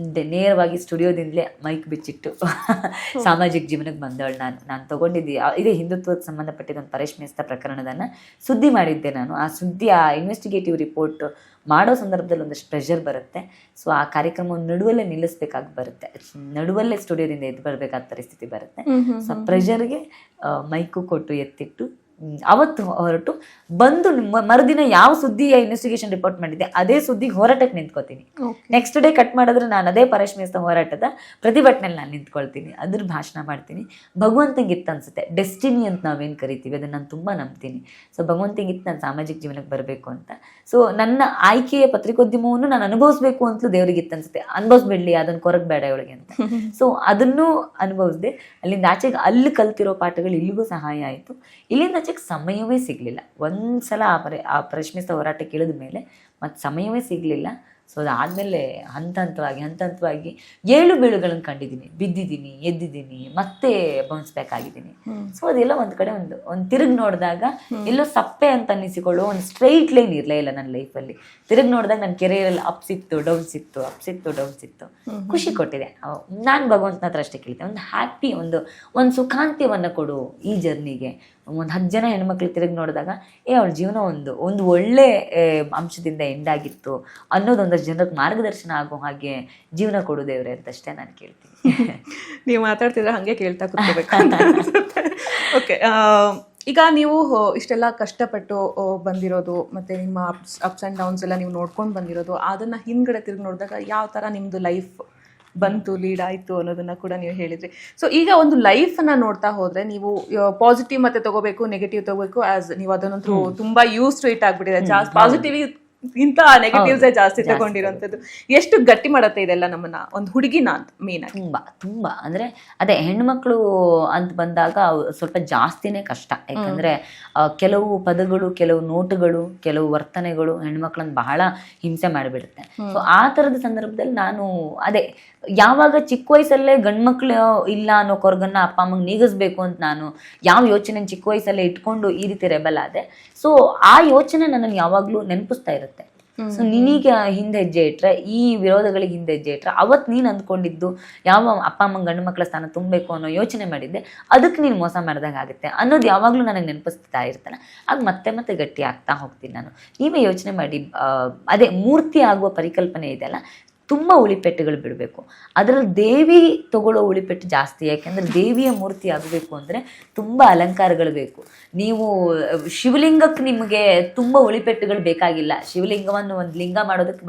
ನೇರವಾಗಿ ಸ್ಟುಡಿಯೋದಿಂದಲೇ ಮೈಕ್ ಬಿಚ್ಚಿಟ್ಟು ಸಾಮಾಜಿಕ ಜೀವನಕ್ಕೆ ಬಂದವಳು ನಾನು ತೊಗೊಂಡಿದ್ದೆ. ಇದೇ ಹಿಂದುತ್ವಕ್ಕೆ ಸಂಬಂಧಪಟ್ಟಿದ್ದ ಒಂದು ಪರೇಶ್ ಮೇಸ್ತಾ ಪ್ರಕರಣದನ್ನು ಸುದ್ದಿ ಮಾಡಿದ್ದೆ ನಾನು. ಆ ಸುದ್ದಿ, ಆ ಇನ್ವೆಸ್ಟಿಗೇಟಿವ್ ರಿಪೋರ್ಟ್ ಮಾಡೋ ಸಂದರ್ಭದಲ್ಲಿ ಒಂದಷ್ಟು ಪ್ರೆಷರ್ ಬರುತ್ತೆ. ಸೊ ಆ ಕಾರ್ಯಕ್ರಮವನ್ನು ನಡುವಲ್ಲೇ ನಿಲ್ಲಿಸ್ಬೇಕಾಗಿ ಬರುತ್ತೆ, ನಡುವಲ್ಲೇ ಸ್ಟುಡಿಯೋದಿಂದ ಎದ್ದು ಬರಬೇಕಾದ ಪರಿಸ್ಥಿತಿ ಬರುತ್ತೆ. ಸೊ ಆ ಪ್ರೆಷರ್ಗೆ ಮೈಕು ಕೊಟ್ಟು ಎತ್ತಿಟ್ಟು ಅವತ್ತು ಹೊರಟು ಬಂದು ಮರುದಿನ ಯಾವ ಸುದ್ದಿ ಇನ್ವೆಸ್ಟಿಗೇಷನ್ ರಿಪೋರ್ಟ್ ಮಾಡಿದ್ದೆ ಅದೇ ಸುದ್ದಿಗೆ ಹೋರಾಟಕ್ಕೆ ನಿಂತ್ಕೋತೀನಿ. ನೆಕ್ಸ್ಟ್ ಡೇ ಕಟ್ ಮಾಡಿದ್ರೆ ನಾನು ಅದೇ ಪರೇಶ್ ಮೇಸ್ತಾ ಹೋರಾಟದ ಪ್ರತಿಭಟನೆಯಲ್ಲಿ ನಾನು ನಿಂತ್ಕೊಳ್ತೀನಿ, ಅದ್ರ ಭಾಷಣ ಮಾಡ್ತೀನಿ. ಭಗವಂತಂಗಿತ್ತು ಅನ್ಸುತ್ತೆ, ಡೆಸ್ಟಿನಿ ಅಂತ ನಾವೇನು ಕರಿತೀವಿ, ಅದನ್ನು ನಾನು ತುಂಬ ನಂಬ್ತೀನಿ. ಸೊ ಭಗವಂತಂಗಿತ್ತು ನಾನು ಸಾಮಾಜಿಕ ಜೀವನಕ್ಕೆ ಬರಬೇಕು ಅಂತ. ಸೊ ನನ್ನ ಆಯ್ಕೆಯ ಪತ್ರಿಕೋದ್ಯಮವನ್ನು ನಾನು ಅನುಭವಿಸ್ಬೇಕು ಅಂತಲೂ ದೇವರಿಗಿತ್ತು ಅನ್ಸುತ್ತೆ. ಅನುಭವಿಸ್ಬಿಡ್ಲಿ, ಅದನ್ನು ಕೊರಗಬೇಡ ಒಳಗೆ ಅಂತ. ಸೊ ಅದನ್ನು ಅನುಭವಿಸಿದೆ. ಅಲ್ಲಿಂದ ಆಚೆಗೆ ಅಲ್ಲಿ ಕಲ್ತಿರೋ ಪಾಠಗಳು ಇಲ್ಲಿಗೂ ಸಹಾಯ ಆಯಿತು. ಇಲ್ಲಿಂದ ಆಚೆಗೆ ಸಮಯವೇ ಸಿಗಲಿಲ್ಲ. ಒಂದ್ಸಲ ಆ ಪರೇಶ್ ಮೇಸ್ತಾ ಹೋರಾಟಕ್ಕೆ ಇಳಿದ ಮೇಲೆ ಮತ್ತು ಸಮಯವೇ ಸಿಗಲಿಲ್ಲ. ಸೊ ಅದಾದಮೇಲೆ ಹಂತ ಹಂತವಾಗಿ ಏಳು ಬೀಳುಗಳನ್ನು ಕಂಡಿದ್ದೀನಿ, ಬಿದ್ದಿದ್ದೀನಿ, ಎದ್ದಿದ್ದೀನಿ, ಮತ್ತೆ ಬೌನ್ಸ್ ಬ್ಯಾಕ್ ಆಗಿದ್ದೀನಿ. ಸೊ ಅದೆಲ್ಲ ಒಂದು ಕಡೆ ಒಂದು ತಿರುಗಿ ನೋಡಿದಾಗ ಎಲ್ಲೋ ಸಪ್ಪೆ ಅಂತ ಅನ್ನಿಸಿಕೊಳ್ಳೋ ಒಂದು ಸ್ಟ್ರೈಟ್ ಲೈನ್ ಇರಲೇ ಇಲ್ಲ ನನ್ನ ಲೈಫಲ್ಲಿ. ತಿರುಗಿ ನೋಡಿದಾಗ ನನ್ನ ಕೆರಿಯರಲ್ಲಿ ಅಪ್ ಸಿಕ್ತು, ಡೌನ್ ಸಿಕ್ತು, ಅಪ್ ಸಿಕ್ತು, ಡೌನ್ ಸಿಕ್ತು. ಖುಷಿ ಕೊಟ್ಟಿದೆ. ನಾನು ಭಗವಂತನ ಹತ್ರ ಅಷ್ಟೇ ಕೇಳ್ತೇನೆ, ಒಂದು ಹ್ಯಾಪಿ, ಒಂದು ಸುಖಾಂತ್ಯವನ್ನು ಕೊಡು ಈ ಜರ್ನಿಗೆ. ಒಂದು 10 ಜನ ಹೆಣ್ಮಕ್ಳು ತಿರುಗಿ ನೋಡಿದಾಗ ಅವಳ ಜೀವನ ಒಂದು ಒಳ್ಳೆ ಅಂಶದಿಂದ ಎಂಡಾಗಿತ್ತು ಅನ್ನೋದು ಒಂದಷ್ಟು ಜನಕ್ಕೆ ಮಾರ್ಗದರ್ಶನ ಆಗೋ ಹಾಗೆ ಜೀವನ ಕೊಡು ದೇವ್ರೆ ಅಂತಷ್ಟೇ ನಾನು ಕೇಳ್ತೀನಿ. ನೀವು ಮಾತಾಡ್ತಿದ್ರೆ ಹಾಗೆ ಕೇಳ್ತಾ ಕೂತ್ಕೋಬೇಕು. ಓಕೆ, ಈಗ ನೀವು ಇಷ್ಟೆಲ್ಲ ಕಷ್ಟಪಟ್ಟು ಬಂದಿರೋದು ಮತ್ತು ನಿಮ್ಮ ಅಪ್ಸ್ ಆ್ಯಂಡ್ ಡೌನ್ಸ್ ಎಲ್ಲ ನೀವು ನೋಡ್ಕೊಂಡು ಬಂದಿರೋದು, ಅದನ್ನು ಹಿಂದ್ಗಡೆ ತಿರುಗಿ ನೋಡಿದಾಗ ಯಾವ ಥರ ನಿಮ್ಮದು ಲೈಫ್ ಬಂತು, ಲೀಡ್ ಆಯಿತು ಅನ್ನೋದನ್ನ ಕೂಡ ನೀವು ಹೇಳಿದ್ರಿ. ಸೊ ಈಗ ಒಂದು ಲೈಫನ್ನು ನೋಡ್ತಾ ಹೋದರೆ ನೀವು ಪಾಸಿಟಿವ್ ಮತ್ತೆ ತಗೋಬೇಕು, ನೆಗೆಟಿವ್ ತಗೋಬೇಕು, ಆಸ್ ನೀವು ಅದನ್ನಂತೂ ತುಂಬ ಯೂಸ್ ಟು ಇಟ್ ಆಗ್ಬಿಟ್ಟಿದೆ. ಜಾಸ್ತಿ ಪಾಸಿಟಿವ್ ಇಂಥ ನೆಗೆಟಿವ್ಸೇ ಜಾಸ್ತಿ ತಗೊಂಡಿರೋಂಥದ್ದು. ಎಷ್ಟು ಗಟ್ಟಿ ಮಾಡುತ್ತೆ ಇದೆಲ್ಲ ನಮ್ಮನ್ನ, ಒಂದು ಹುಡುಗಿನ ಅಂತ ಮೇನ್ ಆಗಿ? ತುಂಬ ಅಂದರೆ ಅದೇ ಹೆಣ್ಮಕ್ಳು ಅಂತ ಬಂದಾಗ ಸ್ವಲ್ಪ ಜಾಸ್ತಿನೇ ಕಷ್ಟ. ಯಾಕಂದರೆ ಕೆಲವು ಪದಗಳು, ಕೆಲವು ನೋಟುಗಳು, ಕೆಲವು ವರ್ತನೆಗಳು ಹೆಣ್ಮಕ್ಳನ್ನ ಬಹಳ ಹಿಂಸೆ ಮಾಡಿಬಿಡುತ್ತೆ. ಸೊ ಆ ಥರದ ಸಂದರ್ಭದಲ್ಲಿ ನಾನು ಅದೇ ಯಾವಾಗ ಚಿಕ್ಕ ವಯಸ್ಸಲ್ಲೇ ಗಂಡ್ಮಕ್ಳು ಇಲ್ಲ ಅನ್ನೋ ಕೊರಗನ್ನ ಅಪ್ಪ ಅಮ್ಮಂಗೆ ನೀಗಿಸ್ಬೇಕು ಅಂತ ನಾನು ಯಾವ ಯೋಚನೆ ಚಿಕ್ಕ ವಯಸ್ಸಲ್ಲೇ ಇಟ್ಕೊಂಡು ಈ ರೀತಿ ರೆಬಲ್ ಆದೆ. ಸೊ ಆ ಯೋಚನೆ ನನ್ನನ್ನು ಯಾವಾಗಲೂ ನೆನಪಿಸ್ತಾ ಇರುತ್ತೆ. ಸೊ ನೀನೀಗ ಹಿಂದೆ ಹೆಜ್ಜೆ ಇಟ್ರೆ, ಈ ವಿರೋಧಗಳಿಗೆ ಹಿಂದೆ ಹೆಜ್ಜೆ ಇಟ್ರೆ, ಅವತ್ತು ನೀನು ಅಂದ್ಕೊಂಡಿದ್ದು ಯಾವ ಅಪ್ಪ ಅಮ್ಮಂಗೆ ಗಂಡು ಮಕ್ಕಳ ಸ್ಥಾನ ತುಂಬಬೇಕು ಅನ್ನೋ ಯೋಚನೆ ಮಾಡಿದ್ದೆ, ಅದಕ್ಕೆ ನೀನು ಮೋಸ ಮಾಡಿದಾಗ ಆಗುತ್ತೆ ಅನ್ನೋದು ಯಾವಾಗಲೂ ನನಗೆ ನೆನಪಿಸ್ತಾ ಇರ್ತಾನೆ. ಆಗ ಮತ್ತೆ ಗಟ್ಟಿ ಆಗ್ತಾ ಹೋಗ್ತೀನಿ ನಾನು. ನೀವೇ ಯೋಚನೆ ಮಾಡಿ, ಅದೇ ಮೂರ್ತಿ ಆಗುವ ಪರಿಕಲ್ಪನೆ ಇದೆಯಲ್ಲ, ತುಂಬ ಉಳಿಪೆಟ್ಟುಗಳು ಬಿಡಬೇಕು. ಅದರಲ್ಲಿ ದೇವಿ ತಗೊಳ್ಳೋ ಉಳಿಪೆಟ್ಟು ಜಾಸ್ತಿ. ಯಾಕೆಂದರೆ ದೇವಿಯ ಮೂರ್ತಿ ಆಗಬೇಕು ಅಂದರೆ ತುಂಬ ಅಲಂಕಾರಗಳು ಬೇಕು. ನೀವು ಶಿವಲಿಂಗಕ್ಕೆ ನಿಮಗೆ ತುಂಬ ಉಳಿಪೆಟ್ಟುಗಳು ಬೇಕಾಗಿಲ್ಲ. ಶಿವಲಿಂಗವನ್ನು ಒಂದು ಲಿಂಗ ಮಾಡೋದಕ್ಕೆ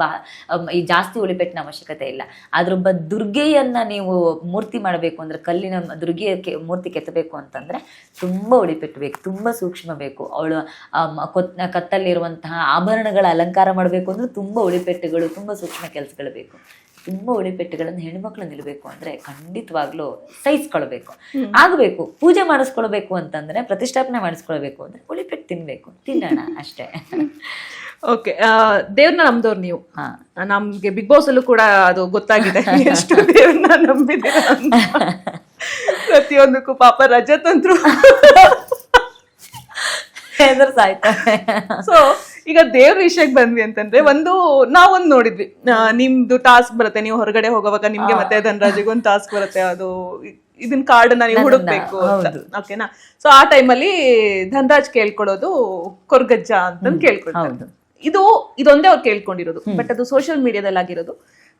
ಈ ಜಾಸ್ತಿ ಉಳಿಪೆಟ್ಟಿನ ಅವಶ್ಯಕತೆ ಇಲ್ಲ. ಅದರೊಬ್ಬ ದುರ್ಗೆಯನ್ನು ನೀವು ಮೂರ್ತಿ ಮಾಡಬೇಕು ಅಂದರೆ, ಕಲ್ಲಿನ ದುರ್ಗೆಯ ಮೂರ್ತಿ ಕೆತ್ತಬೇಕು ಅಂತಂದರೆ ತುಂಬ ಉಳಿಪೆಟ್ಟು ಬೇಕು, ತುಂಬ ಸೂಕ್ಷ್ಮ ಬೇಕು. ಅವಳು ಕತ್ತಲ್ಲಿರುವಂತಹ ಆಭರಣಗಳ ಅಲಂಕಾರ ಮಾಡಬೇಕು ಅಂದರೆ ತುಂಬ ಉಳಿಪೆಟ್ಟುಗಳು, ತುಂಬ ಸೂಕ್ಷ್ಮ ಕೆಲಸಗಳು ಬೇಕು. ತುಂಬ ಉಳಿಪೆಟ್ಟುಗಳನ್ನು ಹೆಣ್ಮಕ್ಳು ನಿಲ್ಲಬೇಕು ಅಂದರೆ ಖಂಡಿತವಾಗ್ಲೂ ಸಹಿಸ್ಕೊಳ್ಬೇಕು, ಆಗಬೇಕು. ಪೂಜೆ ಮಾಡಿಸ್ಕೊಳ್ಬೇಕು ಅಂತಂದರೆ, ಪ್ರತಿಷ್ಠಾಪನೆ ಮಾಡಿಸ್ಕೊಳ್ಬೇಕು ಅಂದರೆ ಉಳಿಪೆಟ್ಟು ತಿನ್ನೋಣ ಅಷ್ಟೇ. ಓಕೆ, ದೇವ್ರನ್ನ ನಂಬ್ದವ್ರು ನೀವು. ನಮ್ಗೆ ಬಿಗ್ ಬಾಸ್ ಅಲ್ಲೂ ಕೂಡ ಅದು ಗೊತ್ತಾಗಿದೆ, ಎಷ್ಟು ದೇವ್ರನ್ನ ನಂಬಿದ್ದೀರ. ಪ್ರತಿಯೊಂದಕ್ಕೂ ಪಾಪ ರಜತ್ ಅಂತೂ ಸೊ ಈಗ ದೇವ್ರ ವಿಷಯಕ್ಕೆ ಬಂದ್ವಿ ಅಂತಂದ್ರೆ, ನಾವೊಂದು ನೋಡಿದ್ವಿ, ನಿಮ್ದು ಟಾಸ್ಕ್ ಬರುತ್ತೆ, ನೀವು ಹೊರಗಡೆ ಹೋಗುವಾಗ ನಿಮ್ಗೆ ಮತ್ತೆ ಧನರಾಜಿಗೆ ಒಂದು ಟಾಸ್ಕ್ ಬರುತ್ತೆ, ಅದು ಇದನ್ ಕಾರ್ಡನ್ನ ನೀವು ಹುಡುಕ್ಬೇಕು ಅಂತ. ಓಕೆನಾ? ಸೊ ಆ ಟೈಮಲ್ಲಿ ಧನರಾಜ್ ಕೇಳ್ಕೊಳ್ಳೋದು ಕೊರ್ಗಜ್ಜ ಅಂತ ಕೇಳ್ಕೊಳ್ತಾರೆ. ಇದೊಂದೇ ಅವ್ರು ಕೇಳ್ಕೊಂಡಿರೋದು, ಬಟ್ ಅದು ಸೋಷಿಯಲ್ ಮೀಡಿಯಾದಲ್ಲಿ ಆಗಿರೋದು.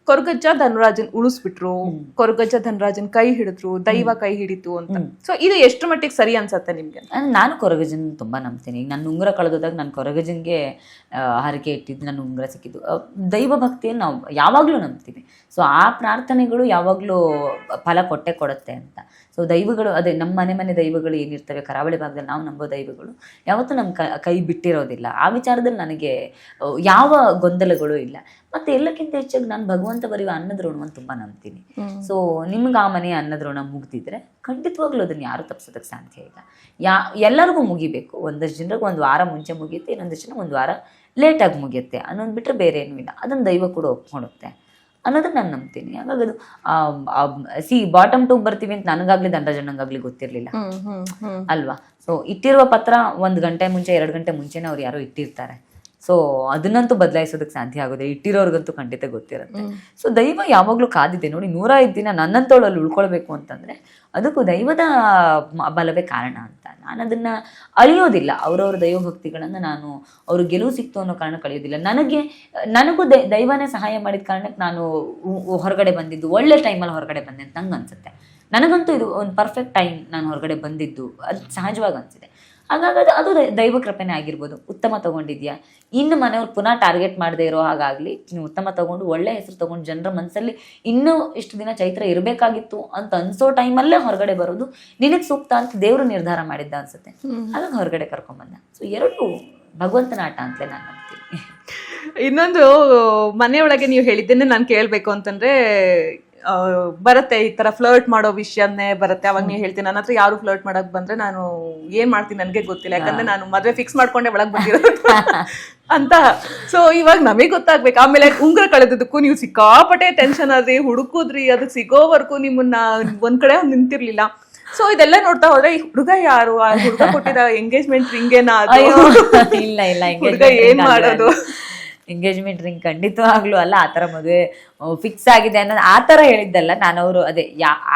ಕೊರಗಜ್ಜ ಧನರಾಜನ್ ಉಳಿಸ್ಬಿಟ್ರು, ಕೊರಗಜ್ಜ ಧನರಾಜನ್ ಕೈ ಹಿಡಿದ್ರು, ದೈವ ಕೈ ಹಿಡಿತು ಅಂತ. ಸೊ ಇದು ಎಷ್ಟು ಮಟ್ಟಿಗೆ ಸರಿ ಅನ್ಸತ್ತೆ ನಿಮ್ಗೆ? ನಾನು ಕೊರಗಜನ್ ತುಂಬಾ ನಂಬ್ತೀನಿ. ಈಗ ನನ್ನ ಉಂಗುರ ಕಳೆದೋದಾಗ ನಾನು ಕೊರಗಜನ್ಗೆ ಹರಕೆ ಇಟ್ಟಿದ್ದು, ನನ್ನ ಉಂಗುರ ಸಿಕ್ಕಿದ್ದು. ದೈವ ಭಕ್ತಿಯನ್ನು ನಾವು ಯಾವಾಗಲೂ ನಂಬ್ತೀವಿ. ಸೊ ಆ ಪ್ರಾರ್ಥನೆಗಳು ಯಾವಾಗಲೂ ಫಲ ಕೊಡುತ್ತೆ ಅಂತ. ಸೊ ದೈವಗಳು ಅದೇ ನಮ್ಮ ಮನೆ ದೈವಗಳು ಏನಿರ್ತವೆ ಕರಾವಳಿ ಭಾಗದಲ್ಲಿ ನಾವು ನಂಬೋ ದೈವಗಳು ಯಾವತ್ತೂ ನಮ್ಮ ಕೈ ಬಿಟ್ಟಿರೋದಿಲ್ಲ. ಆ ವಿಚಾರದಲ್ಲಿ ನನಗೆ ಯಾವ ಗೊಂದಲಗಳು ಇಲ್ಲ. ಮತ್ತೆ ಎಲ್ಲಕ್ಕಿಂತ ಹೆಚ್ಚಾಗಿ ನಾನು ಭಗವಂತ ಬರೆಯುವ ಅನ್ನದ ಋಣವನ್ನು ತುಂಬಾ ನಂಬ್ತೀನಿ. ಸೊ ನಿಮ್ಗೆ ಆ ಮನೆಯ ಅನ್ನದ ಋಣ ಮುಗ್ದಿದ್ರೆ ಖಂಡಿತವಾಗ್ಲೂ ಅದನ್ನ ಯಾರು ತಪ್ಪಿಸೋದಕ್ಕೆ ಸಾಧ್ಯ ಇಲ್ಲ. ಎಲ್ಲರಿಗೂ ಮುಗಿಬೇಕು. ಒಂದಷ್ಟು ಜನರಿಗೆ ಒಂದು ವಾರ ಮುಂಚೆ ಮುಗಿಯುತ್ತೆ, ಇನ್ನೊಂದಷ್ಟು ಜನ ಒಂದು ವಾರ ಲೇಟಾಗಿ ಮುಗಿಯುತ್ತೆ ಅನ್ನೋದು ಬಿಟ್ಟರೆ ಬೇರೆ ಏನೂ ಇಲ್ಲ. ಅದನ್ನು ದೈವ ಕೂಡ ಒಪ್ಕೊಳುತ್ತೆ ಅನ್ನೋದನ್ನ ನಾನು ನಂಬ್ತೀನಿ. ಹಾಗಾಗಿ ಅದು ಬಾಟಮ್ ಟೂಗ್ ಬರ್ತೀವಿ ಅಂತ ನನಗಾಗ್ಲಿ ಧನರಾಜಣ್ಣಂಗಾಗ್ಲಿ ಗೊತ್ತಿರ್ಲಿಲ್ಲ ಅಲ್ವಾ. ಸೊ ಇಟ್ಟಿರುವ ಪತ್ರ 1 ಗಂಟೆ ಮುಂಚೆ 2 ಗಂಟೆ ಮುಂಚೆನೇ ಅವ್ರು ಯಾರೋ ಇಟ್ಟಿರ್ತಾರೆ. ಸೊ ಅದನ್ನಂತೂ ಬದಲಾಯಿಸೋದಕ್ಕೆ ಸಾಧ್ಯ ಆಗೋದಿಲ್ಲ, ಇಟ್ಟಿರೋರ್ಗಂತೂ ಖಂಡಿತ ಗೊತ್ತಿರುತ್ತೆ. ಸೊ ದೈವ ಯಾವಾಗಲೂ ಕಾದಿದೆ ನೋಡಿ. 105 ದಿನ ನನ್ನಂತವಳಲ್ಲಿ ಉಳ್ಕೊಳ್ಬೇಕು ಅಂತಂದ್ರೆ ಅದಕ್ಕೂ ದೈವದ ಬಲವೇ ಕಾರಣ ಅಂತ. ನಾನು ಅದನ್ನ ಅಳಿಯೋದಿಲ್ಲ. ಅವ್ರವ್ರ ದೈವ ಭಕ್ತಿಗಳನ್ನ ನಾನು ಅವ್ರು ಗೆಲುವು ಸಿಕ್ತು ಅನ್ನೋ ಕಾರಣಕ್ಕೆ ಅಳಿಯೋದಿಲ್ಲ. ನನಗೂ ದೈವನೇ ಸಹಾಯ ಮಾಡಿದ ಕಾರಣಕ್ಕೆ ನಾನು ಹೊರಗಡೆ ಬಂದಿದ್ದು, ಒಳ್ಳೆ ಟೈಮಲ್ಲಿ ಹೊರಗಡೆ ಬಂದೆ ಅಂತ ನಂಗೆ ಅನ್ಸುತ್ತೆ. ನನಗಂತೂ ಇದು ಒಂದು ಪರ್ಫೆಕ್ಟ್ ಟೈಮ್ ನಾನು ಹೊರಗಡೆ ಬಂದಿದ್ದು, ಅದು ಸಹಜವಾಗಿ ಅನ್ಸಿದೆ. ಹಾಗಾಗಿ ಅದು ದೈವ ಕೃಪೆನೇ ಆಗಿರ್ಬೋದು. ಉತ್ತಮ ತಗೊಂಡಿದ್ಯಾ, ಇನ್ನು ಮನೆಯವ್ರು ಪುನಃ ಟಾರ್ಗೆಟ್ ಮಾಡದೇ ಇರೋ ಹಾಗಾಗ್ಲಿ ನೀವು ಉತ್ತಮ ತಗೊಂಡು ಒಳ್ಳೆ ಹೆಸರು ತಗೊಂಡು ಜನರ ಮನಸ್ಸಲ್ಲಿ ಇನ್ನೂ ಇಷ್ಟು ದಿನ ಚೈತ್ರ ಇರಬೇಕಾಗಿತ್ತು ಅಂತ ಅನ್ಸೋ ಟೈಮಲ್ಲೇ ಹೊರಗಡೆ ಬರೋದು ನಿನಗೆ ಸೂಕ್ತ ಅಂತ ದೇವರು ನಿರ್ಧಾರ ಮಾಡಿದ್ದ ಅನ್ಸುತ್ತೆ. ಹಾಗಾಗಿ ಹೊರಗಡೆ ಕರ್ಕೊಂಡ್ಬಂದ. ಸೊ ಎರಡು ಭಗವಂತನ ಆಟ ಅಂತಲೇ ನಾನು ನಂಬ್ತೀನಿ. ಇನ್ನೊಂದು ಮನೆಯೊಳಗೆ ನೀವು ಹೇಳಿದ್ದೇನೆ ನಾನು ಕೇಳಬೇಕು ಅಂತಂದ್ರೆ ಬರುತ್ತೆ, ಈ ತರ ಫ್ಲರ್ಟ್ ಮಾಡೋ ವಿಷಯನೇ ಬರುತ್ತೆ. ಅವಾಗ ನೀವು ಹೇಳ್ತೀನಿ ನನ್ನ ಹತ್ರ ಯಾರು ಫ್ಲರ್ಟ್ ಮಾಡಕ್ ಬಂದ್ರೆ ನಾನು ಏನ್ ಮಾಡ್ತೀನಿ ನನಗೆ ಗೊತ್ತಿಲ್ಲ, ಯಾಕಂದ್ರೆ ನಾನು ಮದ್ವೆ ಫಿಕ್ಸ್ ಮಾಡ್ಕೊಂಡೆ ಒಳಗ್ ಬಂದಿರೋದು ಅಂತ. ಸೊ ಇವಾಗ ನಮಗೆ ಗೊತ್ತಾಗ್ಬೇಕು. ಆಮೇಲೆ ಉಂಗುರ ಕಳೆದಕ್ಕೂ ನೀವು ಸಿಕ್ಕಾಪಟ್ಟೆ ಟೆನ್ಷನ್ ಆದ್ರಿ, ಹುಡುಕುದ್ರಿ, ಅದು ಸಿಗೋವರೆಗೂ ನಿಮ್ಮನ್ನ ಒಂದ್ ಕಡೆ ನಿಂತಿರ್ಲಿಲ್ಲ. ಸೊ ಇದೆಲ್ಲ ನೋಡ್ತಾ ಹೋದ್ರೆ ಈ ಹುಡುಗ ಯಾರು, ಆ ಹುಡುಗ ಕೊಟ್ಟಿದ ಎಂಗೇಜ್ಮೆಂಟ್ ರಿಂಗ್ ಏನ, ಇಲ್ಲ ಹುಡುಗ ಏನ್ ಮಾಡೋದು? ಎಂಗೇಜ್ಮೆಂಟ್ ರಿಂಗ್ ಖಂಡಿತವಾಗ್ಲೂ ಅಲ್ಲ. ಆ ಥರ ಮದುವೆ ಫಿಕ್ಸ್ ಆಗಿದೆ ಅನ್ನೋದು ಆ ಥರ ಹೇಳಿದ್ದಲ್ಲ ನಾನು. ಅವರು ಅದೇ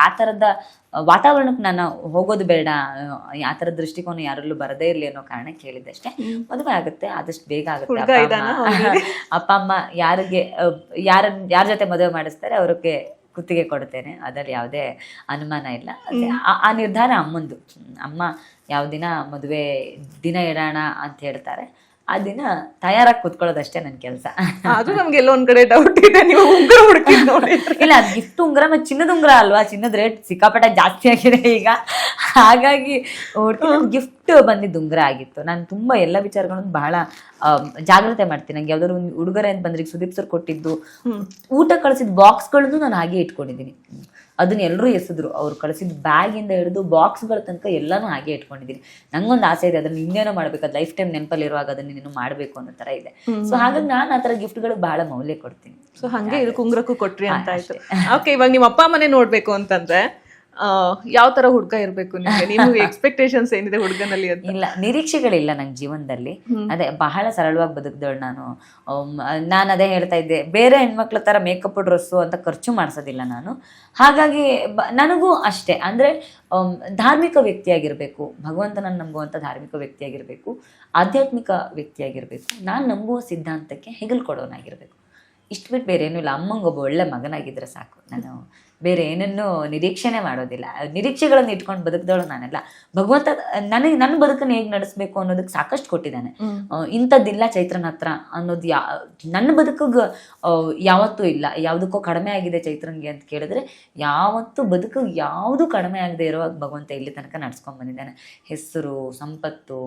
ಆ ಥರದ ವಾತಾವರಣಕ್ಕೆ ನಾನು ಹೋಗೋದು ಬೇಡ, ಆ ಥರದ ದೃಷ್ಟಿಕೋನ ಯಾರಲ್ಲೂ ಬರದೇ ಇರಲಿ ಅನ್ನೋ ಕಾರಣಕ್ಕೆ ಹೇಳಿದ್ದಷ್ಟೇ. ಮದುವೆ ಆಗುತ್ತೆ, ಆದಷ್ಟು ಬೇಗ ಆಗುತ್ತೆ. ಅಪ್ಪ ಅಮ್ಮ ಯಾರ ಜೊತೆ ಮದುವೆ ಮಾಡಿಸ್ತಾರೆ ಅವ್ರಿಗೆ ಕುತ್ತಿಗೆ ಕೊಡ್ತೇನೆ, ಅದರಲ್ಲಿ ಯಾವುದೇ ಅನುಮಾನ ಇಲ್ಲ. ಆ ನಿರ್ಧಾರ ಅಮ್ಮಂದು. ಅಮ್ಮ ಯಾವ ದಿನ ಮದುವೆ ದಿನ ಇಡೋಣ ಅಂತ ಹೇಳ್ತಾರೆ ಆ ದಿನ ತಯಾರಾಗಿ ಕೂತ್ಕೊಳ್ಳೋದಷ್ಟೇ ನನ್ನ ಕೆಲಸ. ಅದು ನಮ್ಗೆಲ್ಲ ಒಂದ್ ಕಡೆ ಡೌಟ್ ಇದೆ, ನೀವು ಉಂಗುರ ಹುಡುಕಿದ್ ನೋಡಿ. ಇಲ್ಲ, ಅದು ಗಿಫ್ಟ್ ಉಂಗುರ ಮತ್ತೆ ಚಿನ್ನದ ಉಂಗುರ ಅಲ್ವಾ, ಚಿನ್ನದ ರೇಟ್ ಸಿಕ್ಕಾಪಟ್ಟೆ ಜಾಸ್ತಿ ಆಗಿದೆ ಈಗ. ಹಾಗಾಗಿ ಗಿಫ್ಟ್ ಬಂದಿದ್ದು ಉಂಗುರ ಆಗಿತ್ತು. ನಾನು ತುಂಬಾ ಎಲ್ಲ ವಿಚಾರಗಳನ್ನು ಬಹಳ ಜಾಗ್ರತೆ ಮಾಡ್ತೀನಿ. ನಂಗೆ ಯಾವ್ದಾದ್ರು ಒಂದು ಉಡುಗೊರೆ ಅಂತ ಬಂದ್ರೆ ಸುದೀಪ್ ಸರ್ ಕೊಟ್ಟಿದ್ದು ಊಟ ಕಳಿಸಿದ ಬಾಕ್ಸ್ಗಳನ್ನು ನಾನು ಹಾಗೆ ಇಟ್ಕೊಂಡಿದ್ದೀನಿ. ಅದನ್ನ ಎಲ್ಲರೂ ಎಸೆದ್ರು. ಅವ್ರು ಕಳಿಸಿದ ಬ್ಯಾಗಿಂದ ಹಿಡಿದು ಬಾಕ್ಸ್ಗಳ ತನಕ ಎಲ್ಲಾನು ಹಾಗೆ ಇಟ್ಕೊಂಡಿದ್ದೀನಿ. ನಂಗೊಂದು ಆಸೆ ಇದೆ, ಅದನ್ನ ಇನ್ನೇನೋ ಮಾಡ್ಬೇಕು, ಅದು ಲೈಫ್ ಟೈಮ್ ನೆನಪಲ್ಲಿ ಇರುವಾಗ ಅದನ್ನ ಇನ್ನೇನು ಮಾಡ್ಬೇಕು ಅನ್ನೋ ತರ ಇದೆ. ಸೊ ಹಾಗಾಗಿ ನಾನು ಆ ತರ ಗಿಫ್ಟ್ಗಳು ಬಹಳ ಮೌಲ್ಯ ಕೊಡ್ತೀನಿ. ಸೊ ಹಂಗೆ ಇದಕ್ಕೆ ಉಂಗುರಕ್ಕೂ ಕೊಟ್ರಿ ಅಂತ ಆಯ್ತು. ಓಕೆ, ಇವಾಗ ನಿಮ್ಮ ಅಪ್ಪ ಮನೆ ನೋಡ್ಬೇಕು ಅಂತಂದ್ರೆ ಯಾವ ತರ ಹುಡುಗ ಇರ್ಬೇಕು ನಿಮ್ಗೆ? ನಿಮ್ಗೆ ಎಕ್ಸ್ಪೆಕ್ಟೇಷನ್ಸ್ ಏನಿದೆ ಹುಡುಗನಲ್ಲಿ ಅಂತ? ಇಲ್ಲ, ನಿರೀಕ್ಷೆಗಳಿಲ್ಲ ನಂಗೆ ಜೀವನದಲ್ಲಿ. ಅದೇ ಬಹಳ ಸರಳವಾಗಿ ಬದುಕಿದವಳು ನಾನು ಅದೇ ಹೇಳ್ತಾ ಇದ್ದೆ, ಬೇರೆ ಹೆಣ್ಮಕ್ಳ ತರ ಮೇಕಪ್ ಡ್ರೆಸ್ಸು ಅಂತ ಖರ್ಚು ಮಾಡಿಸೋದಿಲ್ಲ ನಾನು. ಹಾಗಾಗಿ ನನಗೂ ಅಷ್ಟೇ, ಅಂದ್ರೆ ಧಾರ್ಮಿಕ ವ್ಯಕ್ತಿಯಾಗಿರ್ಬೇಕು, ಭಗವಂತನನ್ನು ನಂಬುವಂಥ ಧಾರ್ಮಿಕ ವ್ಯಕ್ತಿಯಾಗಿರ್ಬೇಕು, ಆಧ್ಯಾತ್ಮಿಕ ವ್ಯಕ್ತಿಯಾಗಿರ್ಬೇಕು, ನಾನು ನಂಬುವ ಸಿದ್ಧಾಂತಕ್ಕೆ ಹೆಗಲು ಕೊಡೋನಾಗಿರ್ಬೇಕು. ಇಷ್ಟು ಬಿಟ್ಟು ಬೇರೆ ಏನೂ ಇಲ್ಲ. ಅಮ್ಮಂಗೆ ಒಬ್ಬ ಒಳ್ಳೆ ಮಗನಾಗಿದ್ರೆ ಸಾಕು. ನಾನು ಬೇರೆ ಏನನ್ನೂ ನಿರೀಕ್ಷೆನೇ ಮಾಡೋದಿಲ್ಲ. ನಿರೀಕ್ಷೆಗಳನ್ನು ಇಟ್ಕೊಂಡು ಬದುಕಿದವಳು ನಾನೆಲ್ಲ. ಭಗವಂತ ನನ್ನ ಬದುಕನ್ನು ಹೇಗೆ ನಡೆಸಬೇಕು ಅನ್ನೋದಕ್ಕೆ ಸಾಕಷ್ಟು ಕೊಟ್ಟಿದ್ದಾನೆ. ಇಂಥದ್ದಿಲ್ಲ ಚೈತ್ರನ ಹತ್ರ ಅನ್ನೋದು ನನ್ನ ಬದುಕಿಗೆ ಯಾವತ್ತೂ ಇಲ್ಲ. ಯಾವುದಕ್ಕೋ ಕಡಿಮೆ ಆಗಿದೆ ಚೈತ್ರನ್ಗೆ ಅಂತ ಕೇಳಿದ್ರೆ ಯಾವತ್ತೂ ಬದುಕು ಯಾವುದೂ ಕಡಿಮೆ ಆಗದೆ ಇರುವಾಗ ಭಗವಂತ ಇಲ್ಲಿ ತನಕ ನಡ್ಸ್ಕೊಂಡ್ ಬಂದಿದ್ದಾನೆ. ಹೆಸರು, ಸಂಪತ್ತು,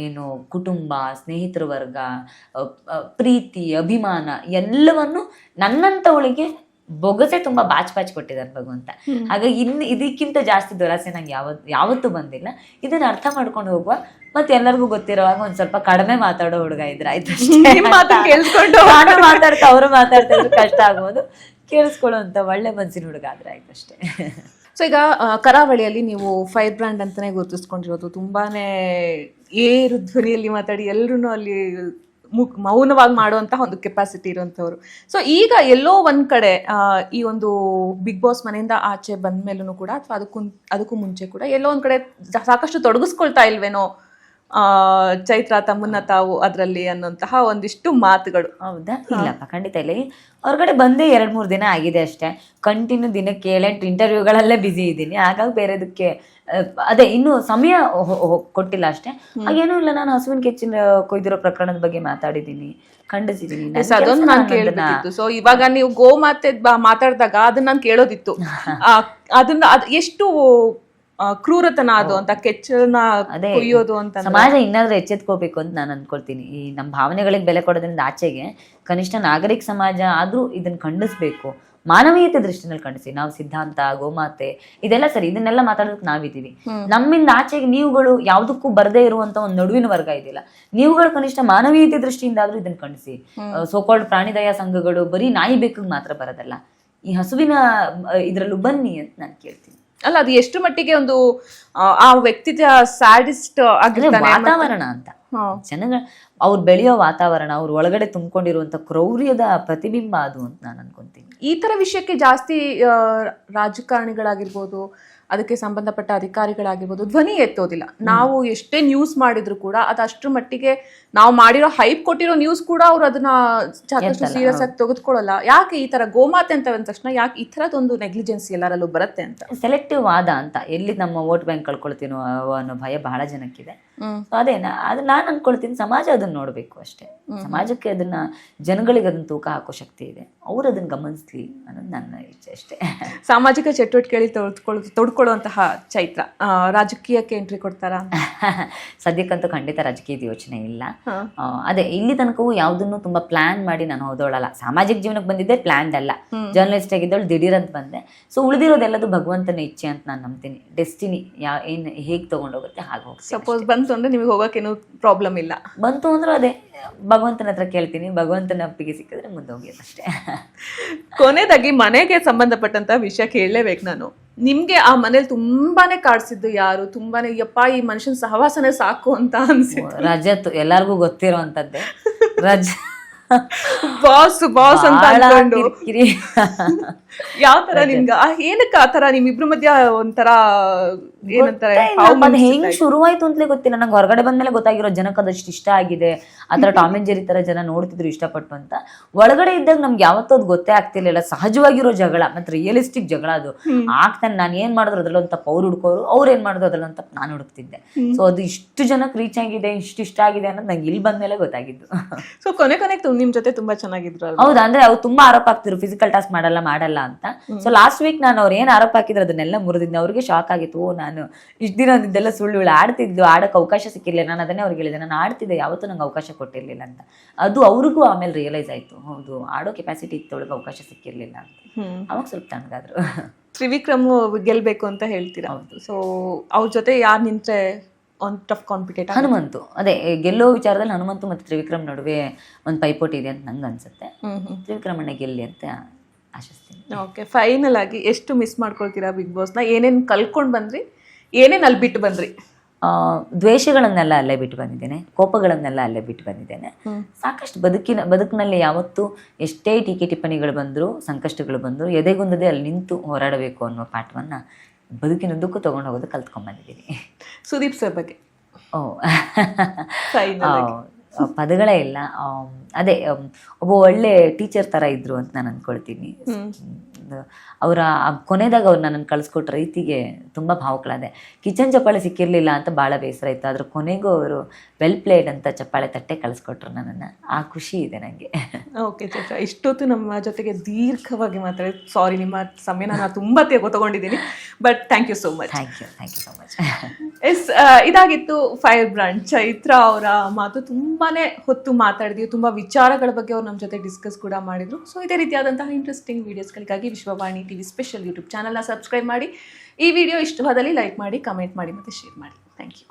ಏನು ಕುಟುಂಬ, ಸ್ನೇಹಿತರ ವರ್ಗ, ಪ್ರೀತಿ, ಅಭಿಮಾನ ಎಲ್ಲವನ್ನು ನನ್ನಂಥವಳಿಗೆ ಬೊಗಸೆ ತುಂಬಾ ಬಾಚ್ ಕೊಟ್ಟಿದ್ದಾರೆ ಭಗವಂತ. ಹಾಗಾಗಿ ಇದಕ್ಕಿಂತ ಜಾಸ್ತಿ ದುರಾಸೆ ನಂಗೆ ಯಾವತ್ತೂ ಬಂದಿಲ್ಲ. ಇದನ್ನ ಅರ್ಥ ಮಾಡ್ಕೊಂಡು ಹೋಗುವ, ಮತ್ತೆ ಎಲ್ಲರಿಗೂ ಗೊತ್ತಿರೋವಾಗ ಒಂದ್ ಸ್ವಲ್ಪ ಕಡಿಮೆ ಮಾತಾಡೋ ಹುಡುಗ ಇದ್ರೆ ಆಯ್ತು. ನಾನು ಮಾತಾಡ್ತಾ ಅವರು ಮಾತಾಡ್ತಾ ಇದ್ರು ಕಷ್ಟ ಆಗ್ಬೋದು, ಕೇಳಿಸ್ಕೊಳ್ಳುವಂತ ಒಳ್ಳೆ ಮನ್ಸಿನ ಹುಡುಗ ಆದ್ರೆ ಆಯ್ತು ಅಷ್ಟೇ. ಸೊ ಈಗ ಕರಾವಳಿಯಲ್ಲಿ ನೀವು ಫೈರ್ ಬ್ರ್ಯಾಂಡ್ ಅಂತಾನೆ ಗುರುತಿಸ್ಕೊಂಡಿರೋದು, ತುಂಬಾನೇ ಏರು ಧ್ವನಿಯಲ್ಲಿ ಮಾತಾಡಿ ಎಲ್ರು ಅಲ್ಲಿ ಮೌನವಾಗಿ ಮಾಡುವಂತಹ ಒಂದು ಕೆಪಾಸಿಟಿ ಇರುವಂತವ್ರು. ಸೊ ಈಗ ಎಲ್ಲೋ ಒಂದ್ ಕಡೆ ಈ ಒಂದು ಬಿಗ್ ಬಾಸ್ ಮನೆಯಿಂದ ಆಚೆ ಬಂದ ಮೇಲೂ ಕೂಡ, ಅಥವಾ ಅದಕ್ಕೂ ಮುಂಚೆ ಕೂಡ ಎಲ್ಲೋ ಒಂದ್ ಕಡೆ ಸಾಕಷ್ಟು ತೊಡಗಿಸ್ಕೊಳ್ತಾ ಇಲ್ವೇನೋ ಚೈತ್ರ ತಮ್ಮನ್ನ ತಾವು ಅದರಲ್ಲಿ ಅನ್ನೋಂತಹ ಒಂದಿಷ್ಟು ಮಾತುಗಳು. ಹೌದಾ? ಇಲ್ಲಪ್ಪ, ಖಂಡಿತ ಇಲ್ಲ. ಹೊರಗಡೆ ಬಂದೇ 2-3 ದಿನ ಆಗಿದೆ ಅಷ್ಟೇ. ಕಂಟಿನ್ಯೂ ದಿನಕ್ಕೆ 7-8 ಇಂಟರ್ವ್ಯೂಗಳಲ್ಲೇ ಬ್ಯುಸಿ ಇದ್ದೀನಿ. ಹಾಗಾಗಿ ಬೇರೆದಕ್ಕೆ ಅದೇ ಇನ್ನೂ ಸಮಯ ಕೊಟ್ಟಿಲ್ಲ ಅಷ್ಟೇ. ಹಾಗೇನೂ ಇಲ್ಲ, ನಾನು ಹಸುವಿನ ಕೆಚ್ಚಿನ ಕೊಯ್ದಿರೋ ಪ್ರಕರಣದ ಬಗ್ಗೆ ಮಾತಾಡಿದ್ದೀನಿ, ಖಂಡಿಸಿದ್ದೀನಿ. ಅದೊಂದು ನಾನು ಕೇಳಬೇಕಿತ್ತು. ಸೊ ಇವಾಗ ನೀವು ಗೋಮಾತೆ ಮಾತಾಡಿದಾಗ ಅದನ್ನ ನಾನು ಕೇಳೋದಿತ್ತು. ಅದನ್ನ ಎಷ್ಟು ಕ್ರೂರತನ ಅದು ಅಂತ, ಕೆಚ್ಚನ ಕೊಯ್ಯೋದು ಅಂತ. ಸಮಾಜ ಇನ್ನಾದ್ರೂ ಎಚ್ಚೆತ್ಕೋಬೇಕು ಅಂತ ನಾನು ಅನ್ಕೊಳ್ತೀನಿ. ಈ ನಮ್ಮ ಭಾವನೆಗಳಿಗೆ ಬೆಲೆ ಕೊಡೋದ್ರಿಂದ ಆಚೆಗೆ ಕನಿಷ್ಠ ನಾಗರಿಕ ಸಮಾಜ ಆದ್ರೂ ಇದನ್ನ ಖಂಡಿಸ್ಬೇಕು. ಮಾನವೀಯತೆ ದೃಷ್ಟಿನಲ್ಲಿ ಖಂಡಿಸಿ. ನಾವು ಸಿದ್ಧಾಂತ, ಗೋಮಾತೆ ಇದೆಲ್ಲ ಸರಿ, ಇದನ್ನೆಲ್ಲ ಮಾತಾಡೋದಕ್ಕೆ ನಾವಿದ್ದೀವಿ. ನಮ್ಮಿಂದ ಆಚೆಗೆ ನೀವುಗಳು ಯಾವ್ದಕ್ಕೂ ಬರದೇ ಇರುವಂತ ಒಂದು ನಡುವಿನ ವರ್ಗ ಇದೆಯಲ್ಲ, ನೀವುಗಳು ಕನಿಷ್ಠ ಮಾನವೀಯತೆ ದೃಷ್ಟಿಯಿಂದ ಆದ್ರೂ ಇದನ್ನ ಖಂಡಿಸಿ. ಸೋಕಾಲ್ಡ್ ಪ್ರಾಣಿದಯ ಸಂಘಗಳು ಬರೀ ನಾಯಿ ಬೇಕಿಗೆ ಮಾತ್ರ ಬರೋದಲ್ಲ, ಈ ಹಸುವಿನ ಇದ್ರಲ್ಲೂ ಬನ್ನಿ ಅಂತ ನಾನು ಕೇಳ್ತೀನಿ. ಅಲ್ಲ, ಅದು ಎಷ್ಟು ಮಟ್ಟಿಗೆ ಒಂದು ಆ ವ್ಯಕ್ತಿ ಸ್ಯಾಡಿಸ್ಟ್ ಆಗಿರ್ತಾನೆ, ವಾತಾವರಣ ಅಂತ, ಜನಗಳ ಅವ್ರು ಬೆಳೆಯೋ ವಾತಾವರಣ, ಅವ್ರ ಒಳಗಡೆ ತುಂಬಿಕೊಂಡಿರುವಂತ ಕ್ರೌರ್ಯದ ಪ್ರತಿಬಿಂಬ ಅದು ಅಂತ ನಾನು ಅನ್ಕೊಂತೀನಿ. ಈ ತರ ವಿಷಯಕ್ಕೆ ಜಾಸ್ತಿ ರಾಜಕಾರಣಿಗಳಾಗಿರ್ಬೋದು, ಅದಕ್ಕೆ ಸಂಬಂಧಪಟ್ಟ ಅಧಿಕಾರಿಗಳಾಗಿರ್ಬೋದು ಧ್ವನಿ ಎತ್ತೋದಿಲ್ಲ. ನಾವು ಎಷ್ಟೇ ನ್ಯೂಸ್ ಮಾಡಿದ್ರು ಕೂಡ ಅದು ಅಷ್ಟರ ಮಟ್ಟಿಗೆ ನಾವು ಮಾಡಿರೋ ಹೈಪ್ ಕೊಟ್ಟಿರೋ ನ್ಯೂಸ್ ಕೂಡ ಅವ್ರು ಅದನ್ನ ಸಾಕಷ್ಟು ಸೀರಿಯಸ್ ಆಗಿ ತೆಗೆದುಕೊಳ್ಳಲ್ಲ. ಯಾಕೆ ಈ ತರ ಗೋಮಾತೆ ಅಂತ ಅಂದ ತಕ್ಷಣ ಯಾಕೆ ಈ ತರದೊಂದು ನೆಗ್ಲಿಜೆನ್ಸಿ ಎಲ್ಲರಲ್ಲೂ ಬರುತ್ತೆ ಅಂತ? ಸೆಲೆಕ್ಟಿವ್ ವಾದ ಅಂತ, ಎಲ್ಲಿ ನಮ್ಮ ವೋಟ್ ಬ್ಯಾಂಕ್ ಕಳ್ಕೊಳ್ತೀನೋ ಅನ್ನೋ ಭಯ ಬಹಳ ಜನಕ್ಕಿದೆ. ಅದೇನಾ ಅದು ನಾನು ಅನ್ಕೊಳ್ತೀನಿ, ಸಮಾಜ ಅದನ್ನ ನೋಡ್ಬೇಕು ಅಷ್ಟೇ. ಸಮಾಜಕ್ಕೆ ಅದನ್ನ, ಜನಗಳಿಗೆ ಅದನ್ನ ತೂಕ ಹಾಕೋ ಶಕ್ತಿ ಇದೆ, ಅವ್ರು ಅದನ್ನ ಗಮನಿಸ್ಲಿ ಅನ್ನೋದು ನನ್ನ ಇಚ್ಛೆ ಅಷ್ಟೇ. ಸಾಮಾಜಿಕ ಚಟುವಟಿಕೆಗಳಿಗೆ ತೊಡ್ಕೊಳ್ಳುವಂತಹ ಚೈತ್ರ ರಾಜಕೀಯಕ್ಕೆ ಎಂಟ್ರಿ ಕೊಡ್ತಾರಾ? ಸದ್ಯಕ್ಕಂತೂ ಖಂಡಿತ ರಾಜಕೀಯದ ಯೋಚನೆ ಇಲ್ಲ. ಅದೇ ಇಲ್ಲಿ ತನಕವೂ ಯಾವ್ದನ್ನು ತುಂಬಾ ಪ್ಲಾನ್ ಮಾಡಿ ನಾನು ಓದೋಳಲ್ಲ. ಸಾಮಾಜಿಕ ಜೀವನಕ್ಕೆ ಬಂದಿದ್ದೆ ಪ್ಲಾನ್ಡ್ ಅಲ್ಲ, ಜರ್ನಲಿಸ್ಟ್ ಆಗಿದ್ದವಳು ದಿಢೀರ್ ಅಂತ ಬಂದೆ. ಸೊ ಉಳಿದಿರೋದೆಲ್ಲದು ಭಗವಂತನ ಇಚ್ಛೆ ಅಂತ ನಾನು ನಂಬ್ತೀನಿ. ಡೆಸ್ಟಿನಿ ಏನ್ ಹೇಗ್ ತಗೊಂಡೋಗುತ್ತೆ ಹಾಗೆ ಹೋಗ್ತೀನಿ. ಸಪೋಸ್ ಬಂತು ಅಂದ್ರೆ ನಿಮಗೆ ಹೋಗಕ್ಕೇನು ಪ್ರಾಬ್ಲಮ್ ಇಲ್ಲ? ಬಂತು ಅಂದ್ರೆ ಅದೇ ಭಗವಂತನ ಹತ್ರ ಕೇಳ್ತೀನಿ, ಭಗವಂತನ ಒಪ್ಪಿಗೆ ಸಿಕ್ಕಿದ್ರೆ ಮುಂದೆ ಹೋಗಿ ಅಷ್ಟೇ. ಕೊನೆಯದಾಗಿ ಮನೆಗೆ ಸಂಬಂಧಪಟ್ಟಂತ ವಿಷಯ ಕೇಳಲೇಬೇಕು ನಾನು. ನಿಮ್ಗೆ ಆ ಮನೇಲಿ ತುಂಬಾನೇ ಕಾಡ್ಸಿದ್ದು ಯಾರು? ತುಂಬಾನೇ ಯಪ್ಪ ಈ ಮನುಷ್ಯನ ಸಹವಾಸನೆ ಸಾಕು ಅಂತ ಅನ್ಸಿತ್ತು? ರಜತ್, ಎಲ್ಲಾರ್ಗು ಗೊತ್ತಿರೋಂಥದ್ದೇ. ಬಾಸ್ ಅಂತ ಅನ್ಕೊಂಡು ಯಾವ ತರ ನಿಮ್ಗೆ ಏನಕ್ಕೆ ಆ ತರ ನಿಮ್ಮಿಬ್ರ ಮಧ್ಯ ಒಂಥರ ಏನಂತಾರೆ ಹೆಂಗ್ ಶುರುವಾಯ್ತು ಅಂತಲೇ ಗೊತ್ತಿಲ್ಲ. ನಂಗೆ ಹೊರಗಡೆ ಬಂದ್ಮೇಲೆ ಗೊತ್ತಾಗಿರೋ ಜನಕ್ಕೆ ಅದಷ್ಟು ಇಷ್ಟ ಆಗಿದೆ, ಆತರ ಟಾಮ್ ಅಂಡ್ ಜೆರಿ ತರ ಜನ ನೋಡ್ತಿದ್ರು ಇಷ್ಟಪಟ್ಟು ಅಂತ. ಒಳಗಡೆ ಇದ್ದಾಗ ನಮ್ಗೆ ಯಾವತ್ತೂ ಅದು ಗೊತ್ತೇ ಆಗ್ತಿರ್ಲಿಲ್ಲ. ಸಹಜವಾಗಿರೋ ಜಗಳ, ಮತ್ತೆ ರಿಯಲಿಸ್ಟಿಕ್ ಜಗಳ ಅದು ಆಗ್ತಾನೆ. ನಾನು ಏನ್ ಮಾಡಿದ್ರು ಅದ್ರಲ್ಲೊಂದು ತಪ್ಪು ಅವ್ರು ಹುಡ್ಕೋರು, ಅವ್ರು ಏನ್ ಮಾಡಿದ್ರು ಅದ್ರಲ್ಲೊಂದು ತಪ್ಪು ನಾನು ಹುಡುಕ್ತಿದ್ದೆ. ಸೊ ಅದು ಇಷ್ಟು ಜನಕ್ಕೆ ರೀಚ್ ಆಗಿದೆ, ಇಷ್ಟ ಆಗಿದೆ ಅನ್ನೋದು ನಂಗೆ ಇಲ್ಲಿ ಬಂದ್ಮೇಲೆ ಗೊತ್ತಾಗಿದ್ದು. ಸೊ ಕೊನೆಗೆ ನಿಮ್ ಜೊತೆ ತುಂಬಾ ಚೆನ್ನಾಗಿದ್ರು. ಹೌದಾ? ಅಂದ್ರೆ ಅವ್ರು ತುಂಬಾ ಆರೋಪ ಹಾಕ್ತಿದ್ರು, ಫಿಸಿಕಲ್ ಟಾಸ್ಕ್ ಮಾಡಲ್ಲ ಅಂತ. ಸೊ ಲಾಸ್ಟ್ ವೀಕ್ ನಾನು ಅವ್ರು ಏನ್ ಆರೋಪ ಹಾಕಿದ್ರು ಅದನ್ನೆಲ್ಲ ಮುರಿದಿದ್ದೆ. ಅವ್ರಿಗೆ ಶಾಕ್ ಆಗಿತ್ತು. ಓ, ನಾನು ಇಷ್ಟ ದಿನ ಇದೆಲ್ಲ ಸುಳ್ಳು, ಆಡ್ತಿದ್ಲು, ಆಡಕ್ಕೆ ಅವಕಾಶ ಸಿಕ್ಕಿರ್ಲಿಲ್ಲ. ನಾನು ಅದನ್ನೇ ಅವ್ರಿಗೆ ಹೇಳಿದೆ, ನಾನು ಆಡ್ತಿದ್ದೆ, ಯಾವತ್ತೂ ನಂಗೆ ಅವಕಾಶ ಕೊಟ್ಟಿರ್ಲಿಲ್ಲ ಅಂತ. ಅದು ಅವ್ರಿಗೂ ಆಮೇಲೆ ರಿಯಲೈಸ್ ಆಯ್ತು, ಹೌದು ಆಡೋ ಕೆಪಾಸಿಟಿ ಇತ್ತು, ಒಳಗೆ ಅವಕಾಶ ಸಿಕ್ಕಿರ್ಲಿಲ್ಲ ಅಂತ. ಅವಾಗ ಸ್ವಲ್ಪ ತಣ್ಣಗಾದ್ರು. ತ್ರಿವಿಕ್ರಮ್ ಗೆಲ್ಬೇಕು ಅಂತ ಹೇಳ್ತೀರಾ? ಹೌದು. ಸೊ ಅವ್ರ ಜೊತೆ ಯಾರು ನಿಂತ್ರೆ ಟಫ್ ಕಾಂಪಿಟೇಟರ್? ಹನುಮಂತು. ಅದೇ ಗೆಲ್ಲೋ ವಿಚಾರದಲ್ಲಿ ಹನುಮಂತು ಮತ್ತು ತ್ರಿವಿಕ್ರಮ್ ನಡುವೆ ಒಂದು ಪೈಪೋಟಿ ಇದೆ ಅಂತ ನಂಗೆ ಅನ್ಸುತ್ತೆ. ತ್ರಿವಿಕ್ರಮ್ ಅಣ್ಣ ಗೆಲ್ಲಿ ಅಂತ ಆಶಿಸ್ತೀನಿ. ಓಕೆ, ಫೈನಲ್ ಆಗಿ ಎಷ್ಟು ಮಿಸ್ ಮಾಡ್ಕೊಳ್ತೀರಾ ಬಿಗ್ ಬಾಸ್ನ? ಏನೇನು ಕಲ್ಕೊಂಡು ಬಂದ್ರಿ, ಏನೇನು ಅಲ್ಲಿ ಬಿಟ್ಟು ಬಂದ್ರಿ? ದ್ವೇಷಗಳನ್ನೆಲ್ಲ ಅಲ್ಲೇ ಬಿಟ್ಟು ಬಂದಿದ್ದೇನೆ, ಕೋಪಗಳನ್ನೆಲ್ಲ ಅಲ್ಲೇ ಬಿಟ್ಟು ಬಂದಿದ್ದೇನೆ. ಸಾಕಷ್ಟು ಬದುಕಿನಲ್ಲಿ ಯಾವತ್ತೂ ಎಷ್ಟೇ ಟೀಕೆ ಟಿಪ್ಪಣಿಗಳು ಬಂದರೂ, ಸಂಕಷ್ಟಗಳು ಬಂದರೂ ಎದೆಗುಂದದೆ ಅಲ್ಲಿ ನಿಂತು ಹೋರಾಡಬೇಕು ಅನ್ನೋ ಪಾಠವನ್ನು ಬದುಕಿನುದ್ದಕ್ಕೂ ತೊಗೊಂಡು ಹೋಗೋದು ಕಲ್ತ್ಕೊಂಡ್ಬಂದಿದ್ದೀನಿ. ಸುದೀಪ್ ಸರ್ ಬಗ್ಗೆ ಪದಗಳೇ ಇಲ್ಲ. ಅದೇ ಒಬ್ಬ ಒಳ್ಳೆ ಟೀಚರ್ ಥರ ಇದ್ರು ಅಂತ ನಾನು ಅಂದ್ಕೊಳ್ತೀನಿ. ಅವರ ಕೊನೆದಾಗ ಅವ್ರು ನನ್ನನ್ನು ಕಳಿಸ್ಕೊಟ್ಟ ರೀತಿಗೆ ತುಂಬ ಭಾವುಕಳಾದೆ. ಕಿಚನ್ ಚಪ್ಪಾಳೆ ಸಿಕ್ಕಿರಲಿಲ್ಲ ಅಂತ ಭಾಳ ಬೇಸರ ಇತ್ತು, ಆದ್ರೆ ಕೊನೆಗೂ ಅವರು ವೆಲ್ ಪ್ಲೇಡ್ ಅಂತ ಚಪ್ಪಾಳೆ ತಟ್ಟೆ ಕಳಿಸ್ಕೊಟ್ರು ನನ್ನನ್ನು. ಆ ಖುಷಿ ಇದೆ ನನಗೆ. ಓಕೆ ಚೈತ್ರ, ಇಷ್ಟೊತ್ತು ನಮ್ಮ ಜೊತೆಗೆ ದೀರ್ಘವಾಗಿ ಮಾತಾಡಿ, ಸಾರಿ ನಿಮ್ಮ ಸಮಯನ ನಾನು ತುಂಬ ತಗೊಂಡಿದ್ದೀನಿ, but thank you so much. Thank you so much. Yes, ಇದಾಗಿತ್ತು ಫೈರ್ ಬ್ರ್ಯಾಂಡ್ ಚೈತ್ರ ಅವರ ಮಾತು. ತುಂಬಾನೇ ಹೊತ್ತು ಮಾತಾಡಿದ್ವಿ, ತುಂಬ ವಿಚಾರಗಳ ಬಗ್ಗೆ ಅವ್ರು ನಮ್ಮ ಜೊತೆ ಡಿಸ್ಕಸ್ ಕೂಡ ಮಾಡಿದ್ರು. ಸೊ ಇದೇ ರೀತಿಯಾದಂತಹ ಇಂಟ್ರೆಸ್ಟಿಂಗ್ ವಿಡಿಯೋಸ್ಗಳಿಗಾಗಿ ವಿಶ್ವವಾಣಿ ಟಿವಿ ಸ್ಪೆಷಲ್ ಯೂಟ್ಯೂಬ್ ಚಾನಲ್ನ ಸಬ್ಸ್ಕ್ರೈಬ್ ಮಾಡಿ. ಈ ವಿಡಿಯೋ ಇಷ್ಟವಾದಲ್ಲಿ ಲೈಕ್ ಮಾಡಿ, ಕಮೆಂಟ್ ಮಾಡಿ ಮತ್ತು ಶೇರ್ ಮಾಡಿ. Thank you.